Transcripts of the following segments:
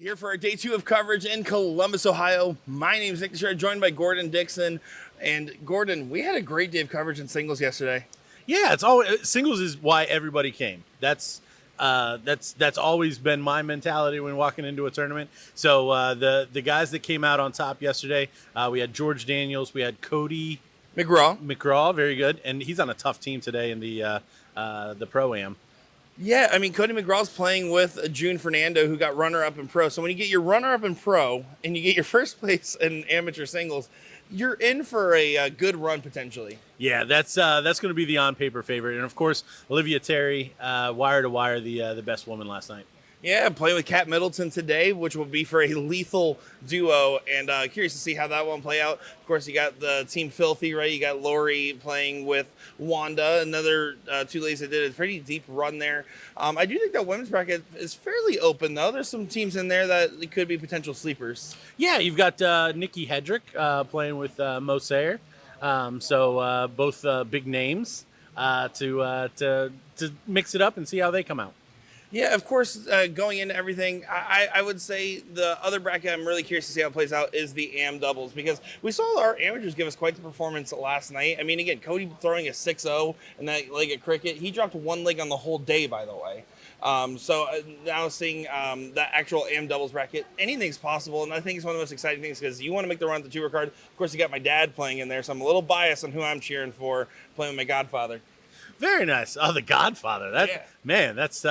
Here for our day 2 of coverage in Columbus, Ohio. My name is Nick Deshire, joined by Gordon Dixon. And Gordon, we had a great day of coverage in singles yesterday. Yeah, it's always singles is why everybody came. That's always been my mentality when walking into a tournament. So the guys that came out on top yesterday, we had George Daniels, we had Cody McGraw, very good, and he's on a tough team today in the Pro-Am. Yeah, I mean, Cody McGraw's playing with June Fernando, who got runner-up in Pro. So when you get your runner-up in Pro and you get your first place in amateur singles, you're in for a good run potentially. Yeah, that's going to be the on-paper favorite. And, of course, Olivia Terry, wire to wire, the best woman last night. Yeah, playing with Kat Middleton today, which will be for a lethal duo, and curious to see how that one play out. Of course, you got the Team Filthy, right? You got Lori playing with Wanda, another two ladies that did a pretty deep run there. I do think that women's bracket is fairly open, though. There's some teams in there that could be potential sleepers. Yeah, you've got Nikki Hedrick playing with Mo Sayer. So both big names to mix it up and see how they come out. Yeah, of course, going into everything, I would say the other bracket I'm really curious to see how it plays out is the AM doubles, because we saw our amateurs give us quite the performance last night. I mean, again, Cody throwing a 6-0 in that leg at cricket. He dropped one leg on the whole day, by the way. So now seeing that actual AM doubles bracket, anything's possible, and I think it's one of the most exciting things because you want to make the run at the tour card. Of course, you got my dad playing in there, so I'm a little biased on who I'm cheering for, playing with my godfather. Very nice. Oh, the Godfather. Yeah. Man, that's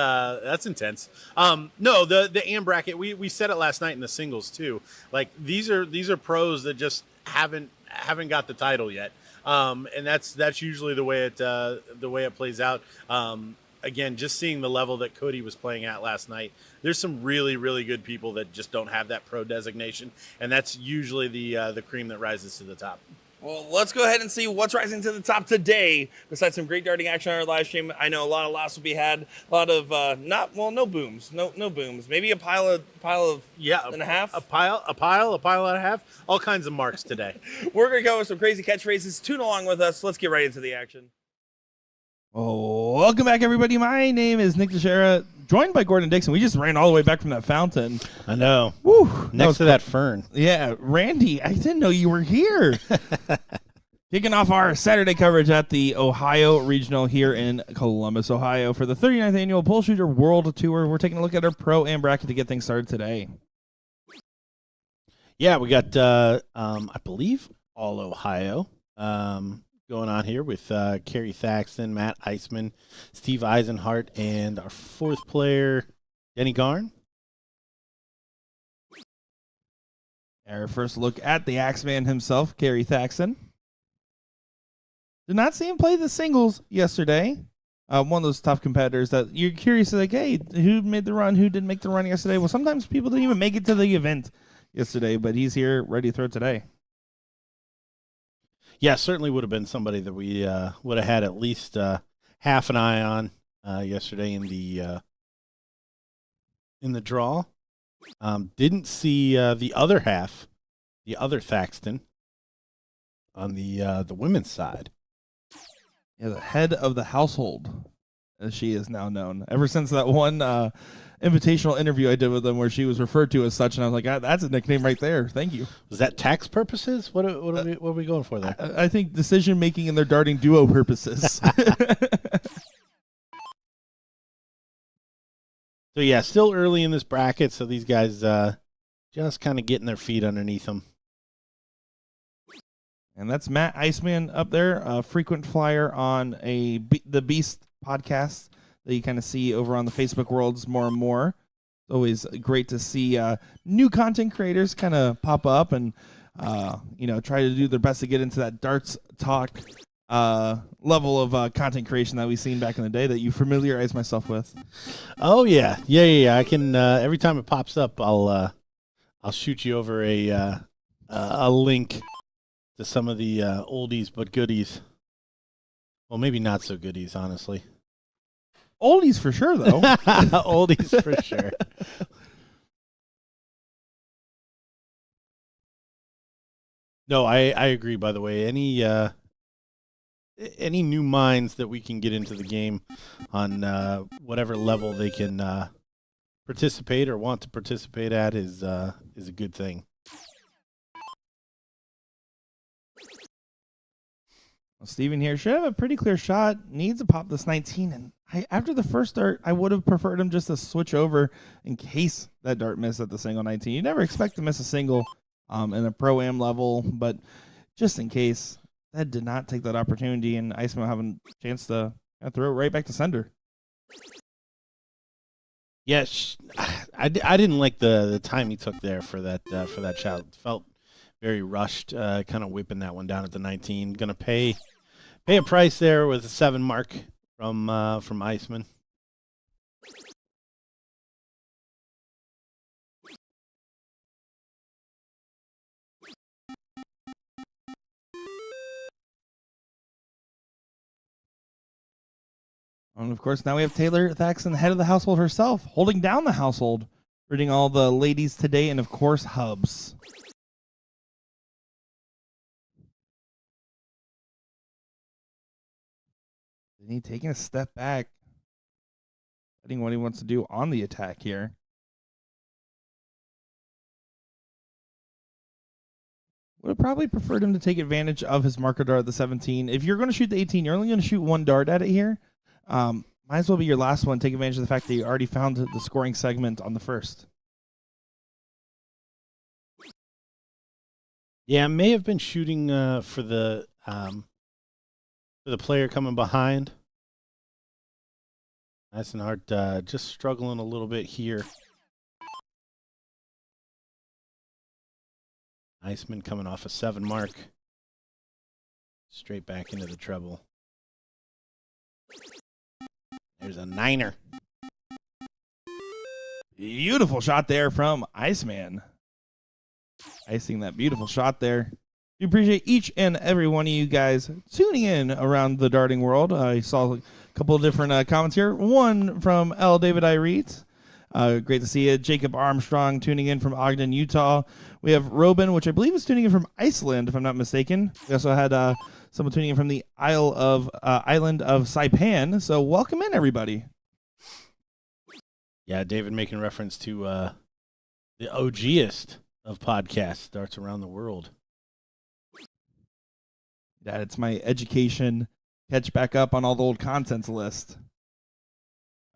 intense. No, the AM bracket. We said it last night in the singles too. Like these are pros that just haven't got the title yet. And that's usually the way it plays out. Again, just seeing the level that Cody was playing at last night, there's some really, really good people that just don't have that pro designation, and that's usually the cream that rises to the top. Well, let's go ahead and see what's rising to the top today. Besides some great darting action on our live stream, I know a lot of laughs will be had. A lot of no booms, no booms. Maybe a pile of and a half. A pile and a half. All kinds of marks today. We're gonna go with some crazy catchphrases. Tune along with us. Let's get right into the action. Oh, welcome back, everybody. My name is Nick Deshire, joined by Gordon Dixon. We just ran all the way back from that fountain. I know. Woo! Next to that fern. Yeah, Randy, I didn't know you were here. Kicking off our Saturday coverage at the Ohio Regional here in Columbus, Ohio for the 39th annual BullShooter World Tour. We're taking a look at our Pro-Am bracket to get things started today. Yeah, we got, I believe, all Ohio. Going on here with Kerry Thaxton, Matt Eisman, Steve Eisenhart, and our fourth player, Denny Garn. Our first look at the Axeman himself, Kerry Thaxton. Did not see him play the singles yesterday. One of those tough competitors that you're curious, like, hey, who made the run, who didn't make the run yesterday? Well, sometimes people didn't even make it to the event yesterday, but he's here ready to throw today. Yeah, certainly would have been somebody that we would have had at least half an eye on yesterday in the draw. Didn't see the other half, the other Thaxton, on the women's side. Yeah, the head of the household, as she is now known. Ever since that one invitational interview I did with them where she was referred to as such, and I was like, that's a nickname right there. Thank you. Was that tax purposes? What are we going for there? I think decision-making in their darting duo purposes. So, yeah, still early in this bracket, so these guys just kind of getting their feet underneath them. And that's Matt Eisman up there, a frequent flyer on the Beast podcast that you kind of see over on the Facebook worlds more and more. It's always great to see new content creators kind of pop up and try to do their best to get into that darts talk level of content creation that we've seen back in the day that you familiarize myself with. Oh yeah. I can every time it pops up, I'll shoot you over a link to some of the oldies but goodies. Well, maybe not so goodies, honestly. Oldies for sure, though. Oldies for sure. No, I agree, by the way. Any new minds that we can get into the game on whatever level they can participate or want to participate at is a good thing. Well, Steven here should have a pretty clear shot. Needs to pop this 19. And after the first dart, I would have preferred him just to switch over in case that dart missed at the single 19. You never expect to miss a single in a Pro-Am level, but just in case, that did not take that opportunity, and Iceman having a chance to throw it right back to sender. Yes, I didn't like the time he took there for that shot. It felt very rushed, kind of whipping that one down at the 19. Going to pay a price there with a 7 mark from Iceman. And of course, now we have Taylor Thaxton, head of the household herself, holding down the household, reading all the ladies today, and of course, Hubs. Then he taking a step back, letting what he wants to do on the attack here. Would have probably preferred him to take advantage of his marker dart at the 17. If you're going to shoot the 18, you're only going to shoot 1 dart at it here. Might as well be your last one. Take advantage of the fact that you already found the scoring segment on the first. Yeah, may have been shooting for the player coming behind. Eisenhart just struggling a little bit here. Iceman coming off a 7 mark. Straight back into the treble. There's a 9er. Beautiful shot there from Iceman. Icing that beautiful shot there. We appreciate each and every one of you guys tuning in around the darting world. I saw a couple of different comments here. One from L. David Ireet. Great to see you. Jacob Armstrong tuning in from Ogden, Utah. We have Robin, which I believe is tuning in from Iceland, if I'm not mistaken. We also had someone tuning in from the island of Saipan. So welcome in, everybody. Yeah, David making reference to the OGest of podcasts, Darts Around the World. Yeah, it's my education catch back up on all the old contents list.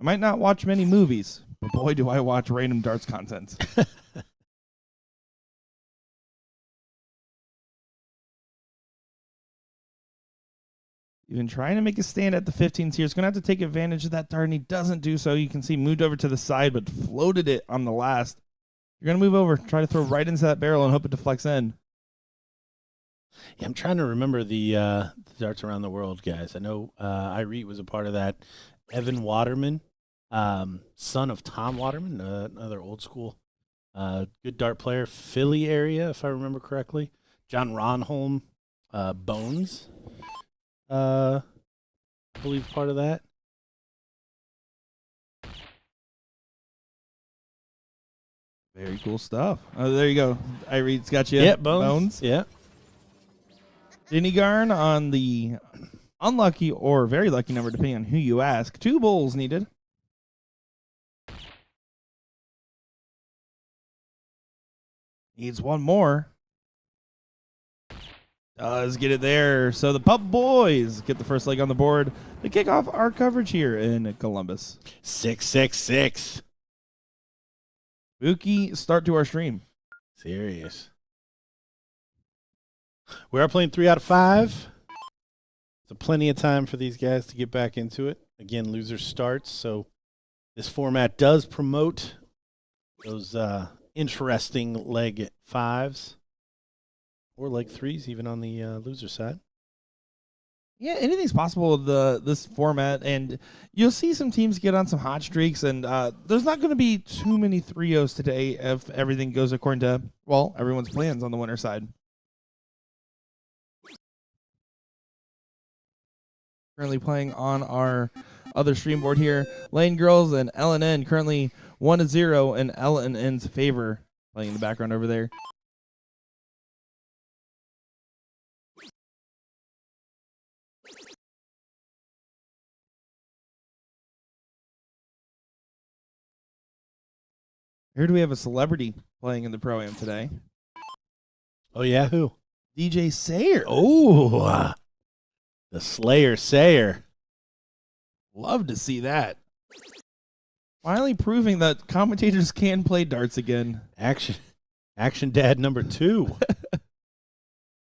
I might not watch many movies, but boy, do I watch random darts content. Even trying to make a stand at the 15s here. He's going to have to take advantage of that dart, and he doesn't do so. You can see moved over to the side, but floated it on the last. You're going to move over, try to throw right into that barrel and hope it deflects in. Yeah, I'm trying to remember the Darts Around the World guys. I know Ireet was a part of that. Evan Waterman, son of Tom Waterman, another old school good dart player. Philly area, if I remember correctly. John Ronholm, Bones, I believe part of that. Very cool stuff. Oh, there you go. Ireet's got you. Yeah, Bones. Yeah. Denny Garn on the unlucky or very lucky number, depending on who you ask. 2 bulls needed. Needs 1 more. Does get it there. So the Pup Boys get the first leg on the board to kick off our coverage here in Columbus. 666. Spooky start to our stream. Serious. We are playing 3 out of 5. So plenty of time for these guys to get back into it. Again, loser starts. So this format does promote those interesting leg 5s or leg 3s, even on the loser side. Yeah, anything's possible with this format, and you'll see some teams get on some hot streaks, and there's not going to be too many 3-0s today if everything goes according to, well, everyone's plans on the winner side. Currently playing on our other stream board here, Lane Girls and LNN currently 1-0 in LNN's favor, playing in the background over there. Here do we have a celebrity playing in the Pro-Am today? Oh, yeah, who? DJ Sayer. Oh, the Slayer Sayer. Love to see that. Finally proving that commentators can play darts again. Action Dad number 2.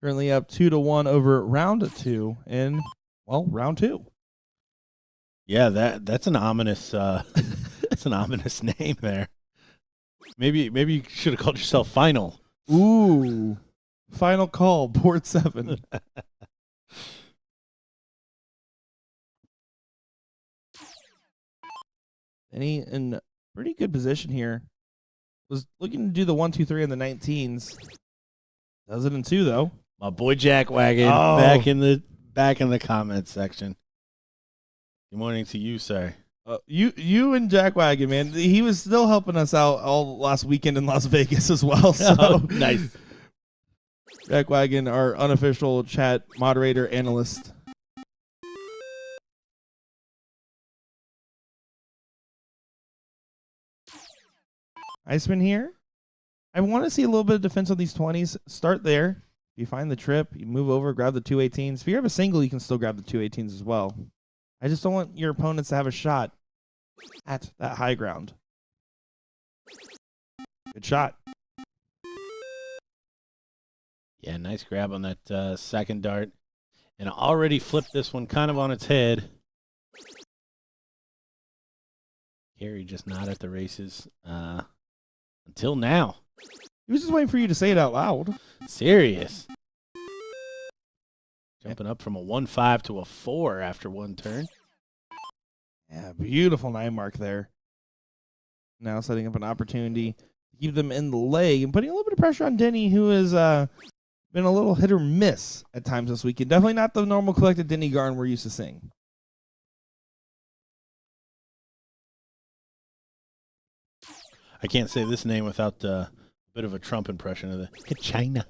Currently up 2-1 over round 2 in, well, round 2. Yeah, that's an ominous that's an ominous name there. Maybe you should have called yourself Final. Ooh. Final call, board 7. Denny in pretty good position here. Was looking to do the 1, 2, 3 on the 19s. Does it in 2 though. My boy Jack Wagon back in the comments section. Good morning to you, sir. You and Jack Wagon, man. He was still helping us out all last weekend in Las Vegas as well. So Oh, nice. Jack Wagon, our unofficial chat moderator analyst. Iceman here. I want to see a little bit of defense on these 20s. Start there. If you find the trip, you move over, grab the 218s. If you have a single, you can still grab the 218s as well. I just don't want your opponents to have a shot at that high ground. Good shot. Yeah, nice grab on that second dart. And already flipped this one kind of on its head. Gary just not at the races until now. He was just waiting for you to say it out loud. Serious. Jumping up from a 1-5 to a 4 after one turn. Yeah, beautiful 9 mark there. Now setting up an opportunity to keep them in the leg and putting a little bit of pressure on Denny, who has been a little hit or miss at times this weekend. Definitely not the normal collected Denny Garn we're used to seeing. I can't say this name without a bit of a Trump impression of the China.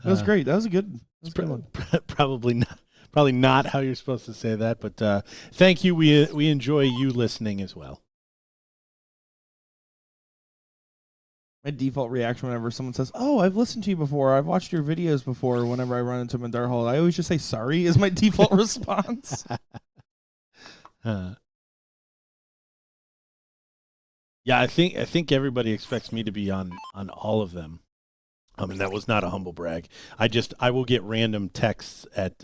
That was great. That was a good one. Probably not how you're supposed to say that, but thank you. We enjoy you listening as well. My default reaction whenever someone says, "Oh, I've listened to you before. I've watched your videos before." Whenever I run into Mandar Hall, I always just say sorry is my default response. Yeah, I think everybody expects me to be on all of them. And that was not a humble brag. I will get random texts at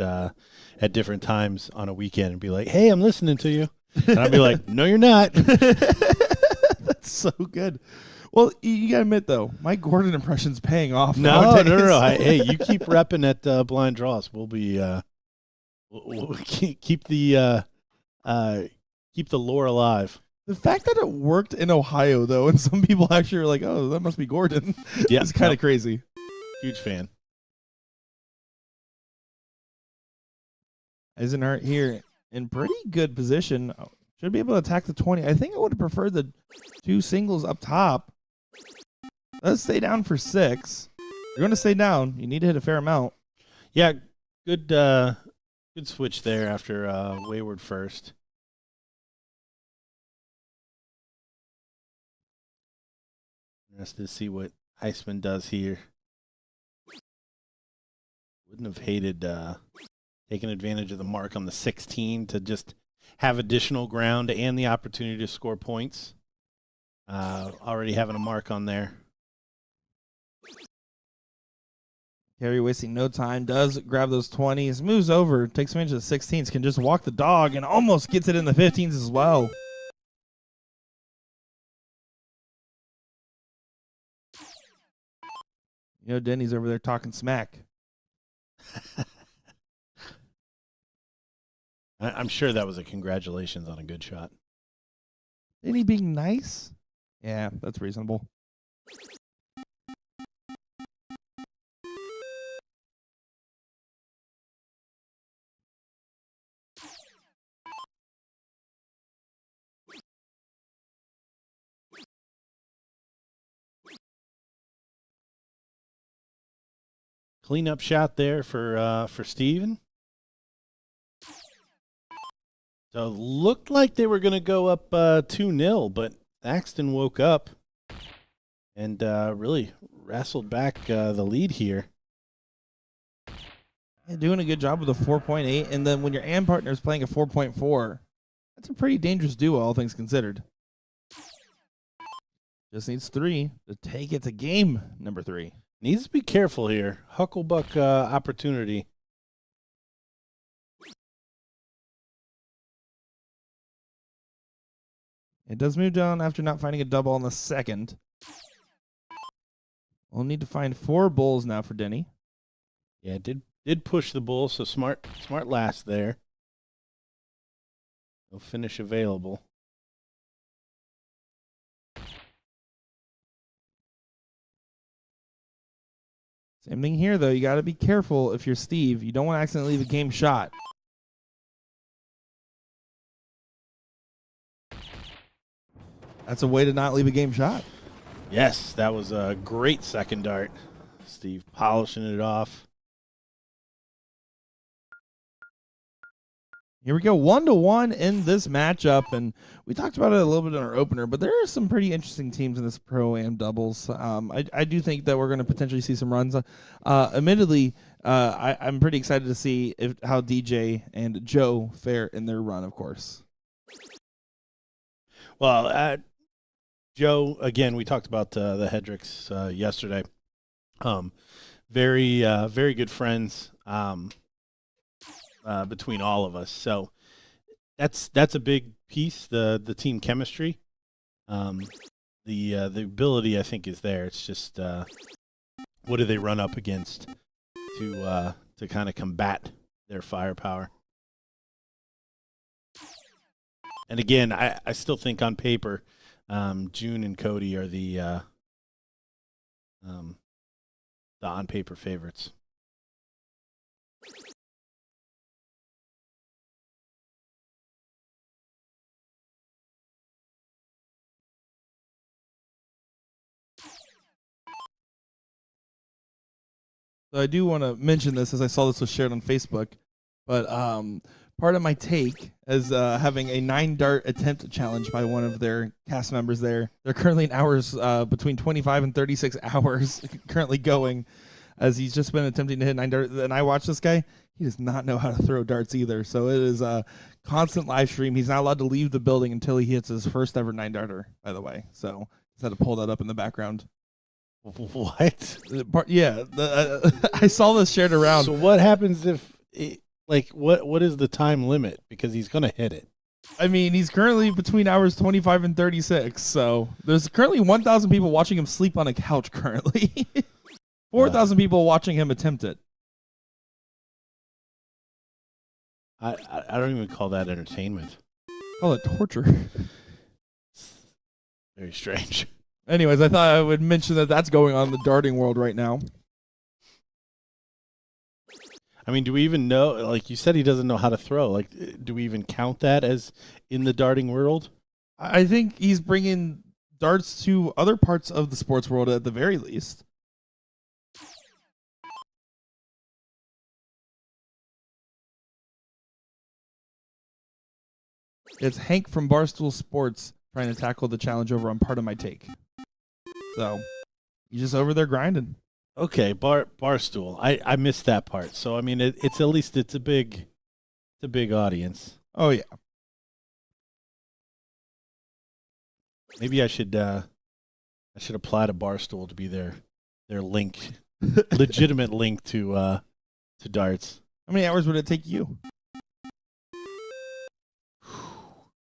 different times on a weekend and be like, "Hey, I'm listening to you," and I'll be like, "No, you're not." That's so good. Well, you gotta admit though, Mike Gordon impression's paying off. No. Nowadays. Hey, you keep repping at Blind Draws. We'll be we'll keep the lore alive. The fact that it worked in Ohio, though, and some people actually are like, "Oh, that must be Gordon," Yeah, it's kind of crazy. Huge fan. Eisenhart here in pretty good position. Should be able to attack the 20. I think I would have preferred the 2 singles up top. Let's stay down for 6. You're going to stay down. You need to hit a fair amount. Yeah, good switch there after Wayward first. Interested to see what Iceman does here. Wouldn't have hated taking advantage of the mark on the 16 to just have additional ground and the opportunity to score points. Already having a mark on there. Carey wasting no time, does grab those 20s, moves over, takes advantage of the 16s, can just walk the dog, and almost gets it in the 15s as well. You know, Denny's over there talking smack. I'm sure that was a congratulations on a good shot. Denny being nice? Yeah, that's reasonable. Cleanup shot there for Steven. So looked like they were going to go up 2-0, but Thaxton woke up and really wrestled back the lead here. Yeah, doing a good job with a 4.8, and then when your AM partner is playing a 4.4, that's a pretty dangerous duo, all things considered. Just needs 3 to take it to game number 3. Needs to be careful here. Hucklebuck opportunity. It does move down after not finding a double on the second. We'll need to find 4 bulls now for Denny. Yeah, did push the bull, so smart last there. No finish available. Same thing here, though. You got to be careful if you're Steve. You don't want to accidentally leave a game shot. That's a way to not leave a game shot. Yes, that was a great second dart. Steve polishing it off. Here we go, 1-1 in this matchup, and we talked about it a little bit in our opener, but there are some pretty interesting teams in this Pro-Am doubles. I do think that we're going to potentially see some runs. Admittedly, I'm pretty excited to see how DJ and Joe fare in their run, of course. Well, Joe, again, we talked about the Hedricks yesterday. Very good friends. Between all of us, so that's a big piece. The team chemistry, the ability I think is there. It's just what do they run up against to kind of combat their firepower. And again, I still think on paper, June and Cody are the on paper favorites. So I do want to mention this as I saw this was shared on Facebook, but part of my take is having a 9-dart attempt challenge by one of their cast members there. They're currently in hours between 25 and 36 hours currently going, as he's just been attempting to hit 9 darts. And I watch this guy. He does not know how to throw darts either. So it is a constant live stream. He's not allowed to leave the building until he hits his first ever 9-darter, by the way. So just had to pull that up in the background. What? Yeah, I saw this shared around. So what happens if, what is the time limit? Because he's going to hit it. I mean, he's currently between hours 25 and 36. So there's currently 1,000 people watching him sleep on a couch currently. 4,000 people watching him attempt it. I don't even call that entertainment. Call it torture. Very strange. Anyways, I thought I would mention that that's going on in the darting world right now. I mean, do we even know? Like you said, he doesn't know how to throw. Like, do we even count that as in the darting world? I think he's bringing darts to other parts of the sports world at the very least. It's Hank from Barstool Sports trying to tackle the challenge over on Part of My Take. So he's just over there grinding. Okay, Barstool. I missed that part. So I mean, it's at least it's a big audience. Oh yeah. Maybe I should apply to Barstool to be their link, legitimate link to darts. How many hours would it take you?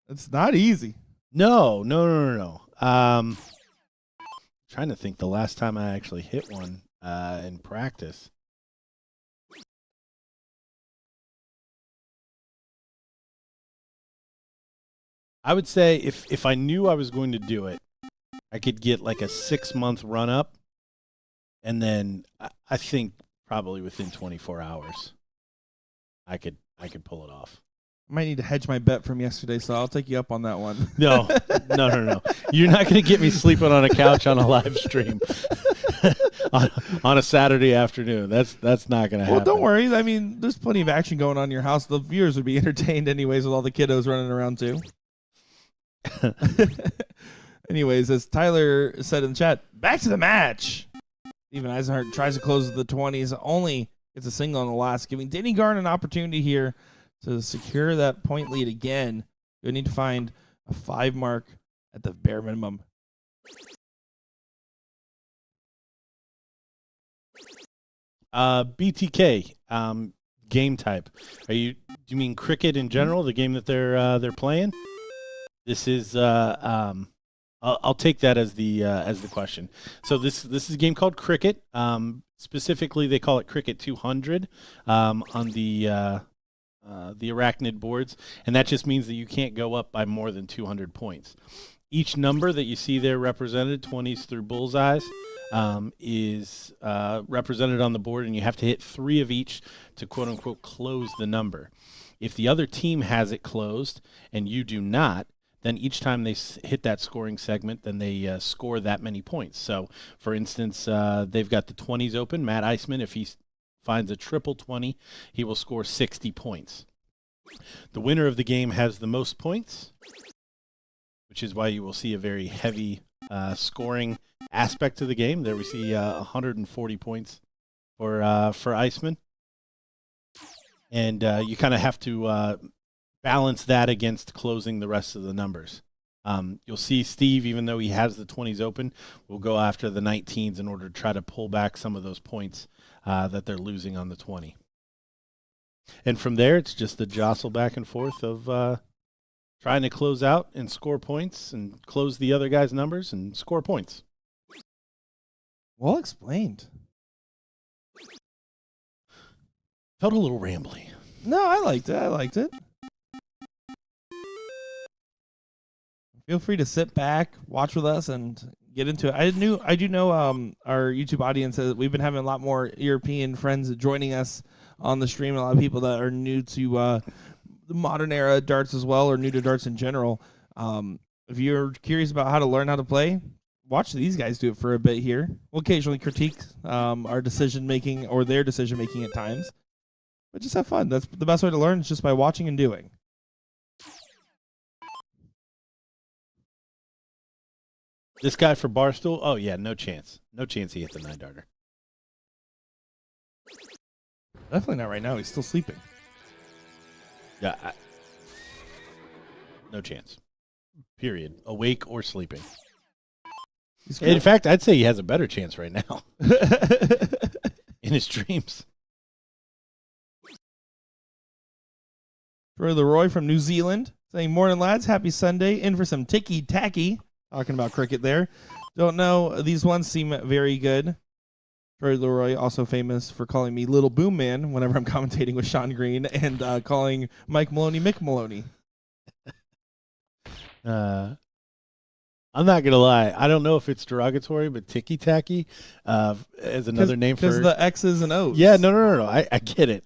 It's not easy. No. Trying to think the last time I actually hit one in practice. I would say if I knew I was going to do it, I could get like a 6-month run up, and then I think probably within 24 hours, I could pull it off. I might need to hedge my bet from yesterday, so I'll take you up on that one. No. You're not going to get me sleeping on a couch on a live stream. on a Saturday afternoon. That's not going to happen. Well, don't worry. I mean, there's plenty of action going on in your house. The viewers would be entertained anyways with all the kiddos running around too. Anyways, as Tyler said in the chat, back to the match. Steven Eisenhart tries to close the 20s, only gets a single on the last, giving Denny Garn an opportunity here to secure that point lead again. You need to find a 5 mark at the bare minimum. BTK game type. Do you mean cricket in general? The game that they're playing? This is I'll take that as the question. So this is a game called cricket. Specifically, they call it Cricket 200 on the Arachnid boards, and that just means that you can't go up by more than 200 points. Each number that you see there represented, 20s through bullseyes, is represented on the board, and you have to hit 3 of each to quote-unquote close the number. If the other team has it closed and you do not, then each time they hit that scoring segment, then they score that many points. So, for instance, they've got the 20s open. Matt Iceman, if he finds a triple 20, he will score 60 points. The winner of the game has the most points, which is why you will see a very heavy scoring aspect to the game. There we see 140 points for Iceman. And you kind of have to balance that against closing the rest of the numbers. You'll see Steve, even though he has the 20s open, will go after the 19s in order to try to pull back some of those points that they're losing on the 20. And from there, it's just the jostle back and forth of trying to close out and score points and close the other guy's numbers and score points. Well explained. Felt a little rambly. No, I liked it. Feel free to sit back, watch with us, and get into it. I do know our YouTube audience, we've been having a lot more European friends joining us on the stream. A lot of people that are new to the modern era darts as well, or new to darts in general. If you're curious about how to learn how to play, watch these guys do it for a bit here. We'll occasionally critique our decision making or their decision making at times, but just have fun. That's the best way to learn, is just by watching and doing. This guy for Barstool, oh yeah, no chance. No chance he hits a 9-darter. Definitely not right now. He's still sleeping. Yeah, no chance. Period. Awake or sleeping. In fact, I'd say he has a better chance right now. In his dreams. Troy Leroy from New Zealand saying, "Morning, lads. Happy Sunday. In for some ticky-tacky." Talking about cricket there. Don't know. These ones seem very good. Troy Leroy, also famous for calling me Little Boom Man whenever I'm commentating with Sean Green, and calling Mike Maloney Mick Maloney. I'm not going to lie. I don't know if it's derogatory, but ticky-tacky is another name for... Because the X's and O's. Yeah, no. I get it.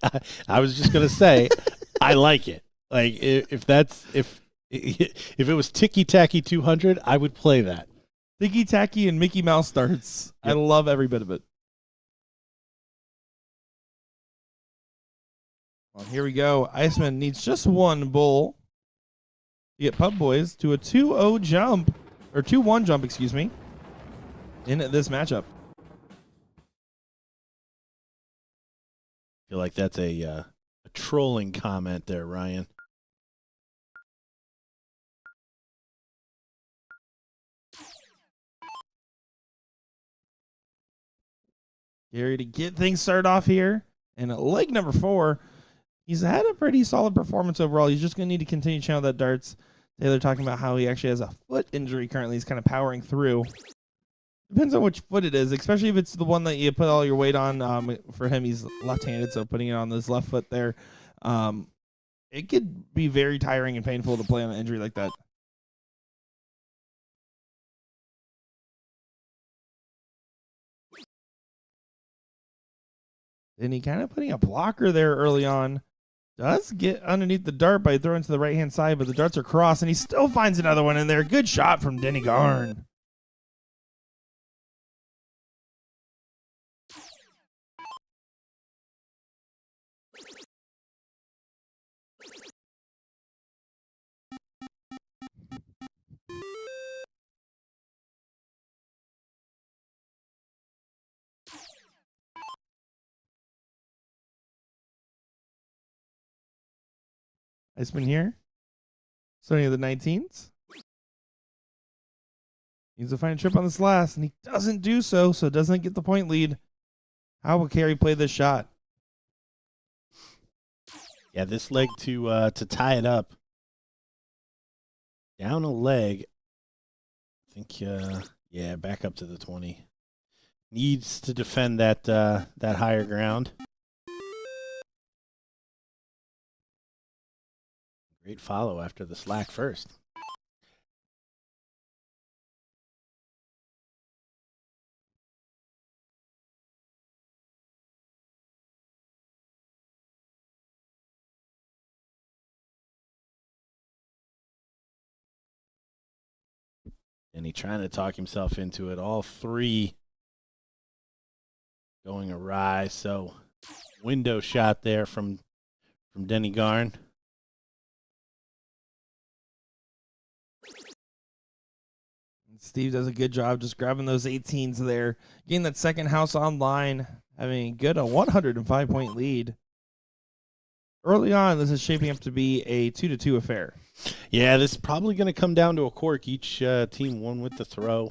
I was just going to say, I like it. Like, if it was Ticky Tacky 200, I would play that. Ticky Tacky and Mickey Mouse darts. Yep. I love every bit of it. Well, here we go. Iceman needs just one bull to get Pub Boys to a 2-0 jump, or 2-1 jump, excuse me, in this matchup. I feel like that's a trolling comment there, Ryan. Gary to get things started off here. And at leg number 4, he's had a pretty solid performance overall. He's just going to need to continue to channel that darts. Taylor talking about how he actually has a foot injury currently. He's kind of powering through. Depends on which foot it is, especially if it's the one that you put all your weight on. For him, he's left-handed, so putting it on this left foot there, it could be very tiring and painful to play on an injury like that. And he kind of putting a blocker there early on. Does get underneath the dart by throwing to the right-hand side, but the darts are crossed, and he still finds another one in there. Good shot from Denny Garn. Iceman here. Starting at the 19s. Needs to find a trip on this last, and he doesn't do so, so doesn't get the point lead. How will Carey play this shot? Yeah, this leg to tie it up. Down a leg. I think, yeah, back up to the 20. Needs to defend that that higher ground. Great follow after the slack first. And he trying to talk himself into it. All three going awry. So window shot there from Denny Garn. Steve does a good job just grabbing those 18s there. Getting that second house online. Having a good 105-point lead. Early on, this is shaping up to be a 2-2 affair. Yeah, this is probably going to come down to a cork. Each team won with the throw.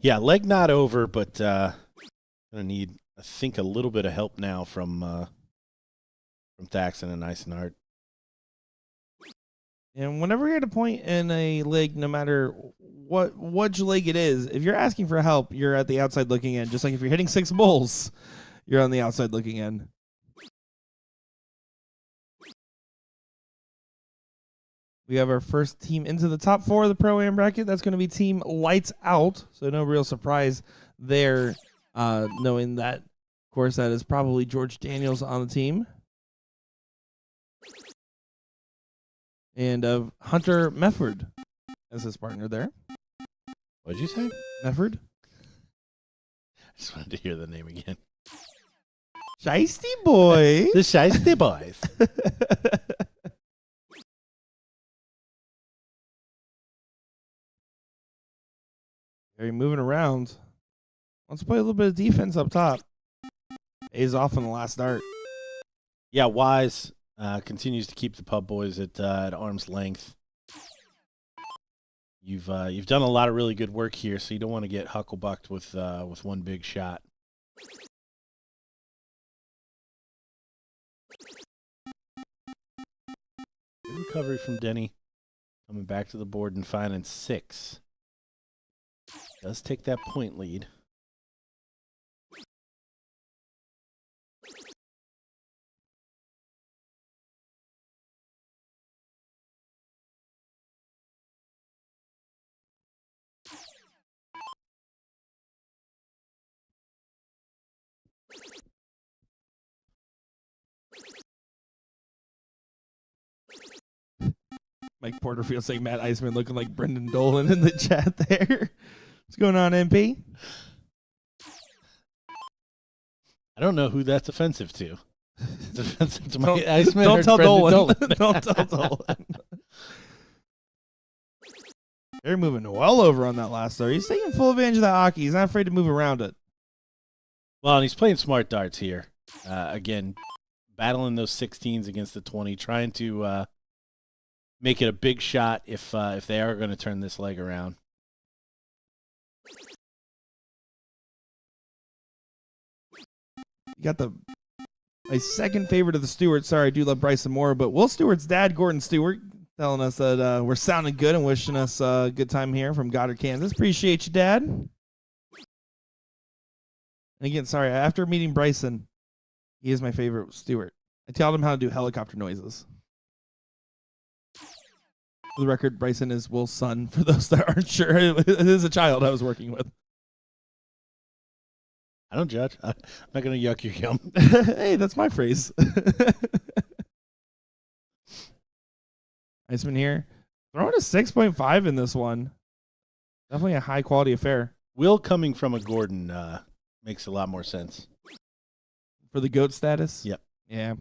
Yeah, leg not over, but gonna need, I think, a little bit of help now from Thaxton and Eisenhart. And whenever you're at a point in a leg, no matter what leg it is, if you're asking for help, you're at the outside looking in. Just like if you're hitting 6 bulls, you're on the outside looking in. We have our first team into the top 4 of the Pro-Am bracket. That's going to be Team Lights Out. So no real surprise there, knowing that, of course, that is probably George Daniels on the team. And Hunter Mefford as his partner there. What'd you say? Mefford. I just wanted to hear the name again. Shiesty boy. The Shiesty Boys. Very moving around. Wants to play a little bit of defense up top. A's off on the last start. Yeah, Wise continues to keep the pub boys at arm's length. You've done a lot of really good work here, so you don't want to get hucklebucked with one big shot. Good recovery from Denny. Coming back to the board and finding 6. Does take that point lead. Mike Porterfield saying Matt Iceman looking like Brendan Dolan in the chat there. What's going on, MP? I don't know who that's offensive to. It's offensive to Mike Iceman. Don't or tell Brendan Dolan. Don't tell Dolan. They're moving well over on that last start. He's taking full advantage of that hockey. He's not afraid to move around it. Well, and he's playing smart darts here. Again, battling those 16s against the 20, trying to make it a big shot if they are going to turn this leg around. You got my second favorite of the Stewarts. Sorry, I do love Bryson Moore, but Will Stewart's dad, Gordon Stewart, telling us that we're sounding good and wishing us a good time here from Goddard, Kansas. Appreciate you, Dad. And again, sorry, after meeting Bryson, he is my favorite Stewart. I taught him how to do helicopter noises. For the record, Bryson is Will's son, for those that aren't sure. It is a child I was working with. I don't judge. I'm not going to yuck your yum. Hey, that's my phrase. Iceman here. Throwing a 6.5 in this one. Definitely a high quality affair. Will coming from a Gordon makes a lot more sense. For the GOAT status? Yep. Yeah.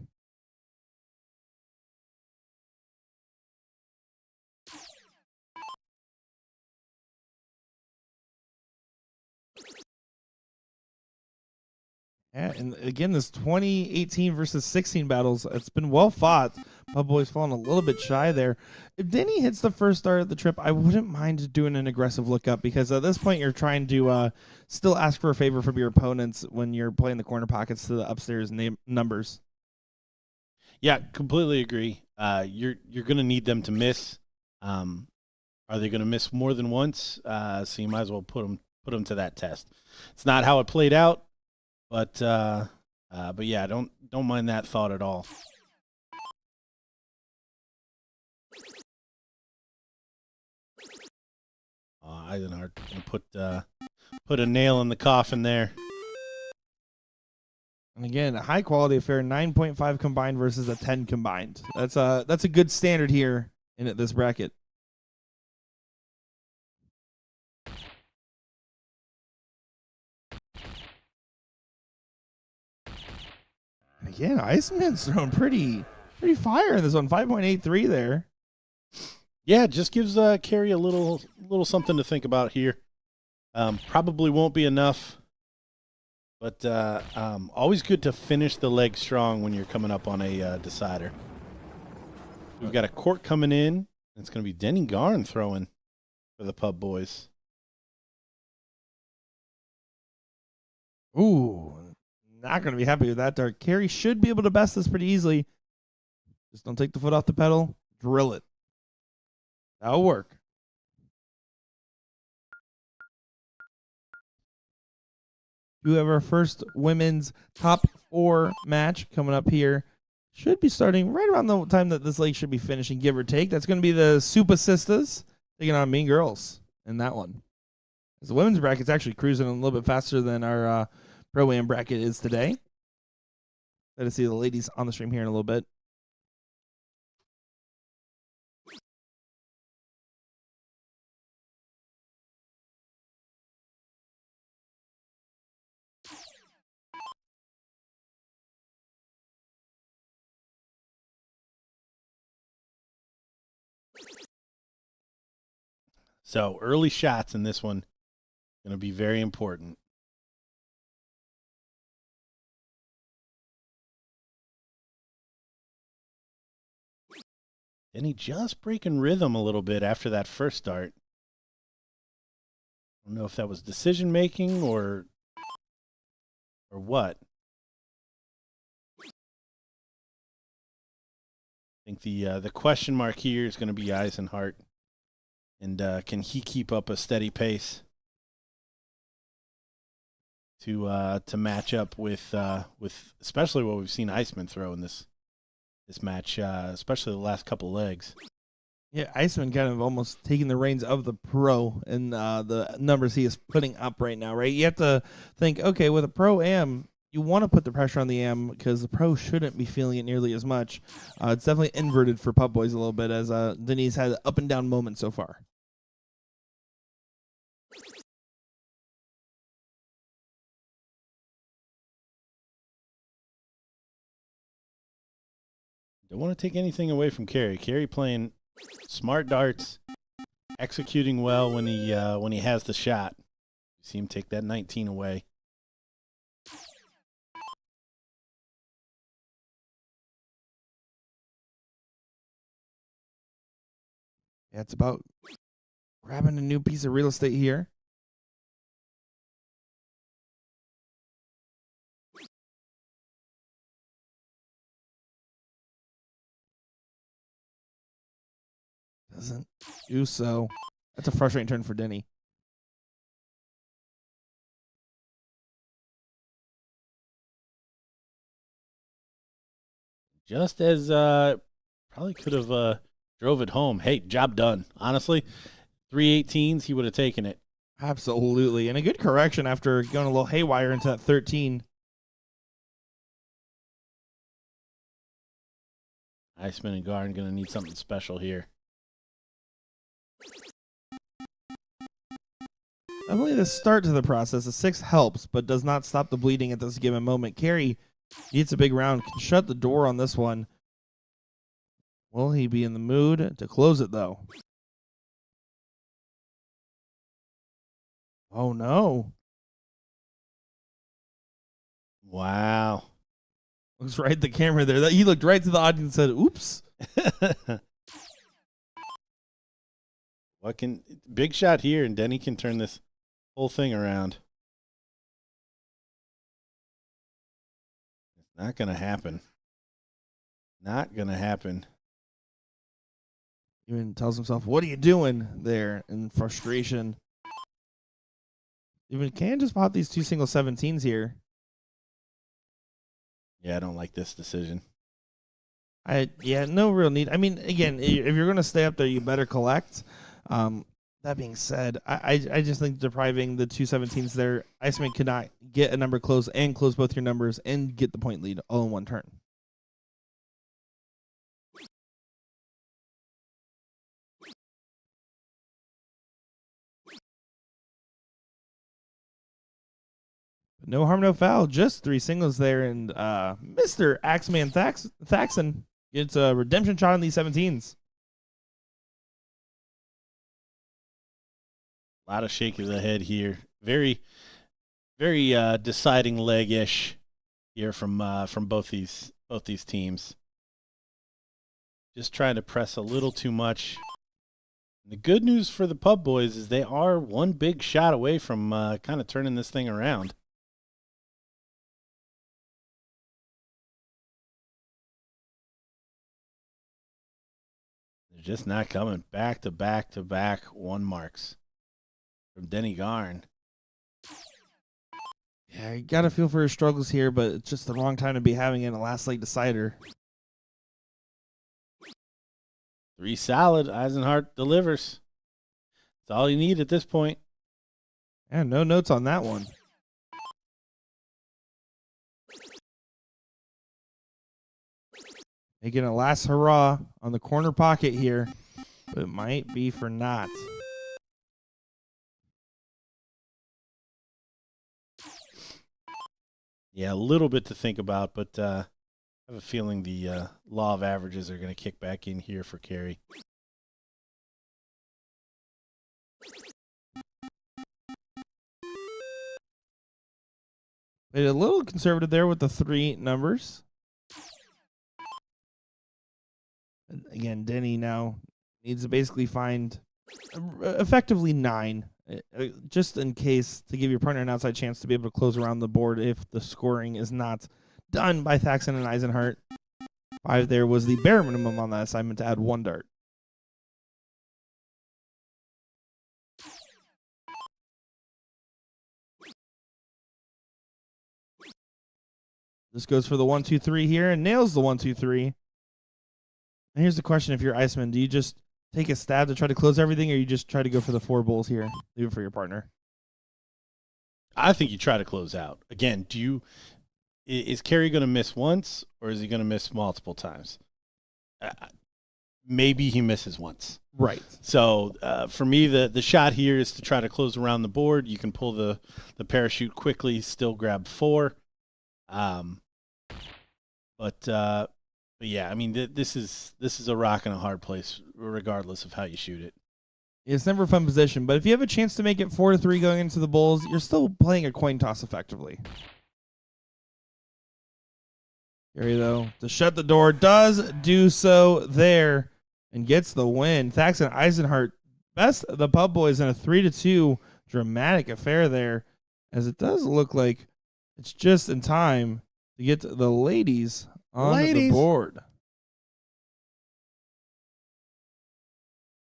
Yeah, and again, this 2018 versus 16 battles, it's been well fought. Pub Boy's falling a little bit shy there. If Denny hits the first start of the trip, I wouldn't mind doing an aggressive look up because at this point you're trying to still ask for a favor from your opponents when you're playing the corner pockets to the upstairs numbers. Yeah, completely agree. You're going to need them to miss. Are they going to miss more than once? So you might as well put them to that test. It's not how it played out. But yeah, don't mind that thought at all. Eisenhart gonna put a nail in the coffin there. And again, a high quality affair, 9.5 combined versus a 10 combined. That's a good standard here in this bracket. And again, Iceman's throwing pretty fire in this one, 5.83 there. Yeah, it just gives Carey a little something to think about here. Probably won't be enough, but always good to finish the leg strong when you're coming up on a decider. We've got a court coming in. It's going to be Denny Garn throwing for the Pub Boys. Ooh, not going to be happy with that dart. Carey should be able to best this pretty easily. Just don't take the foot off the pedal. Drill it. That'll work. We have our first women's top 4 match coming up here. Should be starting right around the time that this leg should be finishing, give or take. That's going to be the Super Sisters taking on Mean Girls in that one. As the women's bracket's actually cruising a little bit faster than our Pro-Am bracket is today. Glad to see the ladies on the stream here in a little bit. So early shots in this one going to be very important. And he just breaking rhythm a little bit after that first start. I don't know if that was decision making or what. I think the question mark here is going to be Eisenhart. And can he keep up a steady pace to match up with especially what we've seen Iceman throw in this match, especially the last couple legs. Yeah, Iceman kind of almost taking the reins of the pro and the numbers he is putting up right now, right? You have to think, okay, with a Pro-Am, you want to put the pressure on the Am because the pro shouldn't be feeling it nearly as much. It's definitely inverted for Pub Boys a little bit as Denise had up and down moments so far. Don't want to take anything away from Carey. Carey playing smart darts, executing well when he has the shot. You see him take that 19 away. Yeah, it's about grabbing a new piece of real estate here. Doesn't do so. That's a frustrating turn for Denny. Just as probably could have drove it home. Hey, job done. Honestly, 318s, he would have taken it. Absolutely. And a good correction after going a little haywire into that 13. Iceman and Garn going to need something special here. Definitely the start to the process. A 6 helps, but does not stop the bleeding at this given moment. Carey needs a big round. Can shut the door on this one. Will he be in the mood to close it, though? Oh, no. Wow. Looks right at the camera there. He looked right to the audience and said, oops. Big shot here, and Denny can turn this whole thing around. It's not going to happen. Not going to happen. Even tells himself, what are you doing there in frustration? Even can just pop these 2 single 17s here. Yeah, I don't like this decision. No real need. I mean, again, if you're going to stay up there, you better collect. That being said, I just think depriving the 2 17s there, Iceman could not get a number close and close both your numbers and get the point lead all in one turn. No harm, no foul. Just 3 singles there, and Mr. Axeman Thaxton gets a redemption shot on these 17s. A lot of shake of the head here. Very, very deciding leg-ish here from both these teams. Just trying to press a little too much. And the good news for the Pub Boys is they are one big shot away from kind of turning this thing around. They're just not coming. Back to back to back 1 marks from Denny Garn. Yeah, you got to feel for his struggles here, but it's just the wrong time to be having it in a last leg decider. 3 solid. Eisenhart delivers. That's all you need at this point. Yeah, no notes on that one. Making a last hurrah on the corner pocket here, but it might be for naught. Yeah, a little bit to think about, but I have a feeling the law of averages are going to kick back in here for Carey. Played a little conservative there with the 3 numbers. And again, Denny now needs to basically find effectively 9, just in case, to give your partner an outside chance to be able to close around the board if the scoring is not done by Thaxton and Eisenhart. 5 there was the bare minimum on that assignment to add 1 dart. This goes for the 1, 2, 3 here and nails the 1, 2, 3. And here's the question: if you're Iceman, do you just take a stab to try to close everything, or you just try to go for the 4 bulls here, leave it for your partner? I think you try to close out. Again, is Carey going to miss once, or is he going to miss multiple times? Maybe he misses once. Right. So for me, the shot here is to try to close around the board. You can pull the parachute quickly, still grab 4. But yeah, I mean, this is a rock and a hard place, regardless of how you shoot it. It's never a fun position, but if you have a chance to make it 4-3 going into the bulls, you're still playing a coin toss effectively. Carey, though, to shut the door, does do so there and gets the win. Thaxton Eisenhart, best of the Pub Boys in a 3-2 dramatic affair there, as it does look like it's just in time to get the ladies on the board.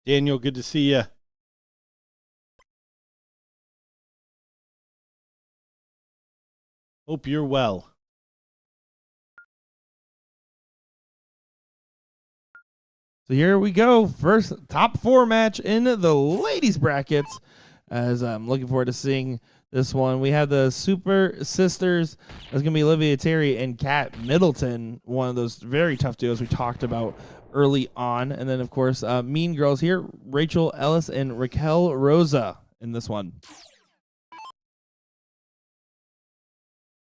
Daniel, good to see you. Hope you're well. So here we go. First top 4 match in the ladies brackets, as I'm looking forward to seeing this one. We have the Super Sisters. That's going to be Olivia Terry and Kat Middleton, one of those very tough duos we talked about early on. And then, of course, Mean Girls here, Rachel Ellis and Raquel Rosa in this one.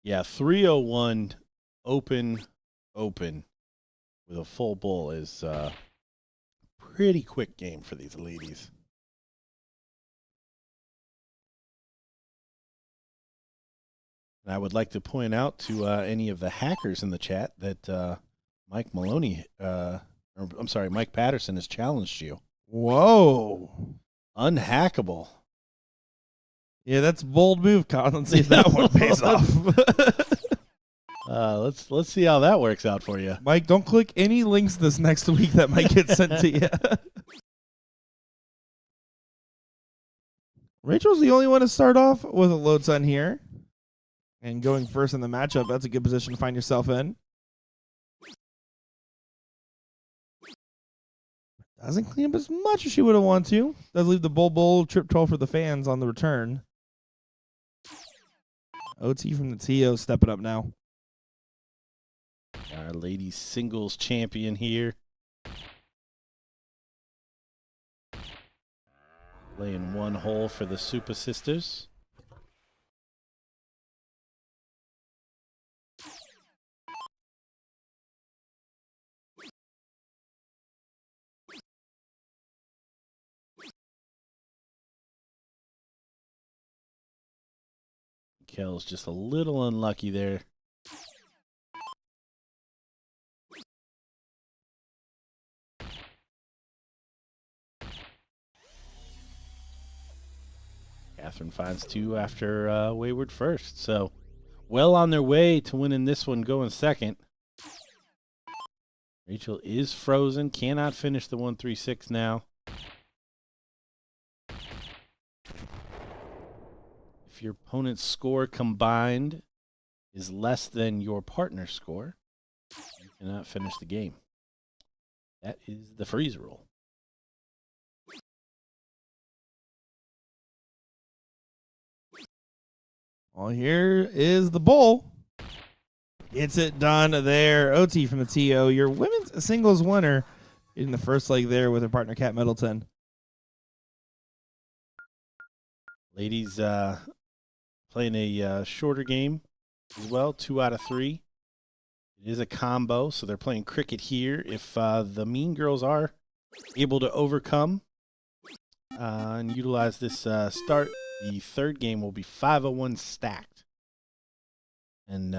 Yeah, 301 open with a full bull is pretty quick game for these ladies. And I would like to point out to any of the hackers in the chat that Mike Patterson has challenged you. Whoa. Unhackable. Yeah, that's a bold move, Colin. Let's see if that one pays off. Let's see how that works out for you. Mike, don't click any links this next week that might get sent to you. Rachel's the only one to start off with a load sun here. And going first in the matchup, that's a good position to find yourself in. Doesn't clean up as much as she would have wanted to. Does leave the bull trip 12 for the fans on the return. OT from the TO stepping up now. Our ladies singles champion here. Laying one hole for the Super Sisters. Kel's just a little unlucky there. Catherine finds two after wayward first. So well on their way to winning this one, going second. Rachel is frozen, cannot finish the 136 now. If your opponent's score combined is less than your partner's score, you cannot finish the game. That is the freeze rule. Well, here is the bull. Gets it done there. OT from the TO. Your women's singles winner in the first leg there with her partner, Kat Middleton. Ladies playing a shorter game as well, 2 out of 3. It is a combo, so they're playing cricket here. If the Mean Girls are able to overcome and utilize this start, the third game will be 501 stacked. And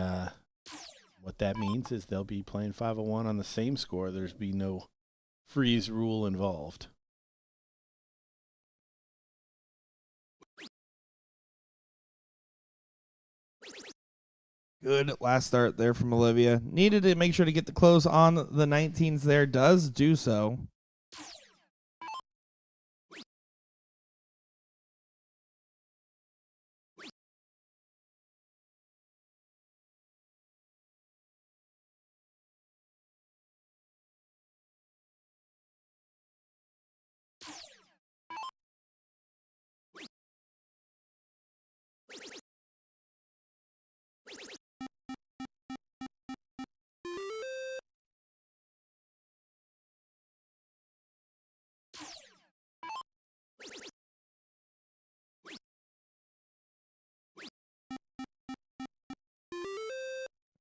what that means is they'll be playing 501 on the same score. There's be no freeze rule involved. Good last start there from Olivia. Needed to make sure to get the close on the 19s there. Does do so.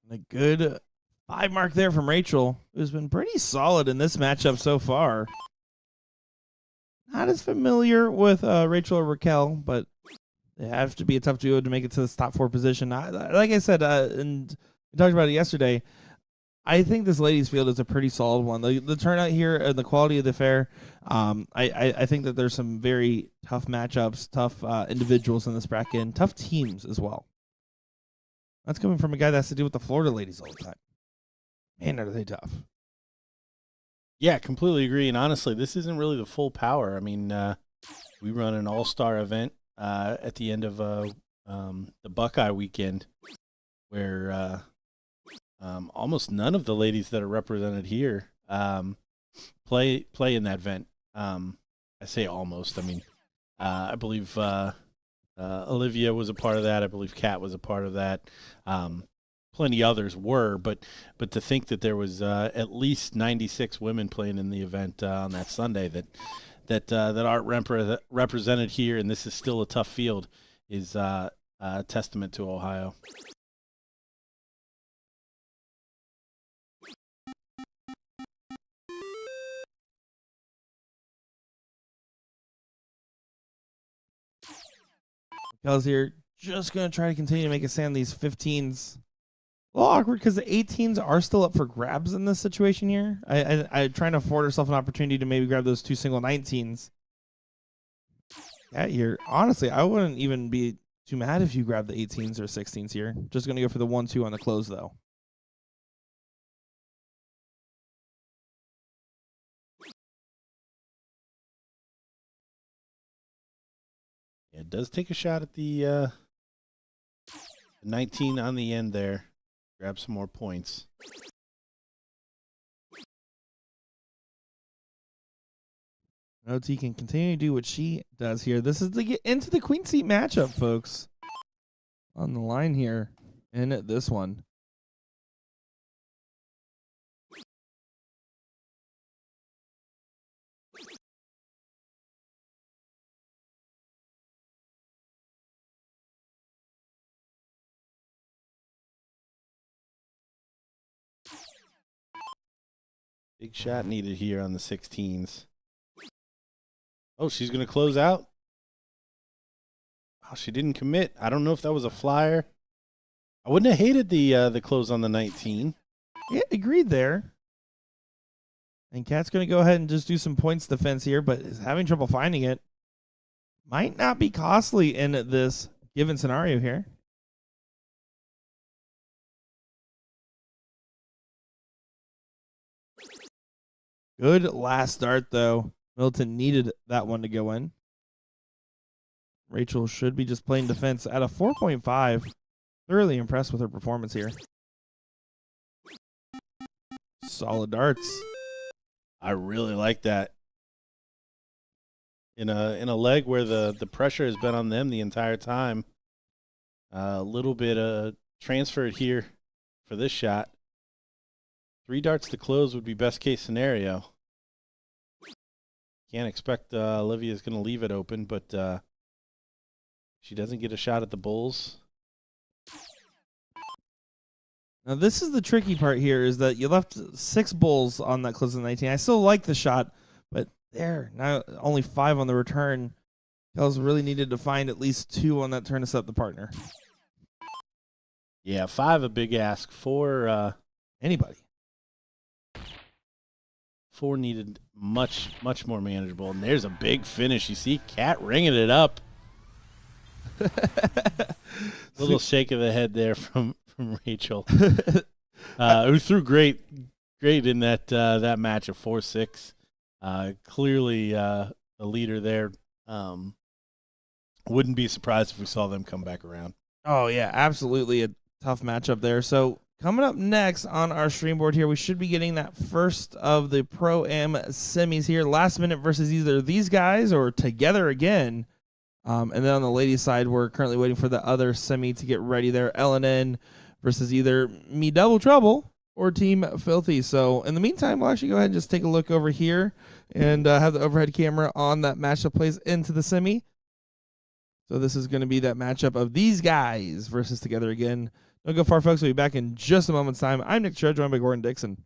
A good 5 mark there from Rachel, who's been pretty solid in this matchup so far. Not as familiar with Rachel or Raquel, but they have to be a tough duo to make it to this top 4 position. Like I said, and we talked about it yesterday, I think this ladies' field is a pretty solid one. The turnout here and the quality of the fair, I think that there's some very tough matchups, tough individuals in this bracket, and tough teams as well. That's coming from a guy that has to deal with the Florida ladies all the time. Man, are they tough. Yeah, completely agree. And honestly, this isn't really the full power. I mean, we run an all-star event at the end of the Buckeye weekend where almost none of the ladies that are represented here play in that event. I say almost. I mean, I believe Olivia was a part of that. I believe Kat was a part of that. Plenty others were, but to think that there was at least 96 women playing in the event on that Sunday that aren't represented here, and this is still a tough field, is a testament to Ohio. Kel's here, just going to try to continue to make a stand these 15s. A little awkward because the 18s are still up for grabs in this situation here. I trying to afford herself an opportunity to maybe grab those 2 single 19s. Yeah, here. Honestly, I wouldn't even be too mad if you grab the 18s or 16s here. Just going to go for the 1-2 on the close, though. It does take a shot at the 19 on the end there. Grab some more points. OT can continue to do what she does here. This is to get into the queen seat matchup, folks. On the line here in this one. Big shot needed here on the 16s. Oh, she's going to close out. Oh, she didn't commit. I don't know if that was a flyer. I wouldn't have hated the close on the 19. Yeah, agreed there. And Kat's going to go ahead and just do some points defense here, but is having trouble finding it. Might not be costly in this given scenario here. Good last start, though. Milton needed that one to go in. Rachel should be just playing defense at a 4.5. Thoroughly impressed with her performance here. Solid darts. I really like that. In a leg where the pressure has been on them the entire time. A little bit transferred here for this shot. 3 darts to close would be best case scenario. Can't expect Olivia's going to leave it open, but she doesn't get a shot at the bulls. Now, this is the tricky part here, is that you left 6 bulls on that close of 19. I still like the shot, but there, now only 5 on the return. Kells really needed to find at least 2 on that turn to set up the partner. Yeah, 5 a big ask. 4 anybody. 4 needed much more manageable. And there's a big finish. You see Kat ringing it up. Little shake of the head there from Rachel. Who threw great in that match of 4-6. Clearly the leader there. Wouldn't be surprised if we saw them come back around. Oh, yeah, absolutely a tough matchup there. So coming up next on our stream board here, we should be getting that first of the Pro-Am semis here. Last minute versus either these guys or together again. And then on the ladies' side, we're currently waiting for the other semi to get ready there. LNN versus either Me Double Trouble or Team Filthy. So in the meantime, we'll actually go ahead and just take a look over here and have the overhead camera on that match that plays into the semi. So this is going to be that matchup of these guys versus together again. Don't go far, folks. We'll be back in just a moment's time. I'm Nick Cho, joined by Gordon Dixon.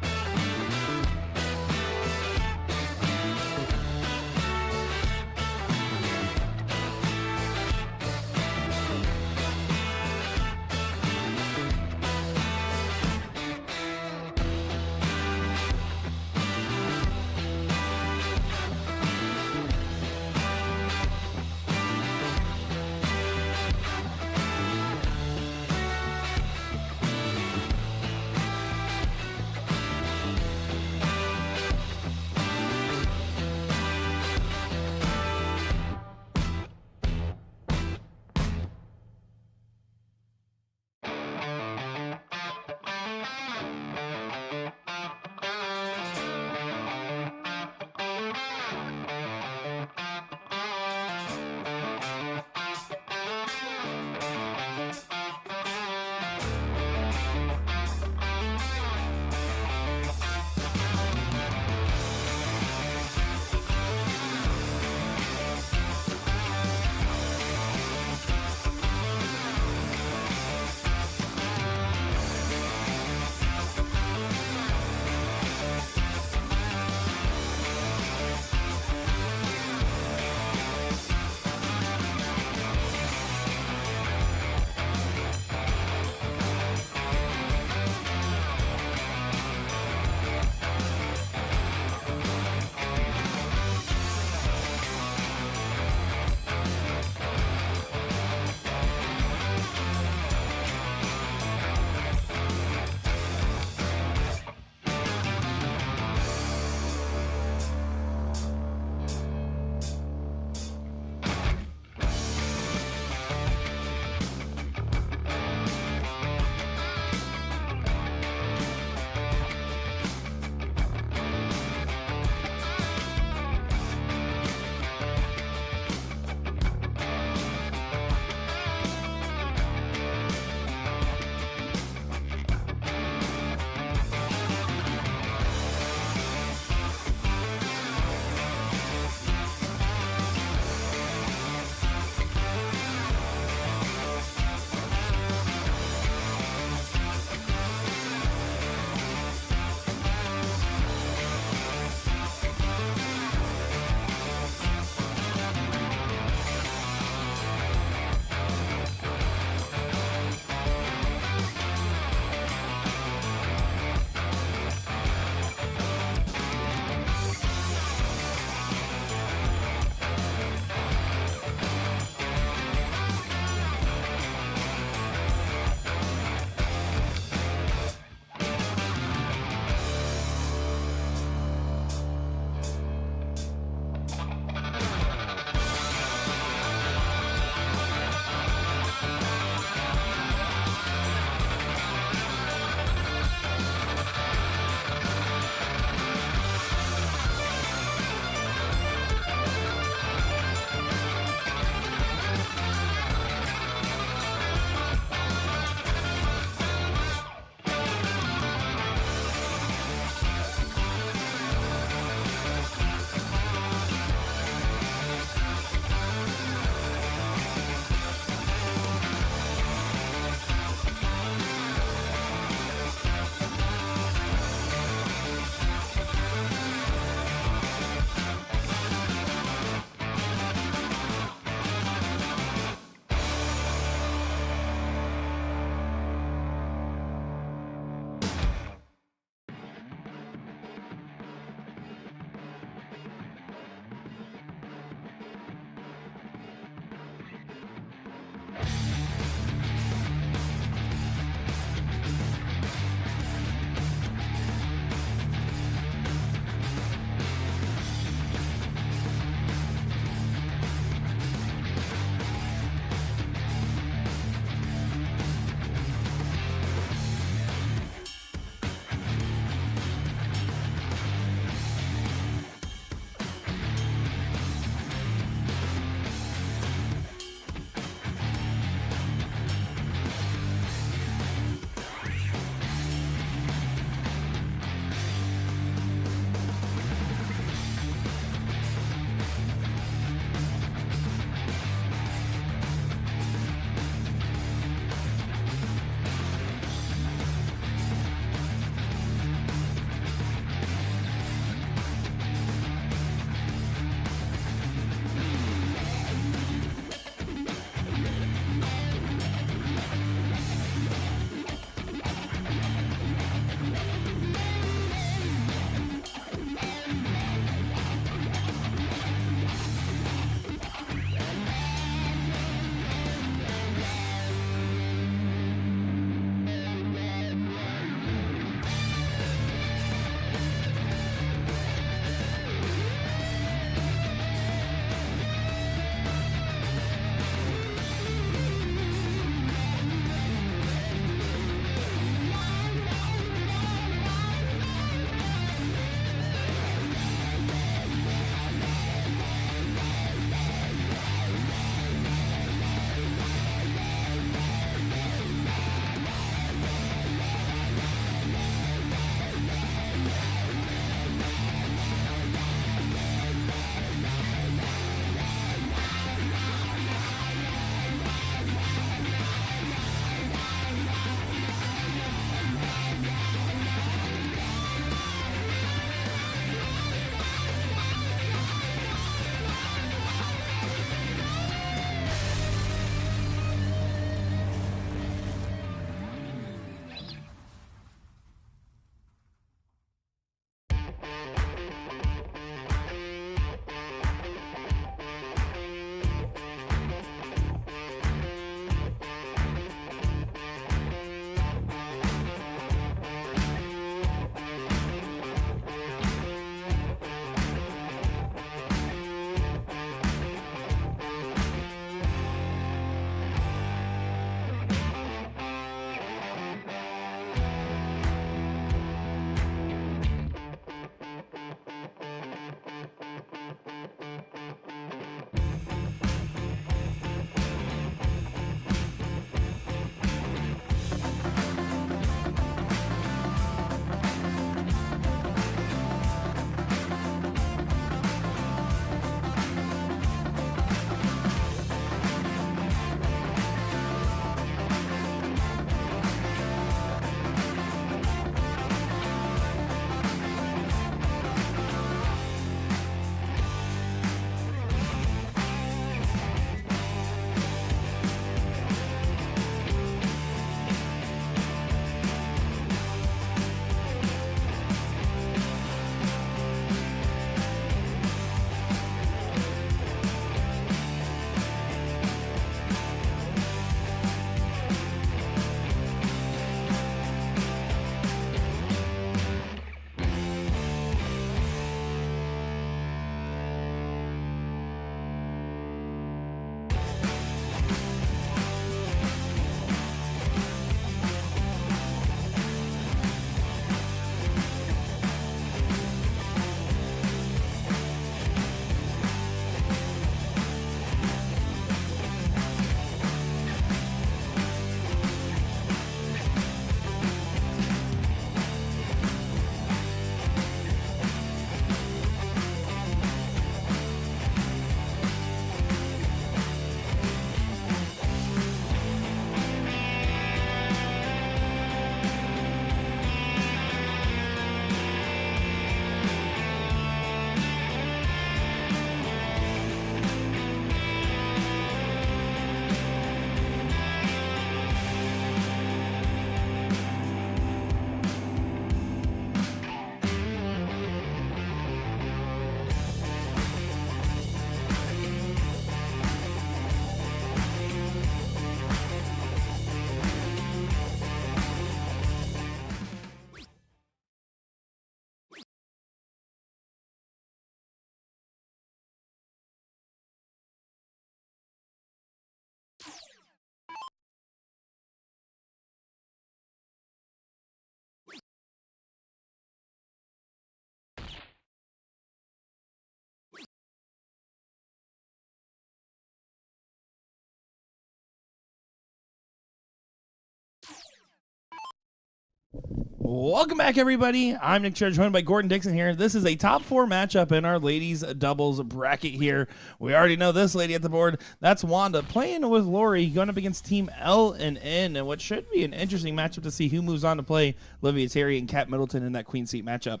Welcome back, everybody. I'm Nick Cherry, joined by Gordon Dixon here. This is a top 4 matchup in our ladies doubles bracket here. We already know this lady at the board. That's Wanda playing with Lori, going up against Team L and N, and what should be an interesting matchup to see who moves on to play Olivia Terry and Kat Middleton in that queen seat matchup.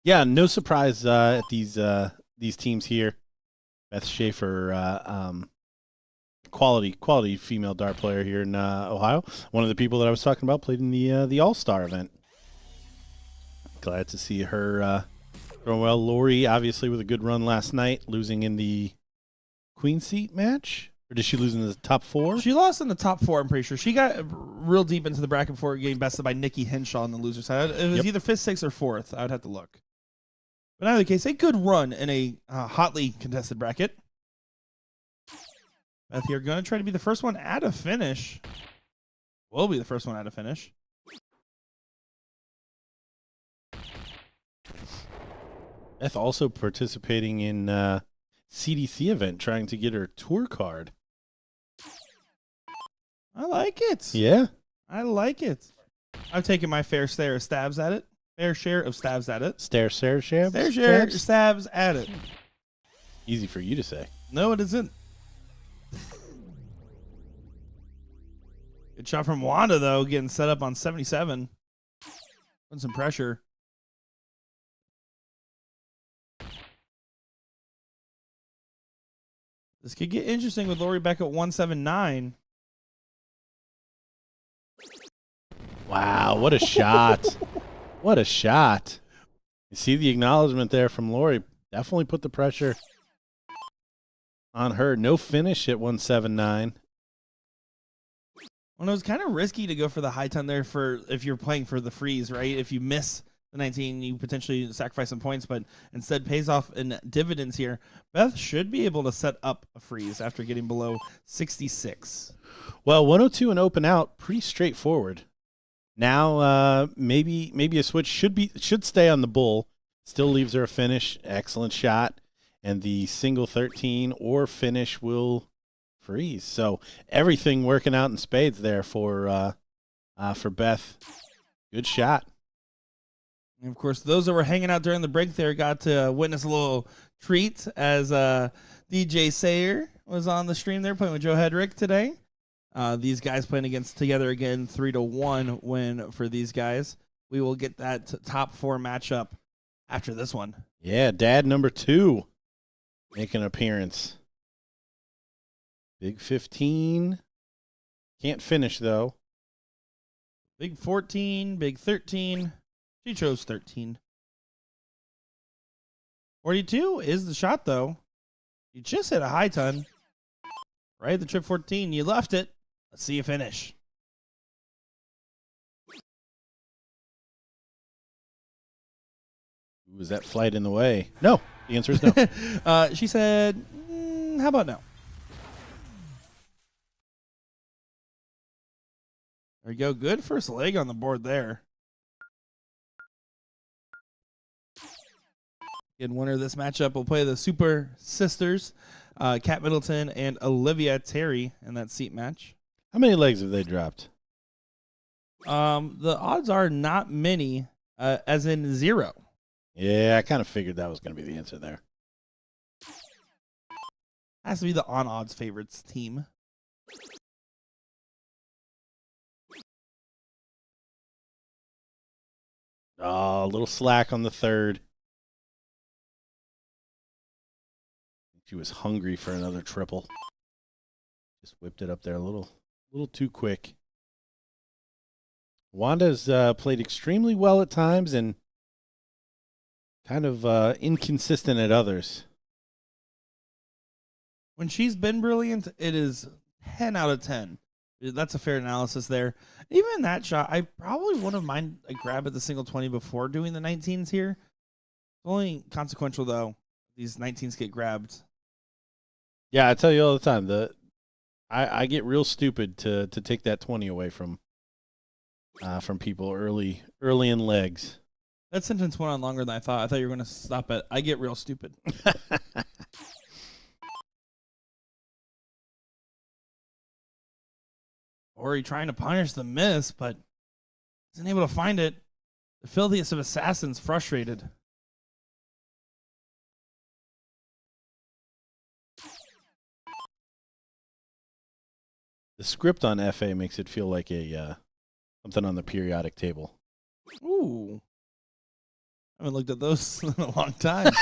Yeah, no surprise at these teams here. Beth Schaefer, quality female dart player here in Ohio. One of the people that I was talking about played in the All-Star event. Glad to see her throwing well. Lori, obviously, with a good run last night, losing in the queen seat match. Or did she lose in the top 4? She lost in the top 4, I'm pretty sure. She got real deep into the bracket before getting bested by Nikki Henshaw on the loser side. It was either 5th, 6th, or 4th. I would have to look. But in either case, a good run in a hotly contested bracket. Beth here going to try to be the first one at a finish. Will be the first one at a finish. Beth also participating in CDC event, trying to get her tour card. I like it. Yeah. I like it. I've taken my fair share of stabs at it. Fair share of stabs at it. Fair share stabs at it. Easy for you to say. No, it isn't. Good shot from Wanda, though, getting set up on 77. Putting some pressure. This could get interesting with Lori back at 179. Wow, what a shot. What a shot. You see the acknowledgement there from Lori. Definitely put the pressure on her. No finish at 179. Well, it was kind of risky to go for the high ton there for if you're playing for the freeze, right? If you miss the 19, you potentially sacrifice some points, but instead pays off in dividends here. Beth should be able to set up a freeze after getting below 66. Well, 102 and open out, pretty straightforward. Now, maybe a switch should stay on the bull. Still leaves her a finish. Excellent shot. And the single 13 or finish will freeze. So everything working out in spades there for Beth. Good shot. And of course, those that were hanging out during the break there got to witness a little treat as DJ Sayer was on the stream there playing with Joe Hedrick today. These guys playing together again, 3-1 win for these guys. We will get that top 4 matchup after this one. Yeah, dad number 2 making an appearance. Big 15. Can't finish, though. Big 14, big 13. She chose 13. 42 is the shot, though. You just hit a high ton. Right at the trip 14. You left it. Let's see you finish. Was that flight in the way? No. The answer is no. She said, how about no? There you go. Good first leg on the board there. Again, winner of this matchup will play the Super Sisters, Kat Middleton and Olivia Terry in that seat match. How many legs have they dropped? The odds are not many, as in 0. Yeah, I kind of figured that was going to be the answer there. Has to be the on odds favorites team. Oh, a little slack on the third. She was hungry for another triple. Just whipped it up there a little too quick. Wanda's played extremely well at times and kind of inconsistent at others. When she's been brilliant, it is 10 out of 10. That's a fair analysis there. Even that shot, I probably wouldn't mind a grab at the single 20 before doing the 19s here. It's only consequential, though. These 19s get grabbed. Yeah, I tell you all the time, I get real stupid to take that 20 away from people early in legs. That sentence went on longer than I thought. I thought you were going to stop at, I get real stupid. Ori trying to punish the miss, but Isn't able to find it. The filthiest of assassins frustrated. The script on FA makes it feel like a something on the periodic table. Ooh. I haven't looked at those in a long time.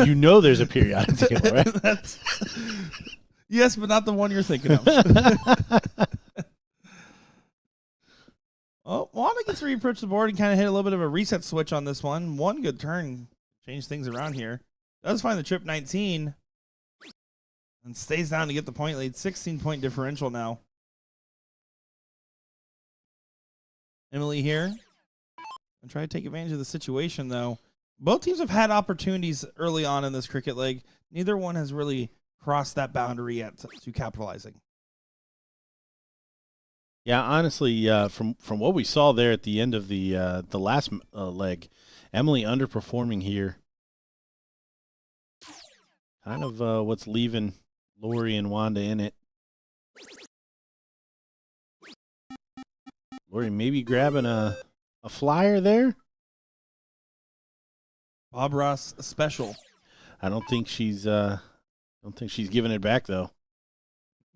You know there's a periodic table, right? Yes, but not the one you're thinking of. Oh, Wanda gets to reapproach the board and kind of hit a little bit of a reset switch on this one. One good turn. Change things around here. Does find the trip 19. And stays down to get the point lead. 16-point differential now. Emily here. And try to take advantage of the situation, though. Both teams have had opportunities early on in this cricket league. Neither one has really crossed that boundary yet to capitalizing. Yeah, honestly, from what we saw there at the end of the last leg, Emily underperforming here. Kind of what's leaving Lori and Wanda in it. Lori maybe grabbing a flyer there. Bob Ross special. I don't think she's giving it back though.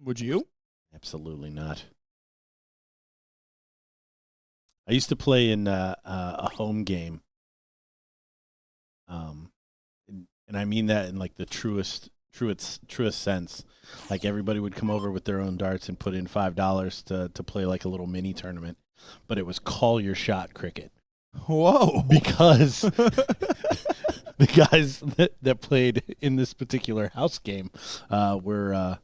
Would you? Absolutely not. I used to play in a home game, and I mean that in like the truest sense. Like everybody would come over with their own darts and put in $5 to play like a little mini tournament, but it was call your shot cricket. Whoa! Because the guys that played in this particular house game were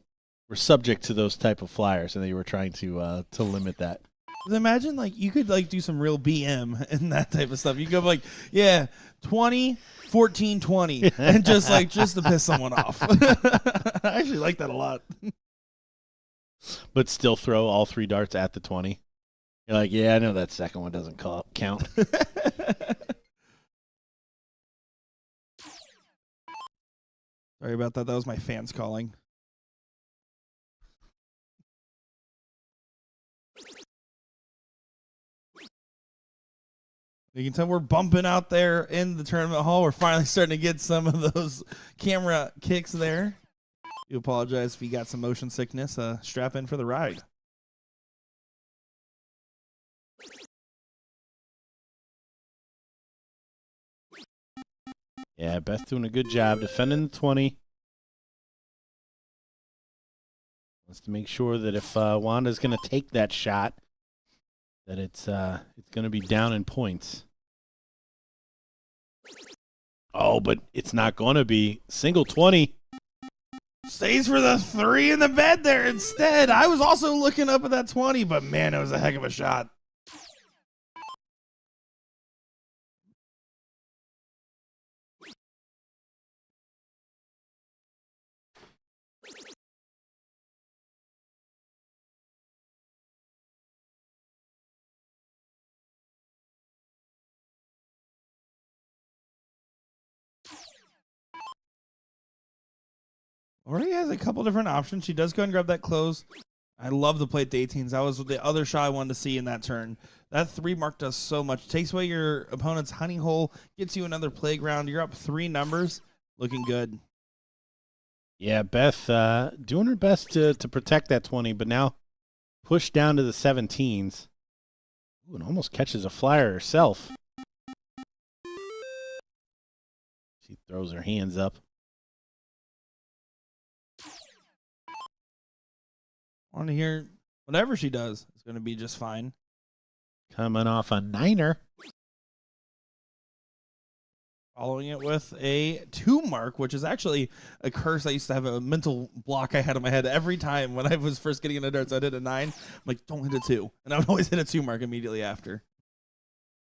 subject to those type of flyers, and they were trying to limit that. Imagine like you could like do some real BM and that type of stuff. You go like, yeah, 20, 14, 20, and just to piss someone off. I actually like that a lot. But still throw all 3 darts at the 20. You're like, yeah, I know that second one doesn't count. Sorry about that. That was my fans calling. You can tell we're bumping out there in the tournament hall. We're finally starting to get some of those camera kicks there. You apologize if you got some motion sickness. Strap in for the ride. Yeah, Beth doing a good job defending the 20. Wants to make sure that if Wanda's going to take that shot, that it's going to be down in points. Oh, but it's not going to be. Single 20. Stays for the 3 in the bed there instead. I was also looking up at that 20, but man, it was a heck of a shot. Lori has a couple different options. She does go and grab that close. I love the play at the 18s. That was the other shot I wanted to see in that turn. That 3 mark does so much. Takes away your opponent's honey hole, gets you another playground. You're up 3 numbers. Looking good. Yeah, Beth doing her best to protect that 20, but now pushed down to the 17s. Ooh, and almost catches a flyer herself. She throws her hands up. I want to hear whatever she does is going to be just fine. Coming off a 9er. Following it with a 2 mark, which is actually a curse. I used to have a mental block I had in my head every time when I was first getting into darts. I did a 9. I'm like, don't hit a 2. And I would always hit a 2 mark immediately after.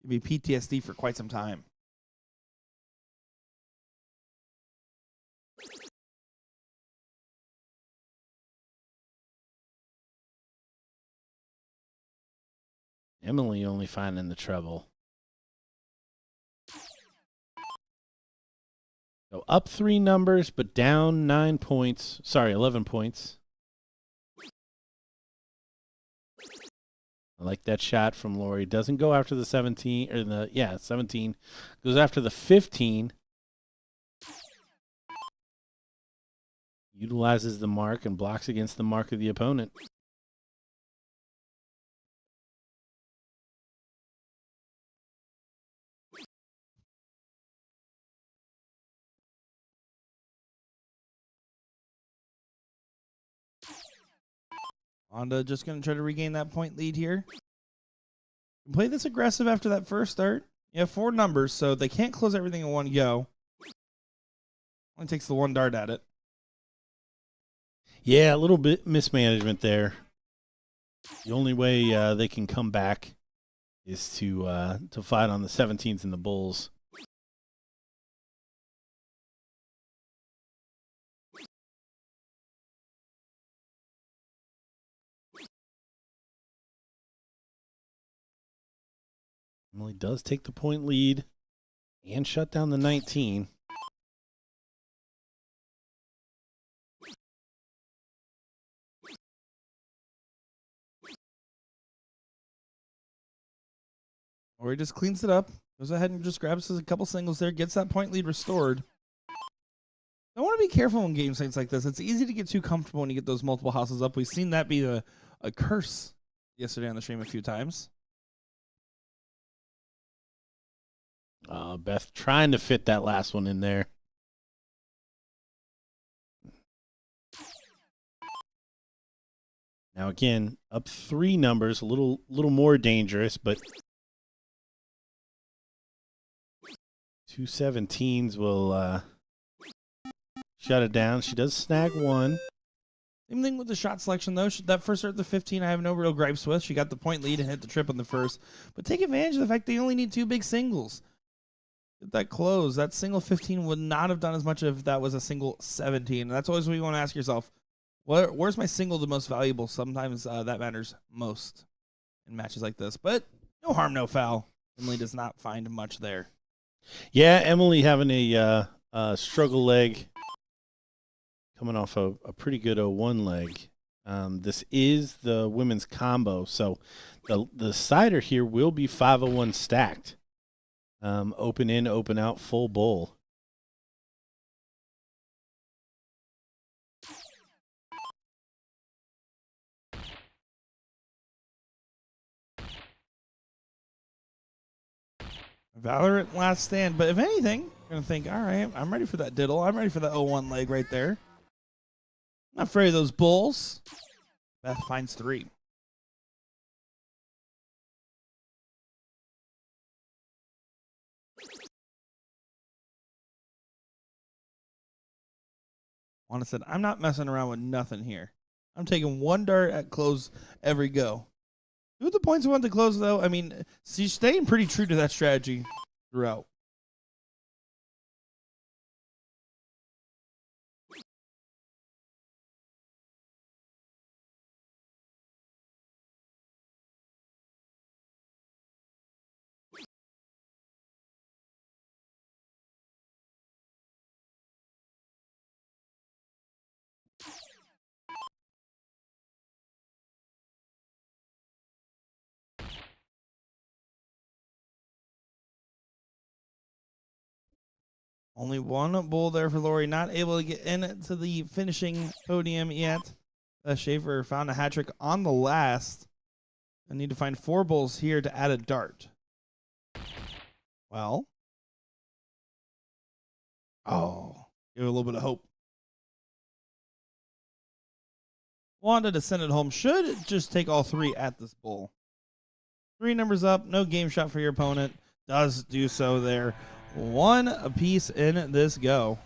It'd be PTSD for quite some time. Emily only finding the trouble. So up 3 numbers, but down 9 points. Sorry, 11 points. I like that shot from Lori. Doesn't go after the 17 or 17. Goes after the 15. Utilizes the mark and blocks against the mark of the opponent. Honda just going to try to regain that point lead here. Play this aggressive after that first start. You have 4 numbers, so they can't close everything in one go. Only takes the 1 dart at it. Yeah, a little bit mismanagement there. The only way they can come back is to fight on the 17s and the bulls. Emily does take the point lead and shut down the 19. Or he just cleans it up, goes ahead and just grabs a couple singles there, gets that point lead restored. I want to be careful in game states like this. It's easy to get too comfortable when you get those multiple houses up. We've seen that be a curse yesterday on the stream a few times. Beth trying to fit that last one in there. Now again, up 3 numbers, a little more dangerous, but 2 17s will shut it down. She does snag 1. Same thing with the shot selection, though. That first start at the 15, I have no real gripes with. She got the point lead and hit the trip on the first. But take advantage of the fact they only need 2 big singles. Get that close. That single 15 would not have done as much if that was a single 17. And that's always what you want to ask yourself. Where's my single the most valuable? Sometimes that matters most in matches like this. But no harm, no foul. Emily does not find much there. Yeah, Emily having a struggle leg coming off a pretty good 0-1 leg. This is the women's combo, so the cider here will be 501 stacked. Open in, open out, full bowl. Valorant last stand, but if anything, you're going to think, all right, I'm ready for that diddle. I'm ready for that 0-1 leg right there. Not afraid of those bulls. Beth finds 3. Wanda said, I'm not messing around with nothing here. I'm taking 1 dart at close every go. Who the points want to close, though? I mean, she's staying pretty true to that strategy throughout. Only 1 bull there for Lori, not able to get into the finishing podium yet. Schaefer found a hat trick on the last. I need to find 4 bulls here to add a dart. Well. Oh, give it a little bit of hope. Wanda to send it home. Should just take all 3 at this bull. 3 numbers up. No game shot for your opponent. Does do so there. 1 apiece in this go.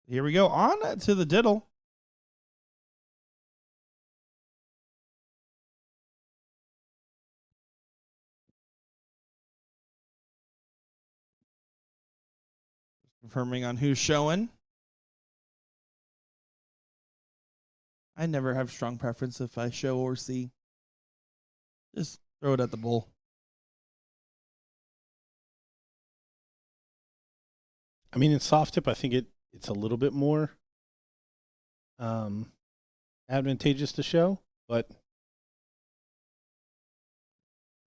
Here we go. On to the diddle. Confirming on who's showing. I never have strong preference if I show or see. Just throw it at the bull. I mean, in soft tip, I think it's a little bit more advantageous to show, but I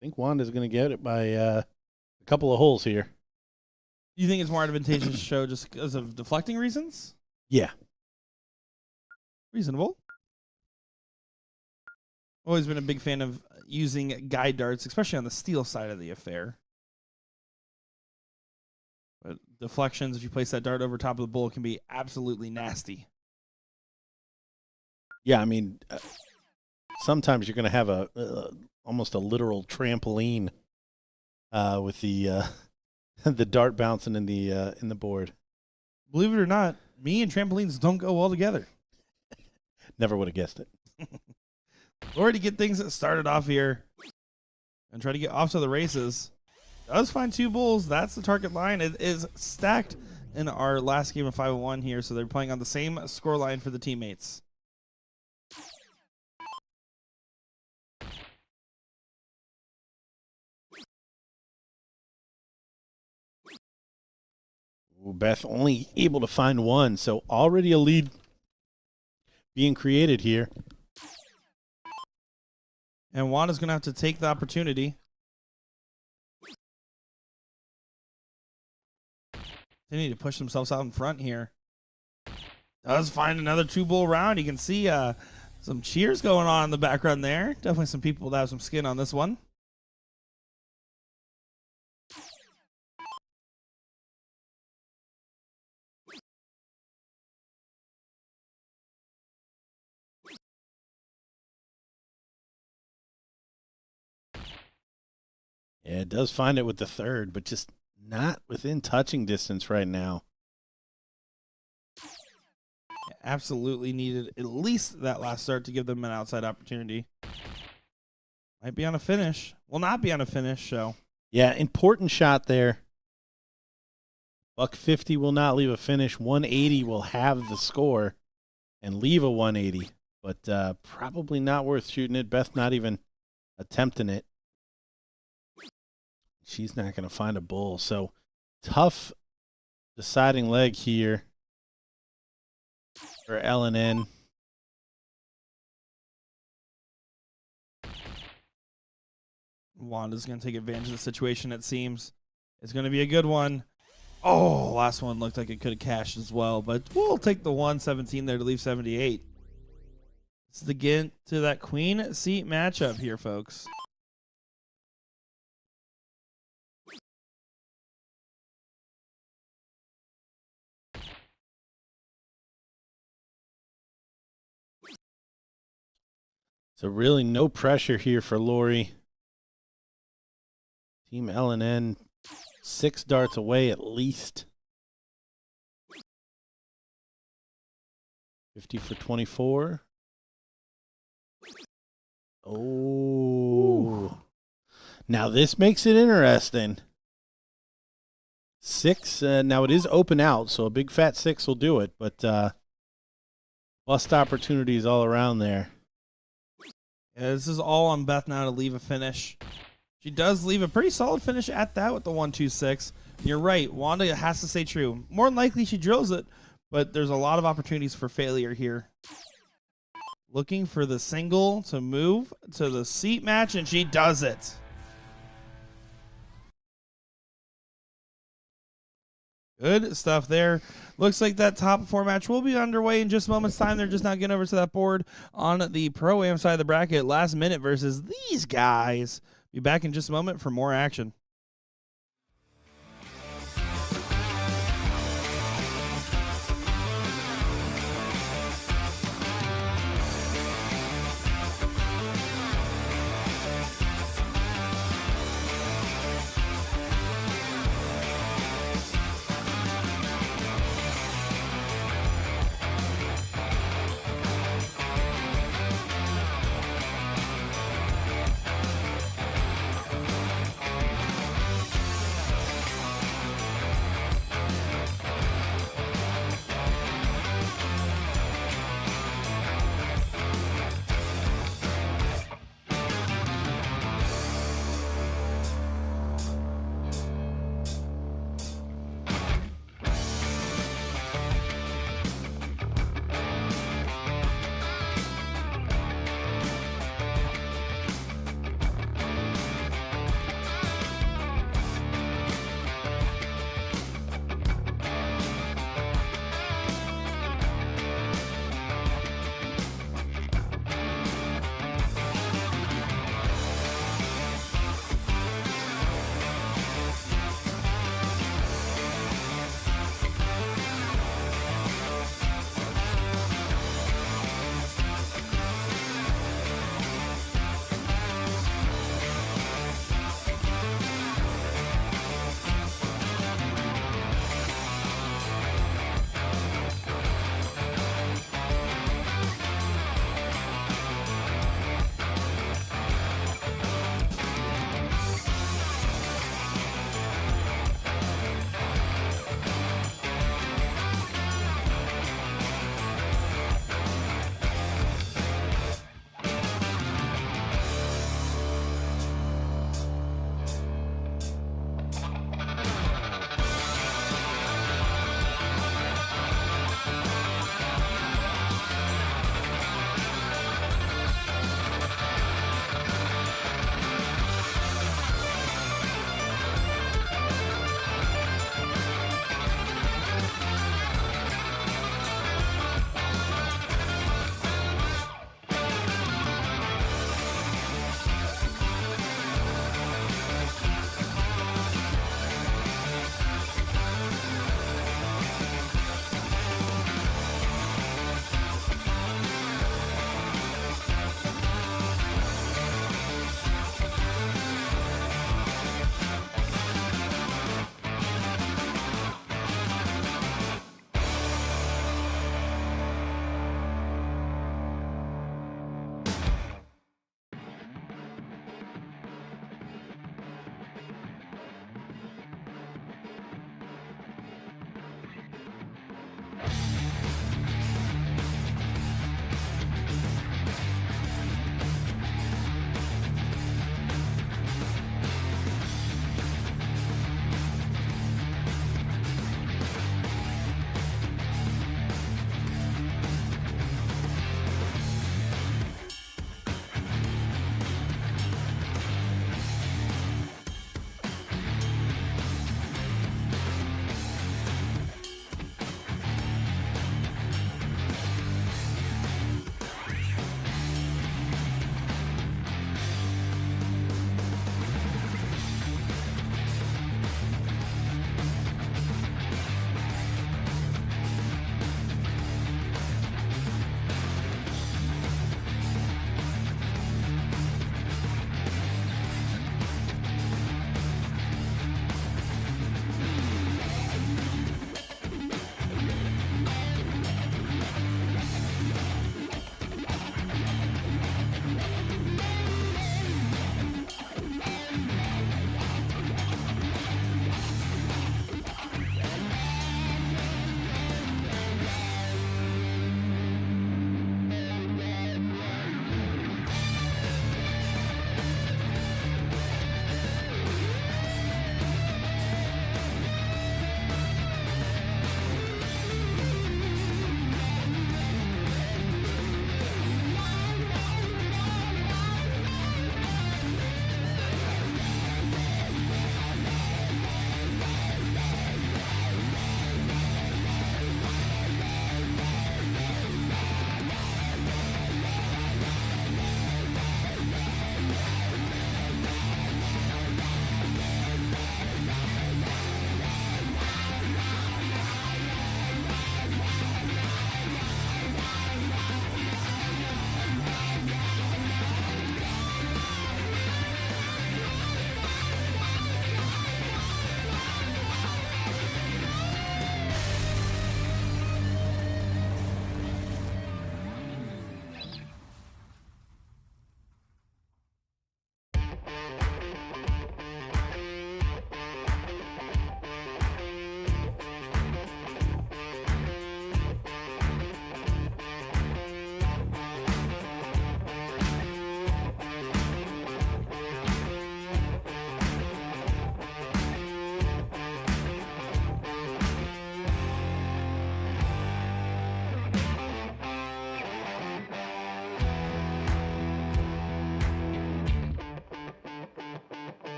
think Wanda's going to get it by a couple of holes here. You think it's more advantageous to show just because of deflecting reasons? Yeah. Reasonable. Always been a big fan of using guide darts, especially on the steel side of the affair. But deflections, if you place that dart over top of the bull, can be absolutely nasty. Yeah, I mean, sometimes you're going to have almost a literal trampoline with the the dart bouncing in the board. Believe it or not, me and trampolines don't go well together. Never would have guessed it. Lori to get things started off here and try to get off to the races. Does find 2 bulls. That's the target line. It is stacked in our last game of 5-1 here, so they're playing on the same score line for the teammates. Ooh, Beth only able to find 1, so already a lead being created here. And Wanda's going to have to take the opportunity. They need to push themselves out in front here. Does find another 2-bull round. You can see some cheers going on in the background there. Definitely some people that have some skin on this one. Yeah, it does find it with the 3rd, but just not within touching distance right now. Absolutely needed at least that last start to give them an outside opportunity. Might be on a finish. Will not be on a finish, so. Yeah, important shot there. $150 will not leave a finish. 180 will have the score and leave a 180, but probably not worth shooting it. Beth not even attempting it. She's not going to find a bull. So tough deciding leg here for LNN. Wanda's going to take advantage of the situation, it seems. It's going to be a good one. Oh, last one looked like it could have cashed as well, but we'll take the 117 there to leave 78. It's the get to that queen seat matchup here, folks. So really no pressure here for Lori. Team LNN 6 darts away at least. 50 for 24. Oh. Ooh. Now this makes it interesting. 6, now it is open out, so a big fat 6 will do it, but bust opportunities all around there. Yeah, this is all on Beth now to leave a finish. She does leave a pretty solid finish at that with the 126. You're right, Wanda has to stay true. More than likely she drills it, but there's a lot of opportunities for failure here. Looking for the single to move to the seat match, and she does it. Good stuff there. Looks like that top 4 match will be underway in just a moment's time. They're just not getting over to that board on the Pro-Am side of the bracket. Last minute versus these guys. Be back in just a moment for more action.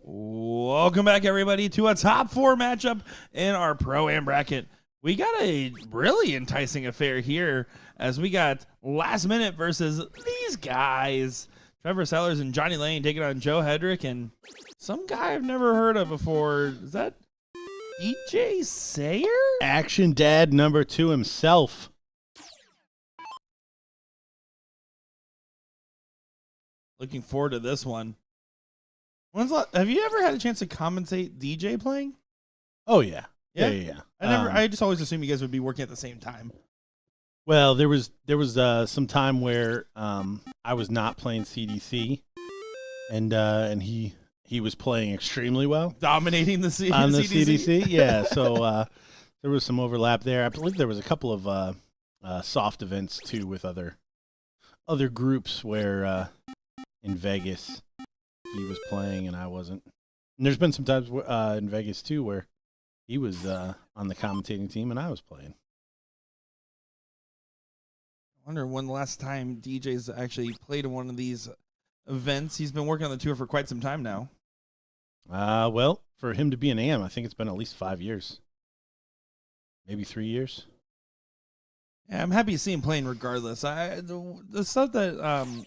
Welcome back, everybody, to a top 4 matchup in our Pro-Am bracket. We got a really enticing affair here as we got Last Minute versus these guys. Trevor Sellers and Johnny Lane taking on Joe Hedrick and some guy I've never heard of before. Is that DJ Sayer? Action Dad number 2 himself. Looking forward to this one. Have you ever had a chance to commentate DJ playing? Oh yeah. Yeah. I just always assumed you guys would be working at the same time. Well, there was some time where I was not playing CDC, and he was playing extremely well, Dominating the on the CDC. CDC. Yeah, so there was some overlap there. I believe there was a couple of soft events too with other groups where in Vegas he was playing and I wasn't. And there's been some times in Vegas too where he was on the commentating team and I was playing. I wonder when the last time DJ's actually played in one of these events. He's been working on the tour for quite some time now. Well, for him to be an AM, I think it's been at least 5 years. Maybe 3 years. Yeah, I'm happy to see him playing regardless. The stuff that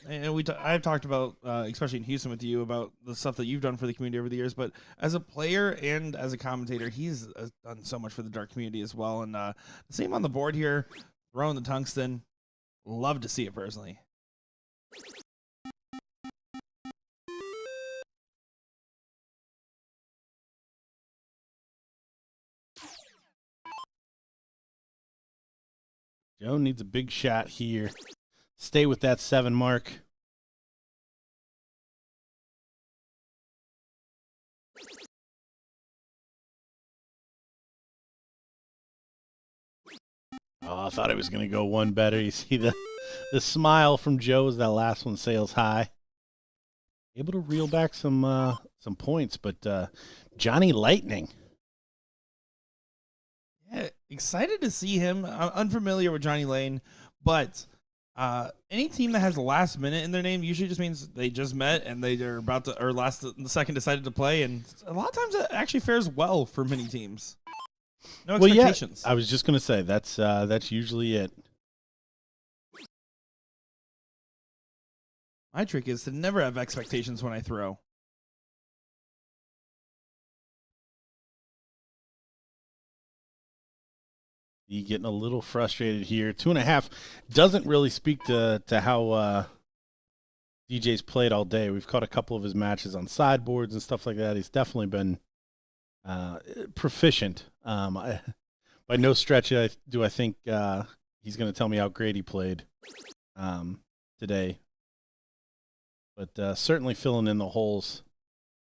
and I've talked about, especially in Houston with you, about the stuff that you've done for the community over the years. But as a player and as a commentator, he's done so much for the Dart community as well. And the same on the board here, throwing the tungsten. Love to see it personally. Joe needs a big shot here. Stay with that 7 mark. Oh, I thought it was going to go one better. You see the smile from Joe as that last one sails high. Able to reel back some points, but Johnny Lightning. Yeah, excited to see him. I'm unfamiliar with Johnny Lane, but any team that has a last minute in their name usually just means they just met and they're about to, or last the second decided to play. And a lot of times it actually fares well for many teams. No expectations. Well, yeah, I was just going to say that's usually it. My trick is to never have expectations when I throw. He getting a little frustrated here. 2.5 doesn't really speak to how DJ's played all day. We've caught a couple of his matches on sideboards and stuff like that. He's definitely been proficient. By no stretch do I think he's going to tell me how great he played today. But certainly filling in the holes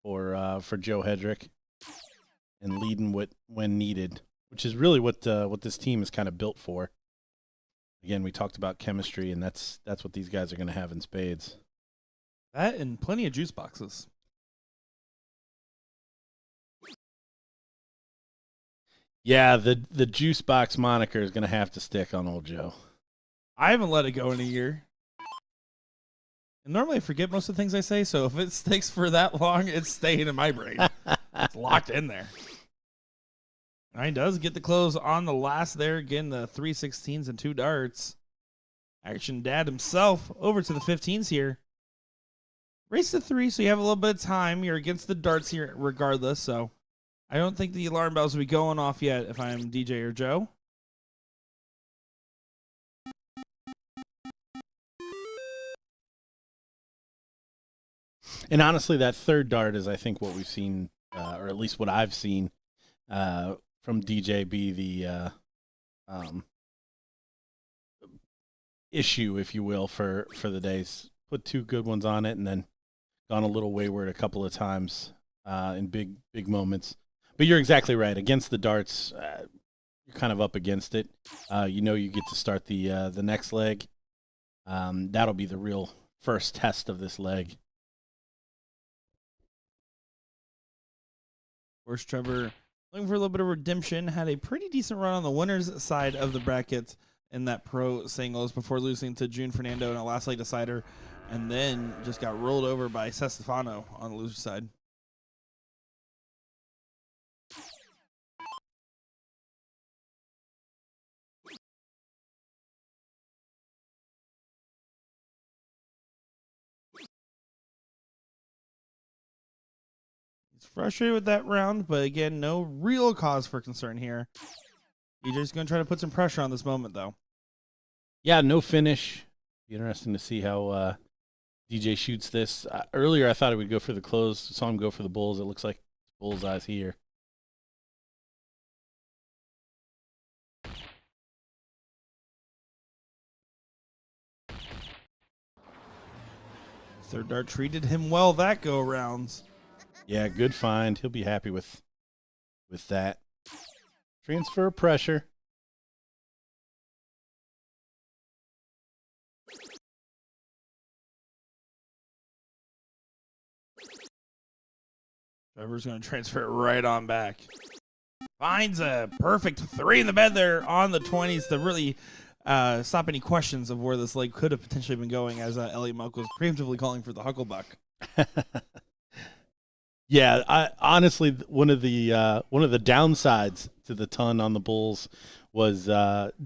for Joe Hedrick and leading when needed, which is really what this team is kind of built for. Again, we talked about chemistry, and that's what these guys are going to have in spades. That and plenty of juice boxes. Yeah, the juice box moniker is going to have to stick on old Joe. I haven't let it go in a year. And normally I forget most of the things I say, so if it sticks for that long, it's staying in my brain. It's locked in there. He does get the close on the last there. Again, the 3 16s and 2 darts. Action Dad himself over to the 15s here. Race to 3, so you have a little bit of time. You're against the darts here regardless, so I don't think the alarm bells will be going off yet if I'm DJ or Joe. And honestly, that third dart is, I think, what we've seen, or at least what I've seen from DJ be the issue, if you will, for the days. Put 2 good ones on it and then gone a little wayward a couple of times in big moments. But you're exactly right. Against the darts, you're kind of up against it. You get to start the next leg. That'll be the real first test of this leg. Of course, Trevor, looking for a little bit of redemption, had a pretty decent run on the winner's side of the bracket in that pro singles before losing to June Fernando in a last leg decider, and then just got rolled over by Sestefano on the loser side. He's frustrated with that round, but again, no real cause for concern here. He's just going to try to put some pressure on this moment, though. Yeah, no finish. Be interesting to see how DJ shoots this. Earlier, I thought he would go for the close. Saw him go for the bulls. It looks like bullseyes here. Third dart treated him well that go rounds. Yeah, good find. He'll be happy with that. Transfer of pressure. Trevor's going to transfer it right on back. Finds a perfect 3 in the bed there on the 20s to really stop any questions of where this leg could have potentially been going, as Elliot Milk was preemptively calling for the Hucklebuck. Yeah, honestly, one of the downsides to the ton on the Bulls was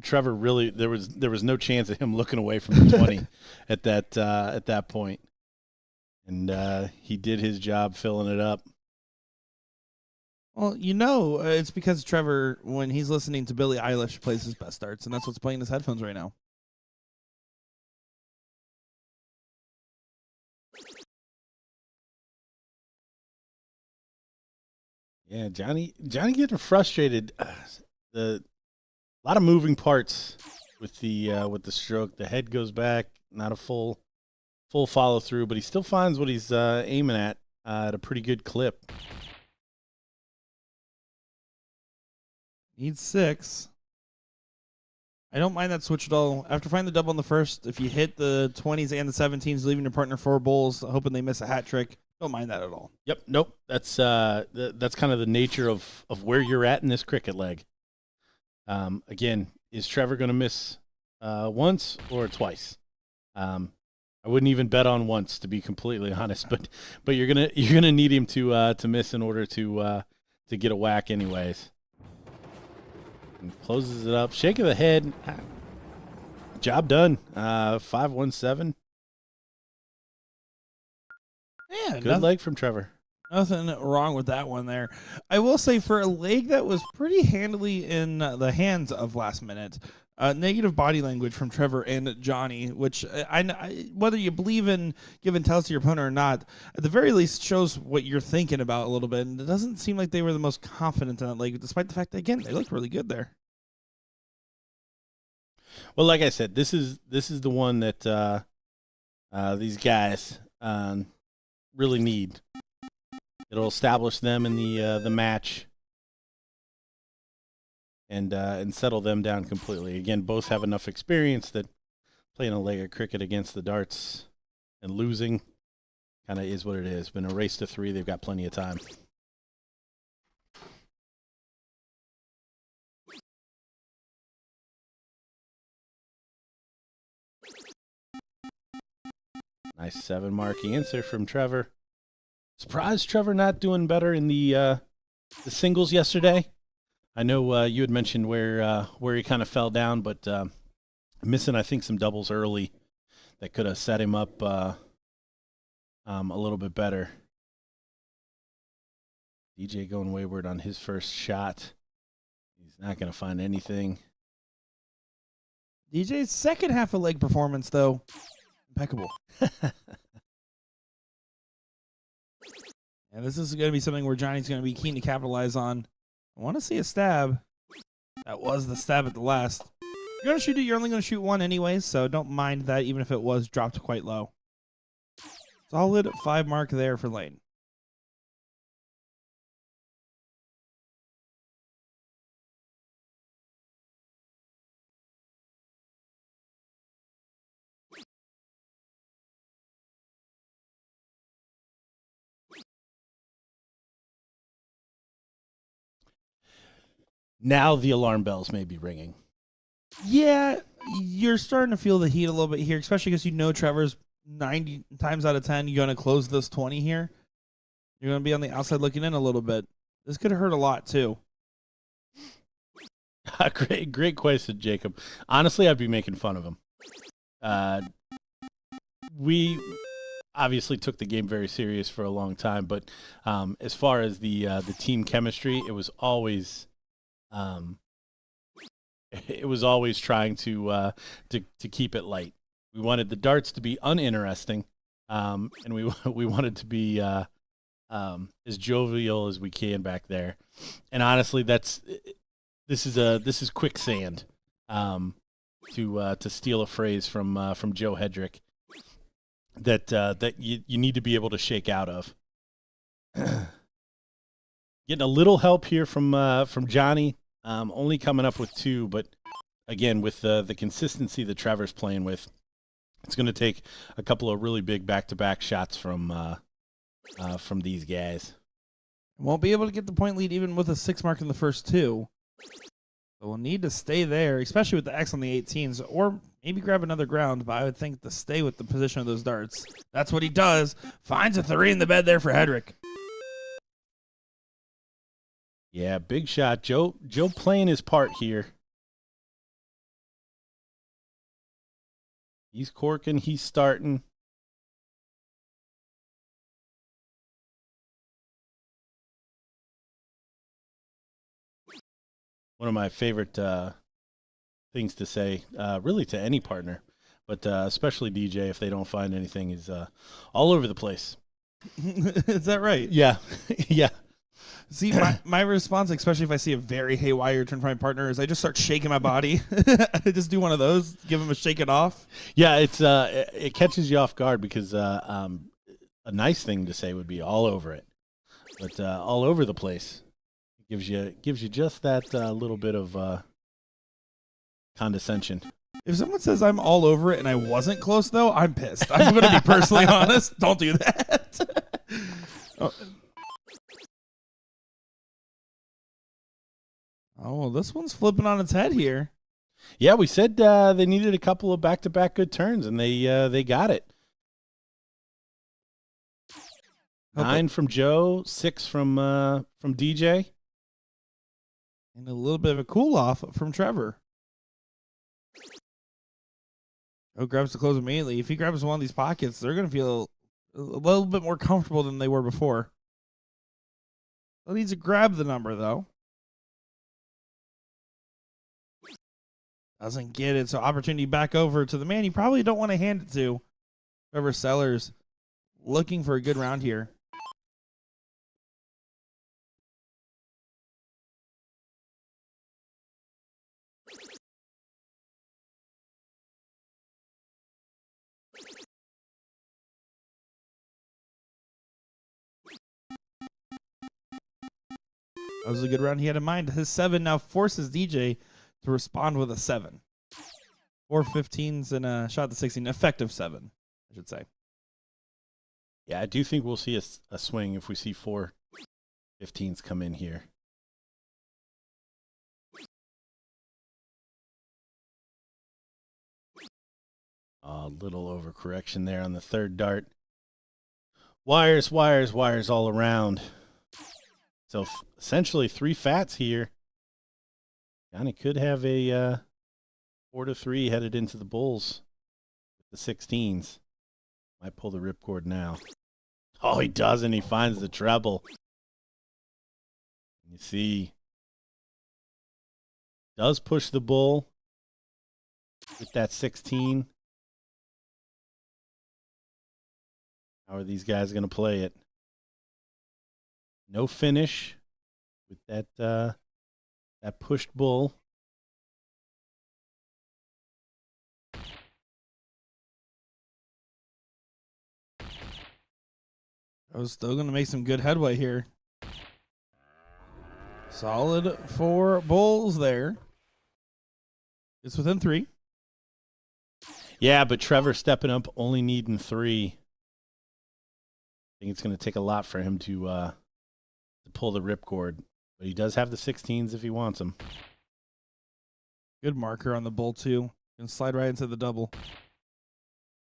Trevor really there was no chance of him looking away from the 20 at that point, and he did his job filling it up. Well, it's because Trevor, when he's listening to Billie Eilish, plays his best darts, and that's what's playing in his headphones right now. Yeah, Johnny getting frustrated. A lot of moving parts with the stroke. The head goes back, not a full follow through, but he still finds what he's aiming at a pretty good clip. Needs 6. I don't mind that switch at all. After finding the double on the first, if you hit the 20s and the 17s, leaving your partner 4 bulls, hoping they miss a hat trick, don't mind that at all. Yep, nope. That's kind of the nature of where you're at in this cricket leg. Again, is Trevor going to miss once or twice? I wouldn't even bet on once, to be completely honest. But you're gonna need him to miss in order to get a whack, anyways. And closes it up. Shake of the head. Job done. 5-1-7. Yeah, Good leg from Trevor. nothing wrong with that one there. I will say for a leg that was pretty handily in the hands of Last Minute, negative body language from Trevor and Johnny, which whether you believe in giving tells to your opponent or not, at the very least shows what you're thinking about a little bit. And it doesn't seem like they were the most confident in that leg, despite the fact that, again, they looked really good there. Well, like I said, this is the one that these guys really need. It'll establish them in the match and settle them down completely. Again, both have enough experience that playing a leg of cricket against the darts and losing kind of is what it is. Been a race to 3. They've got plenty of time. Nice 7-mark answer from Trevor. Surprised Trevor not doing better in the singles yesterday. I know you had mentioned where he kind of fell down, but missing, I think, some doubles early that could have set him up a little bit better. DJ going wayward on his first shot. He's not going to find anything. DJ's second half of leg performance, though, impeccable. And this is going to be something where Johnny's going to be keen to capitalize on. I want to see a stab. That was the stab at the last. You're going to shoot it. You're only going to shoot one anyways, so don't mind that, even if it was dropped quite low. Solid 5 mark there for Lane. Now the alarm bells may be ringing. Yeah, you're starting to feel the heat a little bit here, especially because you know Trevor's 90 times out of 10, you're going to close this 20 here. You're going to be on the outside looking in a little bit. This could hurt a lot, too. Great question, Jacob. Honestly, I'd be making fun of him. We obviously took the game very serious for a long time, but as far as the team chemistry, it was always trying to keep it light. We wanted the darts to be uninteresting, and we wanted to be as jovial as we can back there. And honestly, this is quicksand. To steal a phrase from Joe Hedrick, that you need to be able to shake out of. Getting a little help here from Johnny, only coming up with 2, but again, with the consistency that Trevor's playing with, it's going to take a couple of really big back-to-back shots from these guys. Won't be able to get the point lead even with a 6 mark in the first 2. So we'll need to stay there, especially with the X on the 18s, or maybe grab another ground, but I would think to stay with the position of those darts. That's what he does. Finds a 3 in the bed there for Hedrick. Yeah, big shot. Joe playing his part here. He's corking. He's starting. One of my favorite things to say, really to any partner, but especially DJ if they don't find anything, is all over the place. Is that right? Yeah. Yeah. See, my response, especially if I see a very haywire turn from my partner, is I just start shaking my body. I just do one of those, give him a shake it off. Yeah, it catches you off guard because a nice thing to say would be all over it, but all over the place gives you just that little bit of condescension. If someone says I'm all over it and I wasn't close, though, I'm pissed. I'm going to be personally honest. Don't do that. Oh, well, this one's flipping on its head here. Yeah, we said they needed a couple of back-to-back good turns, and they got it. 9 from Joe, 6 from DJ. And a little bit of a cool-off from Trevor. Joe grabs the close immediately. If he grabs one of these pockets, they're going to feel a little bit more comfortable than they were before. He needs to grab the number, though. Doesn't get it, so opportunity back over to the man you probably don't want to hand it to. Trevor Sellers looking for a good round here. That was a good round he had in mind. His 7 now forces DJ to respond with a 7. 4 15s and a shot at the 16. Effective 7, I should say. Yeah, I do think we'll see a swing if we see 4 15s come in here. A little overcorrection there on the third dart. Wires, wires, wires all around. So essentially 3 fats here. Johnny could have a 4-3 headed into the bulls with the 16s. Might pull the ripcord now. Oh, he doesn't. He finds the treble. You see, does push the bull with that 16. How are these guys going to play it? No finish with that pushed bull. I was still going to make some good headway here. Solid 4 bulls there. It's within 3. Yeah, but Trevor stepping up, only needing 3. I think it's going to take a lot for him to pull the ripcord. But he does have the 16s if he wants them. Good marker on the bull, too. Can slide right into the double.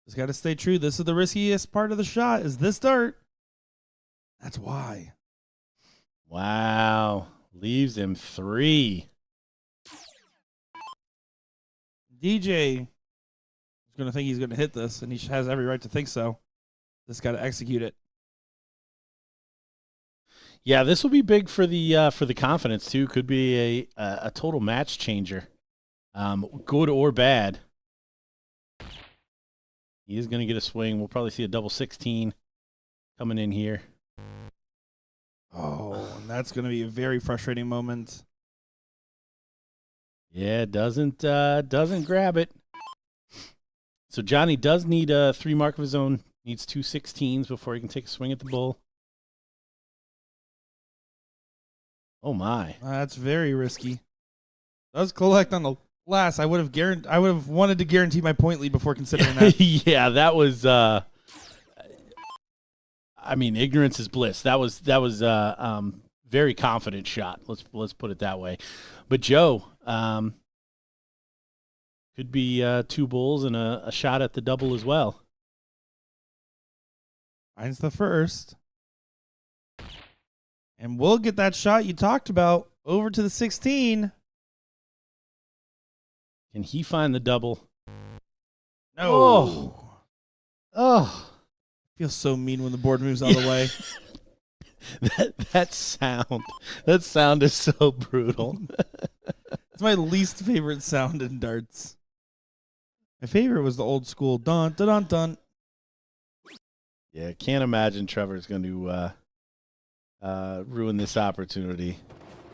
Just got to stay true. This is the riskiest part of the shot, is this dart. That's why. Wow. Leaves him 3. DJ is going to think he's going to hit this, and he has every right to think so. Just got to execute it. Yeah, this will be big for the confidence too. Could be a total match changer, good or bad. He is going to get a swing. We'll probably see a double 16 coming in here. Oh, and that's going to be a very frustrating moment. Yeah, doesn't grab it. So Johnny does need a 3 mark of his own. Needs 2 16s before he can take a swing at the bull. Oh my! That's very risky. Does collect on the last. I would have wanted to guarantee my point lead before considering that. Yeah, that was. I mean, ignorance is bliss. That was very confident shot. Let's put it that way. But Joe could be 2 bulls and a shot at the double as well. Finds the first. And we'll get that shot you talked about over to the 16. Can he find the double? No. Oh. Feels so mean when the board moves out of the way. That sound is so brutal. It's my least favorite sound in darts. My favorite was the old school dun dun dun dun. Yeah, can't imagine Trevor's going to ruin this opportunity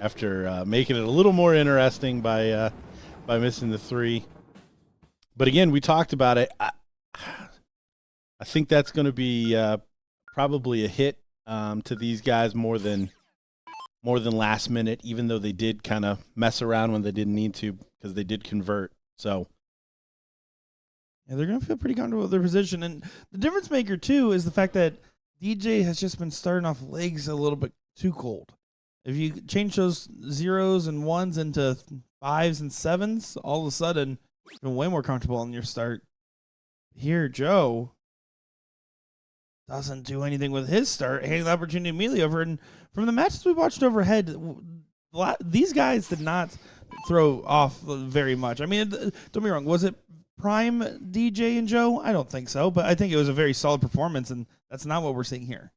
after making it a little more interesting by missing the 3. But again, we talked about it. I think that's going to be probably a hit to these guys more than last minute, even though they did kind of mess around when they didn't need to because they did convert. So. Yeah, they're going to feel pretty comfortable with their position. And the difference maker, too, is the fact that DJ has just been starting off legs a little bit too cold. If you change those 0s and 1s into 5s and 7s, all of a sudden, you've been way more comfortable in your start. Here, Joe doesn't do anything with his start, handing the opportunity immediately over. And from the matches we watched overhead, these guys did not throw off very much. I mean, don't be wrong. Was it prime DJ and Joe? I don't think so, but I think it was a very solid performance, and that's not what we're seeing here.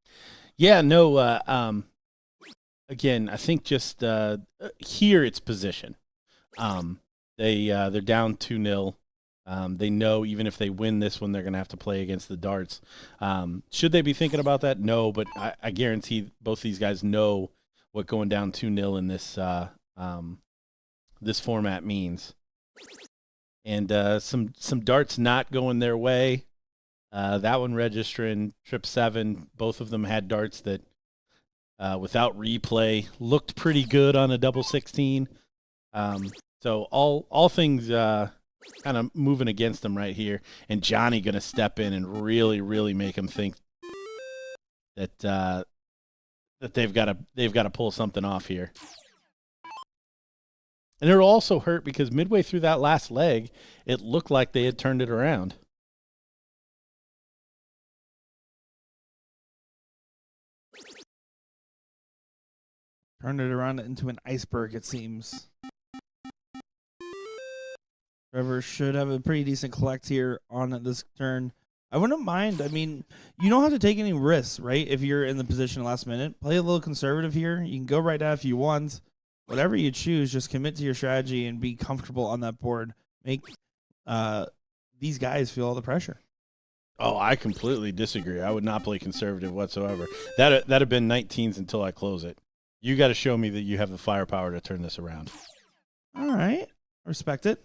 Yeah, no. Again, I think just here it's position. They're down 2-0. They know even if they win this one, they're going to have to play against the darts. Should they be thinking about that? No, but I guarantee both these guys know what going down 2-0 in this this format means. And some darts not going their way. That one registering trip 7. Both of them had darts that, without replay, looked pretty good on a double 16. So all things kind of moving against them right here. And Johnny going to step in and really, really make them think that that they've got to pull something off here. And it'll also hurt because midway through that last leg, it looked like they had turned it around. Turned it around into an iceberg, it seems. Trevor should have a pretty decent collect here on this turn. I wouldn't mind. I mean, you don't have to take any risks, right? If you're in the position last minute, play a little conservative here. You can go right out if you want. Whatever you choose, just commit to your strategy and be comfortable on that board. Make these guys feel all the pressure. Oh, I completely disagree. I would not play conservative whatsoever. That'd have been 19s until I close it. You got to show me that you have the firepower to turn this around. All right. Respect it.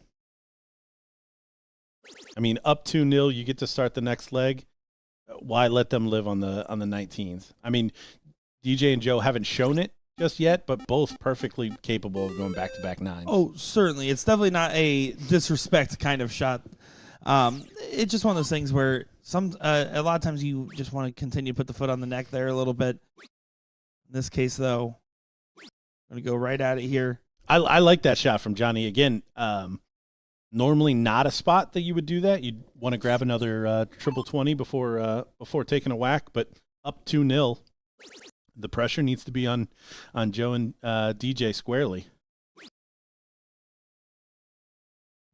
I mean, up 2-0, you get to start the next leg. Why let them live on the 19s? I mean, DJ and Joe haven't shown it just yet, but both perfectly capable of going back-to-back 9s. Oh, certainly. It's definitely not a disrespect kind of shot. It's just one of those things where a lot of times you just want to continue to put the foot on the neck there a little bit. In this case, though, I'm going to go right at it here. I like that shot from Johnny. Again, normally not a spot that you would do that. You'd want to grab another triple 20 before taking a whack, but up 2-0. The pressure needs to be on Joe and DJ squarely.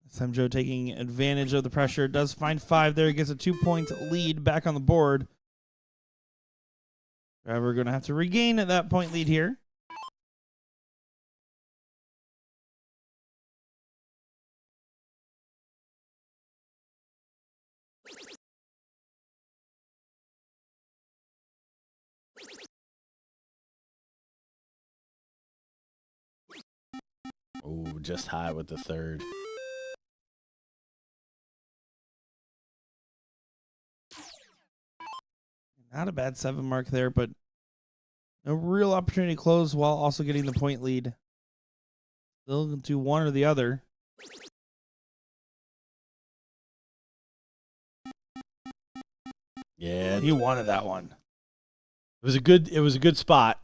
This time Joe taking advantage of the pressure. Does find 5 there. He gets a 2-point lead back on the board. We're going to have to regain that point lead here. Oh, just high with the third. Not a bad 7 mark there, but no real opportunity to close while also getting the point lead. Still to one or the other. Yeah, He wanted that one. It was a good spot.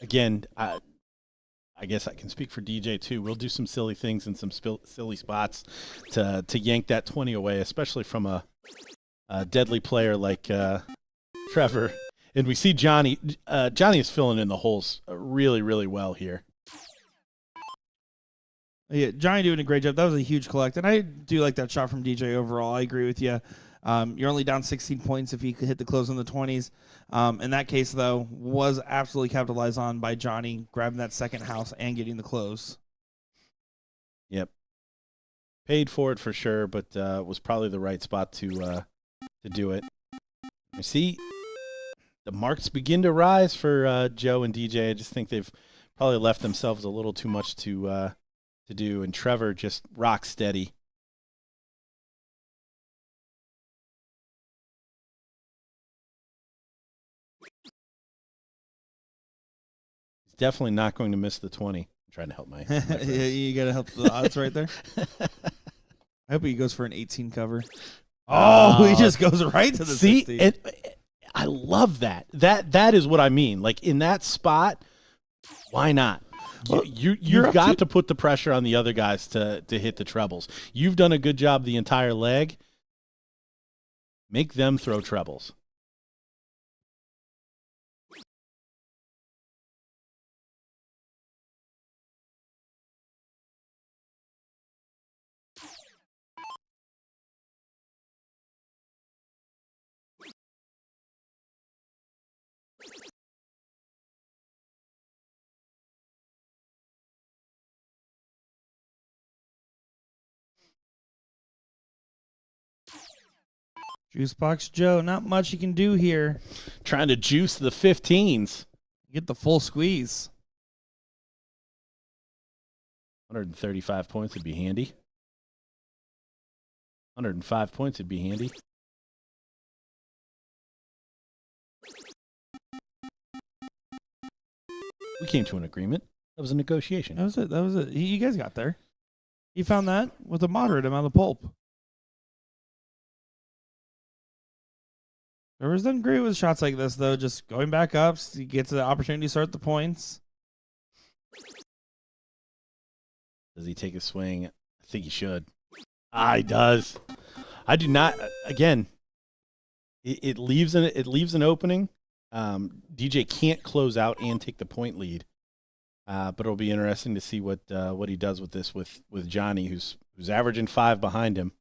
Again, I guess I can speak for DJ too. We'll do some silly things and some silly spots to yank that 20 away, especially from a deadly player like Trevor. And we see Johnny. Johnny is filling in the holes really, really well here. Yeah, Johnny doing a great job. That was a huge collect, and I do like that shot from DJ overall. I agree with you. You're only down 16 points if you could hit the close in the 20s. In that case, though, was absolutely capitalized on by Johnny grabbing that second house and getting the close. Yep. Paid for it for sure, but was probably the right spot to do it. You see, the marks begin to rise for Joe and DJ. I just think they've probably left themselves a little too much to do, and Trevor just rock steady. He's definitely not going to miss the 20. I'm trying to help my Yeah, you got to help the odds right there. I hope he goes for an 18 cover. Oh, he just goes right to the 16. I love that. That is what I mean. Like in that spot, why not? Well, you've got to put the pressure on the other guys to hit the trebles. You've done a good job the entire leg. Make them throw trebles. Juicebox Joe, not much you can do here. Trying to juice the 15s. Get the full squeeze. 135 points would be handy. 105 points would be handy. We came to an agreement. That was a negotiation. That was it. That was it. You guys got there. He found that with a moderate amount of pulp. Trevor's done great with shots like this, though. Just going back up, he gets the opportunity to start the points. Does he take a swing? I think he should. He does. I do not. Again, it leaves an opening. DJ can't close out and take the point lead, but it'll be interesting to see what he does with this with Johnny, who's averaging 5 behind him.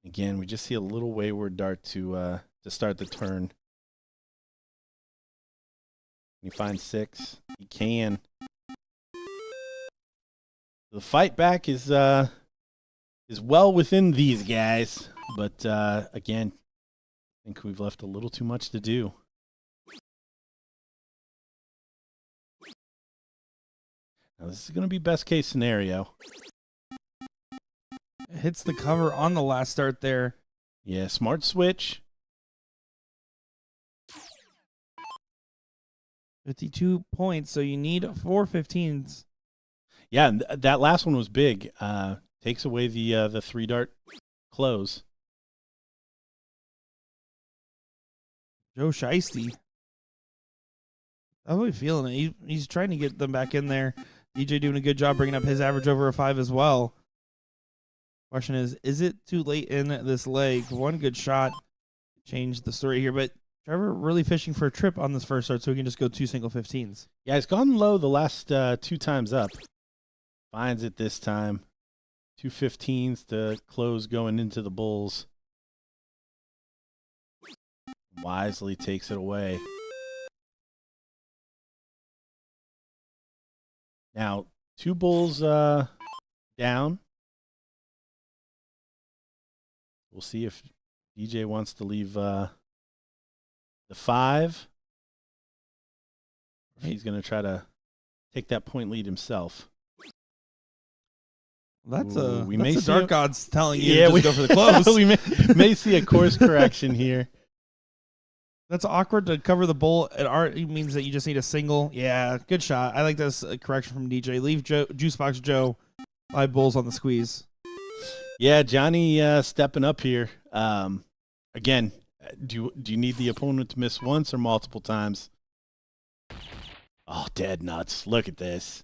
Again, we just see a little wayward dart to start the turn. Can he find 6? He can. The fight back is well within these guys, but again, I think we've left a little too much to do. Now this is going to be best case scenario. Hits the cover on the last start there. Yeah, smart switch. 52 points, so you need 4 15s. Yeah, and that last one was big. Takes away the 3-dart close. Joe Shiesty. I'm really feeling it. He's trying to get them back in there. DJ doing a good job bringing up his average over a 5 as well. Question is it too late in this leg? One good shot changed the story here, but Trevor really fishing for a trip on this first start so he can just go 2 single 15s. Yeah, he's gone low the last 2 times up. Finds it this time. 2 15s to close going into the Bulls. Wisely takes it away. Now, 2 Bulls down. We'll see if DJ wants to leave the 5. He's going to try to take that point lead himself. That's Ooh, a dark gods telling you Yeah, to just go for the close. we may see a course correction here. That's awkward to cover the bull. It means that you just need a single. Yeah, good shot. I like this correction from DJ. Leave Juicebox Joe 5 bulls on the squeeze. Yeah, Johnny stepping up here. Again, do you need the opponent to miss once or multiple times? Oh, dead nuts. Look at this.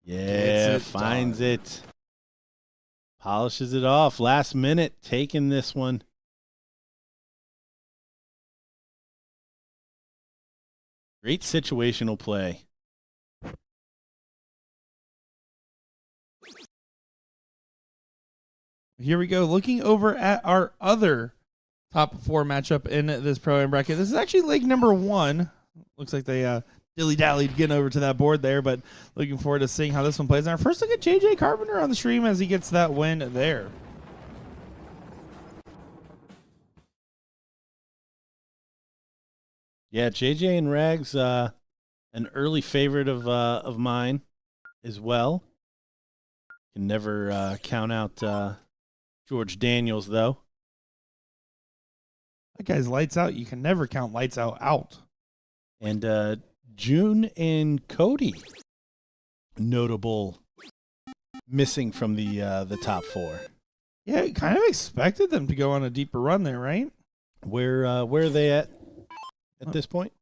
Yeah, finds it. Polishes it off. Last minute, taking this one. Great situational play. Here we go. Looking over at our other top 4 matchup in this Pro-Am bracket. This is actually leg number 1. Looks like they dilly-dallied getting over to that board there, but looking forward to seeing how this one plays. And our first look at JJ Carpenter on the stream as he gets that win there. Yeah, JJ and Rags, an early favorite of mine as well. Can never count out George Daniels, though. That guy's lights out. You can never count lights out. And June and Cody, notable missing from the top 4. Yeah, kind of expected them to go on a deeper run there, right? Where are they at this point?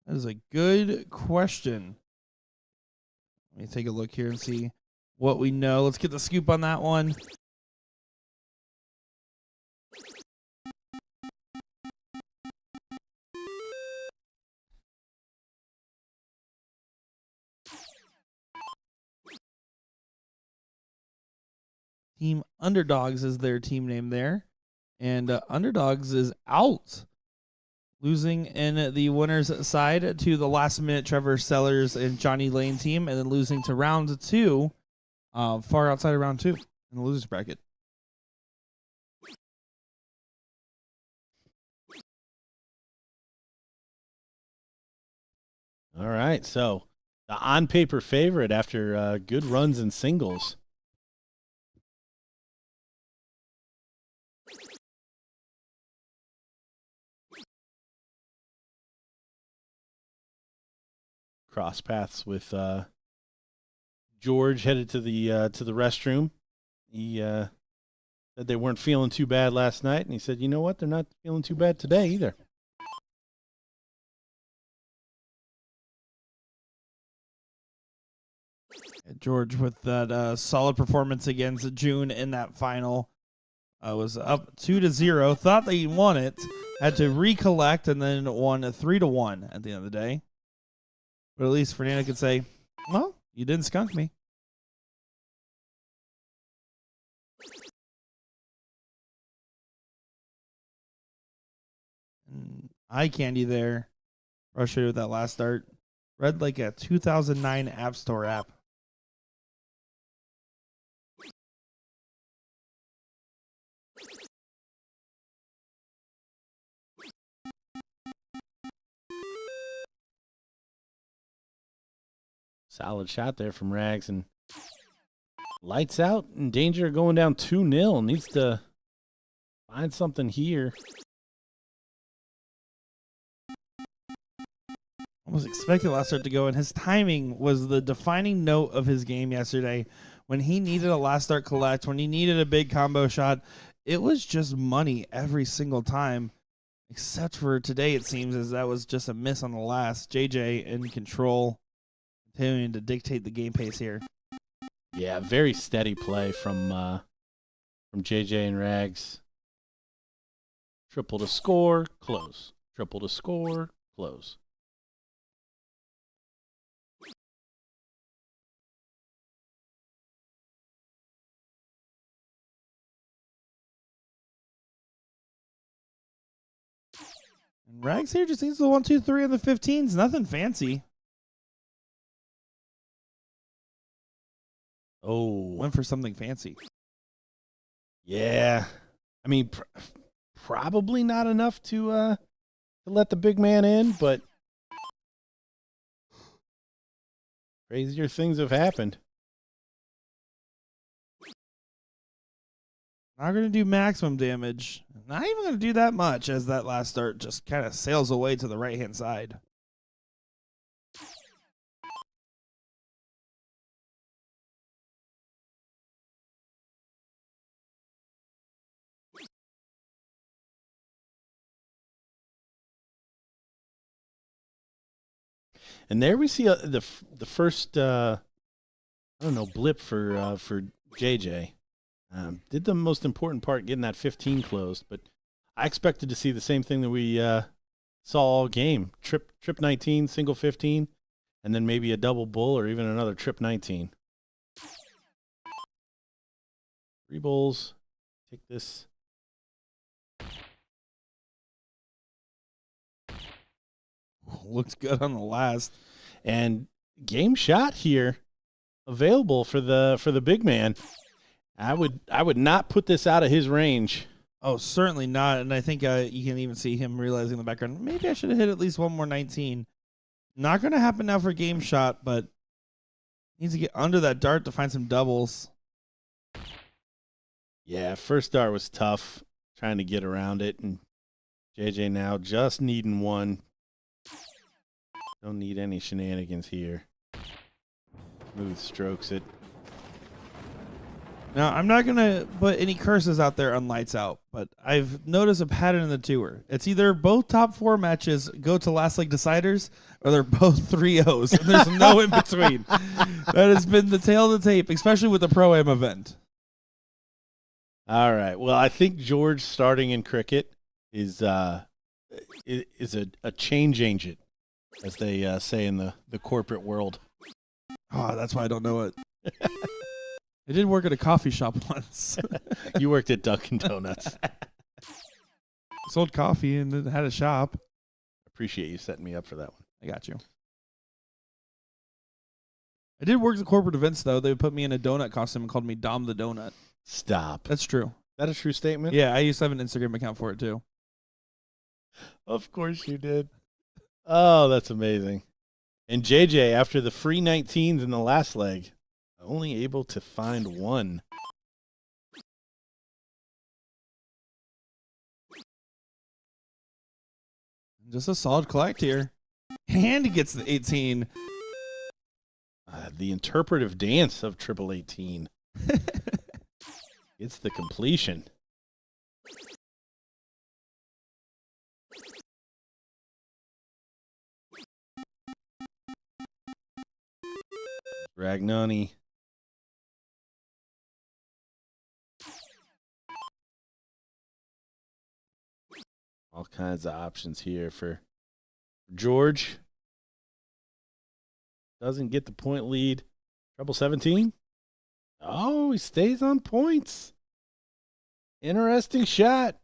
That is a good question. Let me take a look here and see what we know. Let's get the scoop on that one. Team Underdogs is their team name there. And Underdogs is out. Losing in the winner's side to the last minute Trevor Sellers and Johnny Lane team, and then losing to round 2, far outside of round 2 in the loser's bracket. All right, so the on-paper favorite after good runs in singles. Cross paths with George headed to the restroom. He said they weren't feeling too bad last night, and he said, "You know what? They're not feeling too bad today either." George with that solid performance against June in that final. Was up 2-0. Thought they won it. Had to recollect and then won 3-1 at the end of the day. But at least Fernando could say, well, you didn't skunk me. Eye candy there. Frustrated with that last start. Read like a 2009 App Store app. Solid shot there from Rags, and lights out, in danger of going down 2-0. Needs to find something here. Almost expected last start to go, and his timing was the defining note of his game yesterday. When he needed a last start collect, when he needed a big combo shot, it was just money every single time. Except for today, it seems as that was just a miss on the last. JJ in control, continuing to dictate the game pace here. Yeah, very steady play from JJ and Rags. Triple to score, close. Triple to score, close. And Rags here just needs the 1, 2, 3 on the 15s. Nothing fancy. Oh, Went for something fancy. yeah. I mean, probably not enough to let the big man in, but crazier things have happened. Not going to do maximum damage. Not even going to do that much as that last start just kind of sails away to the right-hand side. And there we see the first blip for JJ. Did the most important part, getting that 15 closed, but I expected to see the same thing that we saw all game. Trip 19, single 15, and then maybe a double bull or even another trip 19. 3 bulls. Take this. Looks good on the last. And game shot here available for the big man. I would not put this out of his range. Oh, certainly not. And I think you can even see him realizing in the background, maybe I should have hit at least one more 19. Not going to happen now for game shot, but needs to get under that dart to find some doubles. Yeah, first dart was tough, trying to get around it. And JJ now just needing one. Don't need any shenanigans here. Smooth strokes it. Now, I'm not going to put any curses out there on Lights Out, but I've noticed a pattern in the tour. It's either both top 4 matches go to last leg deciders, or they're both 3-0s, and there's no in between. That has been the tail of the tape, especially with the Pro-Am event. All right. Well, I think George starting in cricket is a change agent, as they say in the corporate world. Oh, that's why I don't know it. I did work at a coffee shop once. You worked at Dunkin' Donuts. Sold coffee and then had a shop. Appreciate you setting me up for that one. I got you. I did work the corporate events, though. They would put me in a donut costume and called me Dom the Donut. Stop. That's true. Is that a true statement? Yeah, I used to have an Instagram account for it, too. Of course you did. Oh, that's amazing. And JJ, after the free 19s in the last leg, only able to find one. Just a solid collect here. And he gets the 18. The interpretive dance of triple 18. It's the completion. Ragnani. All kinds of options here for George. Doesn't get the point lead. Treble 17. Oh, he stays on points. Interesting shot.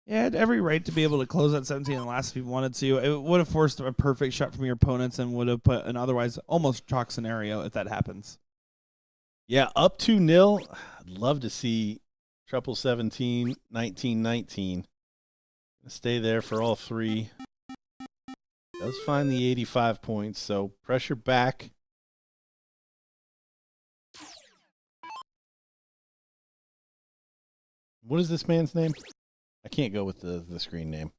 Yeah, had every right to be able to close at 17 in the last if he wanted to. It would have forced a perfect shot from your opponents and would have put an otherwise almost chalk scenario if that happens. Yeah, up 2-0. I'd love to see triple 17, 19, 19. Stay there for all three. Does find the 85 points, so pressure back. What is this man's name? I can't go with the screen name.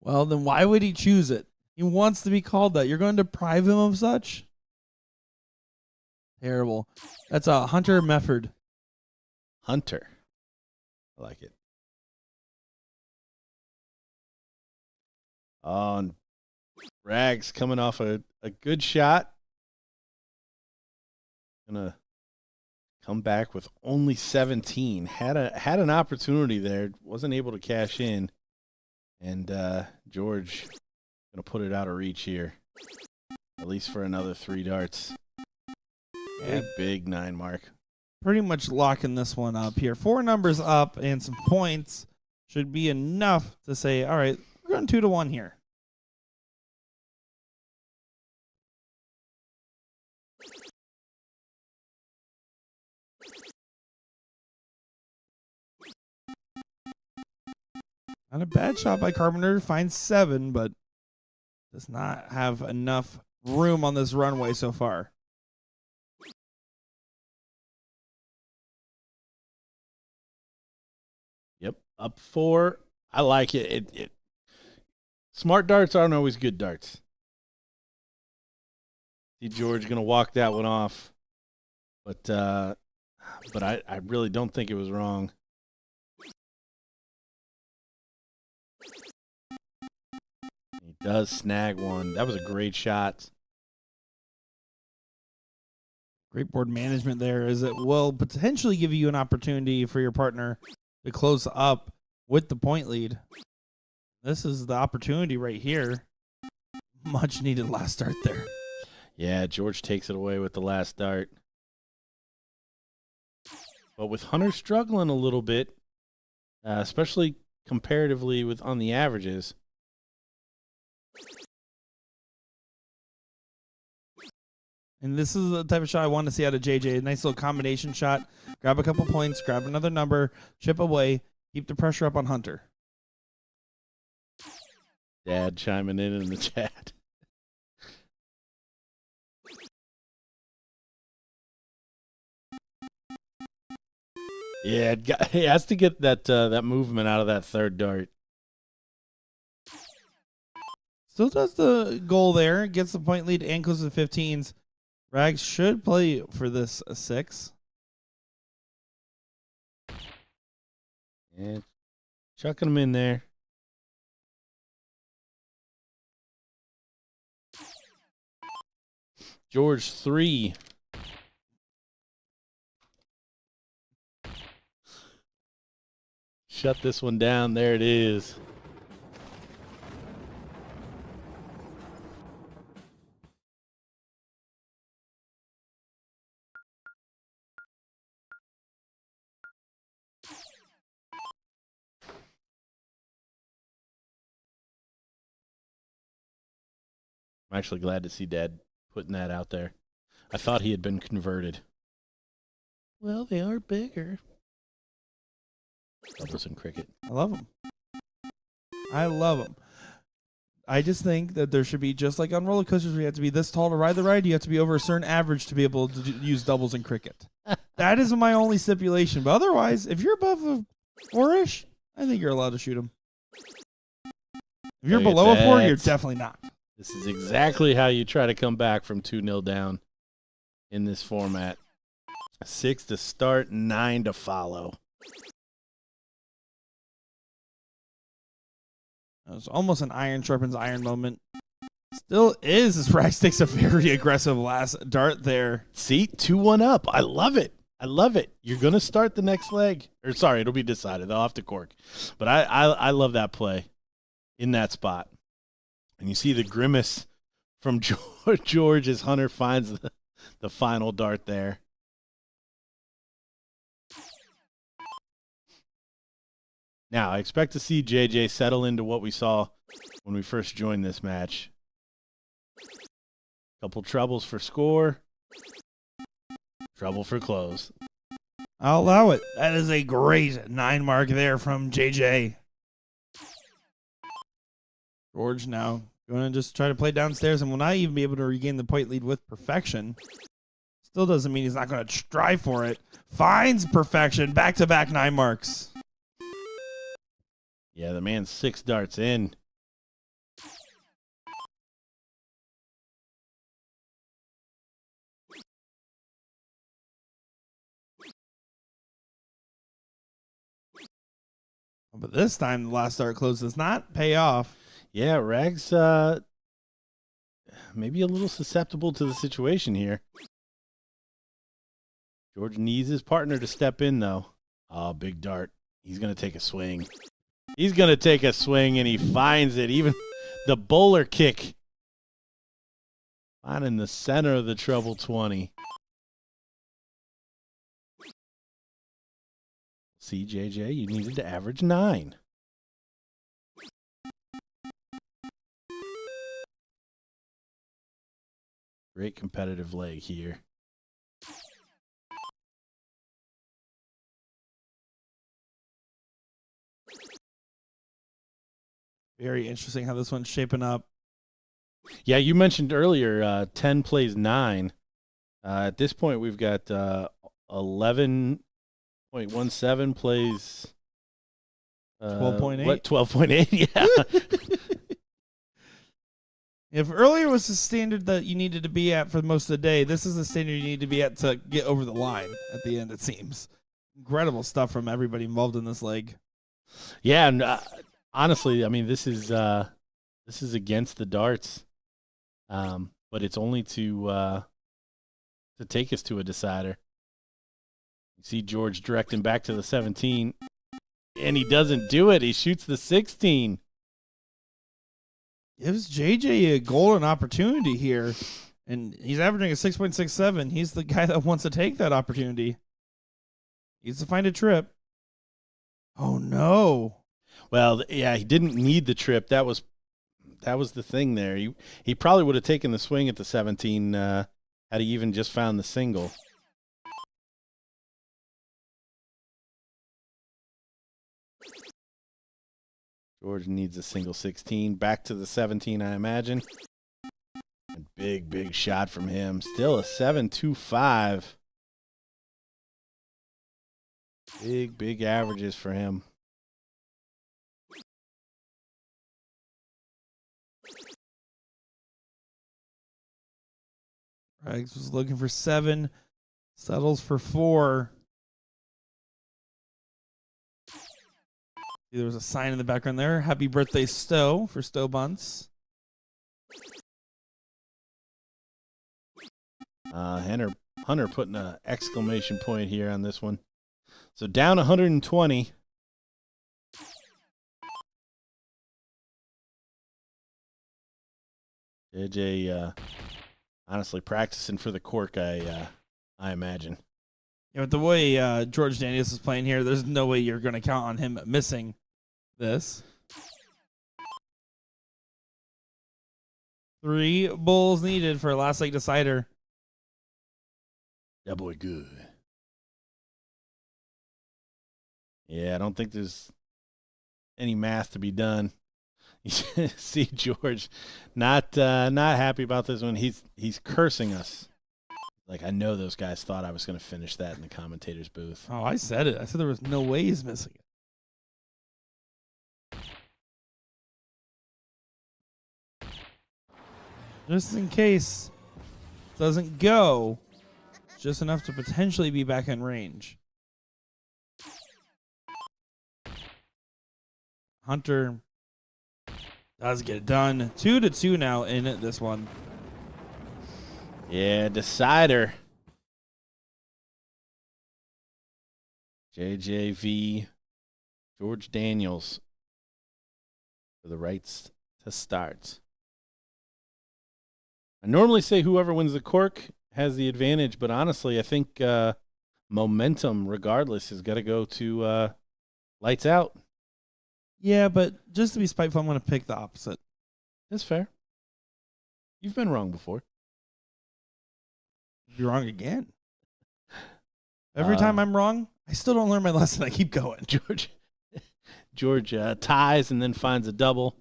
Well, then why would he choose it? He wants to be called that. You're going to deprive him of such? Terrible. That's a Hunter Mefford. Hunter. I like it. On Rags coming off a good shot. Gonna come back with only 17. Had an opportunity there. Wasn't able to cash in. And George gonna put it out of reach here. At least for another 3 darts. Big 9 mark. Pretty much locking this one up here. 4 numbers up and some points should be enough to say, all right, we're going 2-1 here. Not a bad shot by Carpenter. Finds 7, but does not have enough room on this runway so far. Yep, up 4. I like it. Smart darts aren't always good darts. See George gonna walk that one off, but I really don't think it was wrong. He does snag one. That was a great shot. Great board management there, as it will potentially give you an opportunity for your partner to close up with the point lead. This is the opportunity right here. Much needed last start there. Yeah, George takes it away with the last dart. But with Hunter struggling a little bit, especially comparatively with on the averages. And this is the type of shot I want to see out of JJ. A nice little combination shot. Grab a couple points, grab another number, chip away, keep the pressure up on Hunter. Dad chiming in the chat. Yeah, he has to get that movement out of that third dart. Still does the goal there. Gets the point lead and goes to the 15s. Rags should play for this 6. And chucking him in there. George 3. Shut this one down. There it is. I'm actually glad to see Dad putting that out there. I thought he had been converted. Well, they are bigger. Elvis and Cricket. I love them. I love them. I just think that there should be, just like on roller coasters, where you have to be this tall to ride the ride, you have to be over a certain average to be able to use doubles in cricket. That is my only stipulation. But otherwise, if you're above a 4-ish, I think you're allowed to shoot them. If you're Look at below a 4, that. you're definitely not. This is exactly how you try to come back from 2-0 down in this format. 6 to start, 9 to follow. It was almost an iron sharpens iron moment. Still is, as Rags takes a very aggressive last dart there. See, 2-1 up. I love it. I love it. You're going to start the next leg. Or sorry, it'll be decided. They'll have to cork. But I love that play in that spot. And you see the grimace from George as Hunter finds the final dart there. Now, I expect to see JJ settle into what we saw when we first joined this match. Couple troubles for score. Trouble for close. I'll allow it. That is a great 9 mark there from JJ. George now going to just try to play downstairs and will not even be able to regain the point lead with perfection. Still doesn't mean he's not going to strive for it. Finds perfection. Back-to-back 9 marks. Yeah, the man's 6 darts in. But this time, the last dart close does not pay off. Yeah, Rags maybe a little susceptible to the situation here. George needs his partner to step in, though. Oh, big dart. He's going to take a swing. He's going to take a swing, and he finds it. Even the bowler kick. Finding the center of the treble 20. See, JJ, you needed to average 9. Great competitive leg here. Very interesting how this one's shaping up. Yeah, you mentioned earlier 10 plays 9. At this point, we've got 11.17 plays 12.8. What, 12.8? Yeah. If earlier was the standard that you needed to be at for most of the day, this is the standard you need to be at to get over the line at the end, it seems. Incredible stuff from everybody involved in this leg. Yeah, and honestly, I mean, this is against the darts, but it's only to take us to a decider. You see George directing back to the 17, and he doesn't do it. He shoots the 16. Gives JJ a golden opportunity here, and he's averaging a 6.67. He's the guy that wants to take that opportunity. He needs to find a trip. Oh, no. Well, yeah, he didn't need the trip. That was the thing there. He probably would have taken the swing at the 17 had he even just found the single. George needs a single 16. Back to the 17, I imagine. A big shot from him. Still a 7.25. Big averages for him. Rags was looking for 7, settles for 4. There was a sign in the background there. Happy birthday, Stowe, for Stowe Bunce. Hunter putting an exclamation point here on this one. So down 120. JJ honestly practicing for the cork, I imagine. Yeah, with the way George Daniels is playing here, there's no way you're going to count on him missing this. 3 bulls needed for a last leg decider. That boy good. Yeah, I don't think there's any math to be done. You see George not happy about this one. He's cursing us. Like, I know those guys thought I was going to finish that in the commentator's booth. Oh, I said it. I said there was no way he's missing it. Just in case it doesn't go, just enough to potentially be back in range. Hunter does get it done. 2-2 now in this one. Yeah, decider. JJV George Daniels for the rights to start. I normally say whoever wins the cork has the advantage, but honestly, I think momentum, regardless, has got to go to lights out. Yeah, but just to be spiteful, I'm going to pick the opposite. That's fair. You've been wrong before. You're wrong again. Every time I'm wrong, I still don't learn my lesson. I keep going. George ties and then finds a double.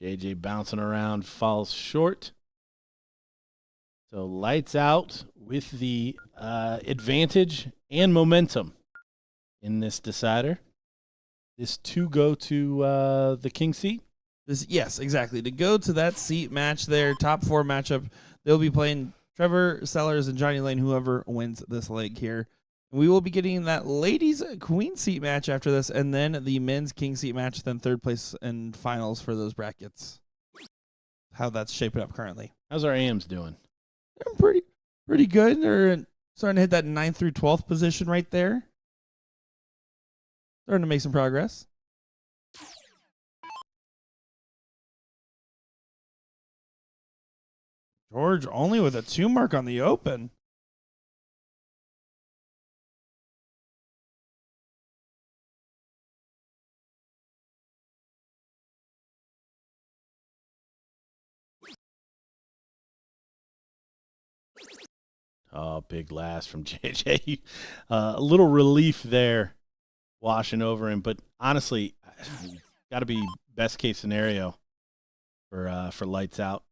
JJ bouncing around, falls short. So lights out with the advantage and momentum in this decider. This to go to the king seat. Yes, exactly. To go to that seat match there, top 4 matchup, they'll be playing Trevor Sellers and Johnny Lane, whoever wins this leg here. We will be getting that ladies queen seat match after this, and then the men's king seat match, then third place and finals for those brackets. How that's shaping up currently. How's our AMs doing? They're pretty good. They're starting to hit that 9th through 12th position right there. Starting to make some progress. George only with a 2 mark on the open. Oh, big last from JJ. A little relief there washing over him. But honestly, got to be best case scenario for lights out.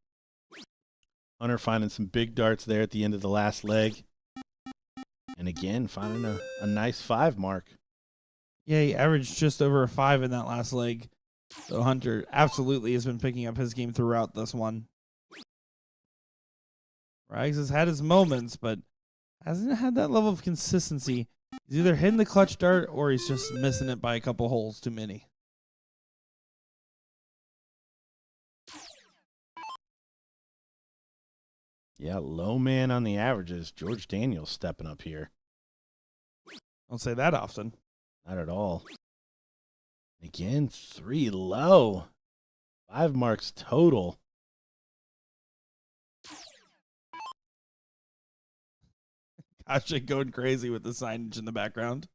Hunter finding some big darts there at the end of the last leg. And again, finding a nice 5 mark. Yeah, he averaged just over a 5 in that last leg. So Hunter absolutely has been picking up his game throughout this one. Rags has had his moments, but hasn't had that level of consistency. He's either hitting the clutch dart or he's just missing it by a couple holes too many. Yeah, low man on the averages. George Daniels stepping up here. Don't say that often. Not at all. Again, 3 low. 5 marks total. Gosh, I'm going crazy with the signage in the background.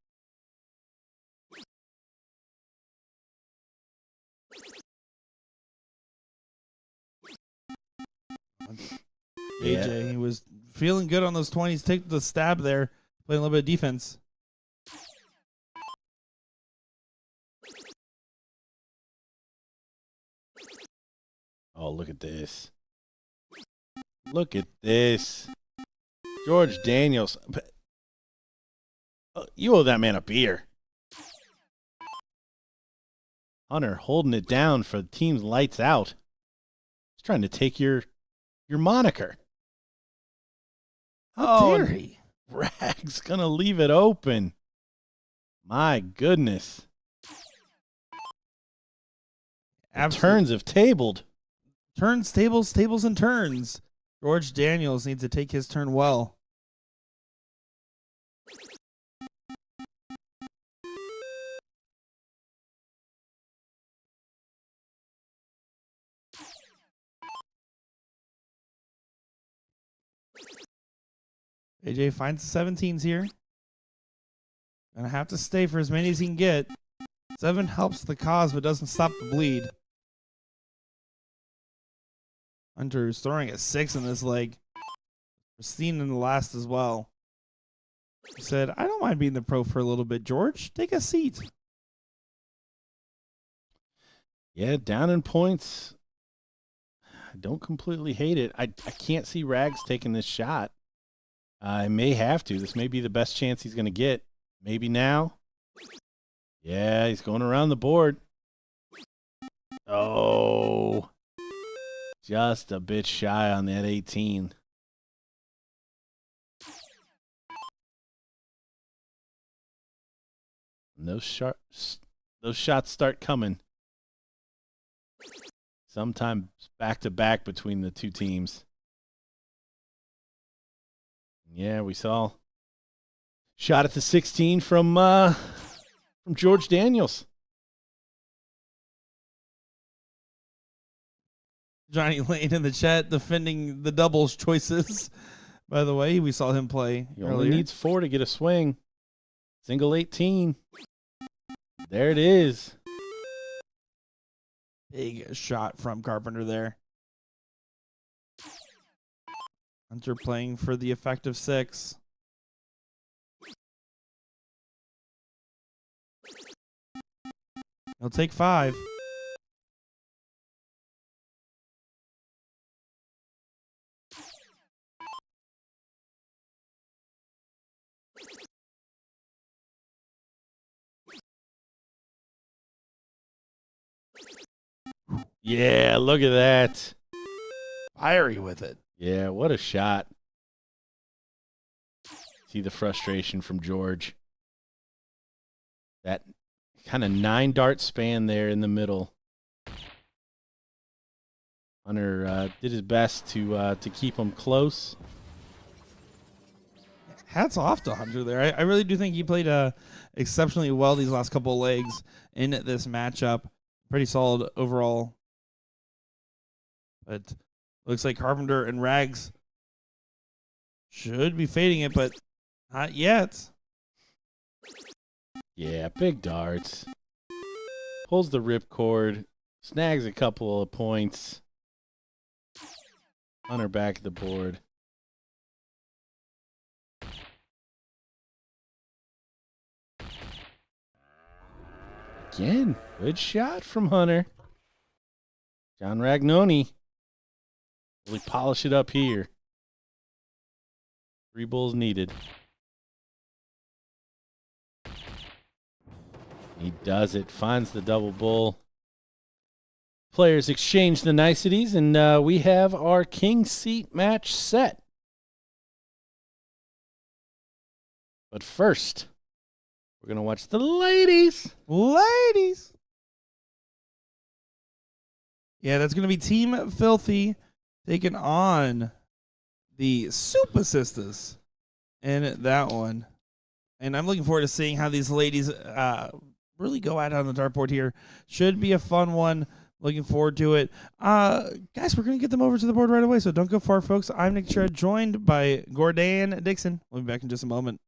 Yeah. AJ, he was feeling good on those 20s. Take the stab there, playing a little bit of defense. Oh, look at this. Look at this. George Daniels. You owe that man a beer. Hunter holding it down for the team's lights out. He's trying to take your moniker. How dare he? Rag's going to leave it open. My goodness. The turns have tabled. Turns, tables, tables, and turns. George Daniels needs to take his turn well. AJ finds the 17s here. Gonna have to stay for as many as he can get. 7 helps the cause, but doesn't stop the bleed. Hunter's throwing a 6 in this leg. Pristine in the last as well. He said, I don't mind being the pro for a little bit, George. Take a seat. Yeah, down in points. I don't completely hate it. I can't see Rags taking this shot. I may have to. This may be the best chance he's going to get. Maybe now. Yeah, he's going around the board. Oh, just a bit shy on that 18. And those shots start coming. Sometimes back to back between the two teams. Yeah, we saw shot at the 16 from George Daniels. Johnny Lane in the chat defending the doubles choices. By the way, we saw him play He earlier. only needs 4 to get a swing. Single 18. There it is. Big shot from Carpenter there. Hunter playing for the effective 6. He'll take 5. Yeah, look at that. Fiery with it. Yeah, what a shot. See the frustration from George. That kind of 9-dart span there in the middle. Hunter did his best to keep him close. Hats off to Hunter there. I really do think he played exceptionally well these last couple of legs in this matchup. Pretty solid overall. But looks like Carpenter and Rags should be fading it, but not yet. Yeah, big darts. Pulls the ripcord. Snags a couple of points. Hunter back at the board. Again, good shot from Hunter. John Ragnoni. Really polish it up here. 3 bulls needed. He does it. Finds the double bull. Players exchange the niceties, and we have our king seat match set. But first, we're going to watch the ladies. Ladies. Yeah, that's going to be Team Filthy taking on the Super Sisters in that one. And I'm looking forward to seeing how these ladies really go at it on the dartboard here. Should be a fun one. Looking forward to it. Guys, we're going to get them over to the board right away, so don't go far, folks. I'm Nick Chad, joined by Gordon Dixon. We'll be back in just a moment.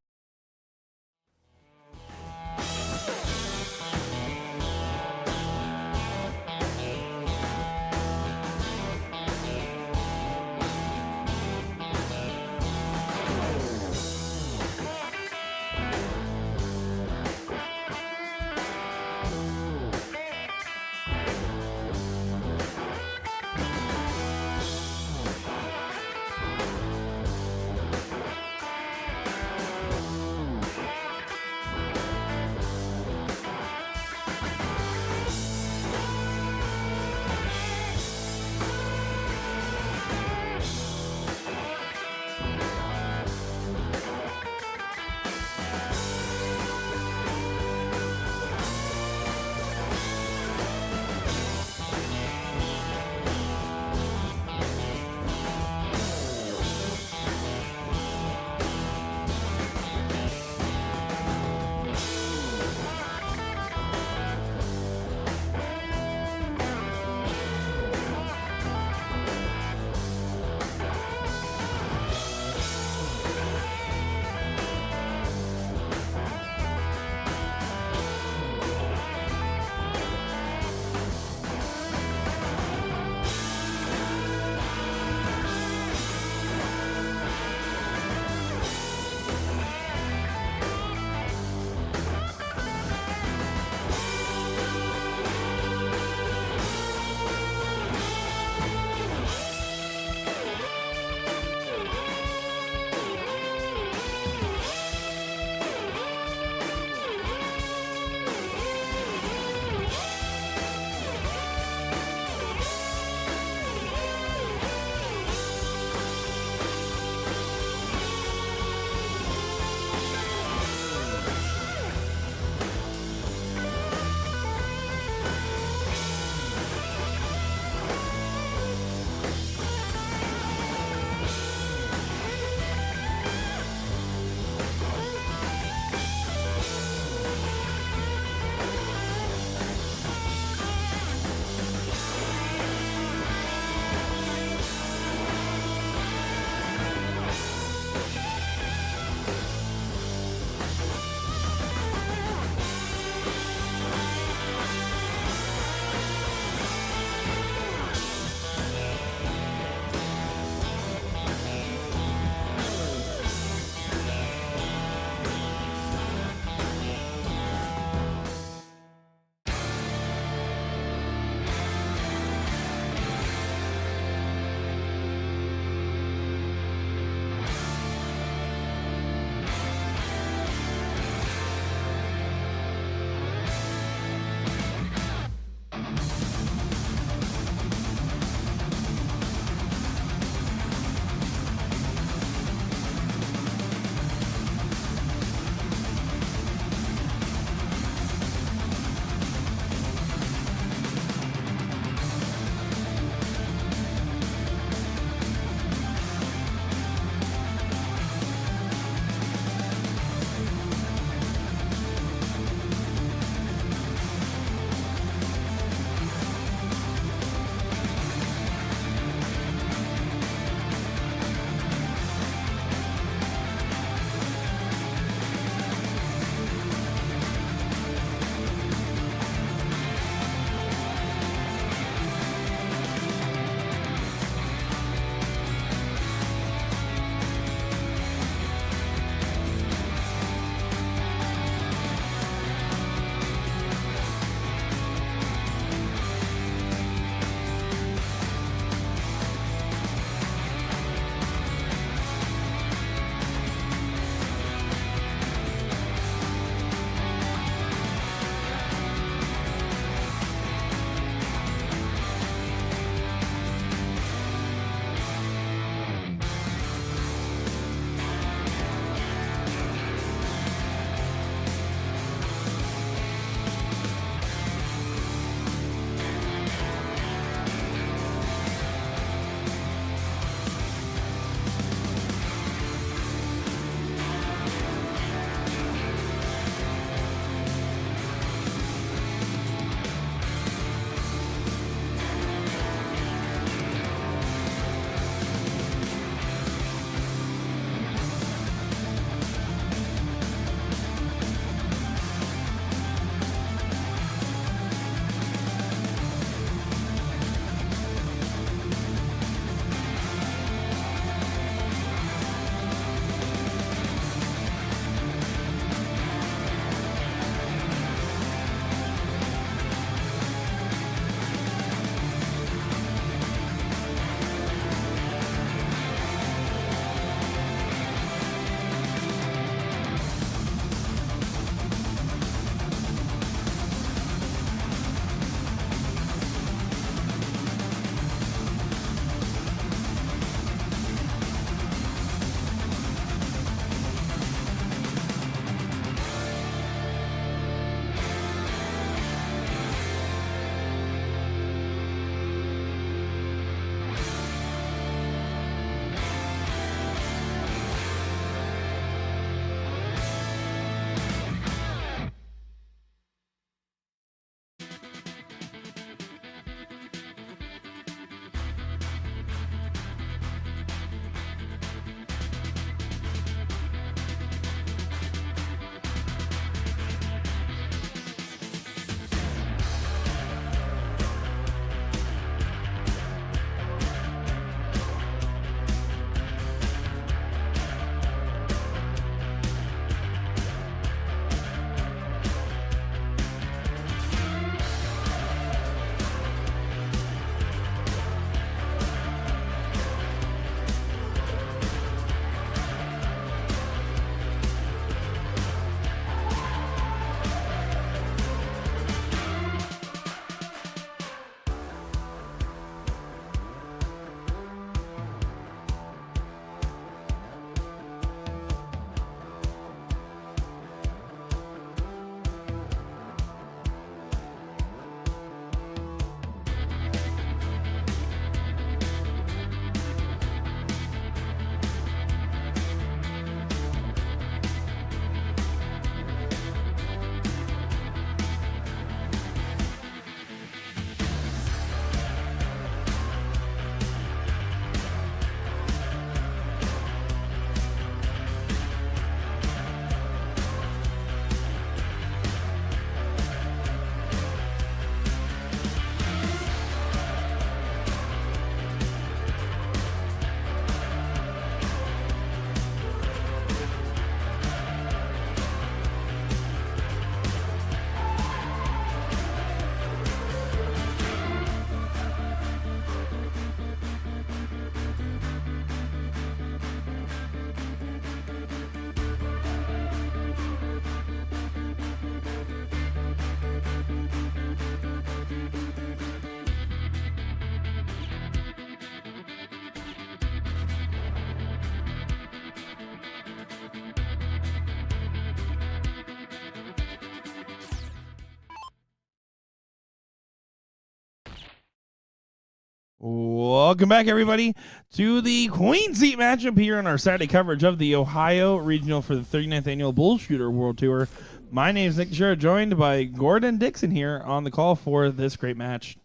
Welcome back, everybody, to the Queen Seat matchup here on our Saturday coverage of the Ohio Regional for the 39th Annual BullShooter World Tour. My name is Nick Teixeira, joined by Gordon Dixon here on the call for this great match.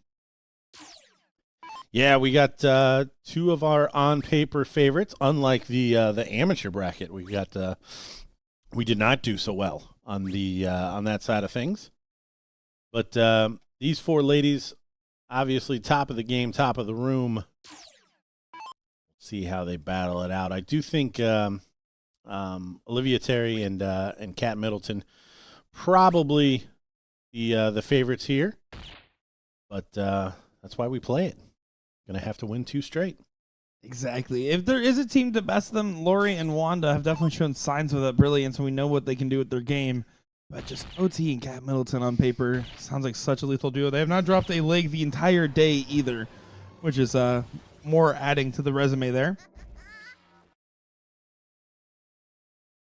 Yeah, we got two of our on-paper favorites. Unlike the amateur bracket, we did not do so well on that side of things. But these four ladies, obviously top of the game, top of the room. See how they battle it out. I do think Olivia Terry and Kat Middleton probably the favorites here, but that's why we play it. Gonna have to win 2 straight. Exactly. If there is a team to best them, Lori and Wanda have definitely shown signs of that brilliance, and we know what they can do with their game. But just OT and Kat Middleton on paper sounds like such a lethal duo. They have not dropped a leg the entire day either, which is more adding to the resume there.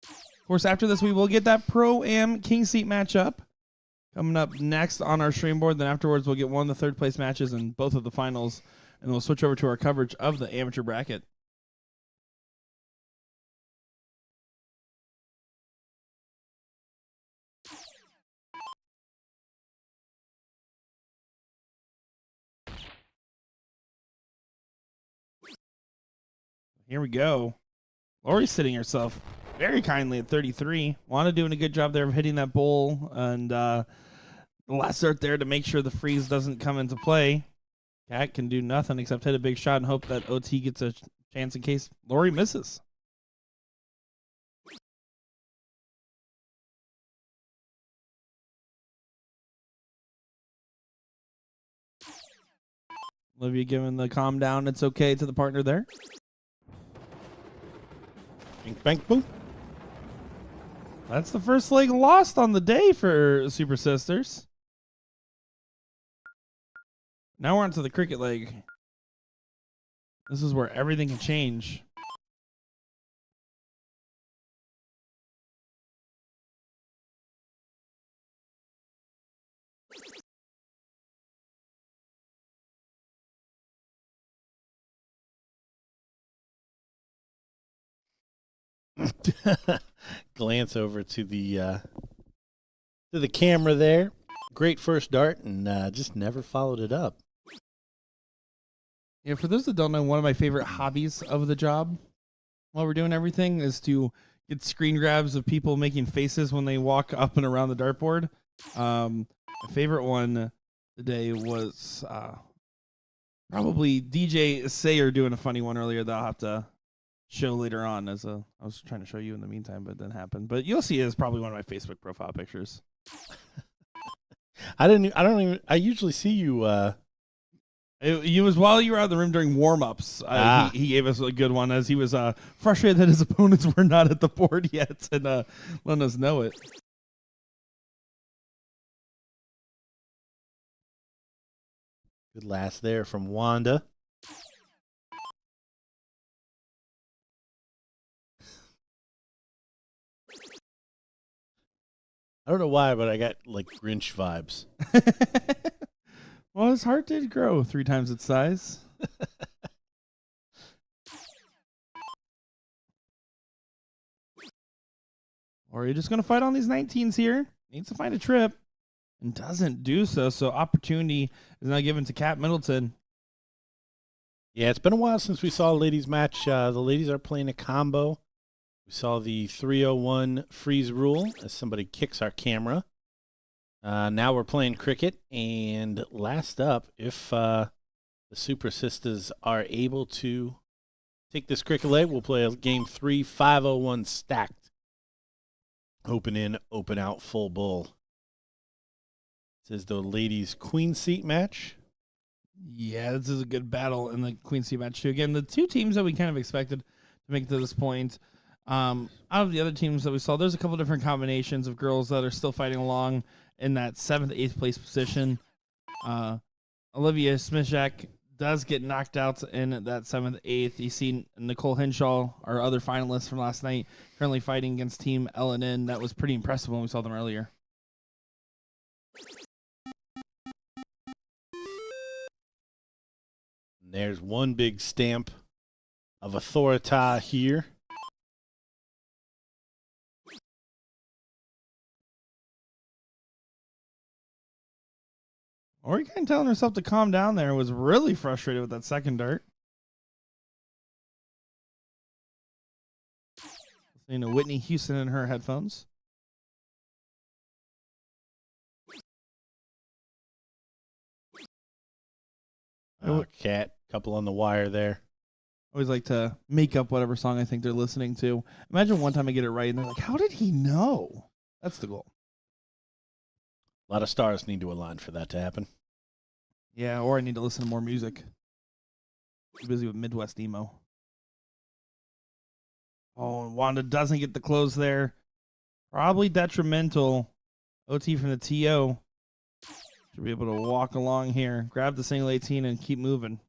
Of course, after this, we will get that Pro-Am King Seat matchup coming up next on our stream board. Then afterwards, we'll get one of the third-place matches in both of the finals, and we'll switch over to our coverage of the amateur bracket. Here we go. Lori's sitting herself very kindly at 33. Wanda doing a good job there of hitting that bowl, and the last start there to make sure the freeze doesn't come into play. Kat can do nothing except hit a big shot and hope that OT gets a chance in case Lori misses. Olivia giving the calm down, it's okay to the partner there. Bing, bang, boom. That's the first leg lost on the day for Super Sisters. Now we're on to the cricket leg. This is where everything can change. Glance over to the camera there. Great first dart, and just never followed it up. Yeah, for those that don't know, one of my favorite hobbies of the job while we're doing everything is to get screen grabs of people making faces when they walk up and around the dartboard. My favorite one today was probably DJ Sayer doing a funny one earlier that I'll have to show later on. I was trying to show you in the meantime, but it didn't happen. But you'll see it as probably one of my Facebook profile pictures. I usually see you. It was while you were out of the room during warm-ups. He gave us a good one as he was frustrated that his opponents were not at the board yet and letting us know it. Good last there from Wanda. I don't know why, but I got like Grinch vibes. Well, his heart did grow 3 times its size. Or are you just going to fight on these 19s here? Needs to find a trip and doesn't do so. So opportunity is now given to Kat Middleton. Yeah, it's been a while since we saw a ladies match. The ladies are playing a combo. We saw the 301 freeze rule as somebody kicks our camera. Now we're playing cricket. And last up, if the Super Sisters are able to take this cricket leg, we'll play a game 3, 501 stacked. Open in, open out, full bull. This is the ladies' queen seat match. Yeah, this is a good battle in the queen seat match too. Again, the 2 teams that we kind of expected to make it to this point. Out of the other teams that we saw, there's a couple different combinations of girls that are still fighting along in that 7th, 8th place position. Olivia Smishak does get knocked out in that 7th, 8th. You see Nicole Henshaw, our other finalist from last night, currently fighting against Team LNN. That was pretty impressive when we saw them earlier. There's one big stamp of authorita here. Ori kind of telling herself to calm down there. Was really frustrated with that second dart. Listening to Whitney Houston in her headphones. Oh, Cat, couple on the wire there. I always like to make up whatever song I think they're listening to. Imagine one time I get it right and they're like, how did he know? That's the goal. A lot of stars need to align for that to happen. Yeah, or I need to listen to more music. Too busy with Midwest emo. Oh, and Wanda doesn't get the close there. Probably detrimental. OT from the TO. Should be able to walk along here. Grab the single 18 and keep moving.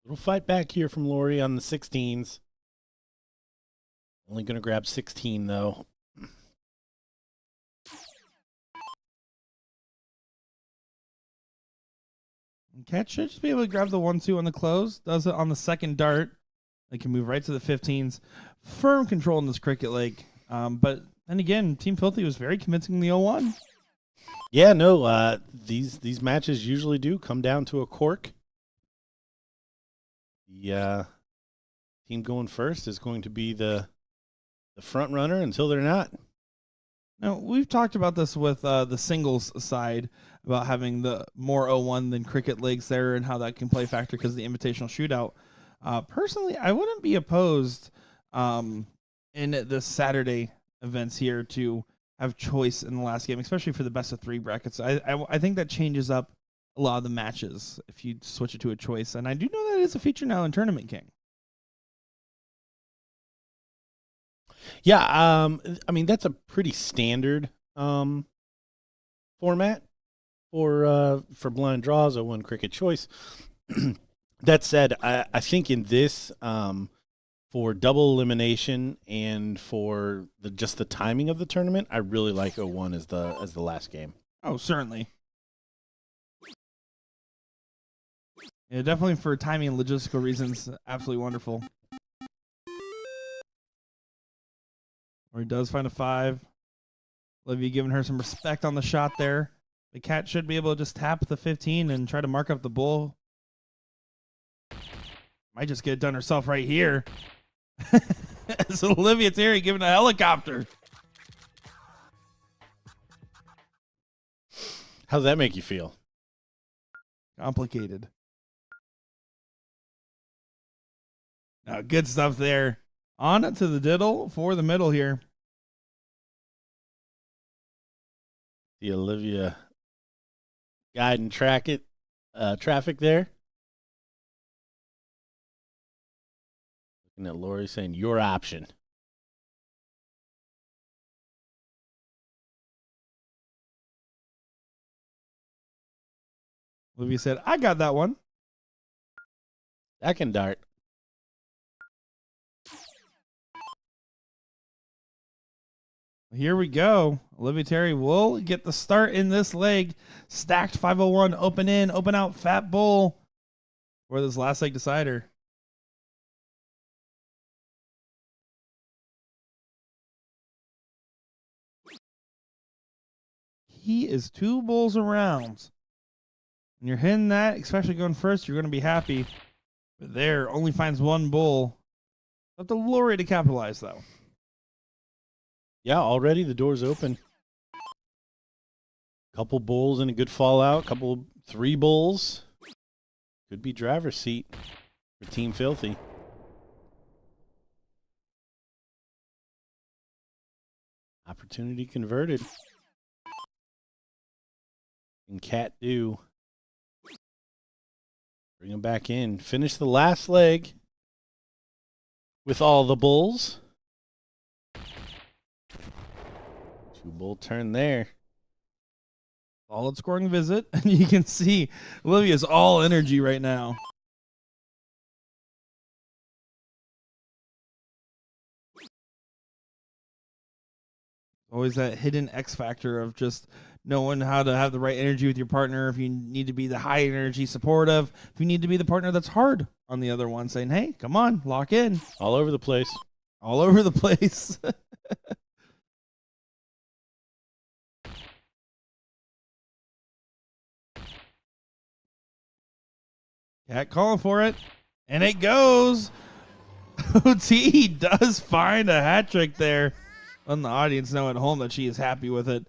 Little fight back here from Lori on the 16s. Only going to grab 16, though. Cat should just be able to grab the 1-2 on the close. Does it on the second dart. They can move right to the 15s. Firm control in this cricket leg. But then again, Team Filthy was very convincing in the 0-1. Yeah, no, these matches usually do come down to a cork. The team going first is going to be the front runner until they're not. Now, we've talked about this with the singles side about having the more 0-1 than cricket legs there and how that can play a factor because of the invitational shootout. Personally, I wouldn't be opposed in the Saturday events here to have choice in the last game, especially for the best of 3 brackets. I think that changes up a lot of the matches if you switch it to a choice. And I do know that it's a feature now in Tournament King. Yeah, I mean, that's a pretty standard format for blind draws, 0-1 cricket choice. That said, I think in this, for double elimination and for just the timing of the tournament, I really like 0-1 as the last game. Oh, certainly. Yeah, definitely for timing and logistical reasons, absolutely wonderful. Or he does find a 5. Olivia giving her some respect on the shot there. The Cat should be able to just tap the 15 and try to mark up the bull. Might just get it done herself right here. It's Olivia Terry giving a helicopter. How's that make you feel? Complicated. Now, good stuff there. On it to the diddle for the middle here. The Olivia guide and traffic there. Looking at Lori saying, your option. Olivia said, I got that one. Second dart. Here we go. Olivia Terry will get the start in this leg. Stacked 501, open in, open out, fat bull for this last leg decider. He is 2 bulls around. When you're hitting that, especially going first, you're going to be happy. But there, only finds 1 bull. Up to Lori to capitalize, though. Yeah, already the door's open. Couple bulls and a good fallout. 3 bulls. Could be driver's seat for Team Filthy. Opportunity converted. And Cat do. Bring him back in. Finish the last leg with all the bulls. 2-bull turn there. Solid scoring visit. And you can see Olivia's all energy right now. Always that hidden X factor of just knowing how to have the right energy with your partner. If you need to be the high energy supportive, if you need to be the partner that's hard on the other one, saying, hey, come on, lock in. All over the place. All over the place. Cat calling for it. And it goes. OT does find a hat trick there. Letting the audience know at home that she is happy with it.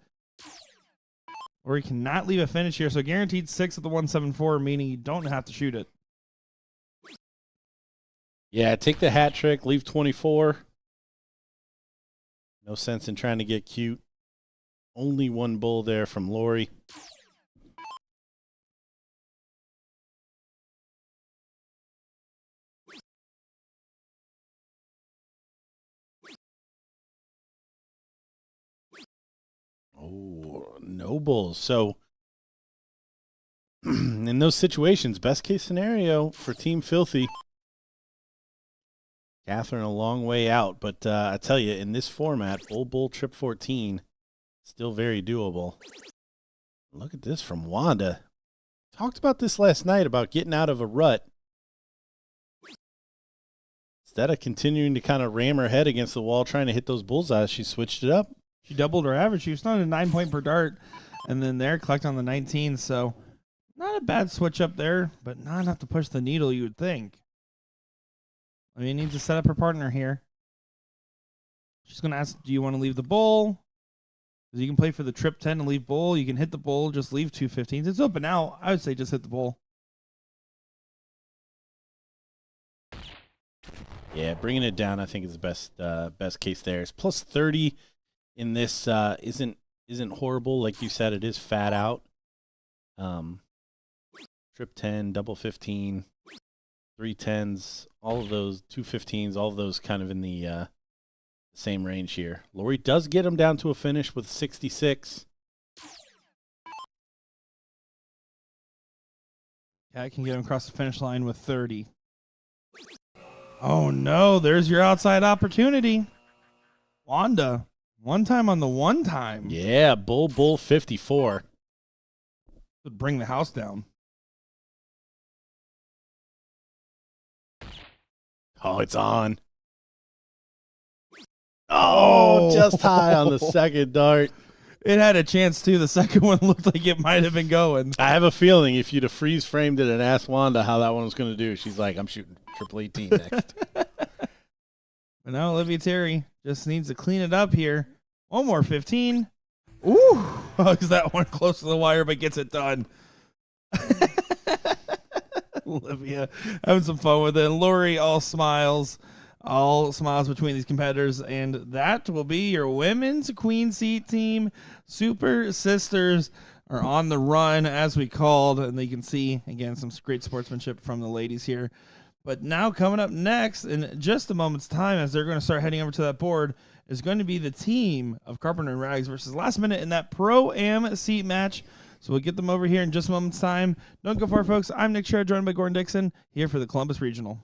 Or he cannot leave a finish here. So guaranteed 6 at the 174, meaning you don't have to shoot it. Yeah, take the hat trick, leave 24. No sense in trying to get cute. Only 1 bull there from Lori. Oh, no bulls. So in those situations, best case scenario for Team Filthy. Catherine a long way out, but I tell you, in this format, bull, trip 14, still very doable. Look at this from Wanda. Talked about this last night about getting out of a rut. Instead of continuing to kind of ram her head against the wall trying to hit those bullseyes, she switched it up. She doubled her average. She was not a 9 point per dart. And then there, collect on the 19. So not a bad switch up there, but not enough to push the needle, you would think. I mean, needs to set up her partner here. She's going to ask, do you want to leave the bull? Because you can play for the trip 10 and leave bull. You can hit the bull, just leave 2 15s. It's open now. I would say just hit the bull. Yeah, bringing it down, I think, is the best case there. It's plus 30 in this isn't horrible. Like you said, it is fat out. Trip 10, double 15. 3 10s, all of those, 2 15s, all of those kind of in the same range here. Lori does get him down to a finish with 66. Cat can get him across the finish line with 30. Oh, no. There's your outside opportunity. Wanda, one time on the one time. Yeah, bull 54. Would bring the house down. Oh, it's on. Oh, just high on the second dart. It had a chance, too. The second one looked like it might have been going. I have a feeling if you'd have freeze framed it and asked Wanda how that one was going to do, she's like, I'm shooting triple 18 next. But now Olivia Terry just needs to clean it up here. One more 15. Ooh. Hugs that one close to the wire, but gets it done. Olivia having some fun with it. And Lori, all smiles between these competitors. And that will be your women's Queen Seat team. Super Sisters are on the run, as we called. And you can see, again, some great sportsmanship from the ladies here. But now coming up next, in just a moment's time, as they're going to start heading over to that board, is going to be the team of Carpenter and Rags versus Last Minute in that Pro-Am seat match. So we'll get them over here in just a moment's time. Don't go far, folks. I'm Nick Sherrod, joined by Gordon Dixon, here for the Columbus Regional.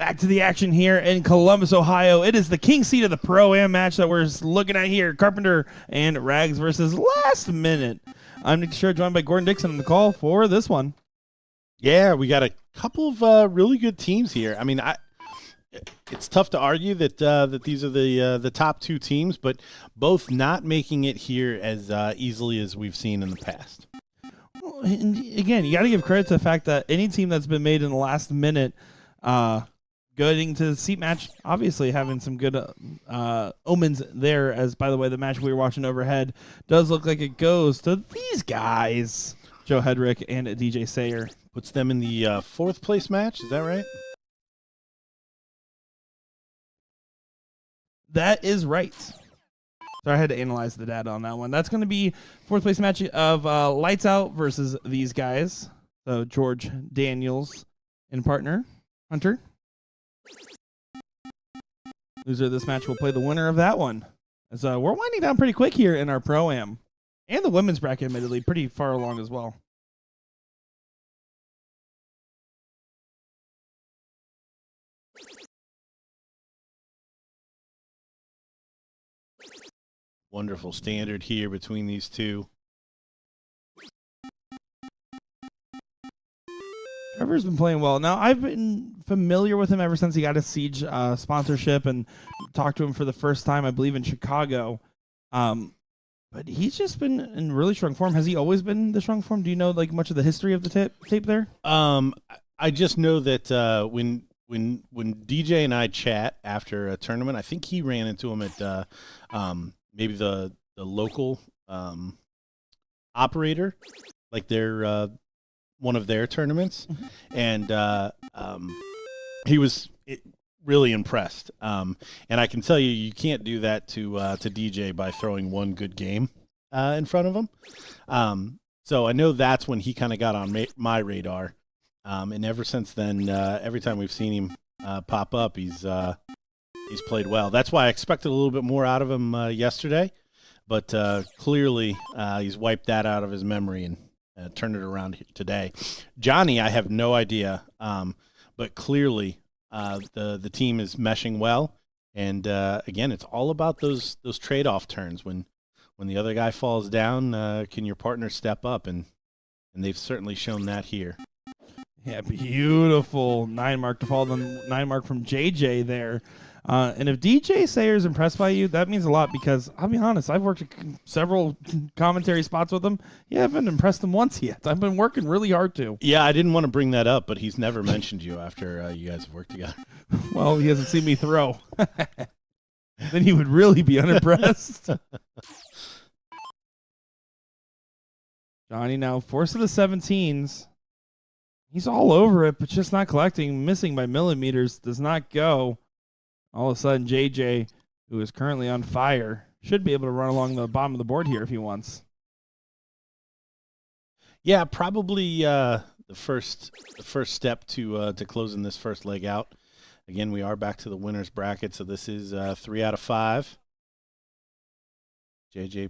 Back to the action here in Columbus, Ohio. It is the King Seat of the Pro-Am match that we're looking at here. Carpenter and Rags versus Last Minute. I'm Nick Sure, joined by Gordon Dixon on the call for this one. Yeah, we got a couple of really good teams here. I mean, it's tough to argue that that these are the top two teams, but both not making it here as easily as we've seen in the past. Well, and again, you got to give credit to the fact that any team that's been made in the last minute getting to the seat match, obviously having some good omens there, as, by the way, the match we were watching overhead does look like it goes to these guys, Joe Hedrick and DJ Sayer. Puts them in the fourth place match, is that right? That is right. So I had to analyze the data on that one. That's going to be fourth place match of Lights Out versus these guys. So George Daniels and partner, Hunter. Loser of this match will play the winner of that one. As we're winding down pretty quick here in our Pro-Am. And the women's bracket, admittedly, pretty far along as well. Wonderful standard here between these two. Trevor's been playing well. Now, I've been familiar with him ever since he got his Siege sponsorship and talked to him for the first time, I believe, in Chicago. But he's just been in really strong form. Has he always been the strong form? Do you know like much of the history of the tape there? I just know that when DJ and I chat after a tournament, I think he ran into him at maybe the local operator, like their one of their tournaments, and he was really impressed. And I can tell you can't do that to DJ by throwing one good game in front of him. So I know that's when he kind of got on my radar. And ever since then, every time we've seen him pop up, he's played well. That's why I expected a little bit more out of him yesterday, but clearly he's wiped that out of his memory and turned it around today. Johnny, I have no idea, but clearly the team is meshing well. And again, it's all about those trade-off turns. When the other guy falls down, can your partner step up? And they've certainly shown that here. Yeah, beautiful 9 mark to follow the 9 mark from JJ there. And if DJ Sayer's impressed by you, that means a lot because, I'll be honest, I've worked at several commentary spots with him. You haven't impressed him once yet. I've been working really hard to. Yeah, I didn't want to bring that up, but he's never mentioned you after you guys have worked together. Well, he hasn't seen me throw. Then he would really be unimpressed. Johnny now force of the 17s. He's all over it, but just not collecting. Missing by millimeters. Does not go. All of a sudden, JJ, who is currently on fire, should be able to run along the bottom of the board here if he wants. Yeah, probably the first step to closing this first leg out. Again, we are back to the winner's bracket, so this is 3 out of 5. JJ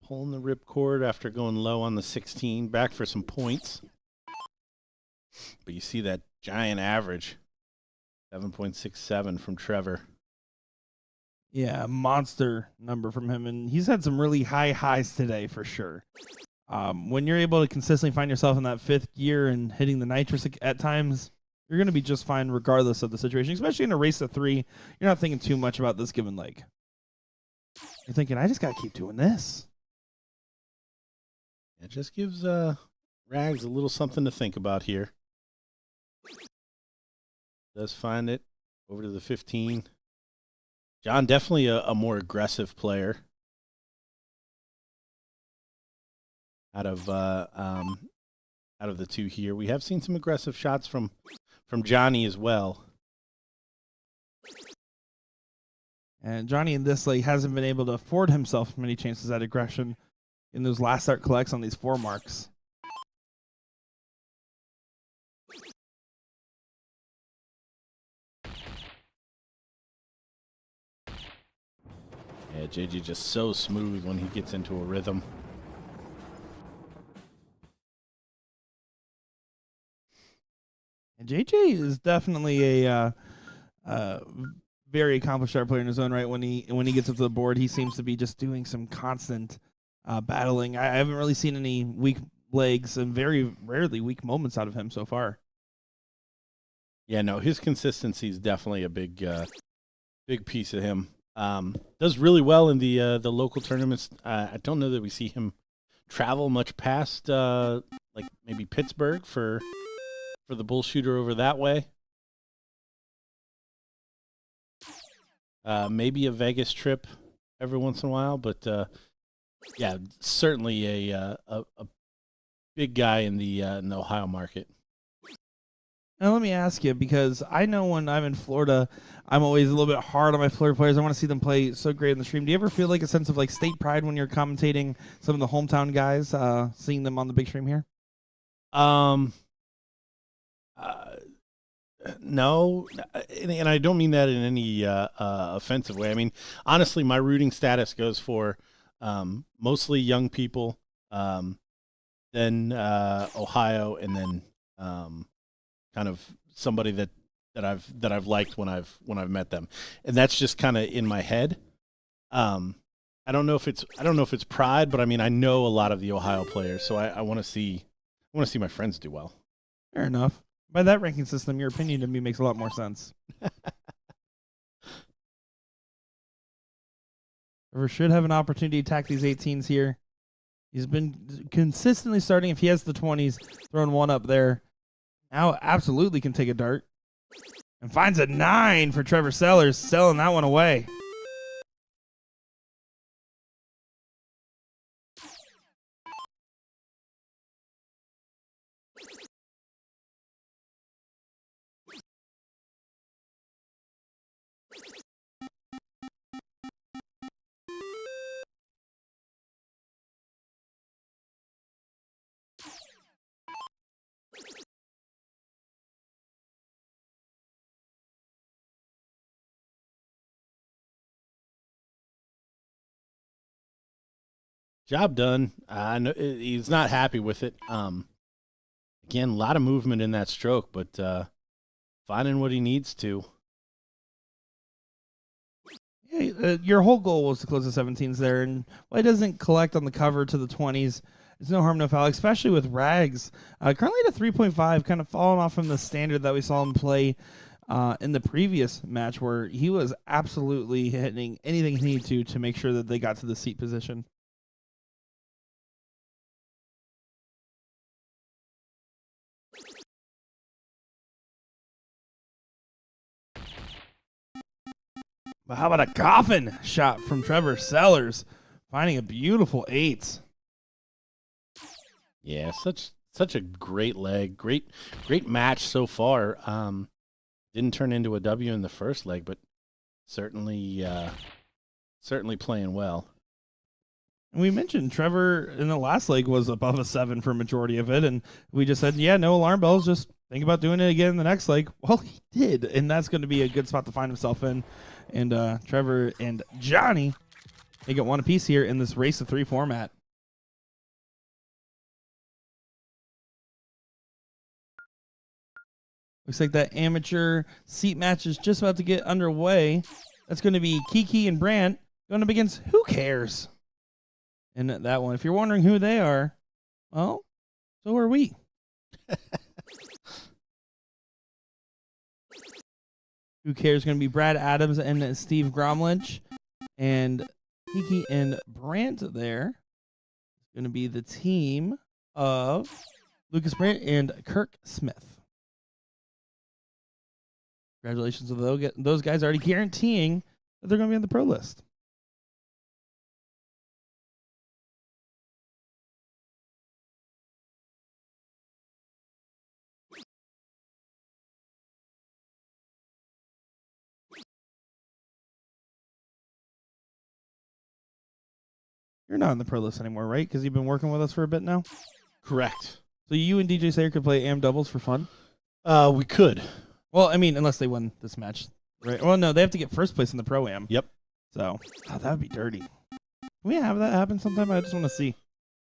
pulling the ripcord after going low on the 16, back for some points. But you see that giant average, 7.67 from Trevor. Yeah, monster number from him, and he's had some really high highs today for sure. When you're able to consistently find yourself in that 5th gear and hitting the nitrous at times, you're going to be just fine regardless of the situation, especially in a race of 3. You're not thinking too much about this given leg. You're thinking, I just got to keep doing this. It just gives Rags a little something to think about here. Does find it over to the 15. John, definitely a more aggressive player. Out of the two here, we have seen some aggressive shots from Johnny as well. And Johnny in this leg hasn't been able to afford himself many chances at aggression in those last start collects on these 4 marks. Yeah, JJ just so smooth when he gets into a rhythm. And JJ is definitely a uh, very accomplished star player in his own right. When he gets up to the board, he seems to be just doing some constant battling. I haven't really seen any weak legs and very rarely weak moments out of him so far. Yeah, no, his consistency is definitely a big piece of him. Does really well in the local tournaments. I don't know that we see him travel much past like maybe Pittsburgh for the BullShooter over that way. Maybe a Vegas trip every once in a while, but yeah, certainly a big guy in the Ohio market. Now let me ask you, because I know when I'm in Florida, I'm always a little bit hard on my Florida players. I want to see them play so great in the stream. Do you ever feel like a sense of like state pride when you're commentating some of the hometown guys, seeing them on the big stream here? No, and I don't mean that in any offensive way. I mean, honestly, my rooting status goes for mostly young people, then Ohio, and then kind of somebody that I've liked when I've met them, and that's just kind of in my head. I don't know if it's pride, but I mean, I know a lot of the Ohio players, so I want to see my friends do well. Fair enough. By that ranking system, your opinion to me makes a lot more sense. Trevor should have an opportunity to attack these 18s here. He's been consistently starting. If he has the 20s, throwing one up there. Now absolutely can take a dart. And finds a 9 for Trevor Sellers, selling that one away. Job done. I know he's not happy with it. Again, a lot of movement in that stroke, but finding what he needs to. Yeah, your whole goal was to close the 17s there, and why doesn't collect on the cover to the 20s? It's no harm, no foul, especially with Rags. Currently at a 3.5, kind of falling off from the standard that we saw him play in the previous match, where he was absolutely hitting anything he needed to make sure that they got to the seat position. But how about a coffin shot from Trevor Sellers, finding a beautiful 8. Yeah, such a great leg, great match so far. Didn't turn into a W in the first leg, but certainly playing well. And we mentioned Trevor in the last leg was above a 7 for a majority of it, and we just said, yeah, no alarm bells, just think about doing it again in the next leg. Well, he did, and that's going to be a good spot to find himself in. And Trevor and Johnny, they get one apiece here in this race to 3 format. Looks like that amateur seat match is just about to get underway. That's going to be Kiki and Brandt going up against Who Cares? And that one, if you're wondering who they are, well, so are we. Who Cares? Going to be Brad Adams and Steve Gromlich. And Kiki and Brandt there is going to be the team of Lucas Brandt and Kirk Smith. Congratulations to those guys, already guaranteeing that they're going to be on the pro list. You're not on the pro list anymore, right? Because you've been working with us for a bit now? Correct. So you and DJ Sayer could play AM doubles for fun? We could. Well, I mean, unless they win this match. Right? Well, no, they have to get first place in the pro-am. Yep. So, that would be dirty. Can we have that happen sometime? I just want to see.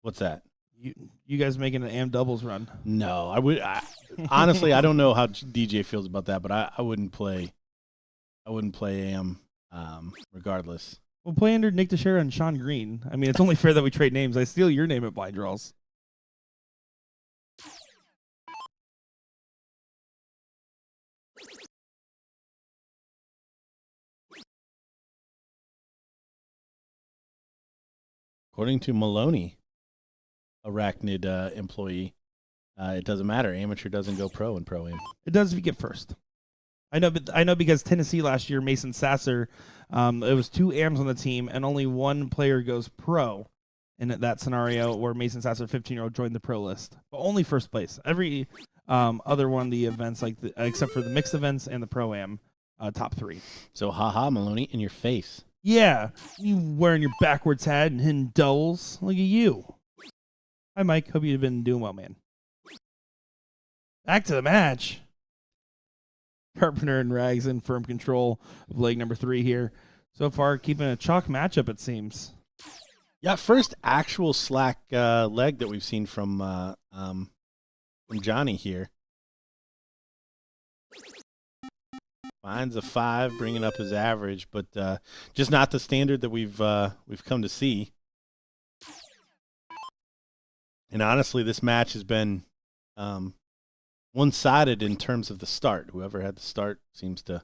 What's that? You guys making an AM doubles run. No, honestly, I don't know how DJ feels about that, but I wouldn't play I wouldn't play AM regardless. We'll play under Nick Teixeira and Sean Green. I mean, it's only fair that we trade names. I steal your name at blind draws. According to Maloney, Arachnid employee, it doesn't matter. Amateur doesn't go pro in Pro-Am. It does if you get first. I know because Tennessee last year, Mason Sasser, it was 2 AMs on the team, and only 1 player goes pro in that scenario where Mason Sasser, 15-year-old, joined the pro list. But only first place. Every other one of the events, except for the mixed events and the Pro-Am, top 3. So, haha, Maloney, in your face. Yeah, you wearing your backwards hat and hitting doubles. Look at you. Hi, Mike. Hope you've been doing well, man. Back to the match. Carpenter and Rags in firm control of leg number 3 here. So far, keeping a chalk matchup, it seems. Yeah, first actual slack leg that we've seen from Johnny here. Finds a 5, bringing up his average, but just not the standard that we've come to see. And honestly, this match has been one-sided in terms of the start. Whoever had the start seems to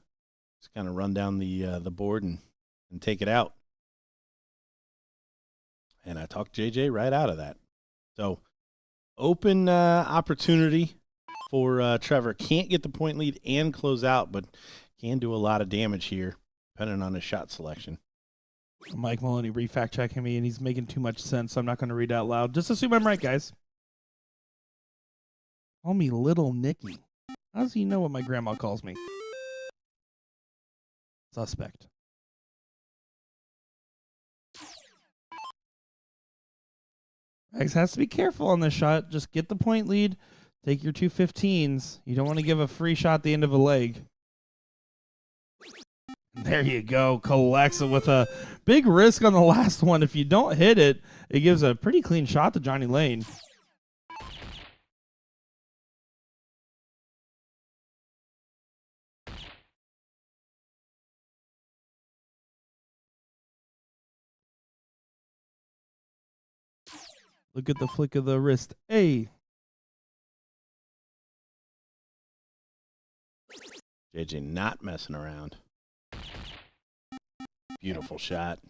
just kind of run down the board and take it out. And I talked JJ right out of that. So open opportunity for Trevor. Can't get the point lead and close out, but can do a lot of damage here, depending on his shot selection. Mike Maloney re-fact checking me, and he's making too much sense, so I'm not going to read out loud. Just assume I'm right, guys. Call me Little Nicky. How does he know what my grandma calls me? Suspect. Rags has to be careful on this shot. Just get the point lead. Take your 2 15s. You don't want to give a free shot at the end of a leg. There you go. Collects it with a big risk on the last one. If you don't hit it, it gives a pretty clean shot to Johnny Lane. Look at the flick of the wrist. Hey. JJ not messing around. Beautiful shot.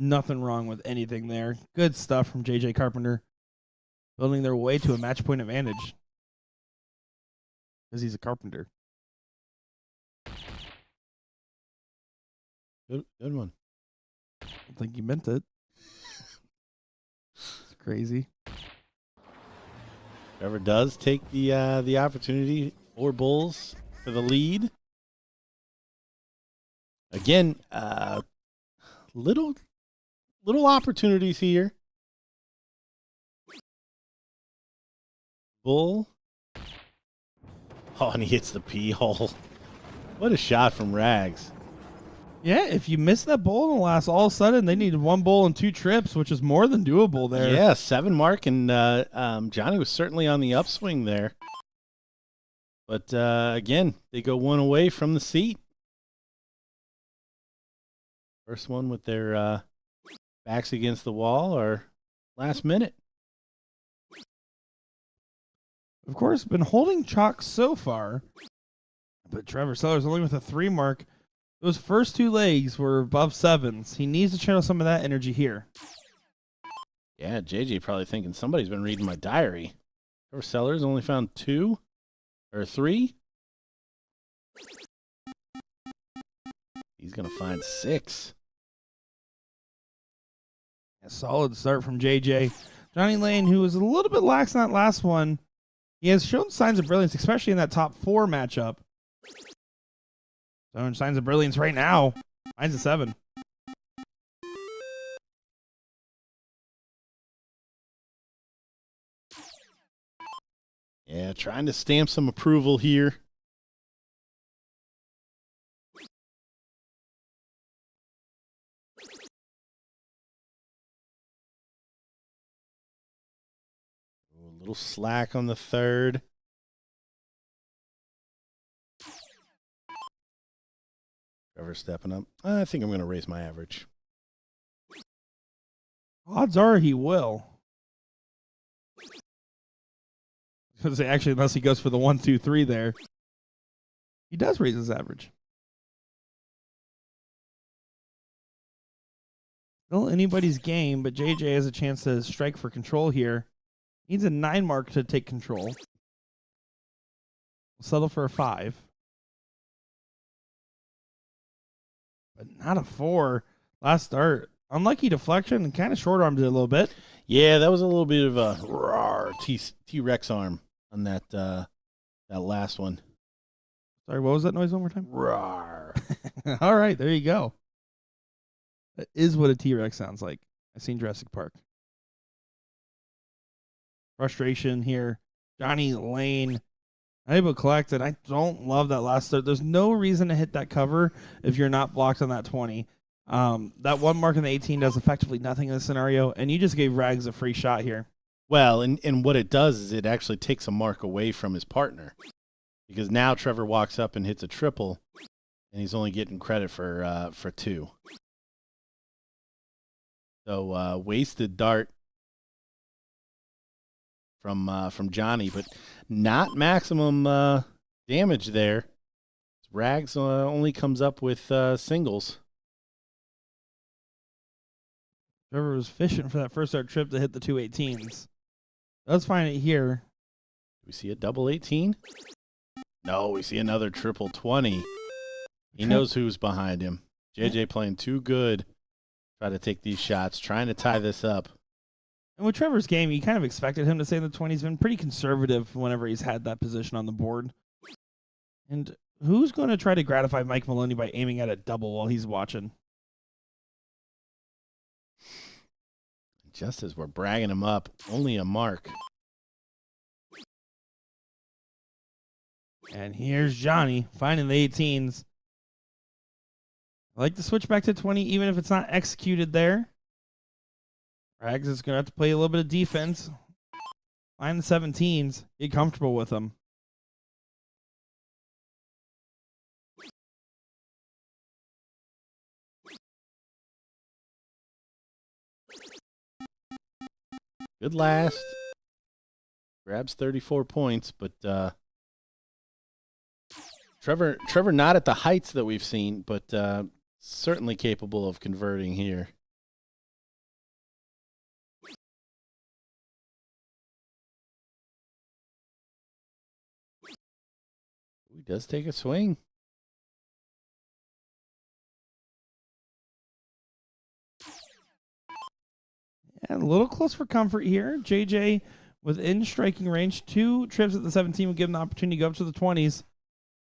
Nothing wrong with anything there. Good stuff from JJ Carpenter. Building their way to a match point advantage. Because he's a carpenter. Good one. I don't think he meant it. It's crazy. Trevor does take the opportunity for Bulls for the lead. Again, little opportunities here. Bull. Oh, and he hits the P hole. What a shot from Rags. Yeah, if you miss that bowl in the last, all of a sudden they needed 1 bowl and 2 trips, which is more than doable there. Yeah, 7 mark, and Johnny was certainly on the upswing there. But again, they go 1 away from the seat. First one with their backs against the wall or last minute. Of course, been holding chalk so far. But Trevor Sellers only with a 3 mark. Those first 2 legs were above 7s. He needs to channel some of that energy here. Yeah, JJ probably thinking somebody's been reading my diary. Trevor Sellers only found 2 or 3. He's going to find 6. A solid start from JJ. Johnny Lane, who was a little bit lax in that last one, he has shown signs of brilliance, especially in that top 4 matchup. Showing signs of brilliance right now. Mine's a 7. Yeah, trying to stamp some approval here. A little slack on the 3rd. Trevor stepping up. I think I'm going to raise my average. Odds are he will. Because actually, unless he goes for the 1, 2, 3 there, he does raise his average. Still anybody's game, but JJ has a chance to strike for control here. Needs a 9 mark to take control. We'll settle for a 5. But not a 4. Last start. Unlucky deflection and kind of short-armed it a little bit. Yeah, that was a little bit of a roar T-Rex arm on that that last one. Sorry, what was that noise one more time? Roar. All right, there you go. That is what a T-Rex sounds like. I've seen Jurassic Park. Frustration here. Johnny Lane able to collect it. I don't love that last start. There's no reason to hit that cover if you're not blocked on that 20. That 1 mark in the 18 does effectively nothing in this scenario, and you just gave Rags a free shot here. Well, and what it does is it actually takes a mark away from his partner, because now Trevor walks up and hits a triple, and he's only getting credit for 2. So wasted dart from Johnny, but not maximum damage there. Rags only comes up with singles. Trevor was fishing for that first start trip to hit the 2 18s. Let's find it here. We see a double 18. No, we see another triple 20. He knows who's behind him. JJ playing too good. Try to take these shots, trying to tie this up. And with Trevor's game, you kind of expected him to stay in the 20s. He's been pretty conservative whenever he's had that position on the board. And who's going to try to gratify Mike Maloney by aiming at a double while he's watching? Just as we're bragging him up, only a mark. And here's Johnny finding the 18s. I like to switch back to 20 even if it's not executed there. Rags is going to have to play a little bit of defense. Find the 17s. Get comfortable with them. Good last. Grabs 34 points, but Trevor not at the heights that we've seen, but certainly capable of converting here. He does take a swing. Yeah, a little close for comfort here. JJ within striking range. 2 trips at the 17 will give him the opportunity to go up to the 20s.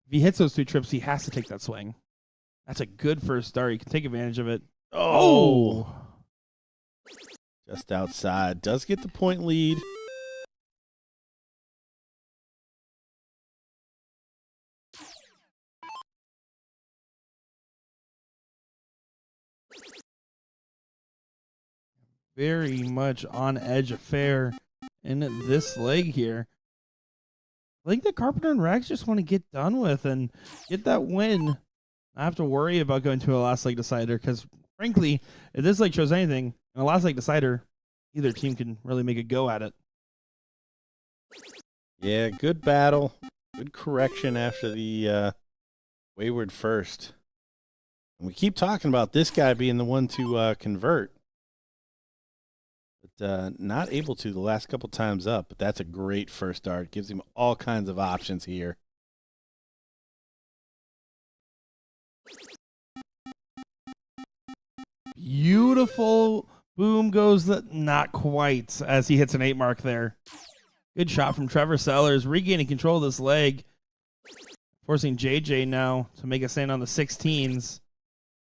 If he hits those 2 trips, he has to take that swing. That's a good first start. He can take advantage of it. Oh! Just outside. Does get the point lead. Very much on edge affair in this leg here. I think the Carpenter and Rags just want to get done with and get that win. I have to worry about going to a last leg decider because, frankly, if this leg shows anything, in a last leg decider, either team can really make a go at it. Yeah, good battle. Good correction after the wayward first. And we keep talking about this guy being the one to convert. But not able to the last couple times up. But that's a great first start. Gives him all kinds of options here. Beautiful. Boom goes the not quite as he hits an 8 mark there. Good shot from Trevor Sellers, regaining control of this leg. Forcing JJ now to make a stand on the 16s.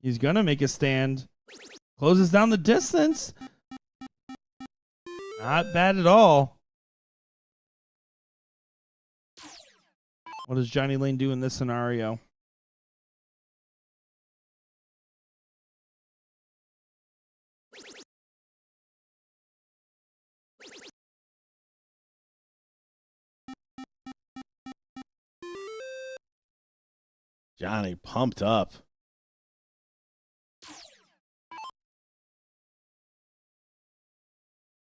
He's going to make a stand. Closes down the distance. Not bad at all. What does Johnny Lane do in this scenario? Johnny pumped up.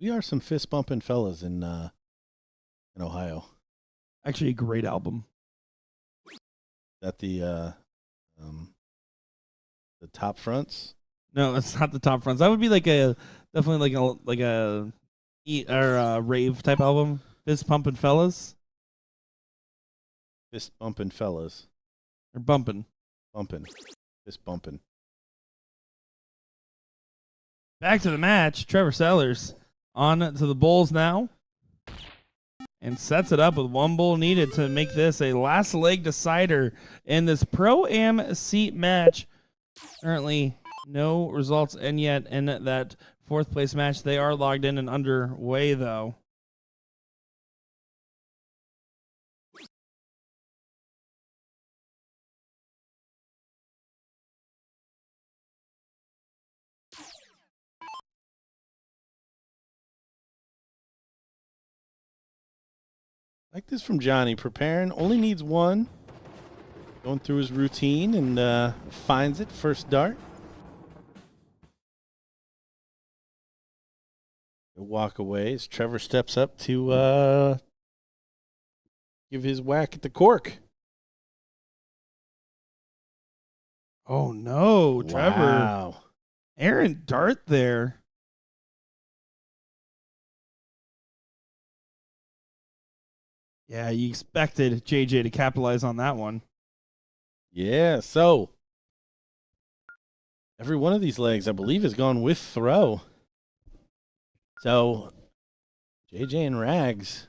We are some fist bumping fellas in Ohio. Actually, a great album. That the top fronts. No, it's not the Top Fronts. That would be definitely like a rave type album. Fist pumping fellas Fist bumping fellas. or bumping. Bumping. Fist bumping. Back to the match. Trevor Sellers on to the Bulls now. And sets it up with one bull needed to make this a last leg decider in this Pro-Am seat match. Currently, no results in yet in that fourth place match. They are logged in and underway, though. Like this from Johnny. Preparing. Only needs one. Going through his routine and finds it. First dart. He'll walk away as Trevor steps up to give his whack at the cork. Oh, no, Trevor. Wow. Aaron Dart there. Yeah, you expected JJ to capitalize on that one. Yeah, so every one of these legs, I believe, has gone with throw. So JJ and Rags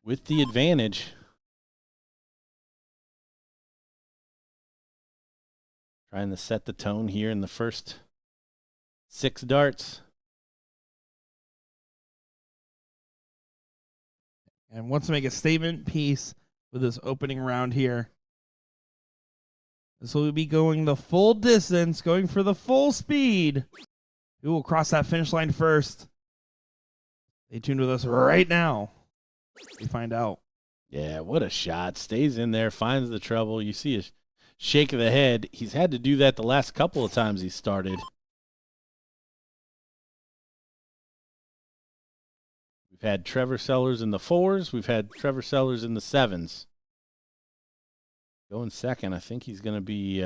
with the advantage. Trying to set the tone here in the first 6 darts. And wants to make a statement piece with this opening round here. This will be going the full distance, going for the full speed. Who will cross that finish line first? Stay tuned with us right now. We find out. Yeah, what a shot. Stays in there, finds the trouble. You see a shake of the head. He's had to do that the last couple of times he started. We've had Trevor Sellers in the 4s. We've had Trevor Sellers in the 7s. Going second, I think he's going to be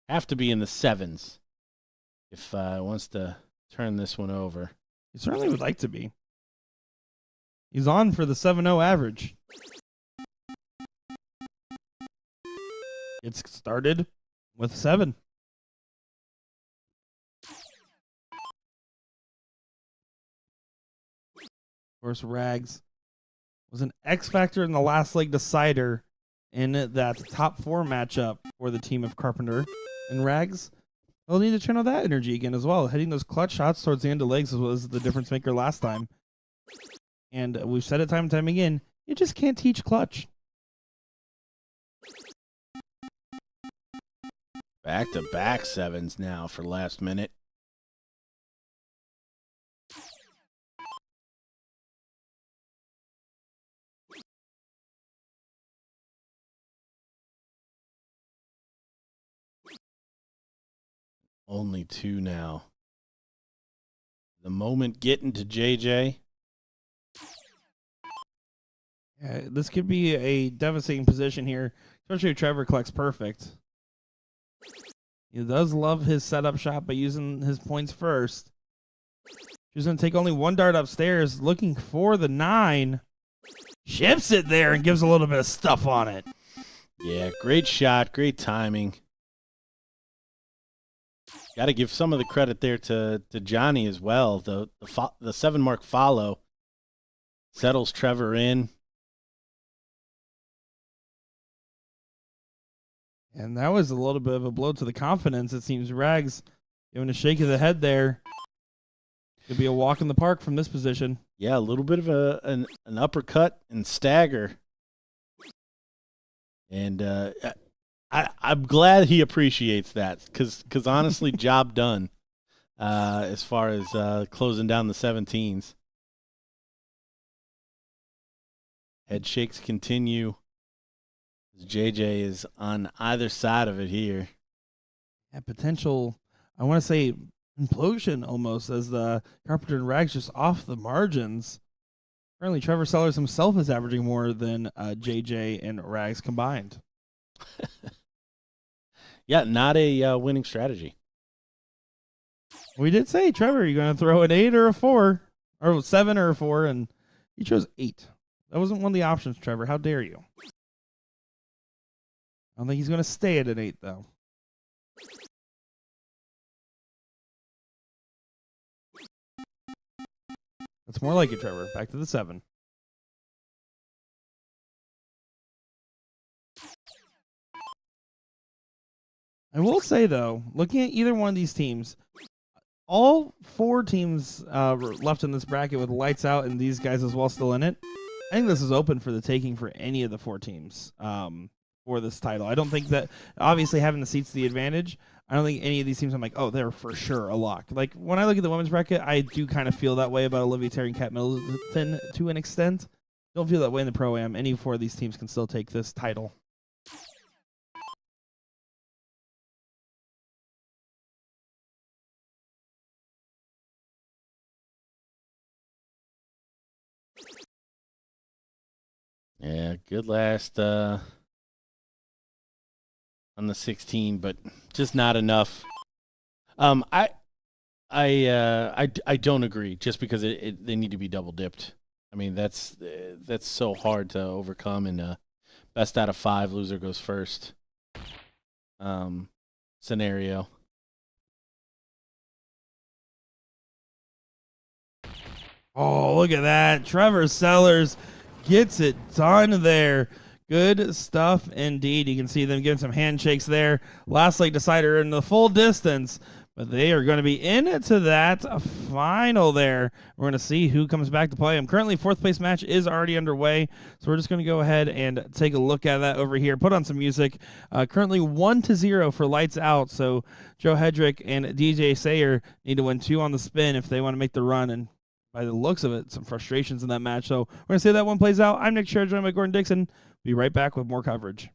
have to be in the 7s if wants to turn this one over. He certainly would like to be. He's on for the 7-0 average. It's started with 7. Of course, Rags was an X factor in the last leg decider in that top 4 matchup for the team of Carpenter and Rags. They'll need to channel that energy again as well. Hitting those clutch shots towards the end of legs was the difference maker last time. And we've said it time and time again, you just can't teach clutch. Back-to-back 7s now for last minute. Only 2 now. The moment getting to JJ. Yeah, this could be a devastating position here, especially if Trevor collects perfect. He does love his setup shot by using his points first. He's going to take only 1 dart upstairs, looking for the 9. Shifts it there and gives a little bit of stuff on it. Yeah, great shot, great timing. Got to give some of the credit there to Johnny as well. The 7 mark follow settles Trevor in. And that was a little bit of a blow to the confidence. It seems Rags giving a shake of the head there. Could be a walk in the park from this position. Yeah, a little bit of an uppercut and stagger. And I'm glad he appreciates that because honestly, job done as far as closing down the 17s. Head shakes continue. JJ is on either side of it here. Yeah, potential, I want to say, implosion almost as the Carpenter and Rags just off the margins. Currently, Trevor Sellers himself is averaging more than JJ and Rags combined. Yeah, not a winning strategy. We did say, Trevor, you're going to throw an 8 or a 4, or 7 or a 4, and he chose 8. That wasn't one of the options, Trevor. How dare you? I don't think he's going to stay at an 8, though. That's more like it, Trevor. Back to the 7. I will say, though, looking at either one of these teams, all 4 teams left in this bracket with lights out and these guys as well still in it, I think this is open for the taking for any of the 4 teams for this title. I don't think that, obviously, having the seats the advantage. I don't think any of these teams I'm like, oh, they're for sure a lock. Like, when I look at the women's bracket, I do kind of feel that way about Olivia Terry and Kat Middleton to an extent. Don't feel that way in the Pro-Am. Any 4 of these teams can still take this title. Yeah, good last on the 16, but just not enough. I don't agree. Just because they need to be double dipped. I mean, that's so hard to overcome. And best out of 5, loser goes first. Scenario. Oh, look at that. Trevor Sellers gets it done there. Good stuff indeed. You can see them giving some handshakes there. Last late decider in the full distance, but they are going to be into that final there. We're going to see who comes back to play them. Currently, 4th place match is already underway, so we're just going to go ahead and take a look at that over here. Put on some music. Currently 1-0 for lights out, so Joe Hedrick and DJ Sayer need to win 2 on the spin if they want to make the run, and by the looks of it, some frustrations in that match. So we're going to see how that one plays out. I'm Nick Scher, joined by Gordon Dixon. Be right back with more coverage.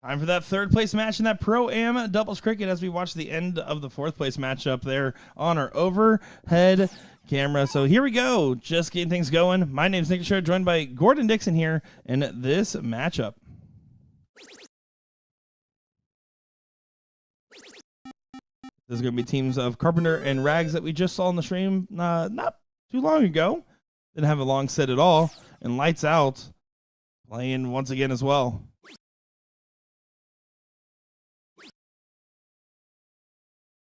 Time for that third place match in that Pro-Am doubles cricket as we watch the end of the fourth place matchup there on our overhead camera. So here we go. Just getting things going. My name's Nick Show, joined by Gordon Dixon here in this matchup. This is going to be teams of Carpenter and Rags that we just saw on the stream not too long ago. Didn't have a long set at all. And Lights Out playing once again as well.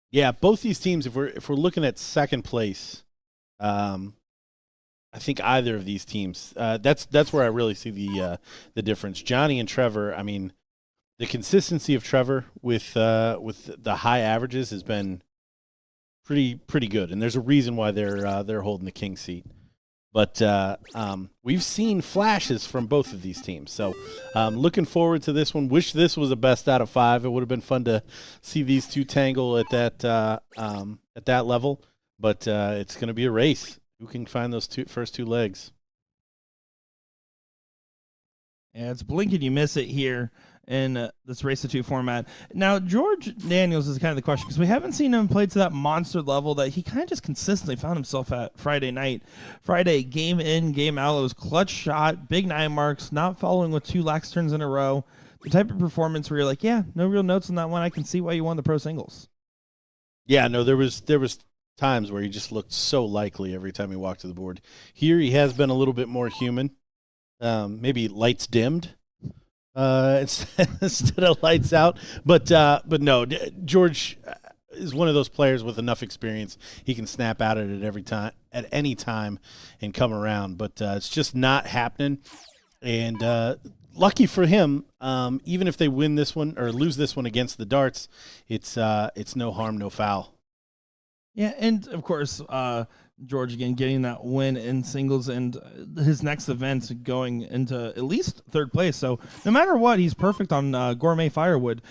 Yeah, both these teams, if we're looking at second place, I think either of these teams, that's where I really see the difference. Johnny and Trevor, I mean, the consistency of Trevor with the high averages has been pretty good, and there's a reason why they're holding the king seat. But we've seen flashes from both of these teams, so looking forward to this one. Wish this was a best out of 5. It would have been fun to see these two tangle at that level. But it's going to be a race. Who can find those first two legs? Yeah, it's blink and you miss it here in this Race to 2 format. Now, George Daniels is kind of the question because we haven't seen him play to that monster level that he kind of just consistently found himself at Friday night. Friday, game in, game out. It was clutch shot, big 9 marks, not following with 2 lax turns in a row. The type of performance where you're like, yeah, no real notes on that one. I can see why you won the pro singles. Yeah, no, there was times where he just looked so likely every time he walked to the board. Here he has been a little bit more human. Maybe lights dimmed instead of lights out. But no, George is one of those players with enough experience. He can snap out at any time and come around. But it's just not happening. And lucky for him, even if they win this one or lose this one against the darts, it's no harm, no foul. Yeah, and of course, George again getting that win in singles and his next event going into at least third place. So no matter what, he's perfect on gourmet firewood.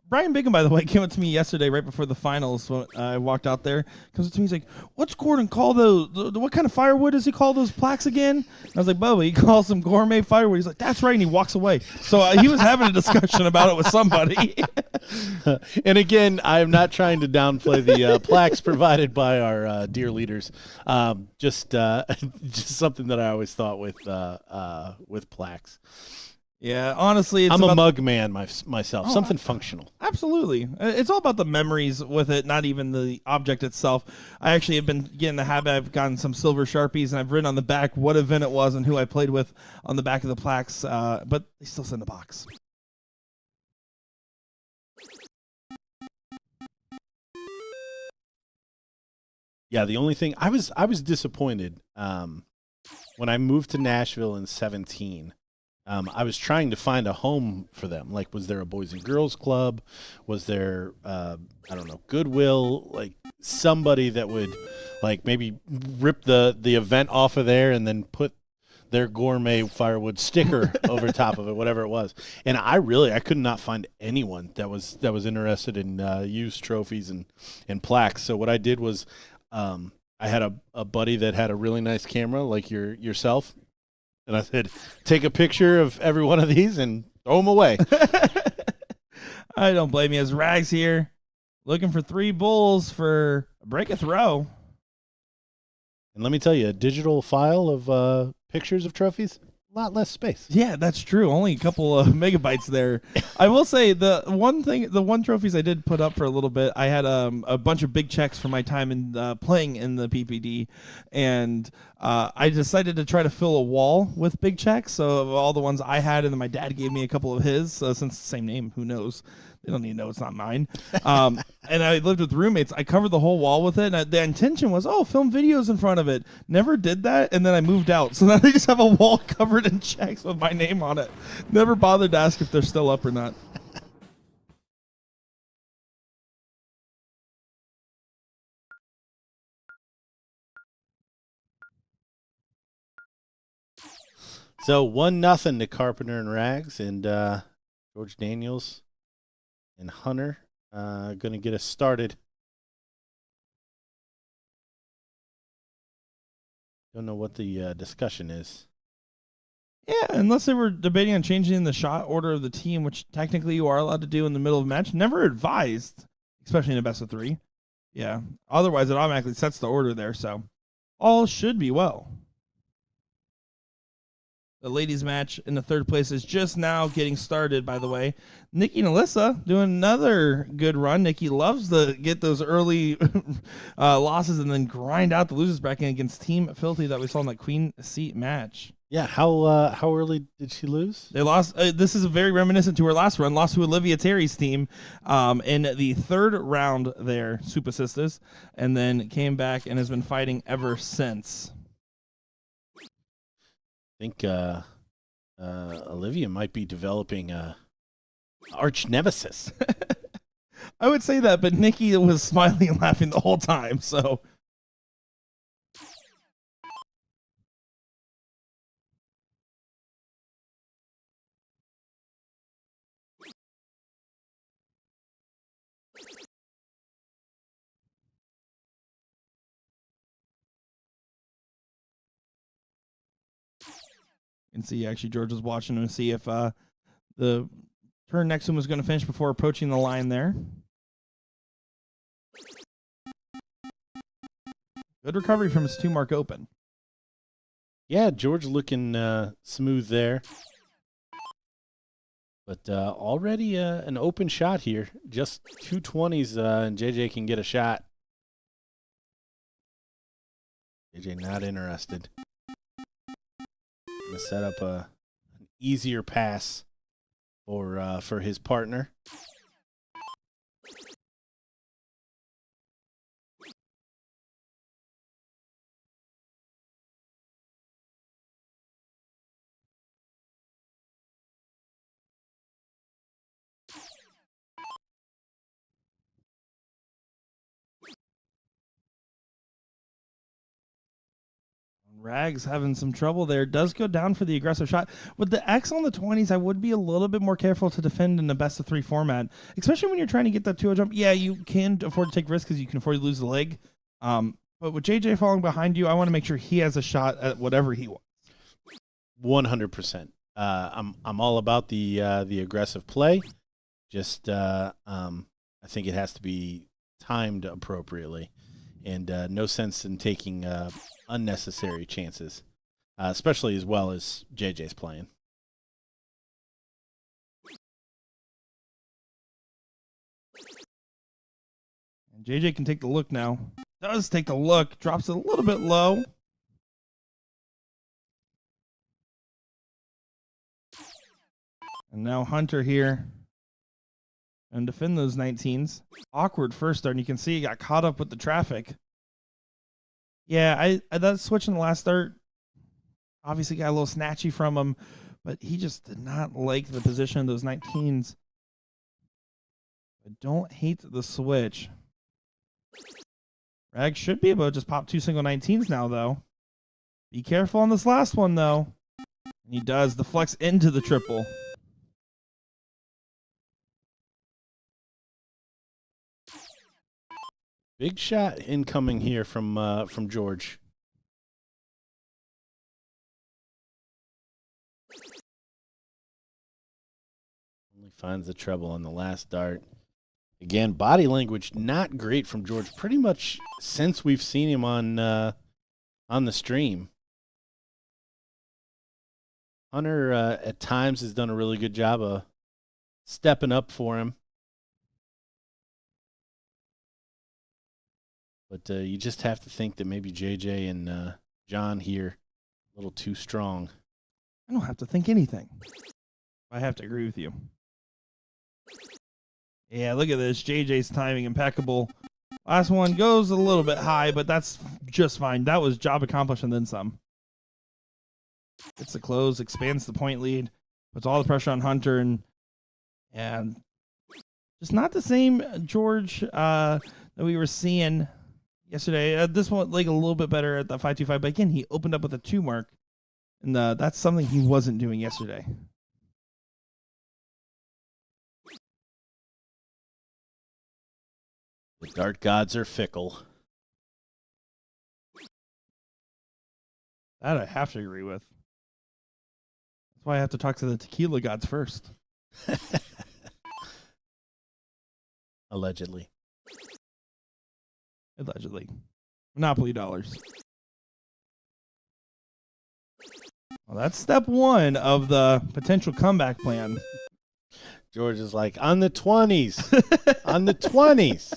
Brian Bigham, by the way, came up to me yesterday right before the finals when I walked out there. Comes up to me, he's like, "What's Gordon call those? What kind of firewood does he call those plaques again?" I was like, "Bubba, he calls them gourmet firewood." He's like, "That's right," and he walks away. So he was having a discussion about it with somebody. And again, I am not trying to downplay the plaques provided by our dear leaders. Just something that I always thought with plaques. Yeah, honestly, I'm a mug man myself. Something functional. Absolutely. It's all about the memories with it, not even the object itself. I actually have been getting the habit. I've gotten some silver Sharpies, and I've written on the back what event it was and who I played with on the back of the plaques, but they still send a box. Yeah, the only thing I was disappointed when I moved to Nashville in 2017. I was trying to find a home for them. Like, was there a Boys and Girls Club? Was there I don't know, Goodwill? Like somebody that would like maybe rip the event off of there and then put their gourmet firewood sticker over top of it, whatever it was. And I could not find anyone that was interested in used trophies and plaques. So what I did was I had a buddy that had a really nice camera like yourself, and I said, take a picture of every one of these and throw them away. I don't blame you. As Rags here, looking for 3 bulls for a break a throw. And let me tell you, a digital file of pictures of trophies, a lot less space. Yeah, that's true. Only a couple of megabytes there. I will say the one trophies I did put up for a little bit, I had a bunch of big checks for my time in playing in the PPD, and I decided to try to fill a wall with big checks. So of all the ones I had, and then my dad gave me a couple of his, since it's the same name, who knows? They don't need to know it's not mine. And I lived with roommates. I covered the whole wall with it. And the intention was, film videos in front of it. Never did that. And then I moved out. So now they just have a wall covered in checks with my name on it. Never bothered to ask if they're still up or not. So 1-0 to Carpenter and Rags, and George Daniels and Hunter going to get us started. Don't know what the discussion is. Yeah, unless they were debating on changing the shot order of the team, which technically you are allowed to do in the middle of a match. Never advised, especially in a best of 3. Yeah. Otherwise, it automatically sets the order there, so all should be well. The ladies' match in the third place is just now getting started, by the way. Nikki and Alyssa doing another good run. Nikki loves to get those early losses and then grind out the losers bracket against Team Filthy that we saw in that Queen Seat match. Yeah, how early did she lose? They lost. This is very reminiscent to her last run. Lost to Olivia Terry's team in the third round there, Super Sisters, and then came back and has been fighting ever since. I think Olivia might be developing arch nemesis. I would say that, but Nikki was smiling and laughing the whole time, so. And see, actually, George was watching to see if the turn next to him was going to finish before approaching the line there. Good recovery from his 2-mark open. Yeah, George looking smooth there. But already an open shot here. Just 220s and JJ can get a shot. JJ not interested. Gonna set up an easier pass for his partner. Rags having some trouble there. Does go down for the aggressive shot. With the X on the 20s, I would be a little bit more careful to defend in the best of 3 format, especially when you're trying to get that 2-0 jump. Yeah, you can afford to take risks because you can afford to lose the leg. But with JJ falling behind you, I want to make sure he has a shot at whatever he wants. 100%. I'm all about the aggressive play. Just I think it has to be timed appropriately, and no sense in taking unnecessary chances, especially as well as JJ's playing. And JJ can take the look now. Does take the look. Drops it a little bit low. And now Hunter here. And defend those 19s. Awkward first start, and you can see he got caught up with the traffic. Yeah, I that switch in the last start obviously got a little snatchy from him, but he just did not like the position of those 19s. I don't hate the switch. Rag should be able to just pop 2 single 19s now, though. Be careful on this last one, though. And he does. The flex into the triple. Big shot incoming here from George. Only finds the treble on the last dart. Again, body language not great from George pretty much since we've seen him on the stream. Hunter at times has done a really good job of stepping up for him. But you just have to think that maybe JJ and John here a little too strong. I don't have to think anything. I have to agree with you. Yeah, look at this. JJ's timing impeccable. Last one goes a little bit high, but that's just fine. That was job accomplished and then some. Gets the close, expands the point lead, puts all the pressure on Hunter, and just not the same George that we were seeing yesterday. This one like a little bit better at the 5-2-5, but again, he opened up with a 2 mark, and that's something he wasn't doing yesterday. The dart gods are fickle. That I have to agree with. That's why I have to talk to the tequila gods first. Allegedly. Allegedly. Monopoly dollars. Well, that's step one of the potential comeback plan. George is like, on the 20s. On the 20s.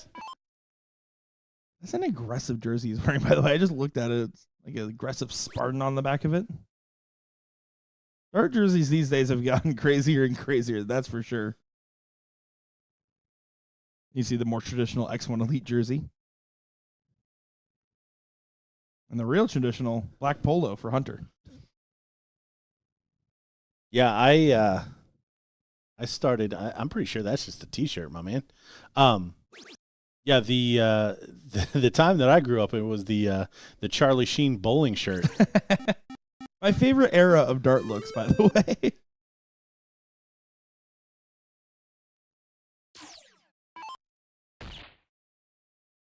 That's an aggressive jersey he's wearing, by the way. I just looked at it. It's like an aggressive Spartan on the back of it. Our jerseys these days have gotten crazier and crazier, that's for sure. You see the more traditional X1 Elite jersey. And the real traditional black polo for Hunter. Yeah, I started. I'm pretty sure that's just a T-shirt, my man. Yeah, the time that I grew up, it was the Charlie Sheen bowling shirt. My favorite era of dart looks, by the way.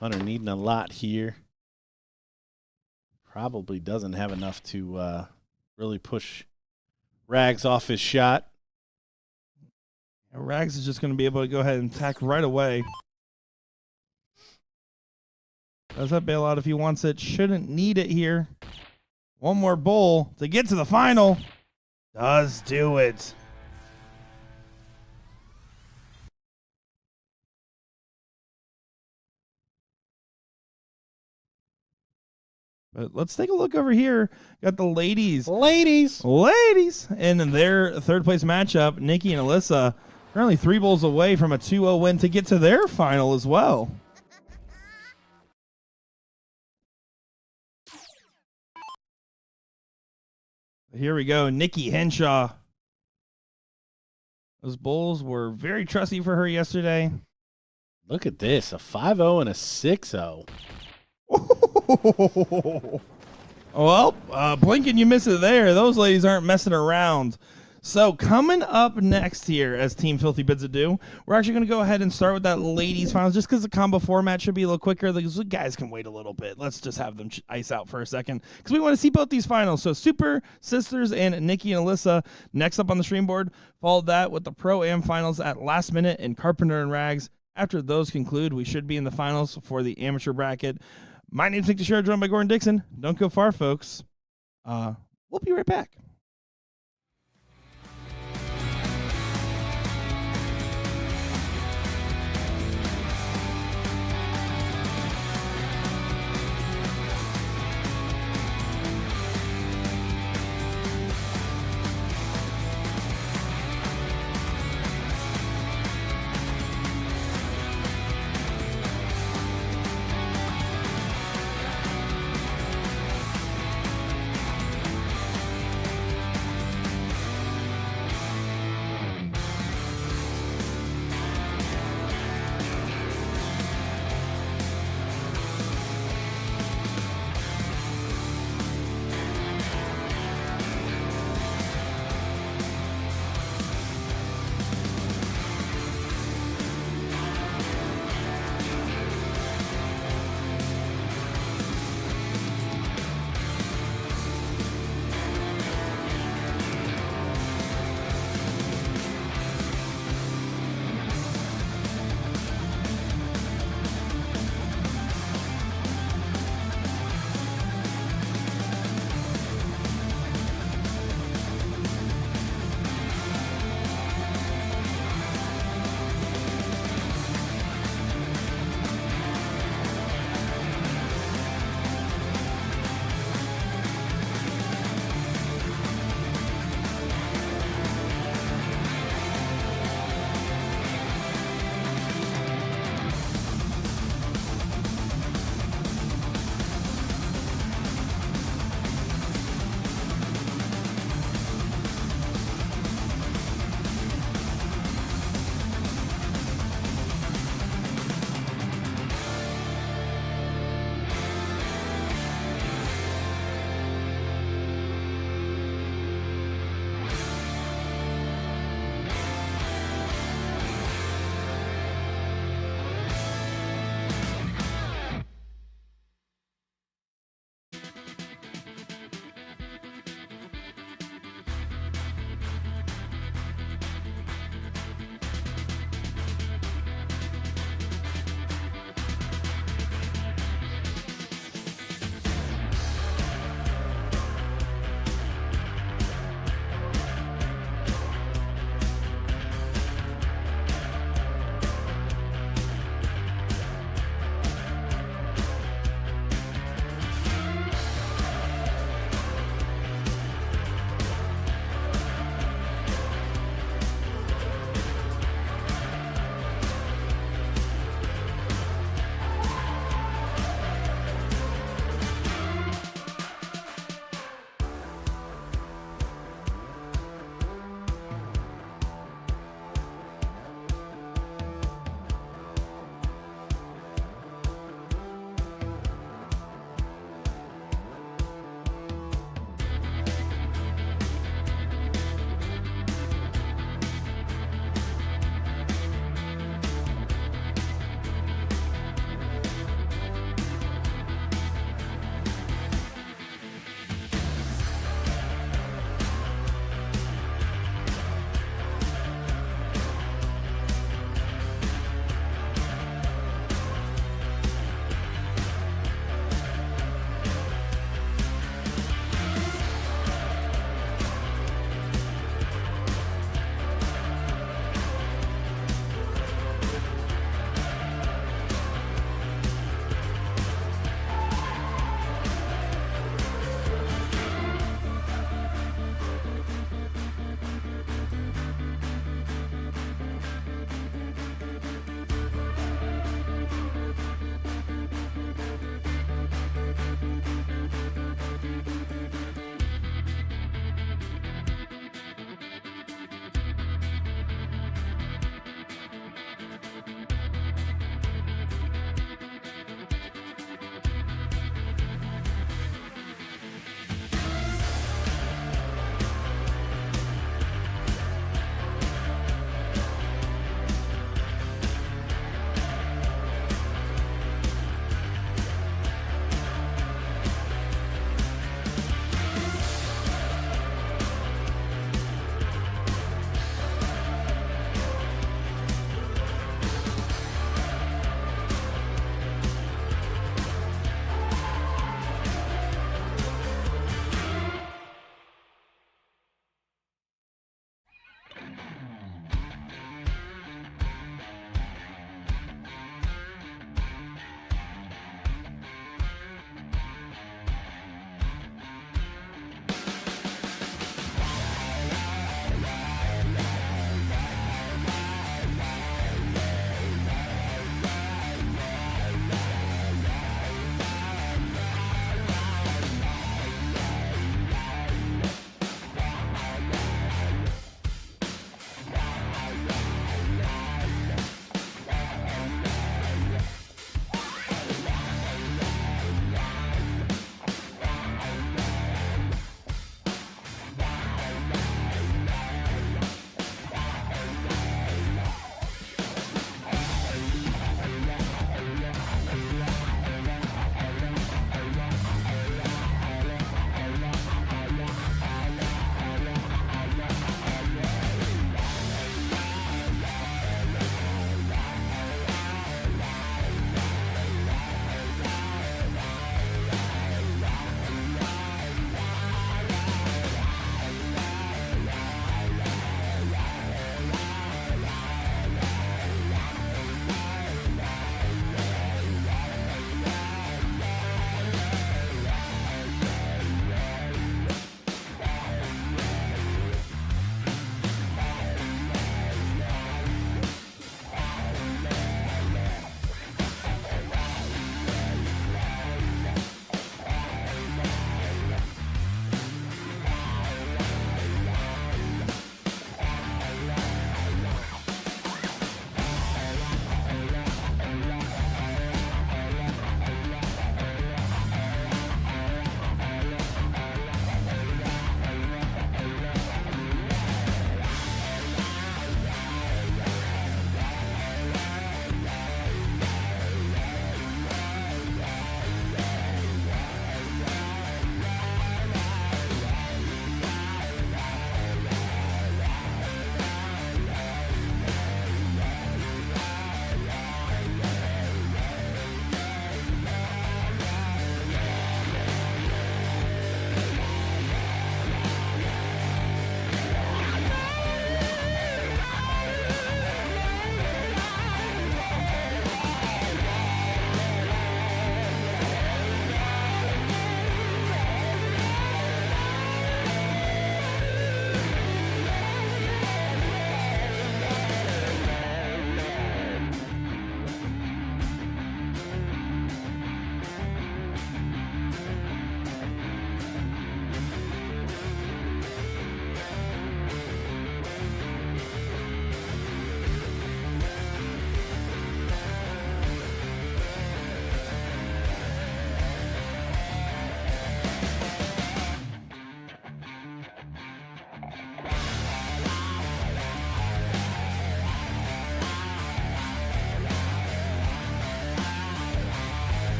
Hunter needing a lot here. Probably doesn't have enough to really push Rags off his shot. Rags is just going to be able to go ahead and attack right away. Does that bail out if he wants it? Shouldn't need it here. One more bowl to get to the final. Does do it. But let's take a look over here. Got the ladies. Ladies. In their third place matchup, Nikki and Alyssa currently 3 bowls away from a 2-0 win to get to their final as well. Here we go. Nikki Henshaw. Those bowls were very trusty for her yesterday. Look at this. A 5-0 and a 6-0. Well, blink and you miss it there. Those ladies aren't messing around. So coming up next here, as Team Filthy bids adieu, we're actually going to go ahead and start with that ladies finals, just because the combo format should be a little quicker. The guys can wait a little bit. Let's just have them ice out for a second, because we want to see both these finals. So Super Sisters and Nikki and Alyssa next up on the stream board. Followed that with the Pro-Am finals at Last Minute and Carpenter and Rags. After those conclude, we should be in the finals for the amateur bracket. My name's Nick Teixeira, joined by Gordon Dixon. Don't go far, folks. We'll be right back.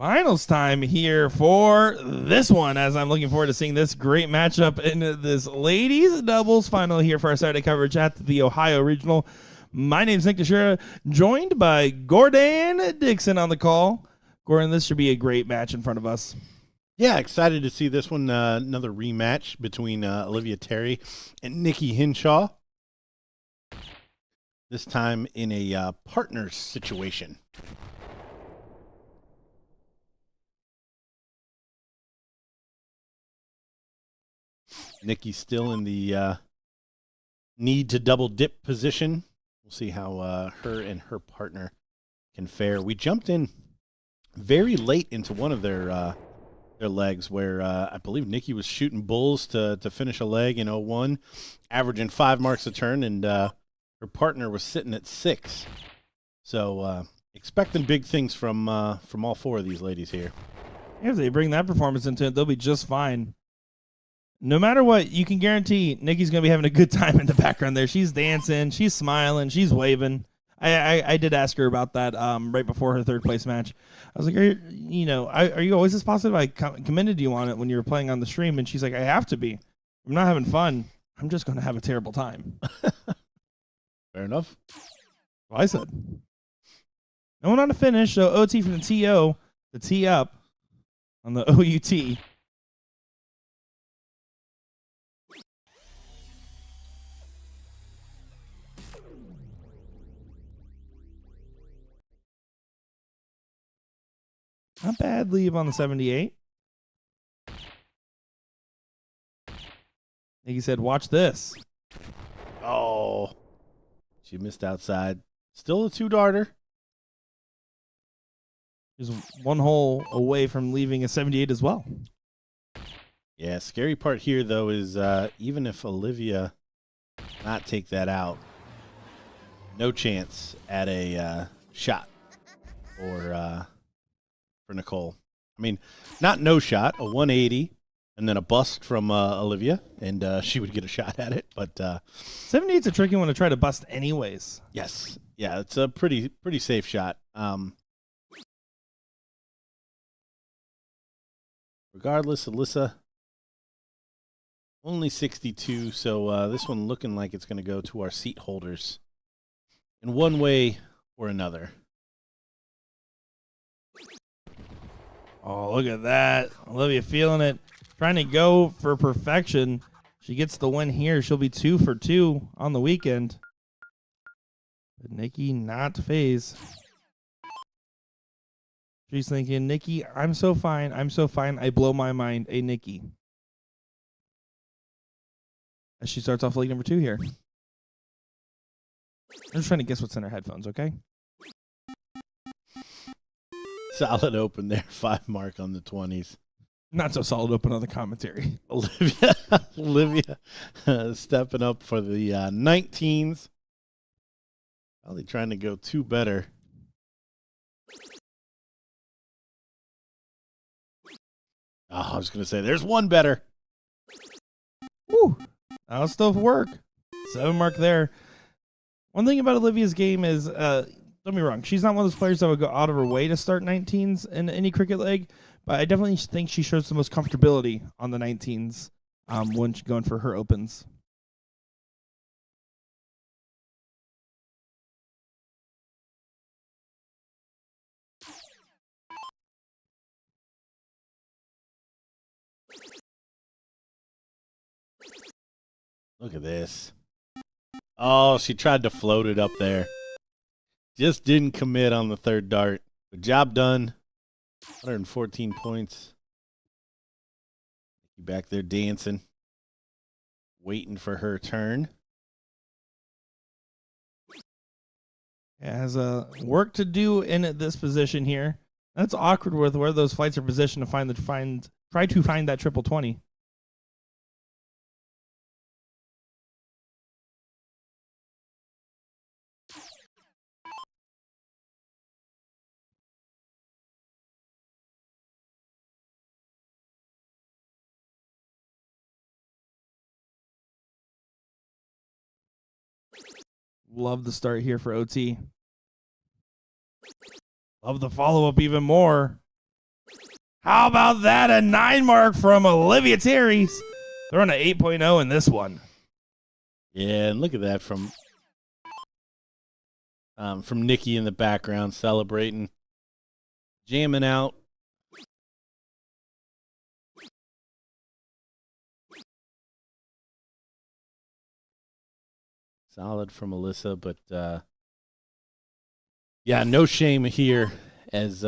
Finals time here for this one, as I'm looking forward to seeing this great matchup in this ladies doubles final here for our Saturday coverage at the Ohio Regional. My name's Nick Teixeira, joined by Gordon Dixon on the call. Gordon, this should be a great match in front of us. Yeah, excited to see this one. Another rematch between Olivia Terry and Nikki Hinshaw. This time in a partners situation. Nikki's still in the need to double dip position. We'll see how her and her partner can fare. We jumped in very late into one of their legs where I believe Nikki was shooting bulls to finish a leg in 01, averaging 5 marks a turn, and her partner was sitting at 6. So expecting big things from all 4 of these ladies here. If they bring that performance into it, they'll be just fine. No matter what, you can guarantee Nikki's going to be having a good time in the background there. She's dancing, she's smiling, she's waving. I did ask her about that right before her third place match. I was like, are you always this positive? I commended you on it when you were playing on the stream. And she's like, I have to be. I'm not having fun. I'm just going to have a terrible time. Fair enough. Well, I said. No one on the finish, so OT from the TO, the T up on the OUT. Not bad leave on the 78. He said, watch this. Oh, she missed outside. Still a 2-darter. She's 1 hole away from leaving a 78 as well. Yeah, scary part here, though, is even if Olivia not take that out, no chance at a shot for Nicole. I mean, not no shot, a 180, and then a bust from Olivia, and she would get a shot at it. But 78's a tricky one to try to bust anyways. yes, yeah, it's a pretty safe shot. Regardless, Alyssa, only 62, so this one looking like it's going to go to our seat holders in one way or another. Oh, look at that. Olivia feeling it. Trying to go for perfection. She gets the win here. She'll be 2 for 2 on the weekend. But Nikki not phase. She's thinking, Nikki, I'm so fine. I'm so fine. I blow my mind. A Nikki. As she starts off leg number 2 here. I'm just trying to guess what's in her headphones, okay? Solid open there, 5 mark on the 20s. Not so solid open on the commentary. Olivia stepping up for the 19s. Probably trying to go 2 better. Oh, I was going to say, there's 1 better. Woo! That'll still work. 7 mark there. One thing about Olivia's game is, don't get me wrong, she's not one of those players that would go out of her way to start 19s in any cricket leg, but I definitely think she shows the most comfortability on the 19s when she's going for her opens. Look at this. Oh, she tried to float it up there. Just didn't commit on the 3rd dart. Good job done. 114 points. Back there dancing. Waiting for her turn. It has work to do in this position here. That's awkward with where those flights are positioned to try to find that triple 20. Love the start here for OT. Love the follow-up even more. How about that? A 9 mark from Olivia Terry. Throwing an 8.0 in this one. Yeah, and look at that from Nikki in the background celebrating, jamming out. Solid from Alyssa, but yeah, no shame here as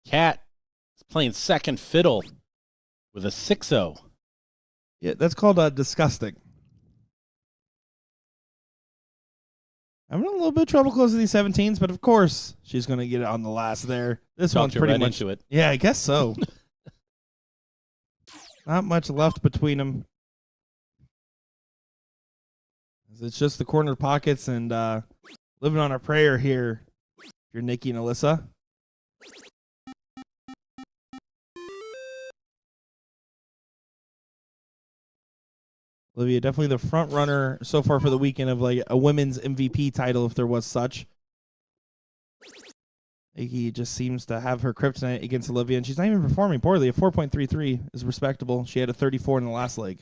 Kat is playing second fiddle with a 6-0. Yeah, that's called disgusting. I'm having a little bit of trouble closing these 17s, but of course she's going to get it on the last there. This Talked one's her pretty right much into it. Yeah, I guess so. Not much left between them. It's just the corner pockets and living on a prayer here. If you're Nikki and Alyssa. Olivia, definitely the front runner so far for the weekend of like a women's MVP title, if there was such. Iggy just seems to have her kryptonite against Olivia, and she's not even performing poorly. A 4.33 is respectable. She had a 34 in the last leg.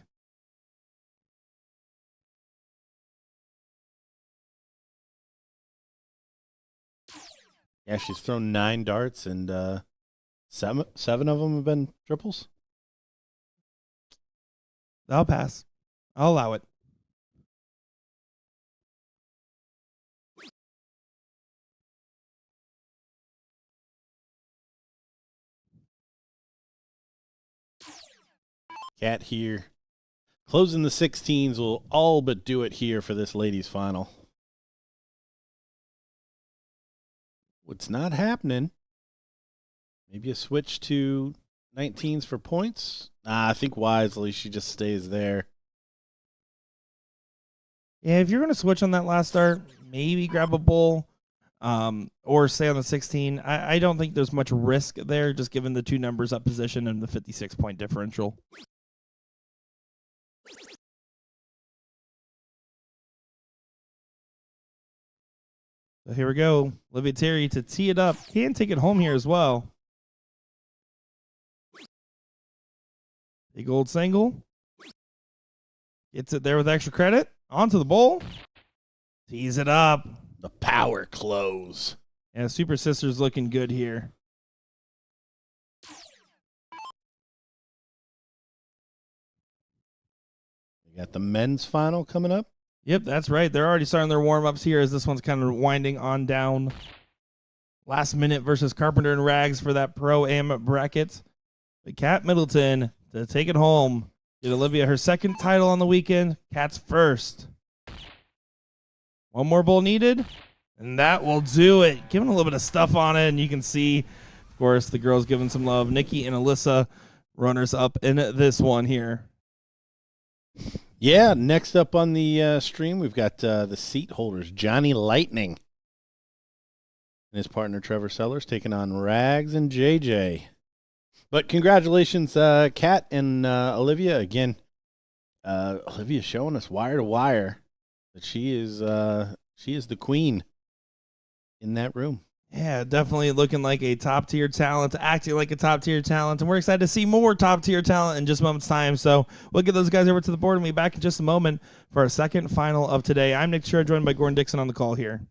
Yeah, she's thrown 9 darts, and seven of them have been triples. I'll pass. I'll allow it. Cat here. Closing the 16s will all but do it here for this ladies' final. What's not happening? Maybe a switch to 19s for points? I think wisely she just stays there. Yeah, if you're going to switch on that last start, maybe grab a bull or stay on the 16. I don't think there's much risk there, just given the 2 numbers up position and the 56-point differential. So here we go. Olivia Terry to tee it up. Can take it home here as well. Big old single. Gets it there with extra credit. Onto the bowl. Tees it up. The power close. And Super Sister's looking good here. We got the men's final coming up. Yep, that's right. They're already starting their warm-ups here as this one's kind of winding on down. Last minute versus Carpenter and Rags for that Pro-Am bracket. But Kat Middleton to take it home. Get Olivia her second title on the weekend. Kat's first. One more bowl needed, and that will do it. Giving a little bit of stuff on it, and you can see, of course, the girls giving some love. Nikki and Alyssa, runners up in this one here. Yeah, next up on the stream, we've got the seat holders, Johnny Lightning and his partner, Trevor Sellers, taking on Rags and JJ. But congratulations, Kat and Olivia. Again, Olivia showing us wire to wire that she is the queen in that room. Yeah, definitely looking like a top-tier talent, acting like a top-tier talent, and we're excited to see more top-tier talent in just a moment's time. So we'll get those guys over to the board and we'll be back in just a moment for our second final of today. I'm Nick Chura, joined by Gordon Dixon on the call here.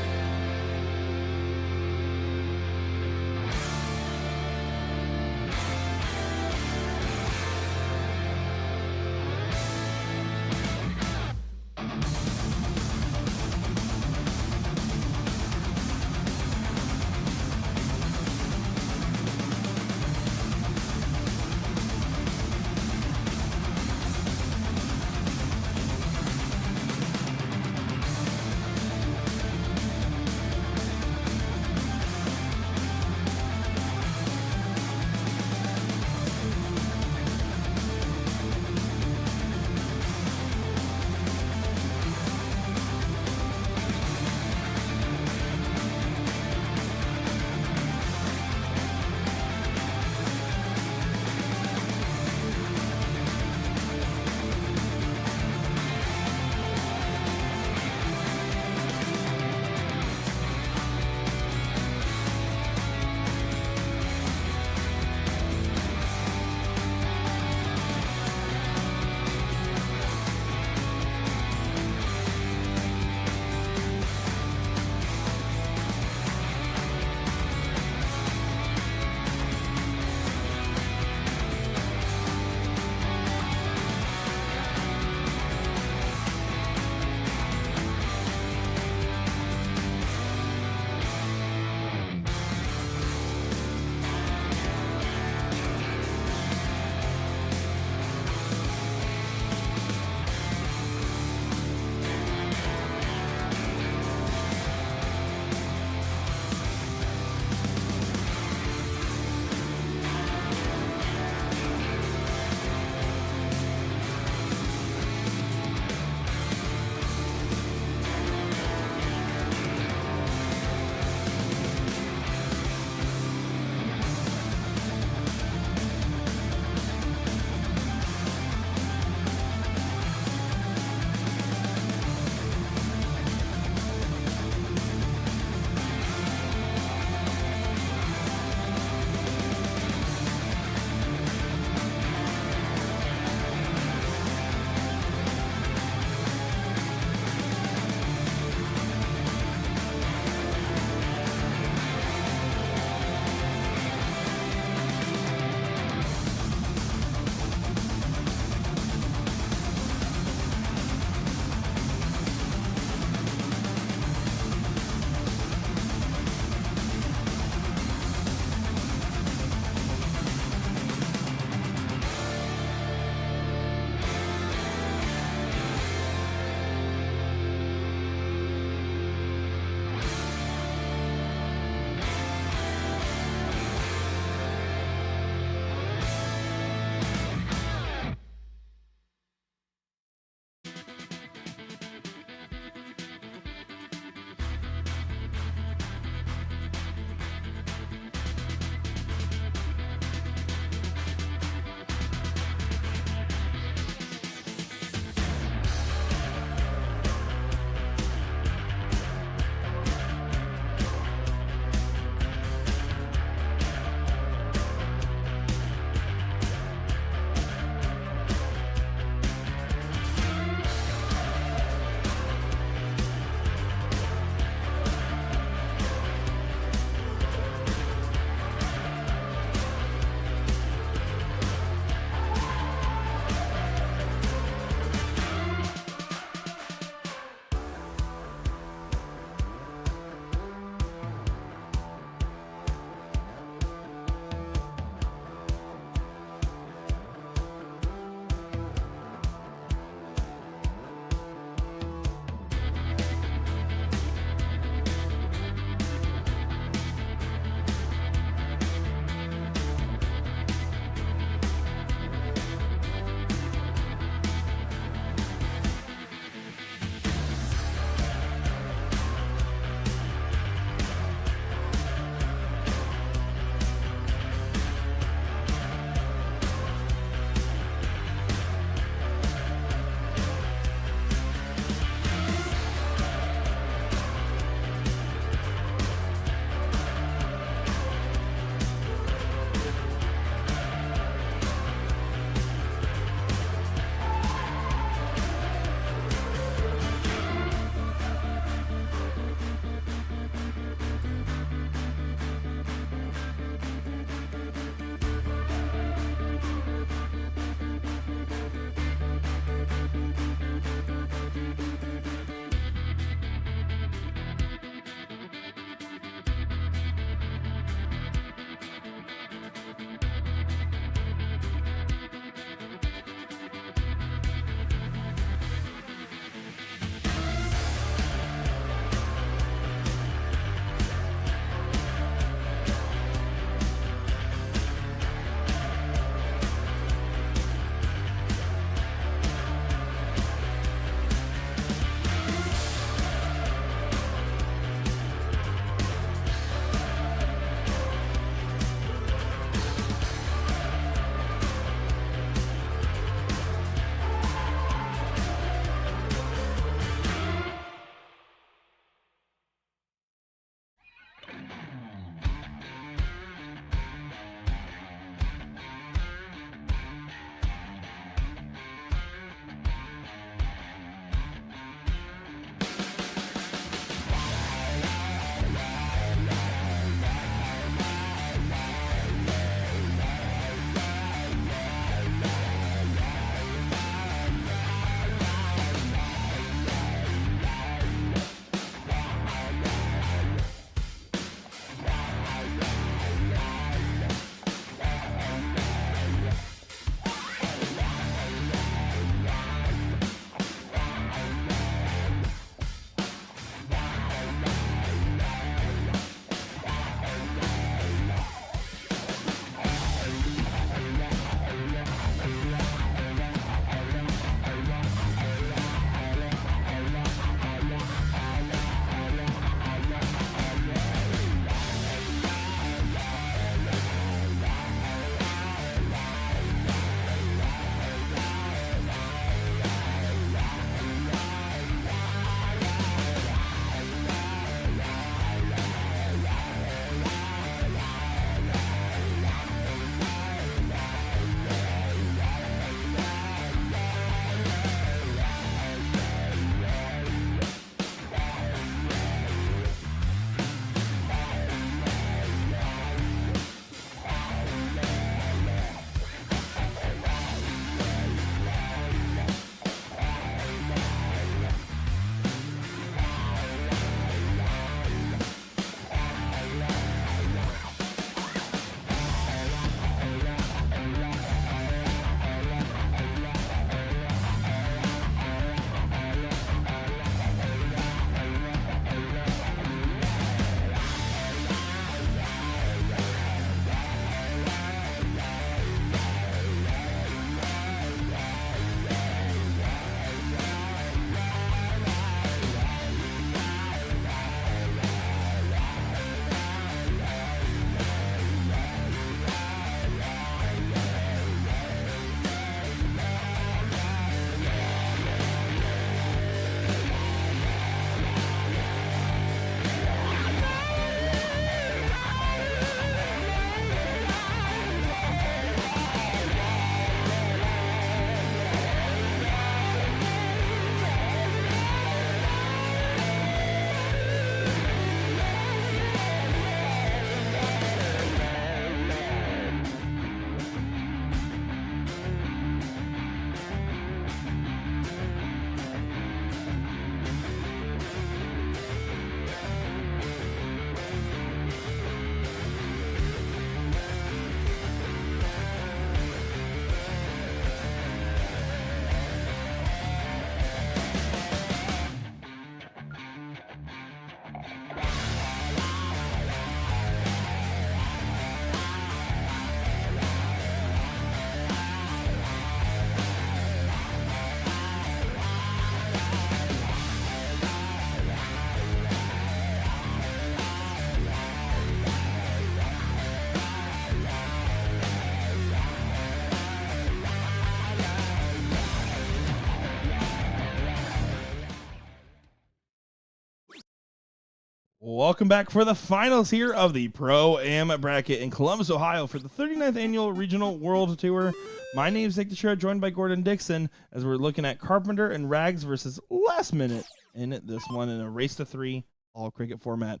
Welcome back for the finals here of the Pro-Am bracket in Columbus, Ohio for the 39th Annual Regional World Tour. My name is Nick Teixeira, joined by Gordon Dixon, as we're looking at Carpenter and Rags versus Last Minute in this one in a race to 3 all cricket format.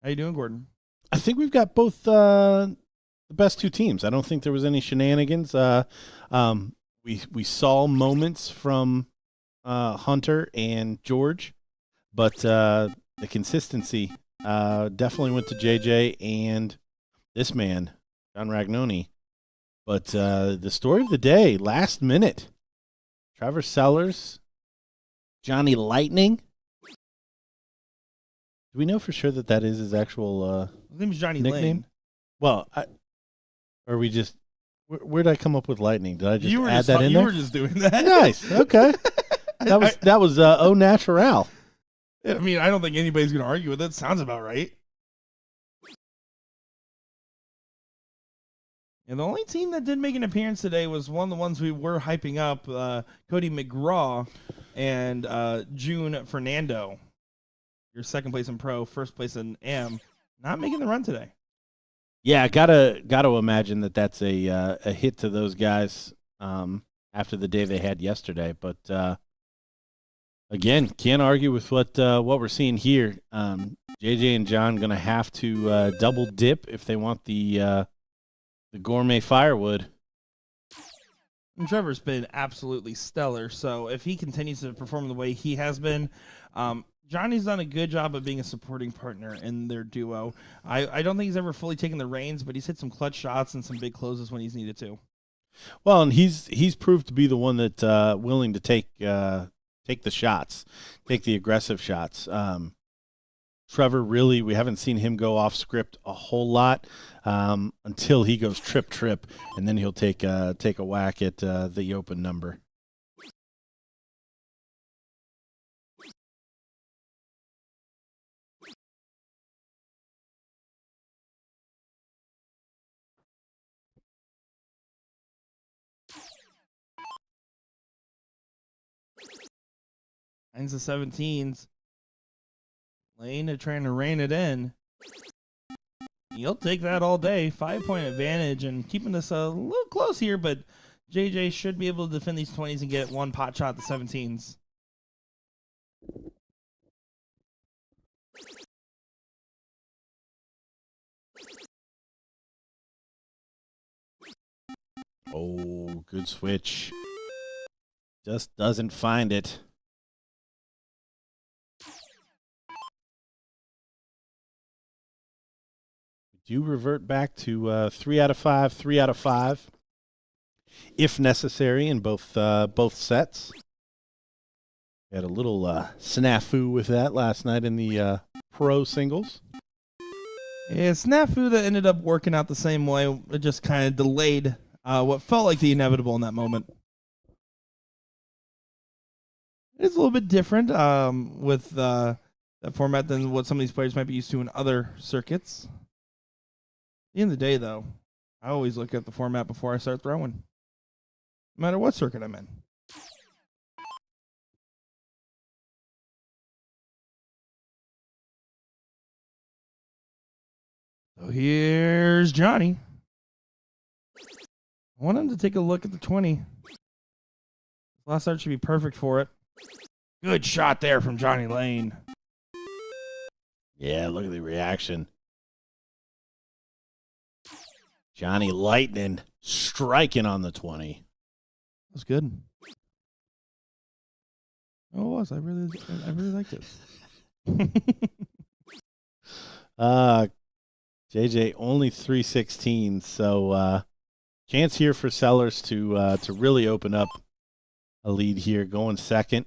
How you doing, Gordon? I think we've got both the best two teams. I don't think there was any shenanigans. We saw moments from Hunter and George, but the consistency definitely went to JJ and this man, John Ragnoni. But the story of the day, Last Minute, Trevor Sellers, Johnny Lightning. Do we know for sure that is his actual His name is Johnny nickname? Lane. Well, or we just where did I come up with Lightning? Did I just add that in you there? were just doing that. Nice. Okay. That was au natural. I mean, I don't think anybody's going to argue with it. Sounds about right. And the only team that did make an appearance today was one of the ones we were hyping up, Cody McGraw and June Fernando. Your second place in Pro, first place in Am, not making the run today. Yeah, gotta imagine that's a hit to those guys after the day they had yesterday. But again, can't argue with what we're seeing here. JJ and John gonna have to double dip if they want the gourmet firewood. And Trevor's been absolutely stellar. So if he continues to perform the way he has been, Johnny's done a good job of being a supporting partner in their duo. I don't think he's ever fully taken the reins, but he's hit some clutch shots and some big closes when he's needed to. Well, and he's proved to be the one that willing to take the shots, take the aggressive shots. Trevor, really, we haven't seen him go off script a whole lot until he goes trip, and then he'll take a whack at the open number. Nines to 17s. Lane are trying to rein it in. He'll take that all day. 5-point advantage and keeping us a little close here, but JJ should be able to defend these 20s and get one pot shot at the 17s. Oh, good switch. Just doesn't find it. Do revert back to 3 out of 5, if necessary in both sets. Had a little snafu with that last night in the pro singles. Yeah, snafu that ended up working out the same way. It just kind of delayed what felt like the inevitable in that moment. It's a little bit different with that format than what some of these players might be used to in other circuits. At the end of the day, though, I always look at the format before I start throwing, no matter what circuit I'm in. So here's Johnny. I want him to take a look at the 20. Last start should be perfect for it. Good shot there from Johnny Lane. Yeah, look at the reaction. Johnny Lightning striking on the 20. That's good. Oh, it was. I really liked it. JJ only 316, so chance here for Sellers to really open up a lead here, going second.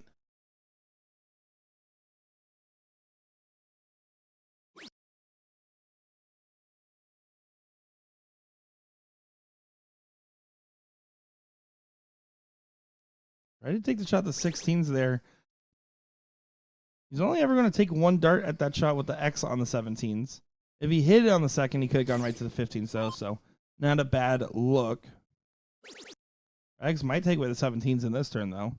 Ready to take the shot the 16s there. He's only ever going to take one dart at that shot with the X on the 17s. If he hit it on the second, he could have gone right to the 15s, though, so not a bad look. X might take away the 17s in this turn, though.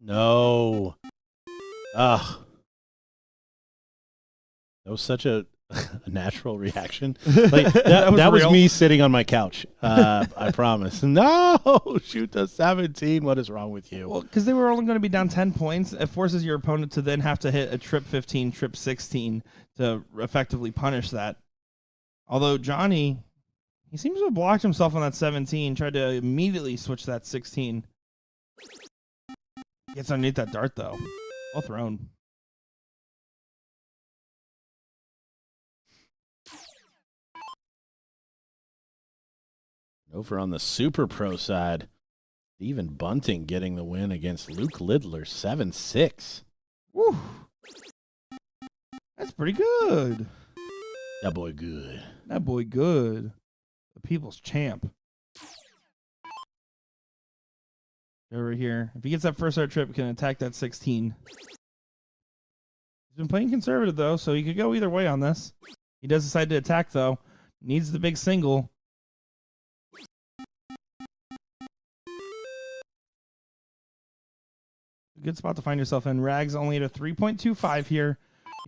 No. Ugh. That was such a natural reaction. Like that was real. me sitting on my couch. I promise. No, shoot the 17. What is wrong with you? Well, because they were only going to be down 10 points, it forces your opponent to then have to hit a trip 15, trip 16 to effectively punish that. Although Johnny, he seems to have blocked himself on that 17, tried to immediately switch to that 16. Gets underneath that dart, though. Well thrown. Over on the Super Pro side, Stephen Bunting getting the win against Luke Lidler, 7-6. Woo. That's pretty good. That boy good. That boy good. The people's champ. Over here. If he gets that first art trip, he can attack that 16. He's been playing conservative, though, so he could go either way on this. He does decide to attack, though. Needs the big single. A good spot to find yourself in. Rags only at a 3.25 here.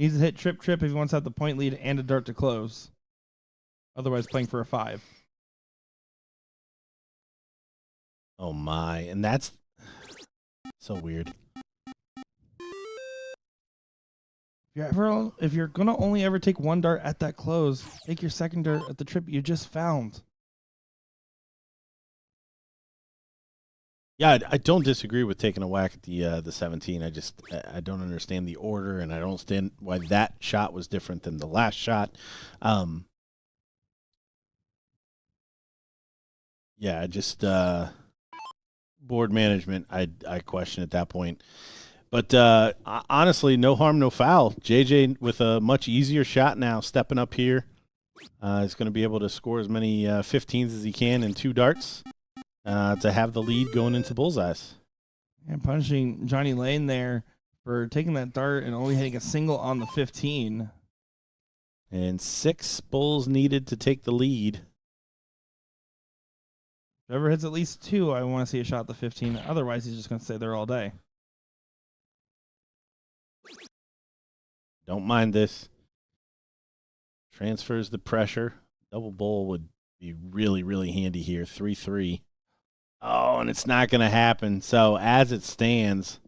Needs to hit trip if he wants to have the point lead and a dart to close. Otherwise, playing for a 5. Oh, my. And that's so weird. If you're going to only ever take one dart at that close, take your second dart at the trip you just found. Yeah, I don't disagree with taking a whack at the 17. I don't understand the order, and I don't understand why that shot was different than the last shot. Yeah, just board management. I question at that point. But honestly, no harm, no foul. JJ with a much easier shot now, stepping up here. Is going to be able to score as many 15s as he can in 2 darts. To have the lead going into bullseyes. And punishing Johnny Lane there for taking that dart and only hitting a single on the 15. And 6 bulls needed to take the lead. Whoever hits at least 2, I want to see a shot at the 15. Otherwise, he's just going to stay there all day. Don't mind this. Transfers the pressure. Double bull would be really, really handy here. 3-3. Oh, and it's not going to happen. So as it stands,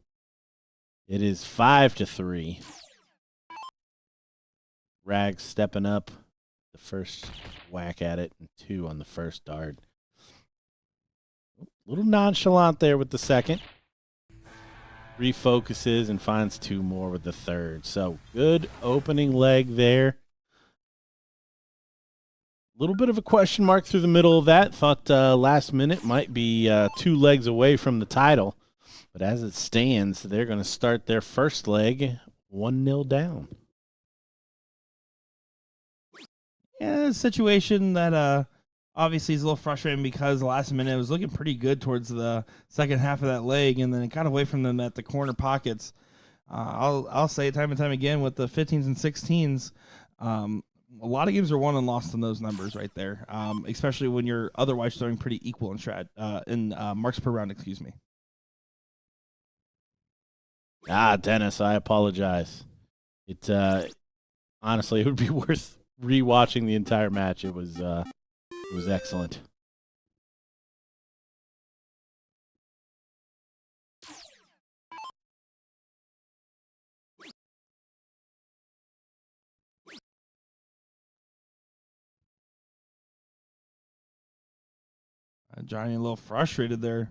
it is 5-3. Rags stepping up the first whack at it and 2 on the first dart. A little nonchalant there with the second. Refocuses and finds 2 more with the third. So good opening leg there. Little bit of a question mark through the middle of that. Thought last minute might be 2 legs away from the title. But as it stands, they're going to start their first leg 1-0 down. Yeah, a situation that obviously is a little frustrating because last minute it was looking pretty good towards the second half of that leg, and then it got away from them at the corner pockets. I'll say it time and time again with the 15s and 16s. A lot of games are won and lost in those numbers right there, especially when you're otherwise throwing pretty equal in marks per round. Excuse me. Dennis, I apologize. It honestly, it would be worth rewatching the entire match. It was excellent. Johnny a little frustrated there.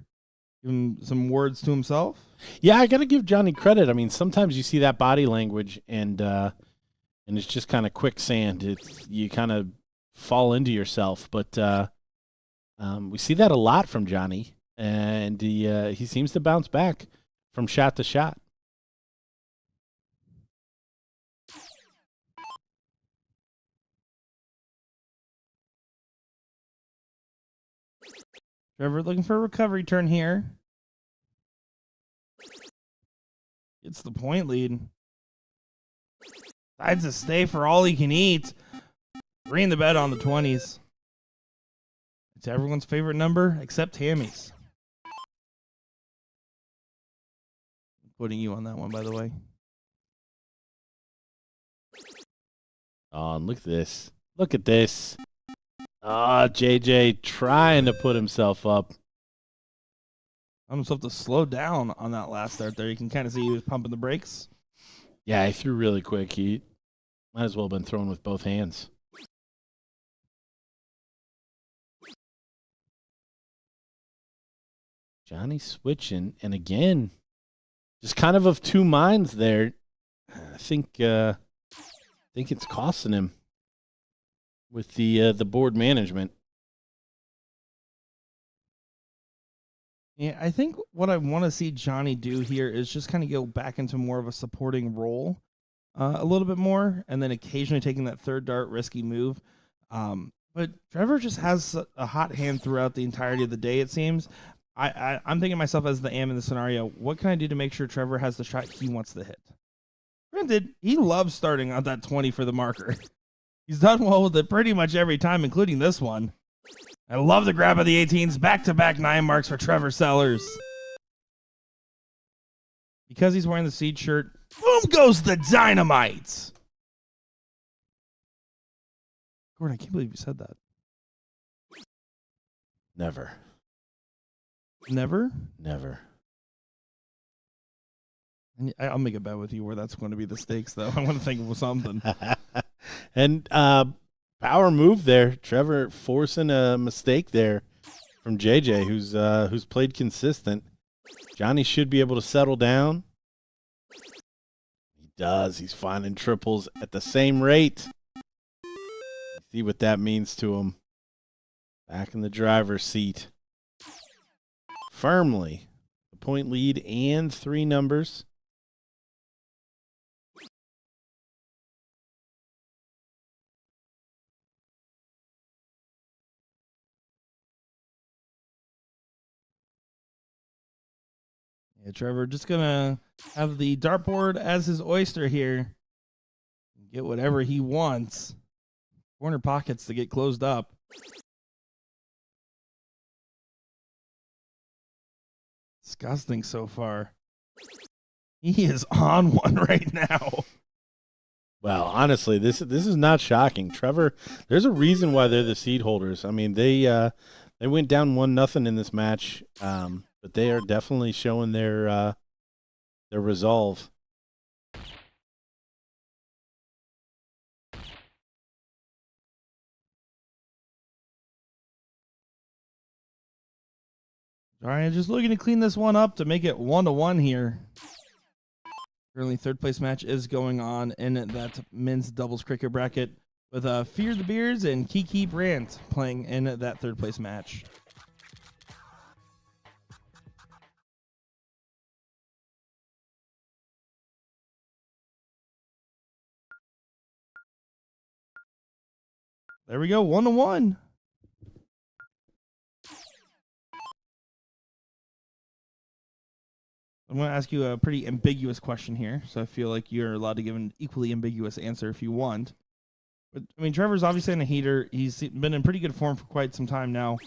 Give him some words to himself. Yeah, I got to give Johnny credit. I mean, sometimes you see that body language and it's just kind of quicksand. You kind of fall into yourself. But we see that a lot from Johnny, and he seems to bounce back from shot to shot. Trevor looking for a recovery turn here. Gets the point lead. Decides to stay for all he can eat. 3 in the bed on the 20s. It's everyone's favorite number except Tammy's. quoting you on that one, by the way. Oh, and look at this. Look at this. Oh, JJ trying to put himself up. Himself to slow down on that last start there. You can kind of see he was pumping the brakes. Yeah, he threw really quick. He might as well have been throwing with both hands. Johnny switching, and again, just kind of two minds there. I think it's costing him with the board management. Yeah, I think what I want to see Johnny do here is just kind of go back into more of a supporting role a little bit more, and then occasionally taking that third dart risky move. But Trevor just has a hot hand throughout the entirety of the day, it seems. I'm thinking to myself as the AM in the scenario, what can I do to make sure Trevor has the shot he wants to hit? Granted, he loves starting on that 20 for the marker. He's done well with it pretty much every time, including this one. I love the grab of the 18s. Back-to-back 9 marks for Trevor Sellers. Because he's wearing the seed shirt, boom goes the dynamite. Gordon, I can't believe you said that. Never. Never? Never. I'll make a bet with you where that's going to be the stakes, though. I want to think of something. And power move there. Trevor forcing a mistake there from JJ, who's played consistent. Johnny should be able to settle down. He does. He's finding triples at the same rate. See what that means to him. Back in the driver's seat. Firmly. The point lead and 3 numbers. Yeah, Trevor just going to have the dartboard as his oyster here. Get whatever he wants. Corner pockets to get closed up. Disgusting so far. He is on one right now. Well, honestly, this is not shocking. Trevor, there's a reason why they're the seed holders. I mean, they went down 1-0 in this match, but they are definitely showing their resolve. All right, just looking to clean this one up to make it 1-1 here. Currently, third place match is going on in that men's doubles cricket bracket with Fear the Beards and Kiki Brandt playing in that third place match. There we go, 1-1. I'm going to ask you a pretty ambiguous question here, so I feel like you're allowed to give an equally ambiguous answer if you want. But I mean, Trevor's obviously in a heater. He's been in pretty good form for quite some time now.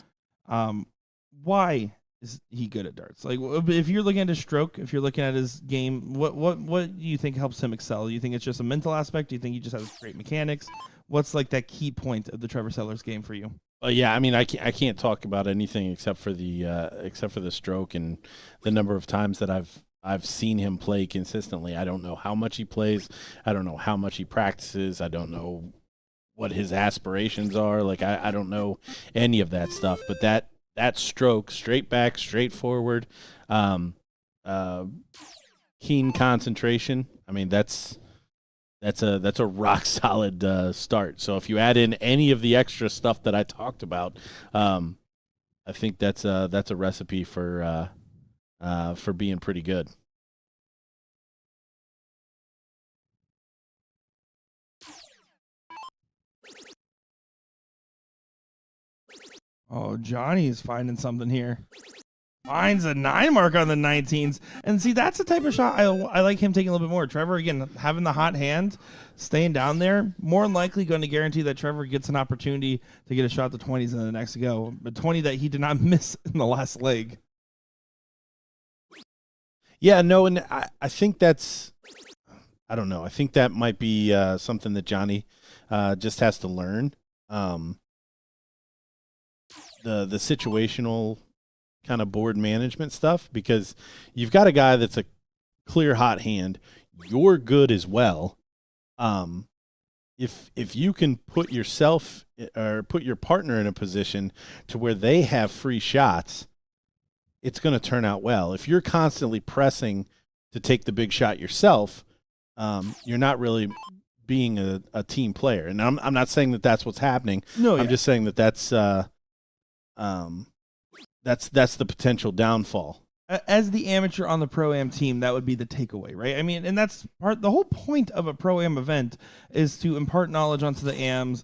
Why is he good at darts? Like, if you're looking at his stroke, if you're looking at his game, what do you think helps him excel? Do you think it's just a mental aspect? Do you think he just has great mechanics? What's like that key point of the Trevor Sellers game for you? Yeah, I mean, I can't talk about anything except for the stroke and the number of times that I've seen him play consistently. I don't know how much he plays. I don't know how much he practices. I don't know what his aspirations are. Like I don't know any of that stuff. But that stroke, straight back, straight forward, keen concentration. I mean, that's a rock solid start. So if you add in any of the extra stuff that I talked about, I think that's a recipe for being pretty good. Oh, Johnny's finding something here. Finds a 9 mark on the 19s. And see, that's the type of shot I like him taking a little bit more. Trevor, again, having the hot hand, staying down there, more than likely going to guarantee that Trevor gets an opportunity to get a shot to 20s in the next go. But 20 that he did not miss in the last leg. Yeah, no, and I think that's, I don't know. I think that might be something that Johnny just has to learn. The situational kind of board management stuff, because you've got a guy that's a clear hot hand. You're good as well. If you can put yourself or put your partner in a position to where they have free shots, it's going to turn out well. If you're constantly pressing to take the big shot yourself, you're not really being a team player. And I'm not saying that that's what's happening. No, I'm just saying that that's the potential downfall. As the amateur on the pro-am team, that would be the takeaway, right? I mean, and that's the whole point of a pro-am event is to impart knowledge onto the AMs,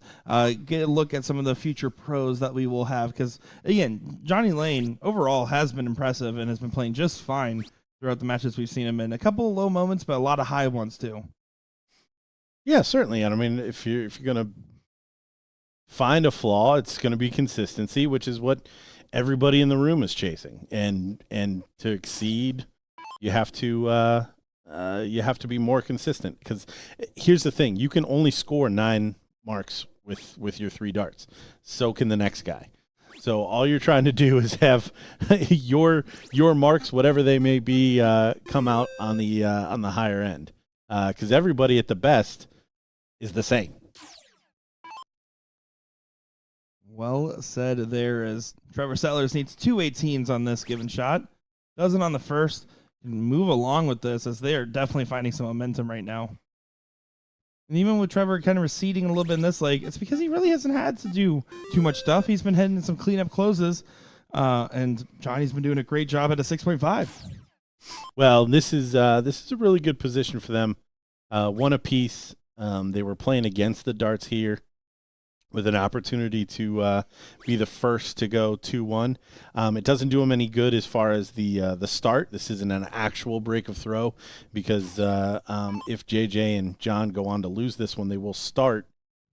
get a look at some of the future pros that we will have. Because, again, Johnny Lane overall has been impressive and has been playing just fine throughout the matches we've seen him in. A couple of low moments, but a lot of high ones, too. Yeah, certainly. And I mean, if you're going to find a flaw, it's going to be consistency, which is what everybody in the room is chasing, and to exceed, you have to be more consistent. Because here's the thing: you can only score 9 marks with your 3 darts. So can the next guy. So all you're trying to do is have your marks, whatever they may be, come out on the higher end. Because everybody at the best is the same. Well said there, as Trevor Sellers needs 2 18s on this given shot. Doesn't on the first. Can move along with this, as they are definitely finding some momentum right now. And even with Trevor kind of receding a little bit in this leg, it's because he really hasn't had to do too much stuff. He's been heading some cleanup closes, and Johnny's been doing a great job at a 6.5. Well, this is a really good position for them. 1 apiece. They were playing against the darts here, with an opportunity to be the first to go 2-1. It doesn't do them any good as far as the start. This isn't an actual break of throw, because if JJ and John go on to lose this one, they will start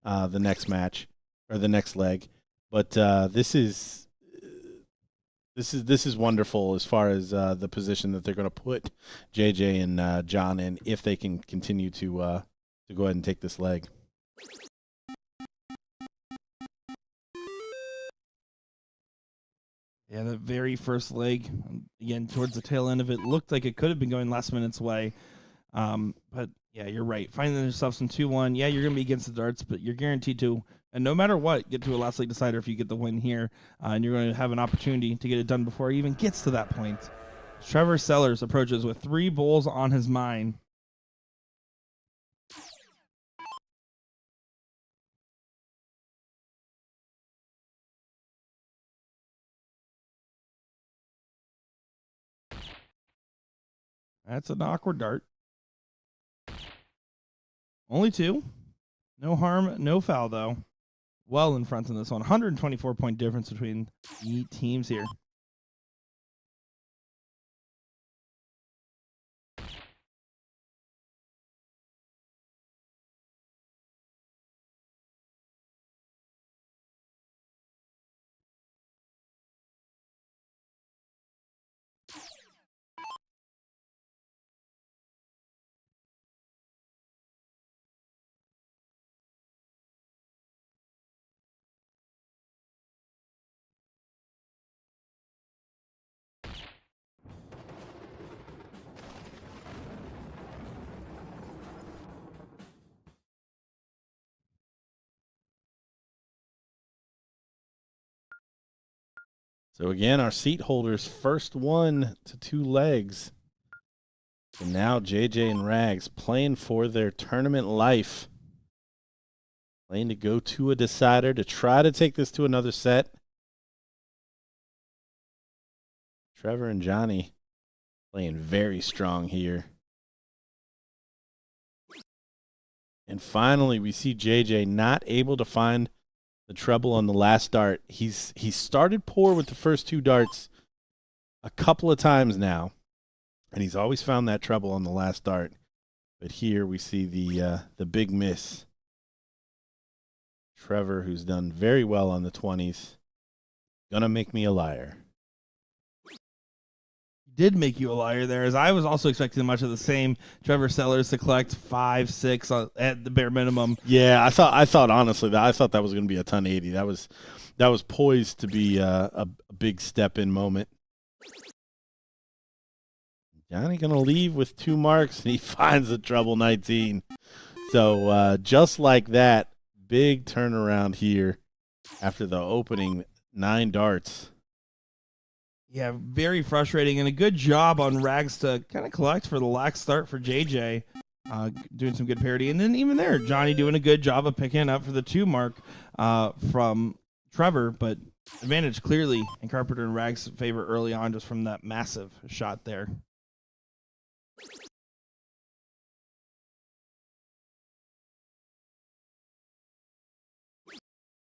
the next match or the next leg. But this is wonderful as far as the position that they're going to put JJ and John in, if they can continue to go ahead and take this leg. Yeah, the very first leg, again, towards the tail end of it, looked like it could have been going last minute's way. But, yeah, you're right. Finding yourself some 2-1, yeah, you're going to be against the darts, but you're guaranteed to, and no matter what, get to a last leg decider if you get the win here. And you're going to have an opportunity to get it done before it even gets to that point. Trevor Sellers approaches with 3 bowls on his mind. That's an awkward dart. Only 2. No harm, no foul, though. Well in front in this one. 124-point difference between the teams here. So again, our seat holders first 1 to 2 legs. And now JJ and Rags playing for their tournament life. Playing to go to a decider to try to take this to another set. Trevor and Johnny playing very strong here. And finally, we see JJ not able to find the treble on the last dart. He's started poor with the first 2 darts a couple of times now, and he's always found that treble on the last dart. But here we see the big miss. Trevor, who's done very well on the 20s, gonna make me a liar. did make you a liar there, as I was also expecting much of the same. Trevor Sellers to collect 5, 6 at the bare minimum. Yeah, I thought honestly that that was going to be a ton 80. That was poised to be a big step in moment. Johnny going to leave with 2 marks, and he finds the treble 19. So just like that, big turnaround here after the opening 9 darts. Yeah, very frustrating, and a good job on Rags to kind of collect for the lax start for JJ, doing some good parity. And then even there, Johnny doing a good job of picking up for the 2 mark from Trevor, but advantage clearly in Carpenter and Rags' favor early on just from that massive shot there.